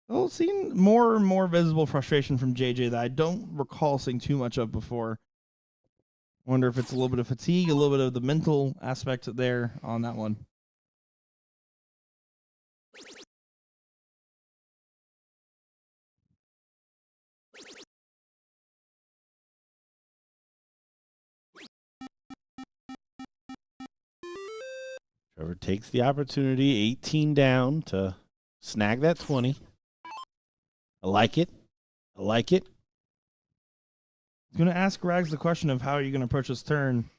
Well, seeing more and more visible frustration from JJ that I don't recall seeing too much of before. Wonder if it's a little bit of fatigue, a little bit of the mental aspect there on that one. Trevor takes the opportunity, 18 down, to snag that 20. I like it. I like it. He's going to ask Rags the question of how are you going to approach this turn.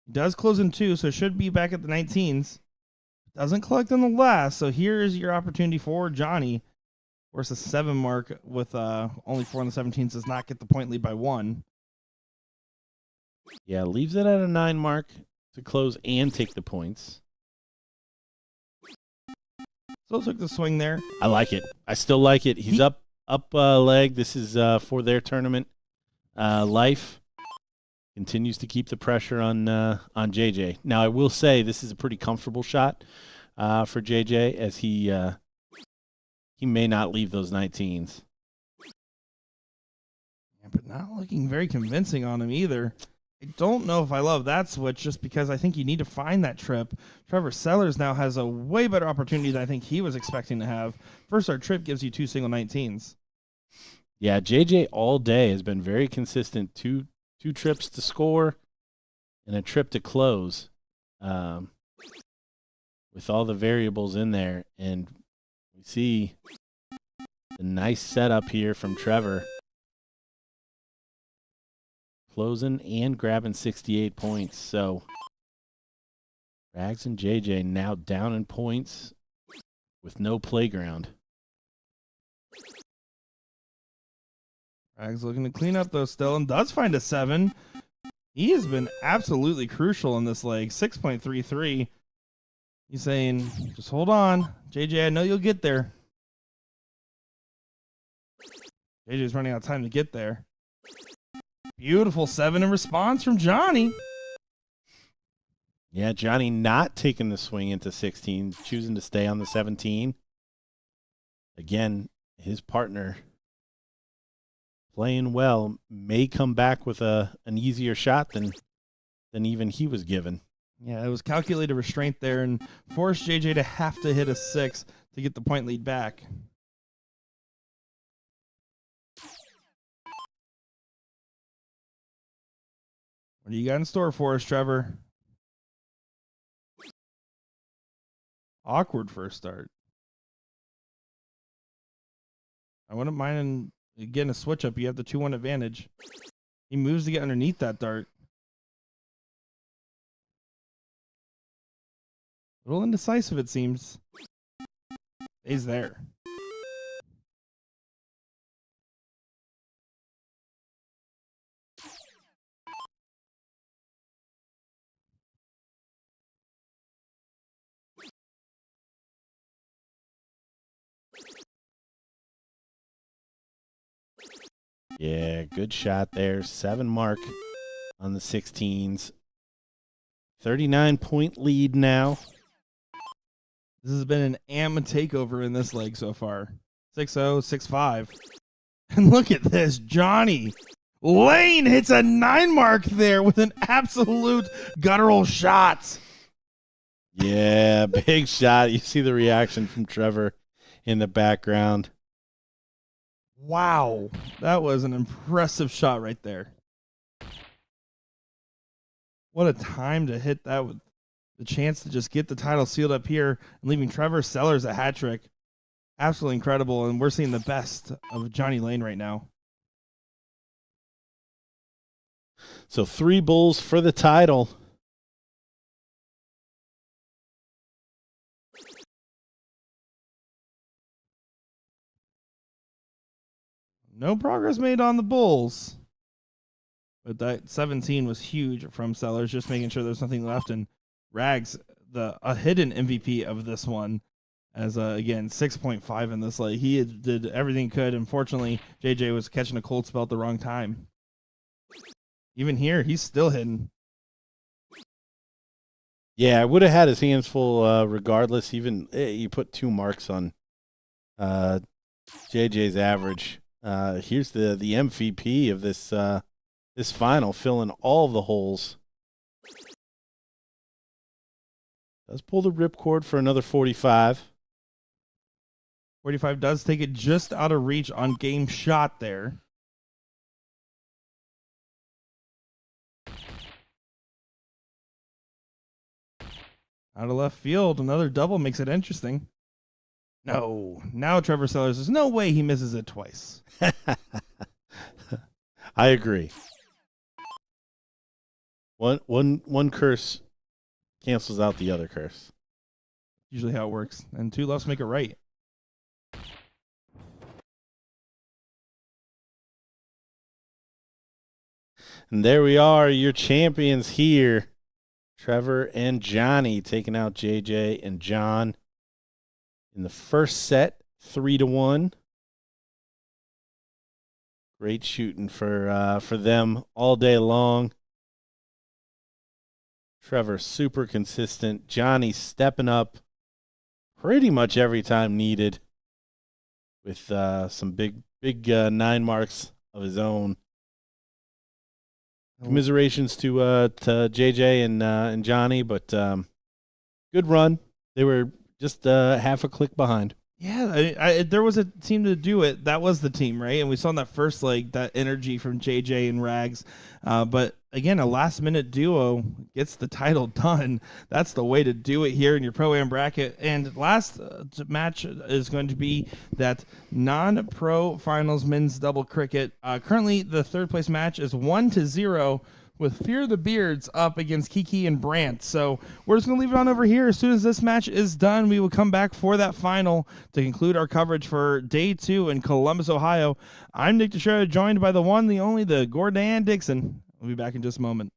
He does close in 2, so should be back at the 19s. Doesn't collect on the last, so here is your opportunity for Johnny. Of course, a 7 mark with only 4 on the 17s does not get the point lead by 1. Yeah, leaves it at a 9 mark to close and take the points. Still took the swing there. I like it. I still like it. He's up leg. This is for their tournament life. Continues to keep the pressure on JJ. Now, I will say this is a pretty comfortable shot for JJ, as he may not leave those 19s. Yeah, but not looking very convincing on him either. I don't know if I love that switch, just because I think you need to find that trip. Trevor Sellers now has a way better opportunity than I think he was expecting to have. First, our trip gives you 2 single 19s. Yeah, JJ all day has been very consistent. Two trips to score and a trip to close, with all the variables in there. And we see a nice setup here from Trevor. Closing and grabbing 68 points. So Rags and JJ now down in points with no playground. Rags looking to clean up though still, and does find a 7. He has been absolutely crucial in this leg. 6.33. He's saying, just hold on. JJ, I know you'll get there. JJ's running out of time to get there. Beautiful 7 in response from Johnny. Yeah, Johnny not taking the swing into 16, choosing to stay on the 17. Again, his partner playing well, may come back with an easier shot than even he was given. Yeah, it was calculated restraint there and forced JJ to have to hit a 6 to get the point lead back. What do you got in store for us, Trevor? Awkward first start. I wouldn't mind getting a switch up. You have the 2-1 advantage. He moves to get underneath that dart. A little indecisive, it seems. Stays there. Yeah, good shot there. 7 mark on the 16s. 39-point lead now. This has been an am takeover in this leg so far. 6-0, 6-5. And look at this. Johnny Lane hits a 9 mark there with an absolute guttural shot. Yeah, big shot. You see the reaction from Trevor in the background. Wow. That was an impressive shot right there. What a time to hit that with the chance to just get the title sealed up here and leaving Trevor Sellers a hat trick. Absolutely incredible, and we're seeing the best of Johnny Lane right now. So 3 bulls for the title. No progress made on the bulls. But that 17 was huge from Sellers, just making sure there's nothing left. And Rags, a hidden MVP of this one, as again 6.5 in this. Like he did everything he could. Unfortunately, JJ was catching a cold spell at the wrong time. Even here, he's still hidden. Yeah, I would have had his hands full regardless. Even you put 2 marks on JJ's average. Here's the MVP of this this final, filling all the holes. Does pull the ripcord for another 45. 45 does take it just out of reach on game shot there. Out of left field, another double makes it interesting. No, now Trevor Sellers, there's no way he misses it twice. I agree. One curse cancels out the other curse. Usually how it works. And 2 lefts make it right. And there we are, your champions here. Trevor and Johnny taking out JJ and John in the first set, 3-1. Great shooting for them all day long. Trevor super consistent. Johnny stepping up pretty much every time needed with some big 9 marks of his own. Commiserations to JJ and Johnny, but good run. They were just half a click behind. Yeah, there was a team to do it. That was the team, right? And we saw in that first leg that energy from JJ and Rags. But again, a last-minute duo gets the title done. That's the way to do it here in your Pro-Am bracket. And last match is going to be that non-pro finals men's double cricket. Currently, the third-place match is 1-0 with Fear the Beards up against Kiki and Brant. So we're just going to leave it on over here. As soon as this match is done, we will come back for that final to conclude our coverage for day 2 in Columbus, Ohio. I'm Nick Teixeira, joined by the one, the only, the Gordon Dixon. We'll be back in just a moment.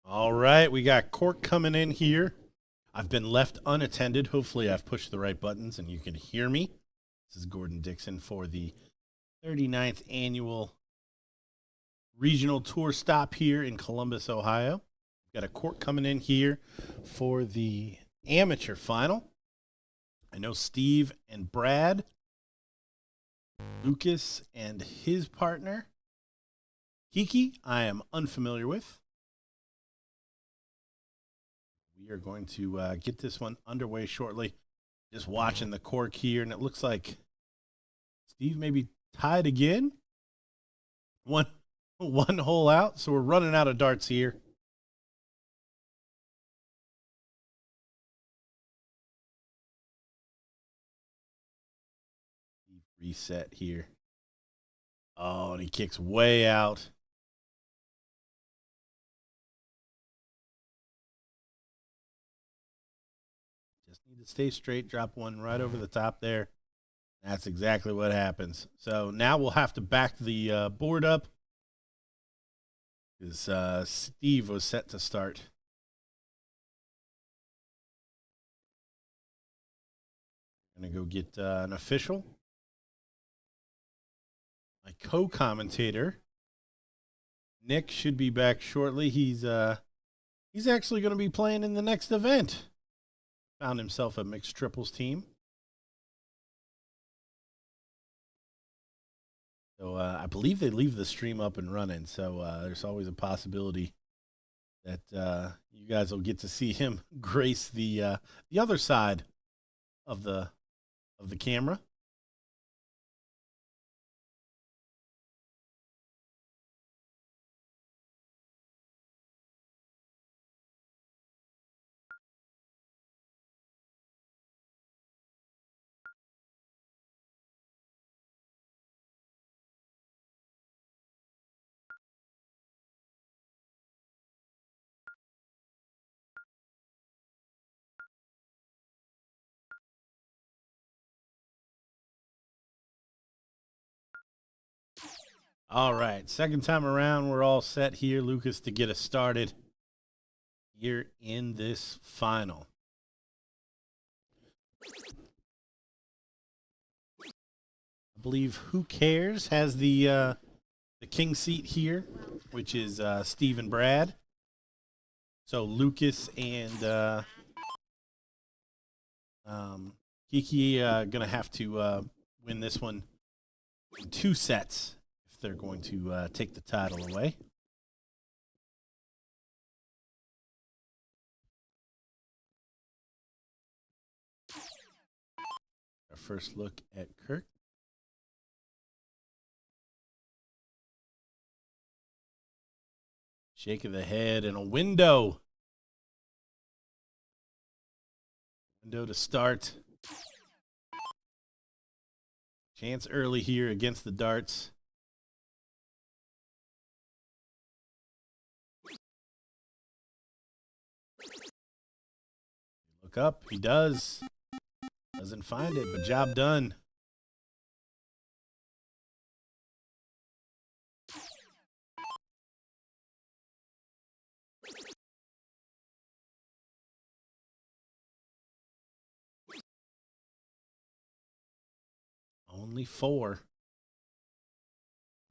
All right, we got Cork coming in here. I've been left unattended. Hopefully I've pushed the right buttons and you can hear me. This is Gordon Dixon for the 39th annual regional tour stop here in Columbus, Ohio. Got a Cork coming in here for the amateur final. I know Steve and Brad, Lucas and his partner, Kiki, I am unfamiliar with. We are going to get this one underway shortly. Just watching the Cork here, and it looks like Steve maybe tied again. One hole out, so we're running out of darts here. Reset here. Oh, and he kicks way out. Just need to stay straight, drop one right over the top there. That's exactly what happens. So now we'll have to back the board up because Steve was set to start. Gonna go get an official. My co-commentator, Nick, should be back shortly. He's actually going to be playing in the next event. Found himself a mixed triples team. So I believe they leave the stream up and running. So there's always a possibility that you guys will get to see him grace the other side of the camera. All right, second time around, we're all set here, Lucas, to get us started here in this final. I believe Who Cares has the king seat here, which is Steve and Brad. So Lucas and Kiki gonna have to win this one in 2 sets if they're going to take the title away. Our first look at Kirk. Shake of the head and a window. Window to start. Chance early here against the darts. Look up. He does. Doesn't find it, but job done. Only 4.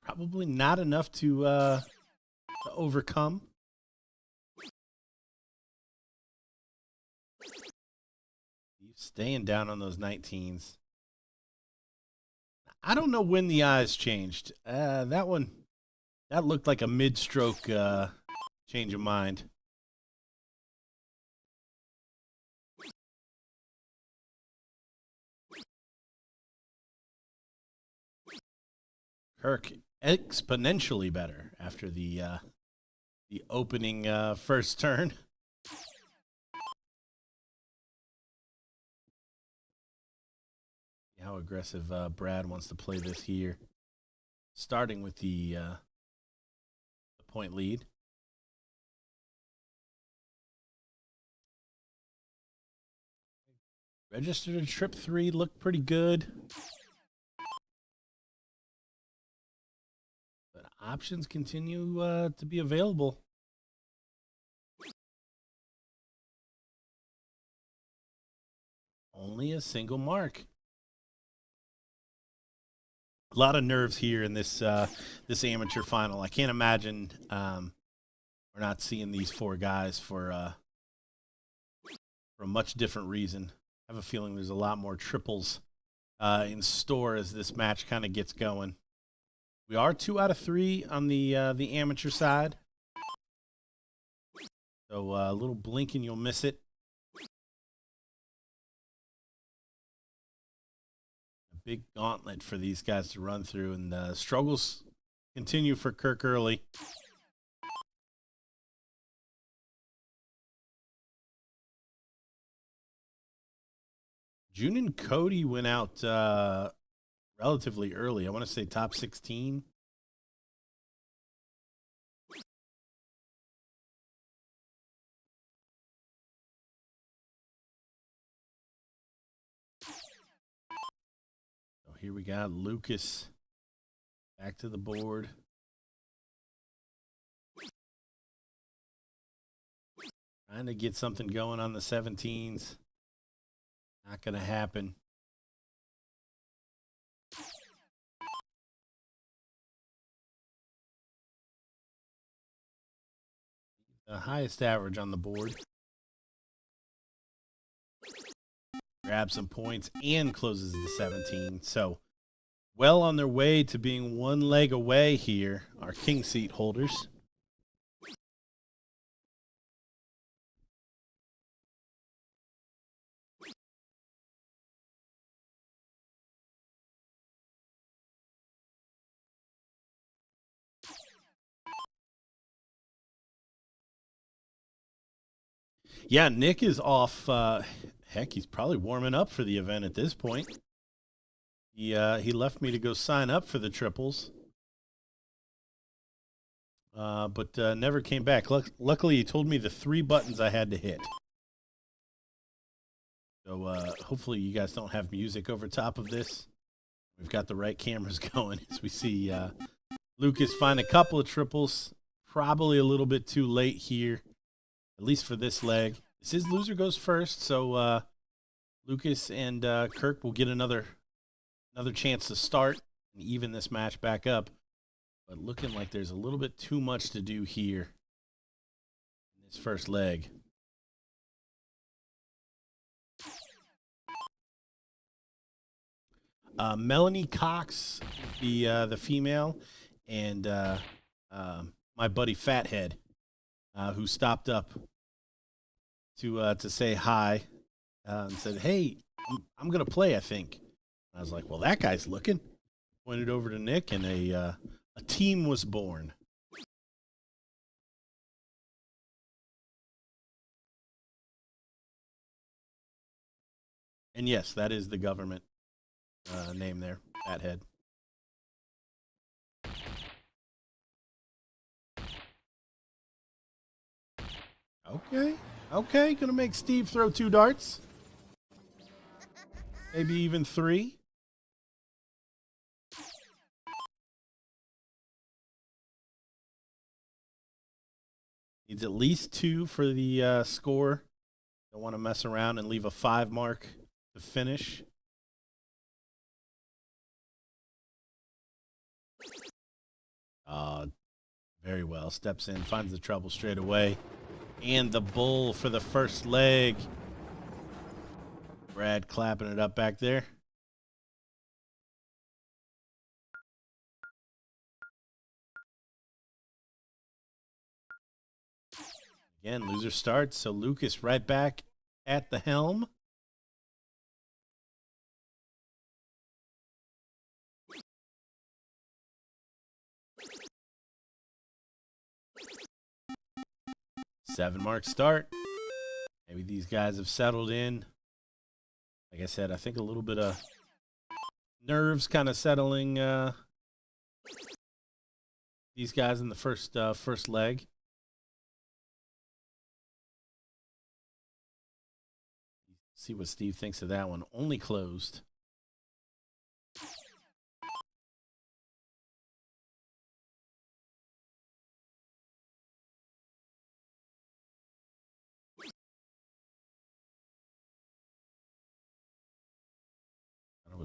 Probably not enough to overcome. Staying down on those 19s. I don't know when the eyes changed. That looked like a mid-stroke change of mind. Kirk exponentially better after the opening first turn. How aggressive Brad wants to play this here, starting with the point lead. Registered in trip 3, looked pretty good. But options continue to be available. Only a single mark. A lot of nerves here in this this amateur final. I can't imagine we're not seeing these four guys for a much different reason. I have a feeling there's a lot more triples in store as this match kind of gets going. We are 2 out of 3 on the amateur side. So a little blink and you'll miss it. A big gauntlet for these guys to run through, and struggles continue for Kirk early. June and Cody went out relatively early. I want to say top 16. So here we got Lucas back to the board. Trying to get something going on the 17s. Not going to happen. The highest average on the board. Grabs some points and closes the 17. So well on their way to being one leg away here, our king seat holders. Yeah, Nick is off. Heck, he's probably warming up for the event at this point. He left me to go sign up for the triples, but never came back. Luckily, he told me the 3 buttons I had to hit. So hopefully you guys don't have music over top of this. We've got the right cameras going as we see Lucas find a couple of triples. Probably a little bit too late here, at least for this leg. This is loser goes first, so Lucas and Kirk will get another chance to start and even this match back up. But looking like there's a little bit too much to do here in this first leg. Melanie Cox, the female, and my buddy Fathead, who stopped up to say hi and said, "Hey, I'm gonna play, I think." I was like, "Well, that guy's looking." Pointed over to Nick, and a team was born. And yes, that is the government name there, Fathead. Okay, gonna make Steve throw 2 darts. Maybe even 3. Needs at least 2 for the score. Don't want to mess around and leave a 5 mark to finish. Very well. Steps in, finds the trouble straight away. And the bull for the first leg. Brad clapping it up back there. Again, loser starts, so Lucas right back at the helm. Seven mark start. Maybe these guys have settled in. Like I said, I think a little bit of nerves kind of settling these guys in the first leg. See what Steve thinks of that one. Only closed.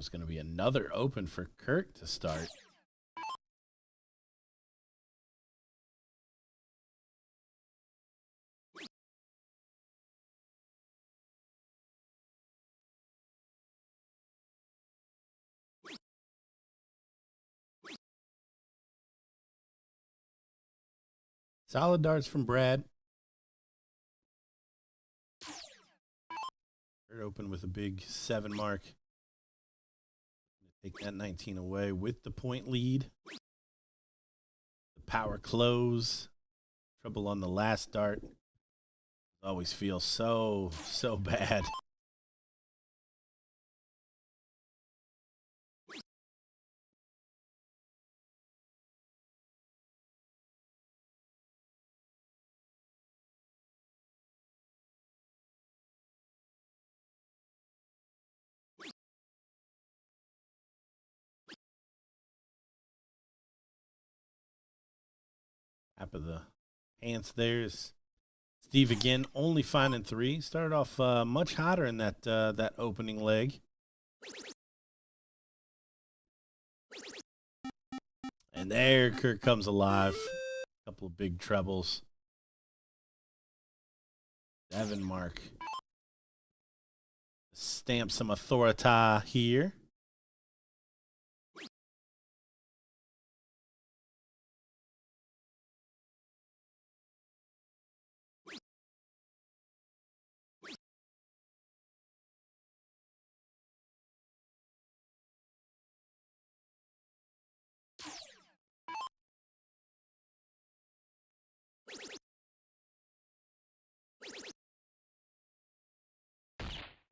was going to be another open for Kirk to start. Solid darts from Brad. Third open with a big 7 mark. Take that 19 away with the point lead. The power close. Trouble on the last dart. Always feels so bad. Top of the pants there's Steve again, only finding 3. Started off much hotter in that opening leg. And there Kirk comes alive. A couple of big trebles. 7 mark. Stamp some authority here.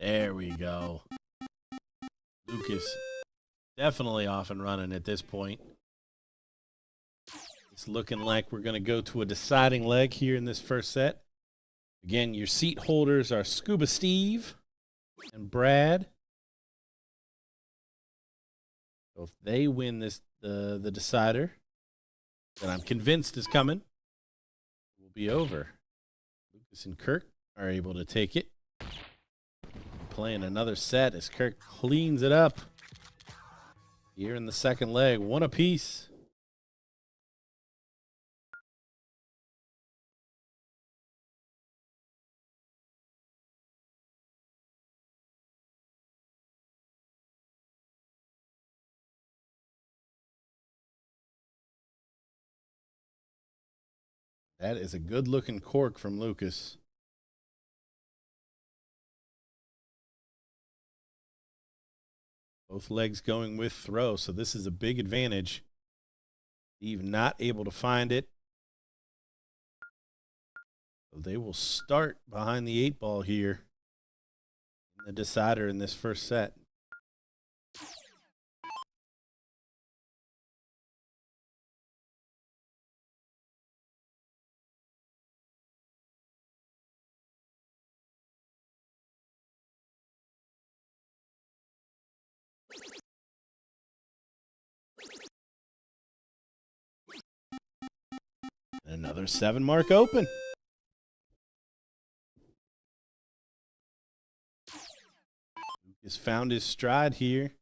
There we go. Lucas definitely off and running at this point. It's looking like we're going to go to a deciding leg here in this first set. Again, your seat holders are Scuba Steve and Brad. So if they win this, the decider, that I'm convinced is coming, will be over. Lucas and Kirk are able to take it. Playing another set as Kirk cleans it up here in the second leg. 1 apiece. That is a good-looking cork from Lucas. Both legs going with throw, so this is a big advantage. Steve not able to find it. So they will start behind the 8 ball here in the decider in this first set. Another 7 mark open. Lucas found his stride here.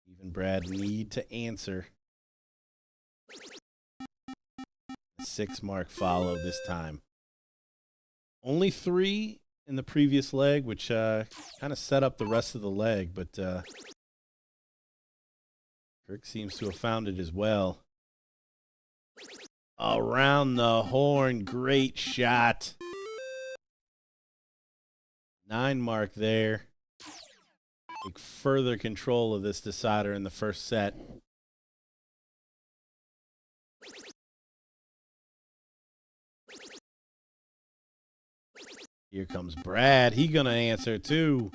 Even Brad need to answer. 6 mark follow this time. Only 3 in the previous leg, which kind of set up the rest of the leg, but Kirk seems to have found it as well. Around the horn, great shot. 9 mark there. Take further control of this decider in the first set. Here comes Brad. He gonna answer too.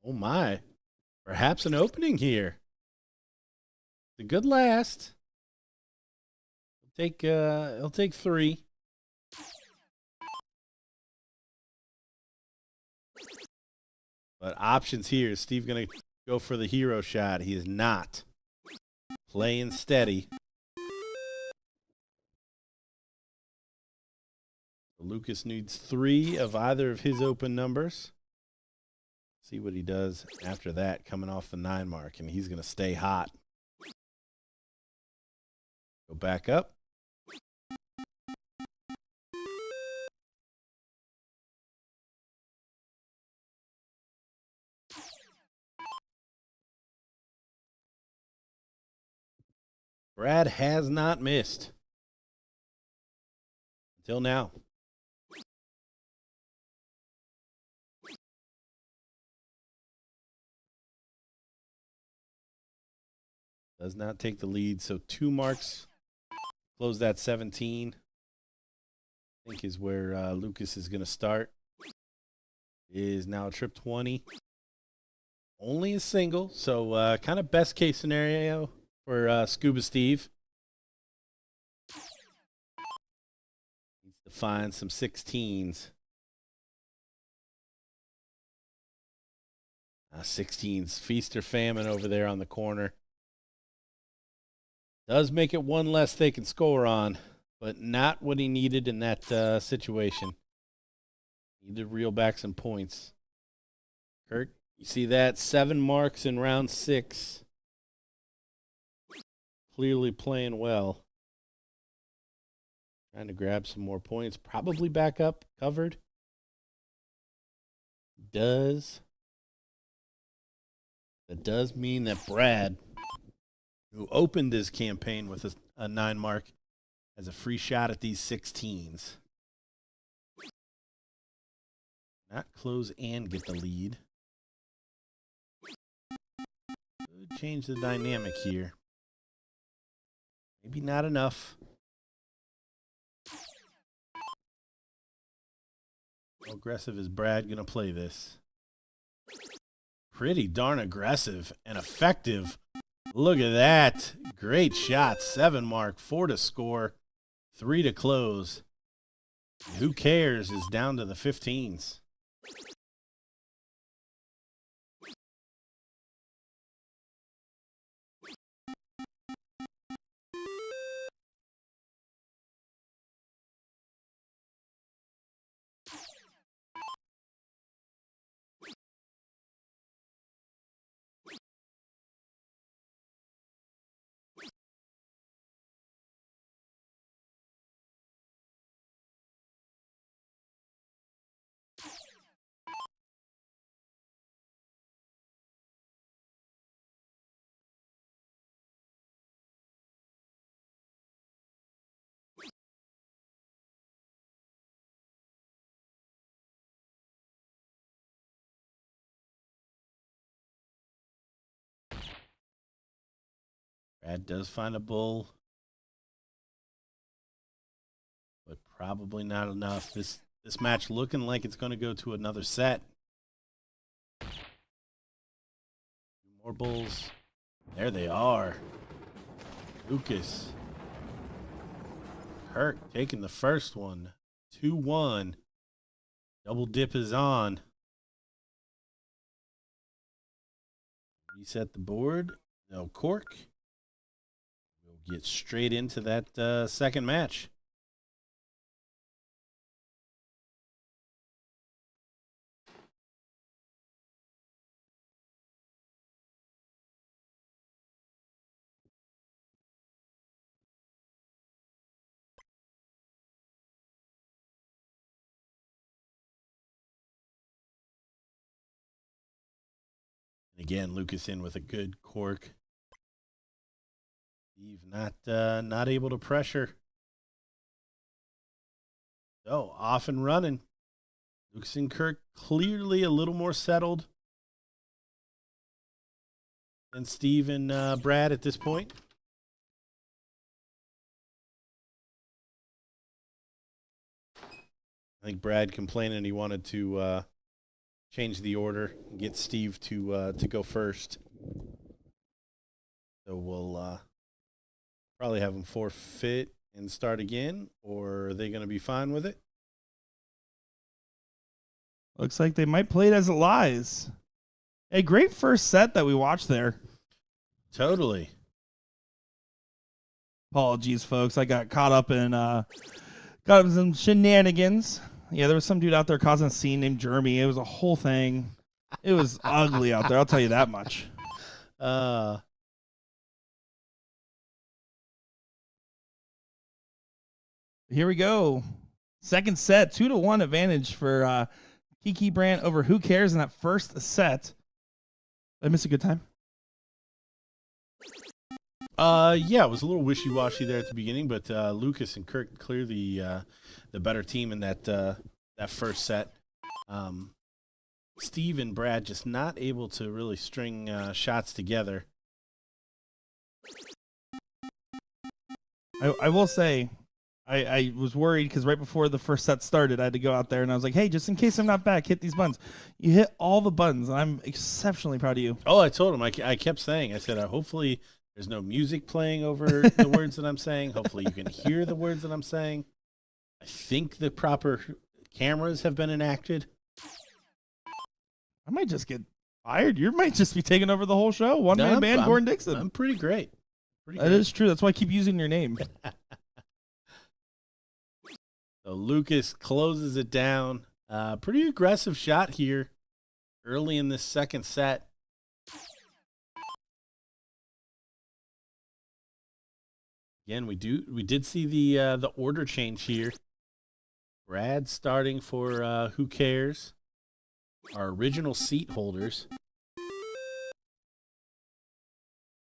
Oh my. Perhaps an opening here. It's a good last. He'll take 3. But options here. Is Steve gonna go for the hero shot. He is not playing steady. Lucas needs 3 of either of his open numbers. See what he does after that, coming off the 9 mark, and he's going to stay hot. Go back up. Brad has not missed until now. Does not take the lead, so 2 marks. Close that 17. I think is where Lucas is going to start. Is now a trip 20. Only a single, so kind of best case scenario for Scuba Steve. Needs to find some 16s. 16s, feast or famine over there on the corner. Does make it 1 less they can score on, but not what he needed in that situation. Need to reel back some points. Kirk, you see that? 7 marks in round 6. Clearly playing well. Trying to grab some more points. Probably back up, covered. That does mean that Brad, who opened his campaign with a 9 mark, has a free shot at these 16s. Not close and get the lead. Could change the dynamic here. Maybe not enough. How aggressive is Brad going to play this? Pretty darn aggressive and effective. Look at that. Great shot. 7 mark, 4 to score, 3 to close. Who cares is down to the 15s. Brad does find a bull, but probably not enough. This match looking like it's going to go to another set. More bulls. There they are. Lucas. Kirk taking the first one. 2-1. Double dip is on. Reset the board. No cork. We'll get straight into that second match. Again, Lucas in with a good cork. Steve not able to pressure. So off and running. Lucas and Kirk clearly a little more settled than Steve and Brad at this point. I think Brad complaining he wanted to change the order and get Steve to go first. So we'll probably have him forfeit and start again, or are they going to be fine with it? Looks like they might play it as it lies. A great first set that we watched there. Totally. Apologies, folks. I got caught up in some shenanigans. Yeah, there was some dude out there causing a scene named Jeremy. It was a whole thing. It was ugly out there. I'll tell you that much. Here we go. Second set, 2-1 advantage for Kiki Brandt over Who Cares in that first set. Did I miss a good time? Yeah, it was a little wishy-washy there at the beginning, but Lucas and Kirk clearly the better team in that first set. Steve and Brad just not able to really string shots together. I will say, I was worried because right before the first set started, I had to go out there and I was like, hey, just in case I'm not back, hit these buttons. You hit all the buttons, and I'm exceptionally proud of you. Oh, I told him. I kept saying, I said, hopefully there's no music playing over the words that I'm saying. Hopefully you can hear the words that I'm saying. I think the proper cameras have been enacted. I might just get fired. You might just be taking over the whole show. One-man band, Gordon Dixon. I'm pretty great. That is true. That's why I keep using your name. So Lucas closes it down. Pretty aggressive shot here early in this second set. Again, we did see the order change here. Brad starting for Who Cares? Our original seat holders.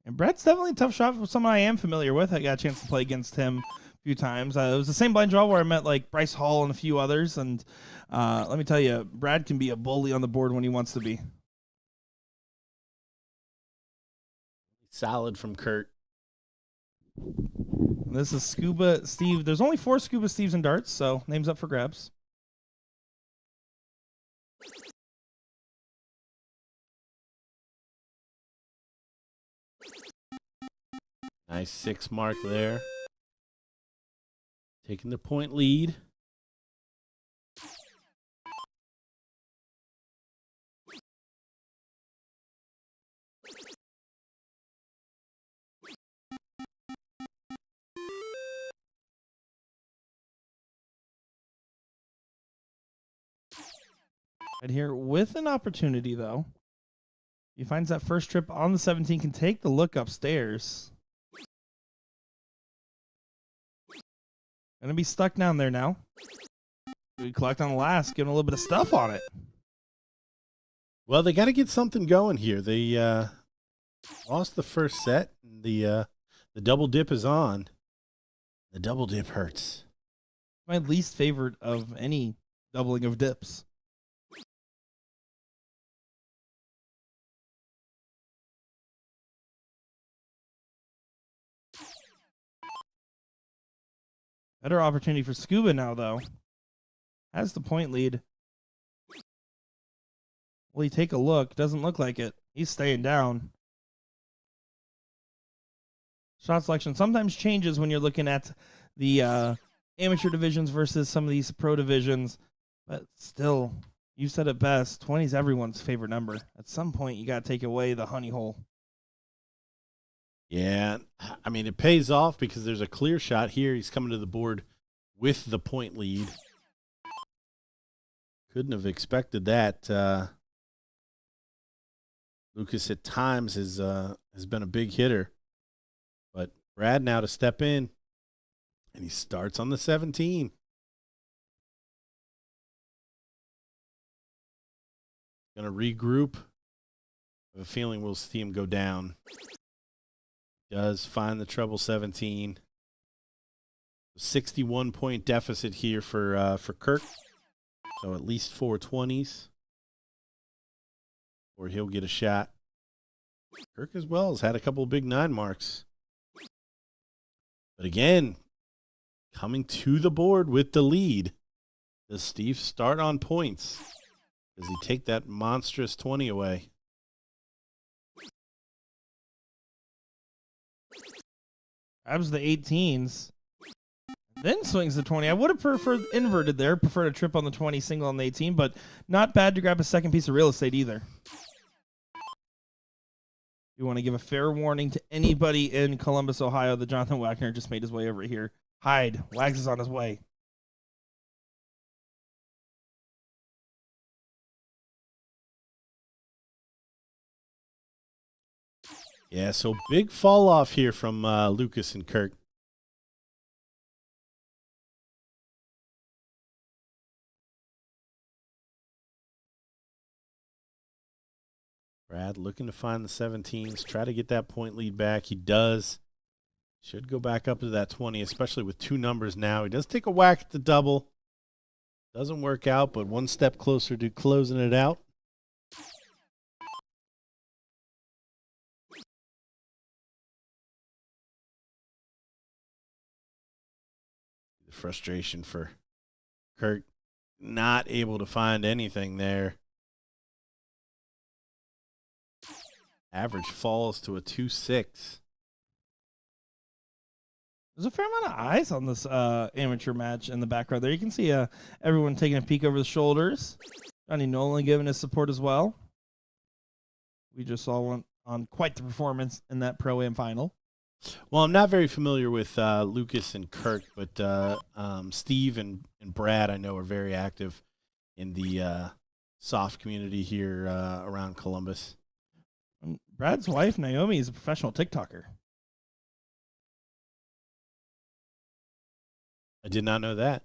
And Brad's definitely a tough shot for someone I am familiar with. I got a chance to play against him a few times. It was the same blind draw where I met like Bryce Hall and a few others. And let me tell you, Brad can be a bully on the board when he wants to be. Solid from Kurt. And this is Scuba Steve. There's only 4 Scuba Steves in darts, so name's up for grabs. Nice 6 mark there. Taking the point lead. Right here with an opportunity, though. He finds that first trip on the 17, can take the look upstairs. Gonna be stuck down there now. We collect on the last, give him a little bit of stuff on it. Well, they got to get something going here. They lost the first set. The double dip is on. The double dip hurts. My least favorite of any doubling of dips. Better opportunity for Scuba now, though. Has the point lead. Will he take a look? Doesn't look like it. He's staying down. Shot selection sometimes changes when you're looking at the amateur divisions versus some of these pro divisions. But still, you said it best. 20 is everyone's favorite number. At some point, you got to take away the honey hole. Yeah, I mean, it pays off because there's a clear shot here. He's coming to the board with the point lead. Couldn't have expected that. Lucas at times has been a big hitter. But Brad now to step in, and he starts on the 17. Going to regroup. I have a feeling we'll see him go down. Does find the treble 17. 61-point deficit here for Kirk. So at least 4 20s. Or he'll get a shot. Kirk as well has had a couple of big 9 marks. But again, coming to the board with the lead. Does Steve start on points? Does he take that monstrous 20 away? Grabs the 18s. Then swings the 20. I would have preferred inverted there. Preferred a trip on the 20, single on the 18, but not bad to grab a second piece of real estate either. We want to give a fair warning to anybody in Columbus, Ohio that Jonathan Wagner just made his way over here. Hide. Wags is on his way. Yeah, so big fall off here from Lucas and Kirk. Brad looking to find the 17s, try to get that point lead back. He does. Should go back up to that 20, especially with 2 numbers now. He does take a whack at the double. Doesn't work out, but one step closer to closing it out. The frustration for Kirk, not able to find anything there. Average falls to a 2.6. There's a fair amount of eyes on this amateur match in the background there. You can see everyone taking a peek over the shoulders. Johnny Nolan giving his support as well. We just saw one on quite the performance in that Pro-Am final. Well, I'm not very familiar with Lucas and Kirk, but Steve and Brad I know are very active in the soft community here around Columbus. Brad's wife, Naomi, is a professional TikToker. I did not know that.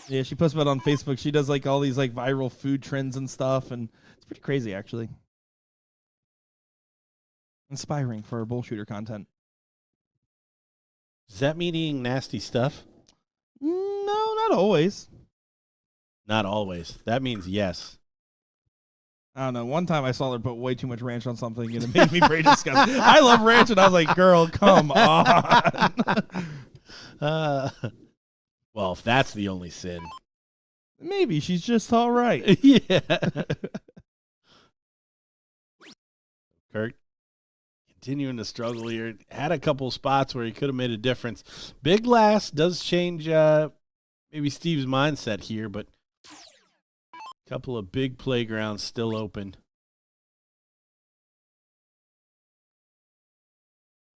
Yeah, she posts about it on Facebook. She does like all these like viral food trends and stuff, and it's pretty crazy actually. Inspiring for our BullShooter content. Does that mean eating nasty stuff? No, not always. Not always. That means yes. I don't know. One time I saw her put way too much ranch on something, and it made me very disgusted. I love ranch, and I was like, "Girl, come on." Well, if that's the only sin, Maybe she's just all right. yeah. Kirk continuing to struggle here. Had a couple spots where he could have made a difference. Big last does change maybe Steve's mindset here, but a couple of big playgrounds still open.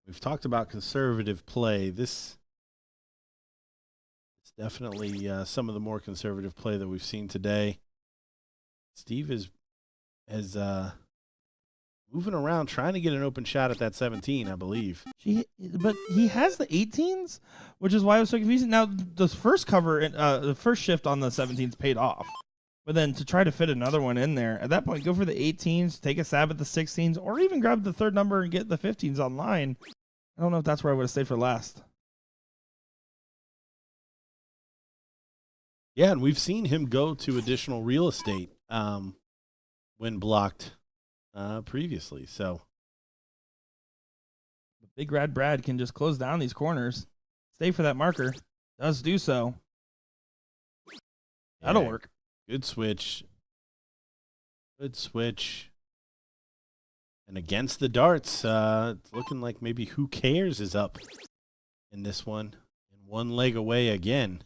We've talked about conservative play. This is definitely some of the more conservative play that we've seen today. Steve is moving around, trying to get an open shot at that 17, I believe. But he has the 18s, which is why I was so confused. Now, the first cover, the first shift on the 17s paid off. But then to try to fit another one in there, at that point, go for the 18s, take a stab at the 16s, or even grab the third number and get the 15s online. I don't know if that's where I would have stayed for last. Yeah, and we've seen him go to additional real estate when blocked previously. So Big Rad Brad can just close down these corners, stay for that marker, does do so. That'll work. Good switch. Good switch. And against the darts, it's looking like maybe Who Cares is up in this one. And one leg away again.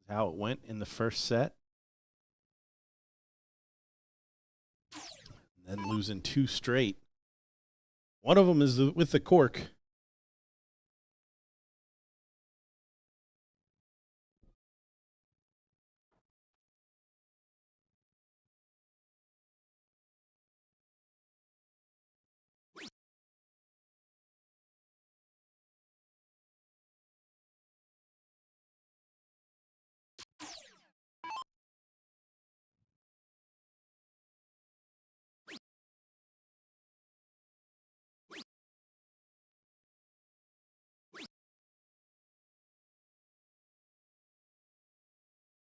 How it went in the first set. And then losing 2 straight. One of them is with the cork.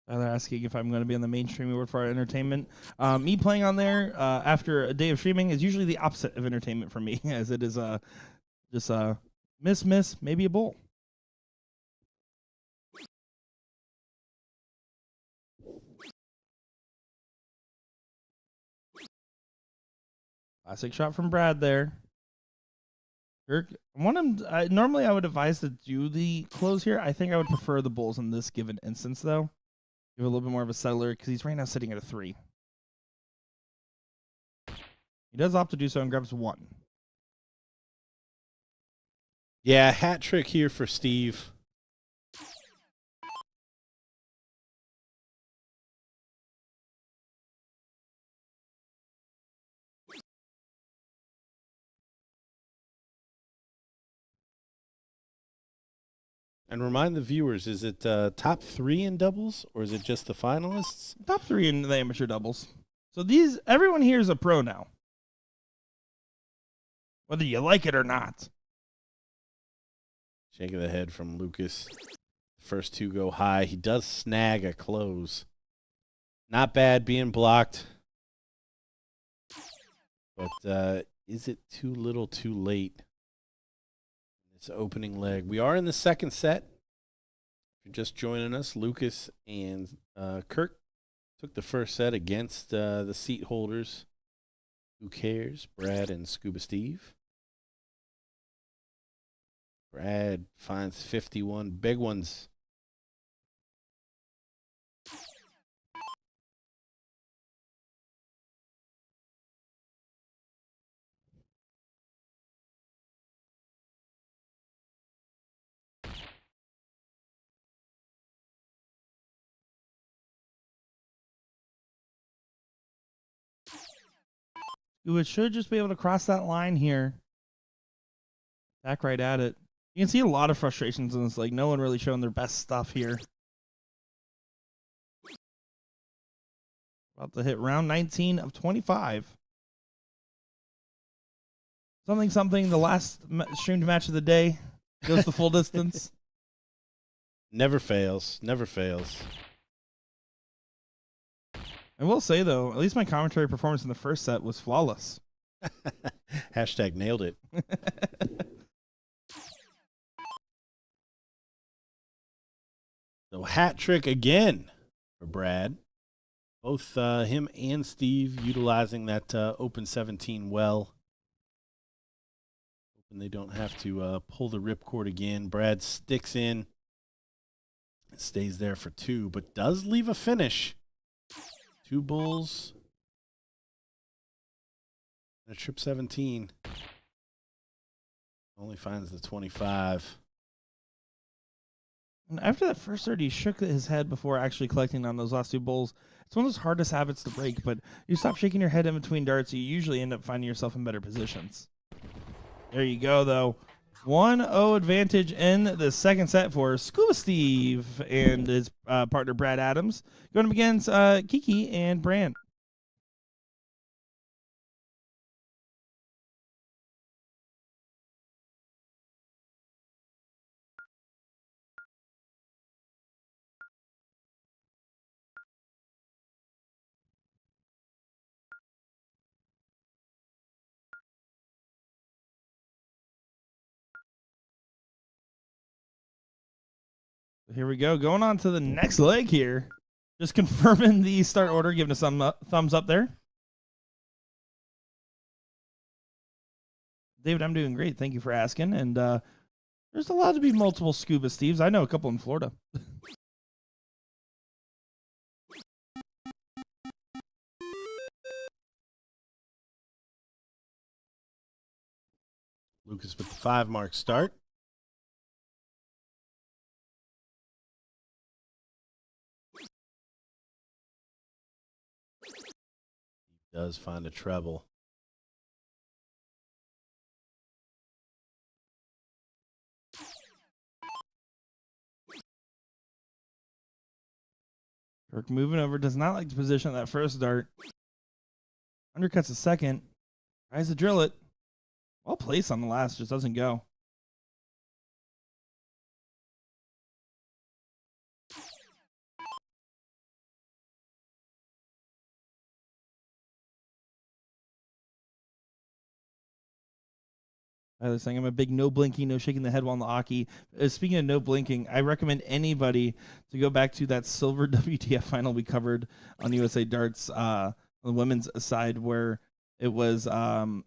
They're asking if I'm going to be on the mainstream award for our entertainment. Me playing on there after a day of streaming is usually the opposite of entertainment for me, as it is just miss, maybe a bowl. Classic shot from Brad there. Kirk, normally I would advise to do the close here. I think I would prefer the bulls in this given instance, though. Give a little bit more of a settler because he's right now sitting at a 3. He does opt to do so and grabs 1. Yeah, hat trick here for Steve. And remind the viewers, is it top 3 in doubles, or is it just the finalists? Top 3 in the amateur doubles. So everyone here is a pro now. Whether you like it or not. Shake of the head from Lucas. First 2 go high. He does snag a close. Not bad being blocked. But is it too little too late? It's opening leg. We are in the second set. If you're just joining us, Lucas and Kirk took the first set against the seat holders. Who cares? Brad and Scuba Steve. Brad finds 51 big ones. You should just be able to cross that line here. Back right at it. You can see a lot of frustrations in this. Like, no one really showing their best stuff here. About to hit round 19 of 25. Something, the last streamed match of the day goes the full distance. Never fails. Never fails. I will say, though, at least my commentary performance in the first set was flawless. Hashtag nailed it. So hat trick again for Brad. Both him and Steve utilizing that open 17 well. Hoping they don't have to pull the ripcord again. Brad sticks in. Stays there for 2, but does leave a finish. 2 bulls. And a trip 17. Only finds the 25. And after that first 30, he shook his head before actually collecting on those last 2 bulls. It's one of those hardest habits to break, but you stop shaking your head in between darts, you usually end up finding yourself in better positions. There you go, though. 1-0 advantage in the second set for Scuba Steve and his partner Brad Adams. Going up against Kiki and Brand. Here we go. Going on to the next leg here. Just confirming the start order, giving us some thumbs up there. David, I'm doing great. Thank you for asking. And there's allowed to be multiple Scuba Steves. I know a couple in Florida. Lucas with the 5 mark start. He does find a treble. Kirk moving over. Does not like the position of that first dart. Undercuts a second. Tries to drill it. Well placed on the last. Just doesn't go. Tyler saying I'm a big no blinking, no shaking the head while on the Aki. Speaking of no blinking, I recommend anybody to go back to that silver WTF final we covered on USA Darts on the women's side, where it was Sayuri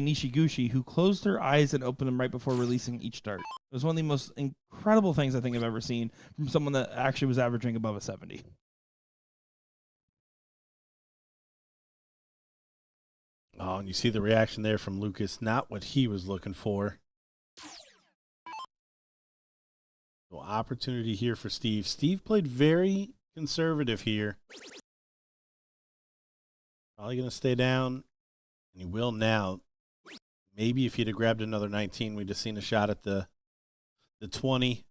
Nishiguchi who closed her eyes and opened them right before releasing each dart. It was one of the most incredible things I think I've ever seen from someone that actually was averaging above a 70. Oh, and you see the reaction there from Lucas. Not what he was looking for. So opportunity here for Steve. Steve played very conservative here. Probably going to stay down, and he will now. Maybe if he'd have grabbed another 19, we'd have seen a shot at the 20.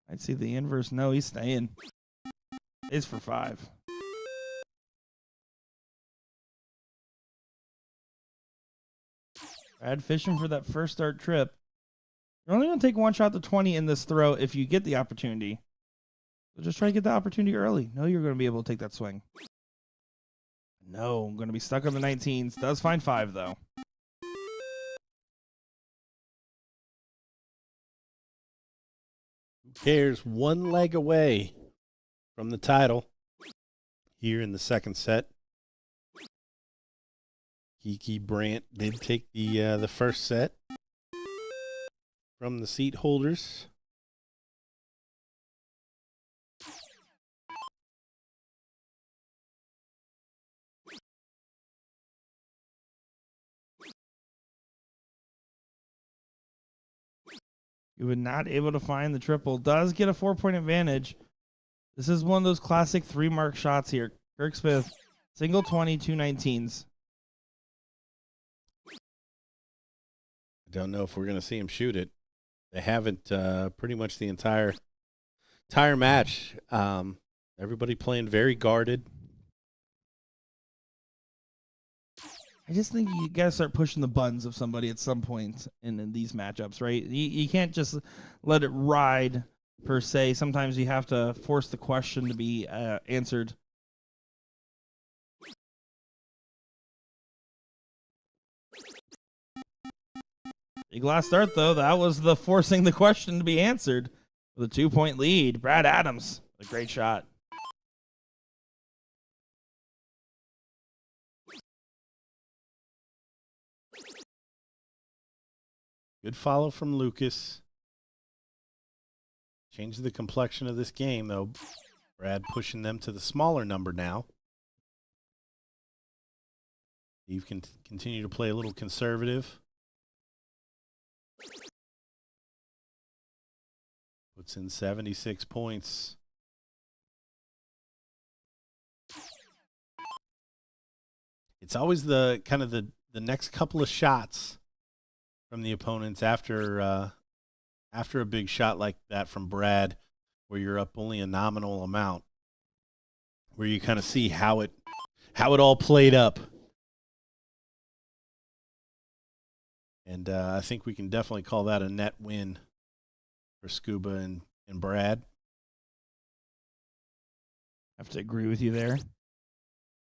I'd see the inverse. No, he's staying. Is for 5. Brad fishing for that first start trip. You're only going to take one shot to 20 in this throw if you get the opportunity. So just try to get the opportunity early. No, you're going to be able to take that swing. No, I'm going to be stuck on the 19s. Does find 5, though. Who cares? One leg away from the title here in the second set. Kiki Brandt did take the first set from the seat holders. You were not able to find the triple. Does get a 4-point advantage. This is one of those classic 3-mark shots here. Kirk Smith, single 20, 2 19s. I don't know if we're going to see him shoot it. They haven't pretty much the entire match. Everybody playing very guarded. I just think you got to start pushing the buttons of somebody at some point in these matchups, right? You can't just let it ride, per se. Sometimes you have to force the question to be answered. Big last start, though. That was the forcing the question to be answered. With a 2-point lead, Brad Adams, a great shot. Good follow from Lucas. Changed the complexion of this game, though. Brad pushing them to the smaller number now. Steve can continue to play a little conservative. Puts in 76 points. It's always the kind of the next couple of shots from the opponents after a big shot like that from Brad, where you're up only a nominal amount, where you kind of see how it all played up. And I think we can definitely call that a net win for Scuba and Brad. I have to agree with you there.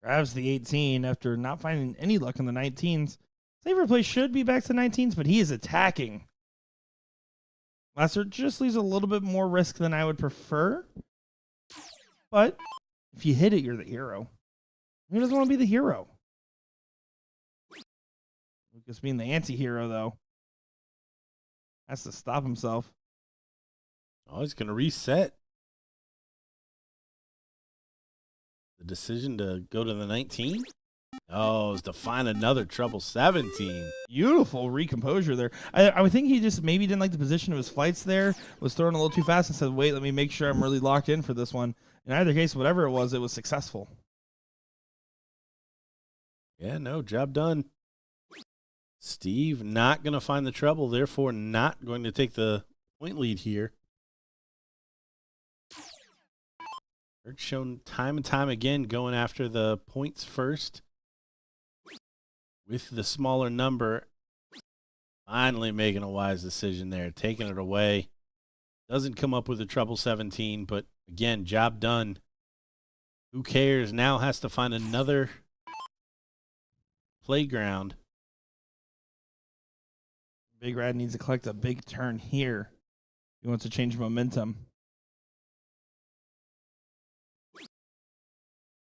Grabs the 18 after not finding any luck on the 19s. Saver play should be back to 19s, but he is attacking. Lasser just leaves a little bit more risk than I would prefer. But if you hit it, you're the hero. Who doesn't want to be the hero? Lucas being the anti-hero, though. Has to stop himself. Oh, he's going to reset. The decision to go to the 19? Oh, is to find another treble 17. Beautiful recomposure there. I would think he just maybe didn't like the position of his flights there, was throwing a little too fast and said, wait, let me make sure I'm really locked in for this one. In either case, whatever it was successful. Yeah, no, job done. Steve not going to find the treble, therefore not going to take the point lead here. Kirk shown time and time again going after the points first with the smaller number. Finally making a wise decision there, taking it away. Doesn't come up with a treble 17, but again, job done. Who cares? Now has to find another playground. Big Rad needs to collect a big turn here. He wants to change momentum.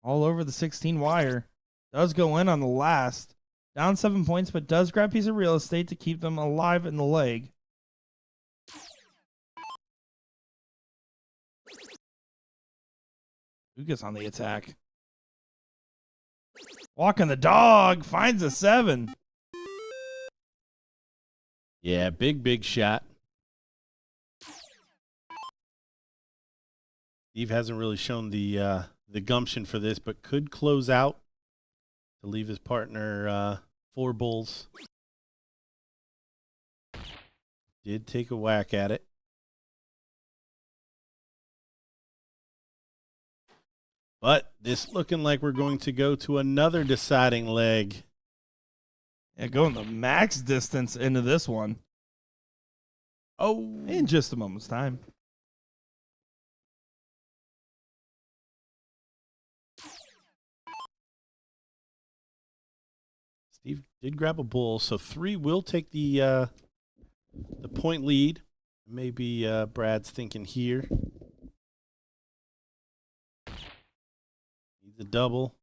All over the 16 wire. Does go in on the last. Down 7 points, but does grab a piece of real estate to keep them alive in the leg. Lucas on the attack. Walking the dog finds a 7. Yeah, big shot. Steve hasn't really shown the gumption for this, but could close out to leave his partner 4 bulls. Did take a whack at it. But this looking like we're going to go to another deciding leg. Yeah, going the max distance into this one. Oh, In just a moment's time. Steve did grab a bull, so 3 will take the point lead. Maybe Brad's thinking here. Needs a double.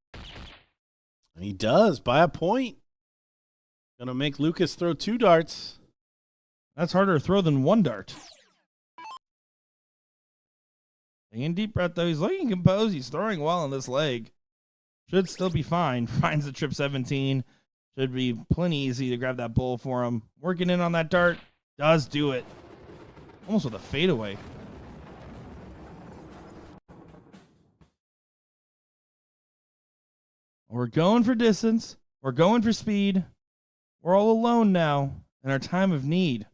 And he does by a point. Gonna make Lucas throw 2 darts. That's harder to throw than 1 dart. Taking a deep breath, though. He's looking composed. He's throwing well on this leg. Should still be fine. Finds the trip 17. Should be plenty easy to grab that bull for him. Working in on that dart. Does do it. Almost with a fadeaway. We're going for distance. We're going for speed. We're all alone now in our time of need.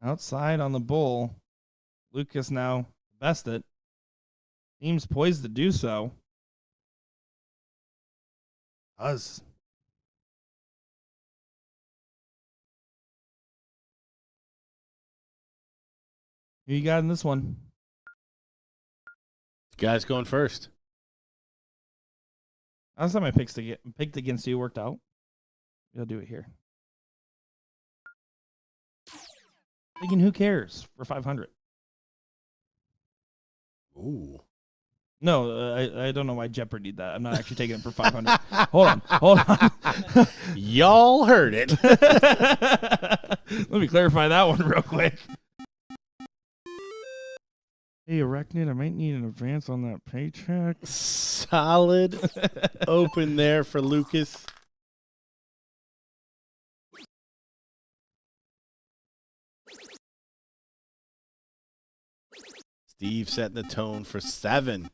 Outside on the bull. Lucas now best it. Seems poised to do so. Does. Who you got in this one? Guy's going first. Last time I picked against you worked out. We'll do it here. Thinking who cares for 500? Ooh. No, I don't know why Jeopardy did that. I'm not actually taking it for 500. Hold on. Y'all heard it. Let me clarify that one real quick. Hey, Arachnid, I might need an advance on that paycheck. Solid open there for Lucas. Steve setting the tone for 7.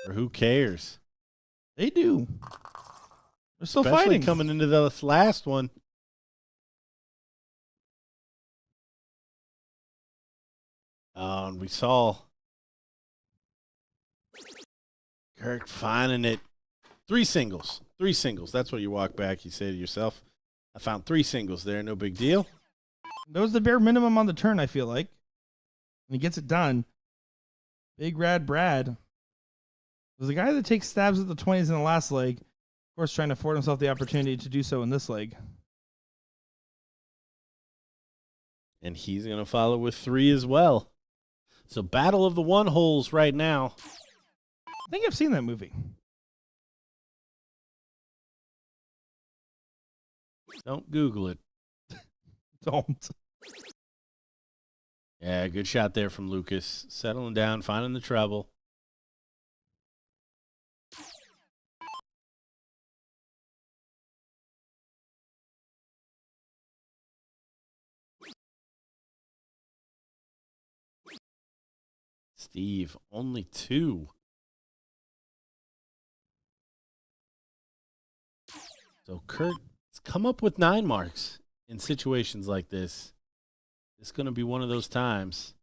Or who cares? They do. They're still Especially fighting. coming into this last one. And we saw Kirk finding it. 3 singles. 3 singles. That's what you walk back. You say to yourself, I found 3 singles there. No big deal. That was the bare minimum on the turn, I feel like. And he gets it done. Big Rad Brad was the guy that takes stabs at the 20s in the last leg. Of course, trying to afford himself the opportunity to do so in this leg. And he's going to follow with 3 as well. So battle of the 1 holes right now. I think I've seen that movie. Don't Google it. Don't. Yeah, good shot there from Lucas. Settling down, finding the treble. Steve, only 2. So Kurt's come up with 9 marks in situations like this. It's going to be one of those times.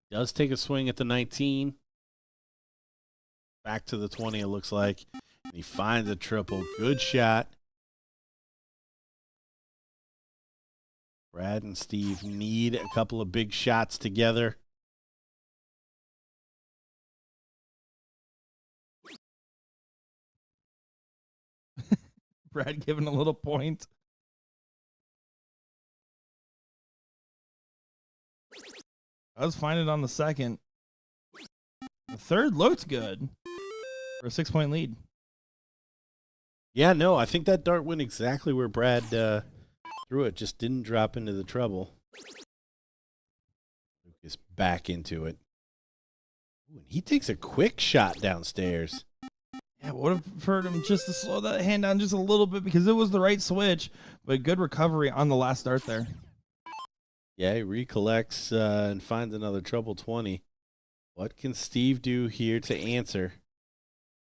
Does take a swing at the 19. Back to the 20, it looks like. And he finds a triple. Good shot. Brad and Steve need a couple of big shots together. Brad giving a little point. I was finding it on the second. The third looked good for a 6-point lead. Yeah, no, I think that dart went exactly where Brad threw it. Just didn't drop into the treble. Lucas back into it. Ooh, and he takes a quick shot downstairs. Yeah, would have preferred him just to slow that hand down just a little bit because it was the right switch, but good recovery on the last start there. Yeah, he recollects and finds another treble 20. What can Steve do here to answer?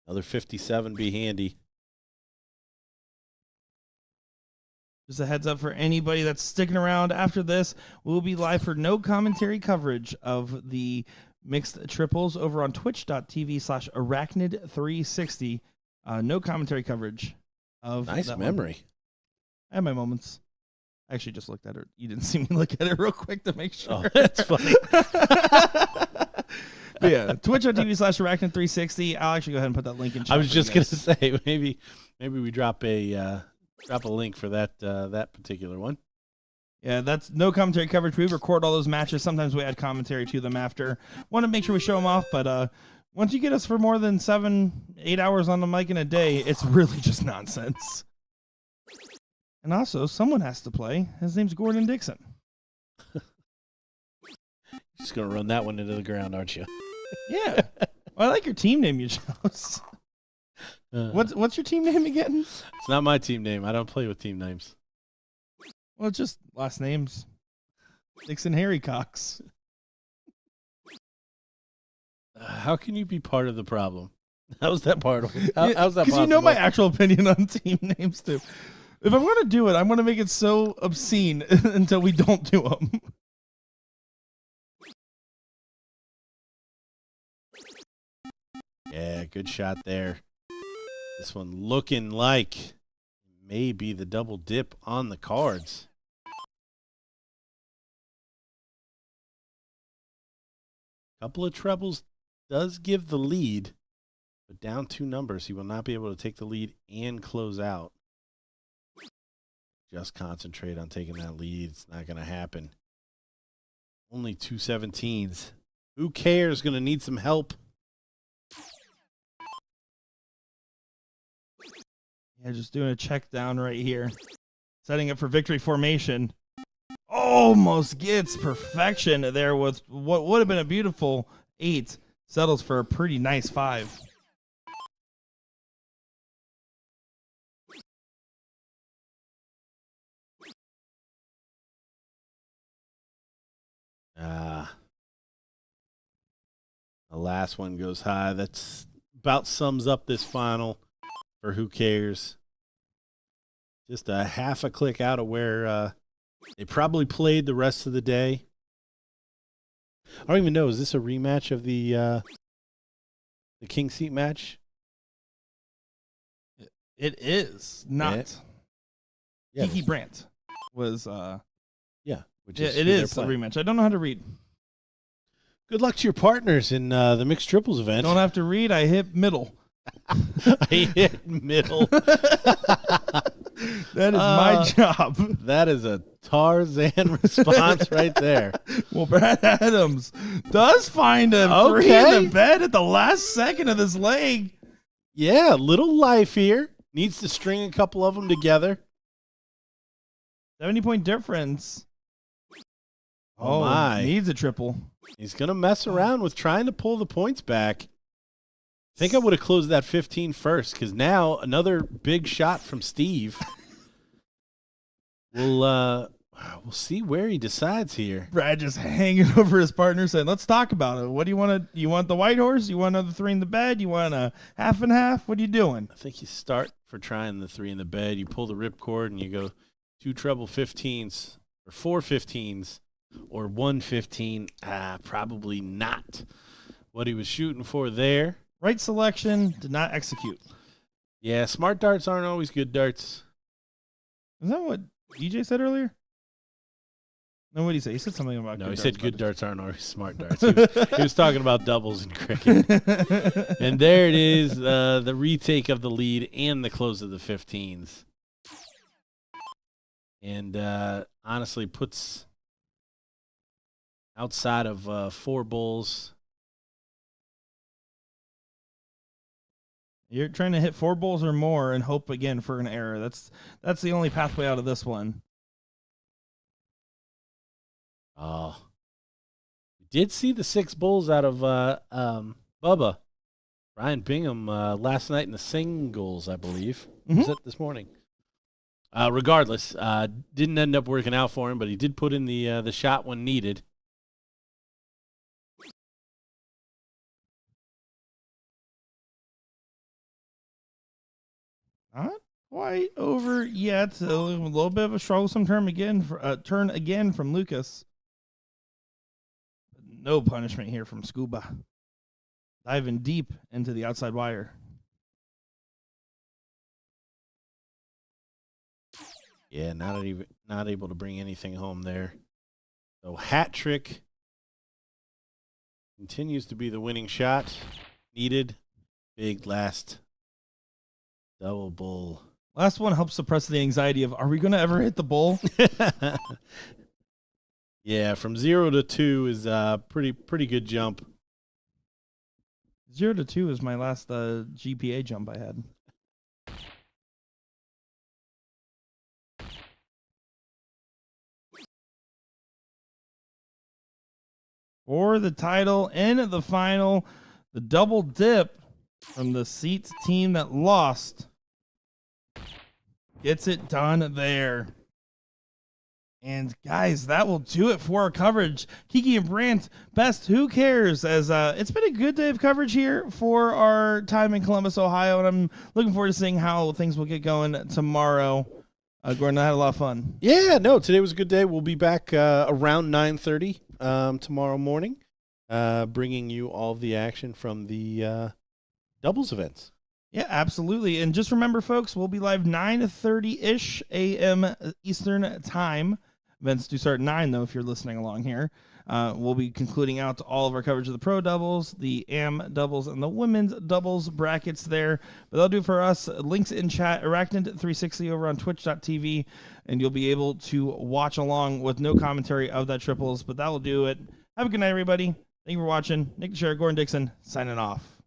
Another 57 be handy. Just a heads up for anybody that's sticking around after this, we'll be live for no commentary coverage of the mixed triples over on twitch.tv/arachnid360. No commentary coverage of Nice that memory. one. I have my moments. I actually just looked at it. You didn't see me look at it real quick to make sure. Oh, that's funny. But yeah, twitch.tv/arachnid360. I'll actually go ahead and put that link in chat. I was for just you gonna guys. say maybe we drop a link for that particular one. Yeah, that's no commentary coverage. We record all those matches. Sometimes we add commentary to them after. Want to make sure we show them off, but once you get us for more than 7-8 hours on the mic in a day, it's really just nonsense. And also, someone has to play. His name's Gordon Dixon. Just gonna run that one into the ground, aren't you? Yeah. Well, I like your team name you chose. What's your team name again? It's not my team name. I don't play with team names. Well, it's just last names. Dixon Harry Cox. How can you be part of the problem? How's that part of it? How's that Because you know possible? my actual opinion on team names, too. If I'm going to do it, I'm going to make it so obscene until we don't do them. Yeah, good shot there. This one looking like maybe the double dip on the cards. Couple of trebles does give the lead, but down 2 numbers, he will not be able to take the lead and close out. Just concentrate on taking that lead. It's not going to happen. Only 2 17s. Who cares? Going to need some help. Yeah, just doing a check down right here. Setting up for victory formation. Almost gets perfection there with what would have been a beautiful 8. Settles for a pretty nice 5. The last one goes high. That's about sums up this final for who cares. Just a half a click out of where they probably played the rest of the day. I don't even know. Is this a rematch of the King Seat match? It is not. Yeah, Kiki Brandt was. yeah, which Yeah, is it who they're is a playing. rematch. I don't know how to read. Good luck to your partners in the mixed triples event. Don't have to read. I hit middle. I hit middle. That is my job. That is a Tarzan response right there. Well, Brad Adams does find a 3 in the bed at the last second of this leg. Yeah, little life here. Needs to string a couple of them together. 70-point difference. Oh, my. Needs a triple. He's going to mess around with trying to pull the points back. I think I would have closed that 15 first because now another big shot from Steve. We'll see where he decides here. Brad just hanging over his partner saying, let's talk about it. What do you want to, you want the white horse? You want another 3 in the bed? You want a half and half? What are you doing? I think you start for trying the 3 in the bed. You pull the ripcord and you go 2 treble 15s or 4 15s or 1 15. Probably not what he was shooting for there. Right selection, did not execute. Yeah, smart darts aren't always good darts. Is that what DJ said earlier? No, what did he say? He said something about No, good he said darts, good but- darts aren't always smart darts. He was talking about doubles in cricket. And there it is, the retake of the lead and the close of the 15s. And honestly puts outside of 4 bulls. You're trying to hit 4 bowls or more and hope again for an error. That's the only pathway out of this one. Oh, we did see the 6 bulls out of Bubba. Ryan Bingham last night in the singles, I believe. Was it this morning? Regardless, didn't end up working out for him, but he did put in the shot when needed. Not quite over yet. A little bit of a troublesome turn again from Lucas. No punishment here from Scuba. Diving deep into the outside wire. Yeah, not able to bring anything home there. So hat trick continues to be the winning shot. Needed. Big last double bull. Last one helps suppress the anxiety of, are we going to ever hit the bull? Yeah, from 0 to 2 is a pretty good jump. 0 to 2 is my last GPA jump I had. For the title and the final, the double dip from the Seats team that lost gets it done there. And guys, that will do it for our coverage. Kiki and Brandt, best who cares? As it's been a good day of coverage here for our time in Columbus, Ohio, and I'm looking forward to seeing how things will get going tomorrow. Gordon, I had a lot of fun. Yeah, no, today was a good day. We'll be back around 9:30 tomorrow morning, bringing you all the action from the doubles events. Yeah, absolutely. And just remember, folks, we'll be live 9:30-ish a.m. Eastern time. Events do start at 9, though, if you're listening along here. We'll be concluding out all of our coverage of the pro doubles, the AM doubles, and the women's doubles brackets there. But that'll do it for us. Links in chat, Arachnid360 over on twitch.tv, and you'll be able to watch along with no commentary of that triples. But that will do it. Have a good night, everybody. Thank you for watching. Nick DeShera, Gordon Dixon, signing off.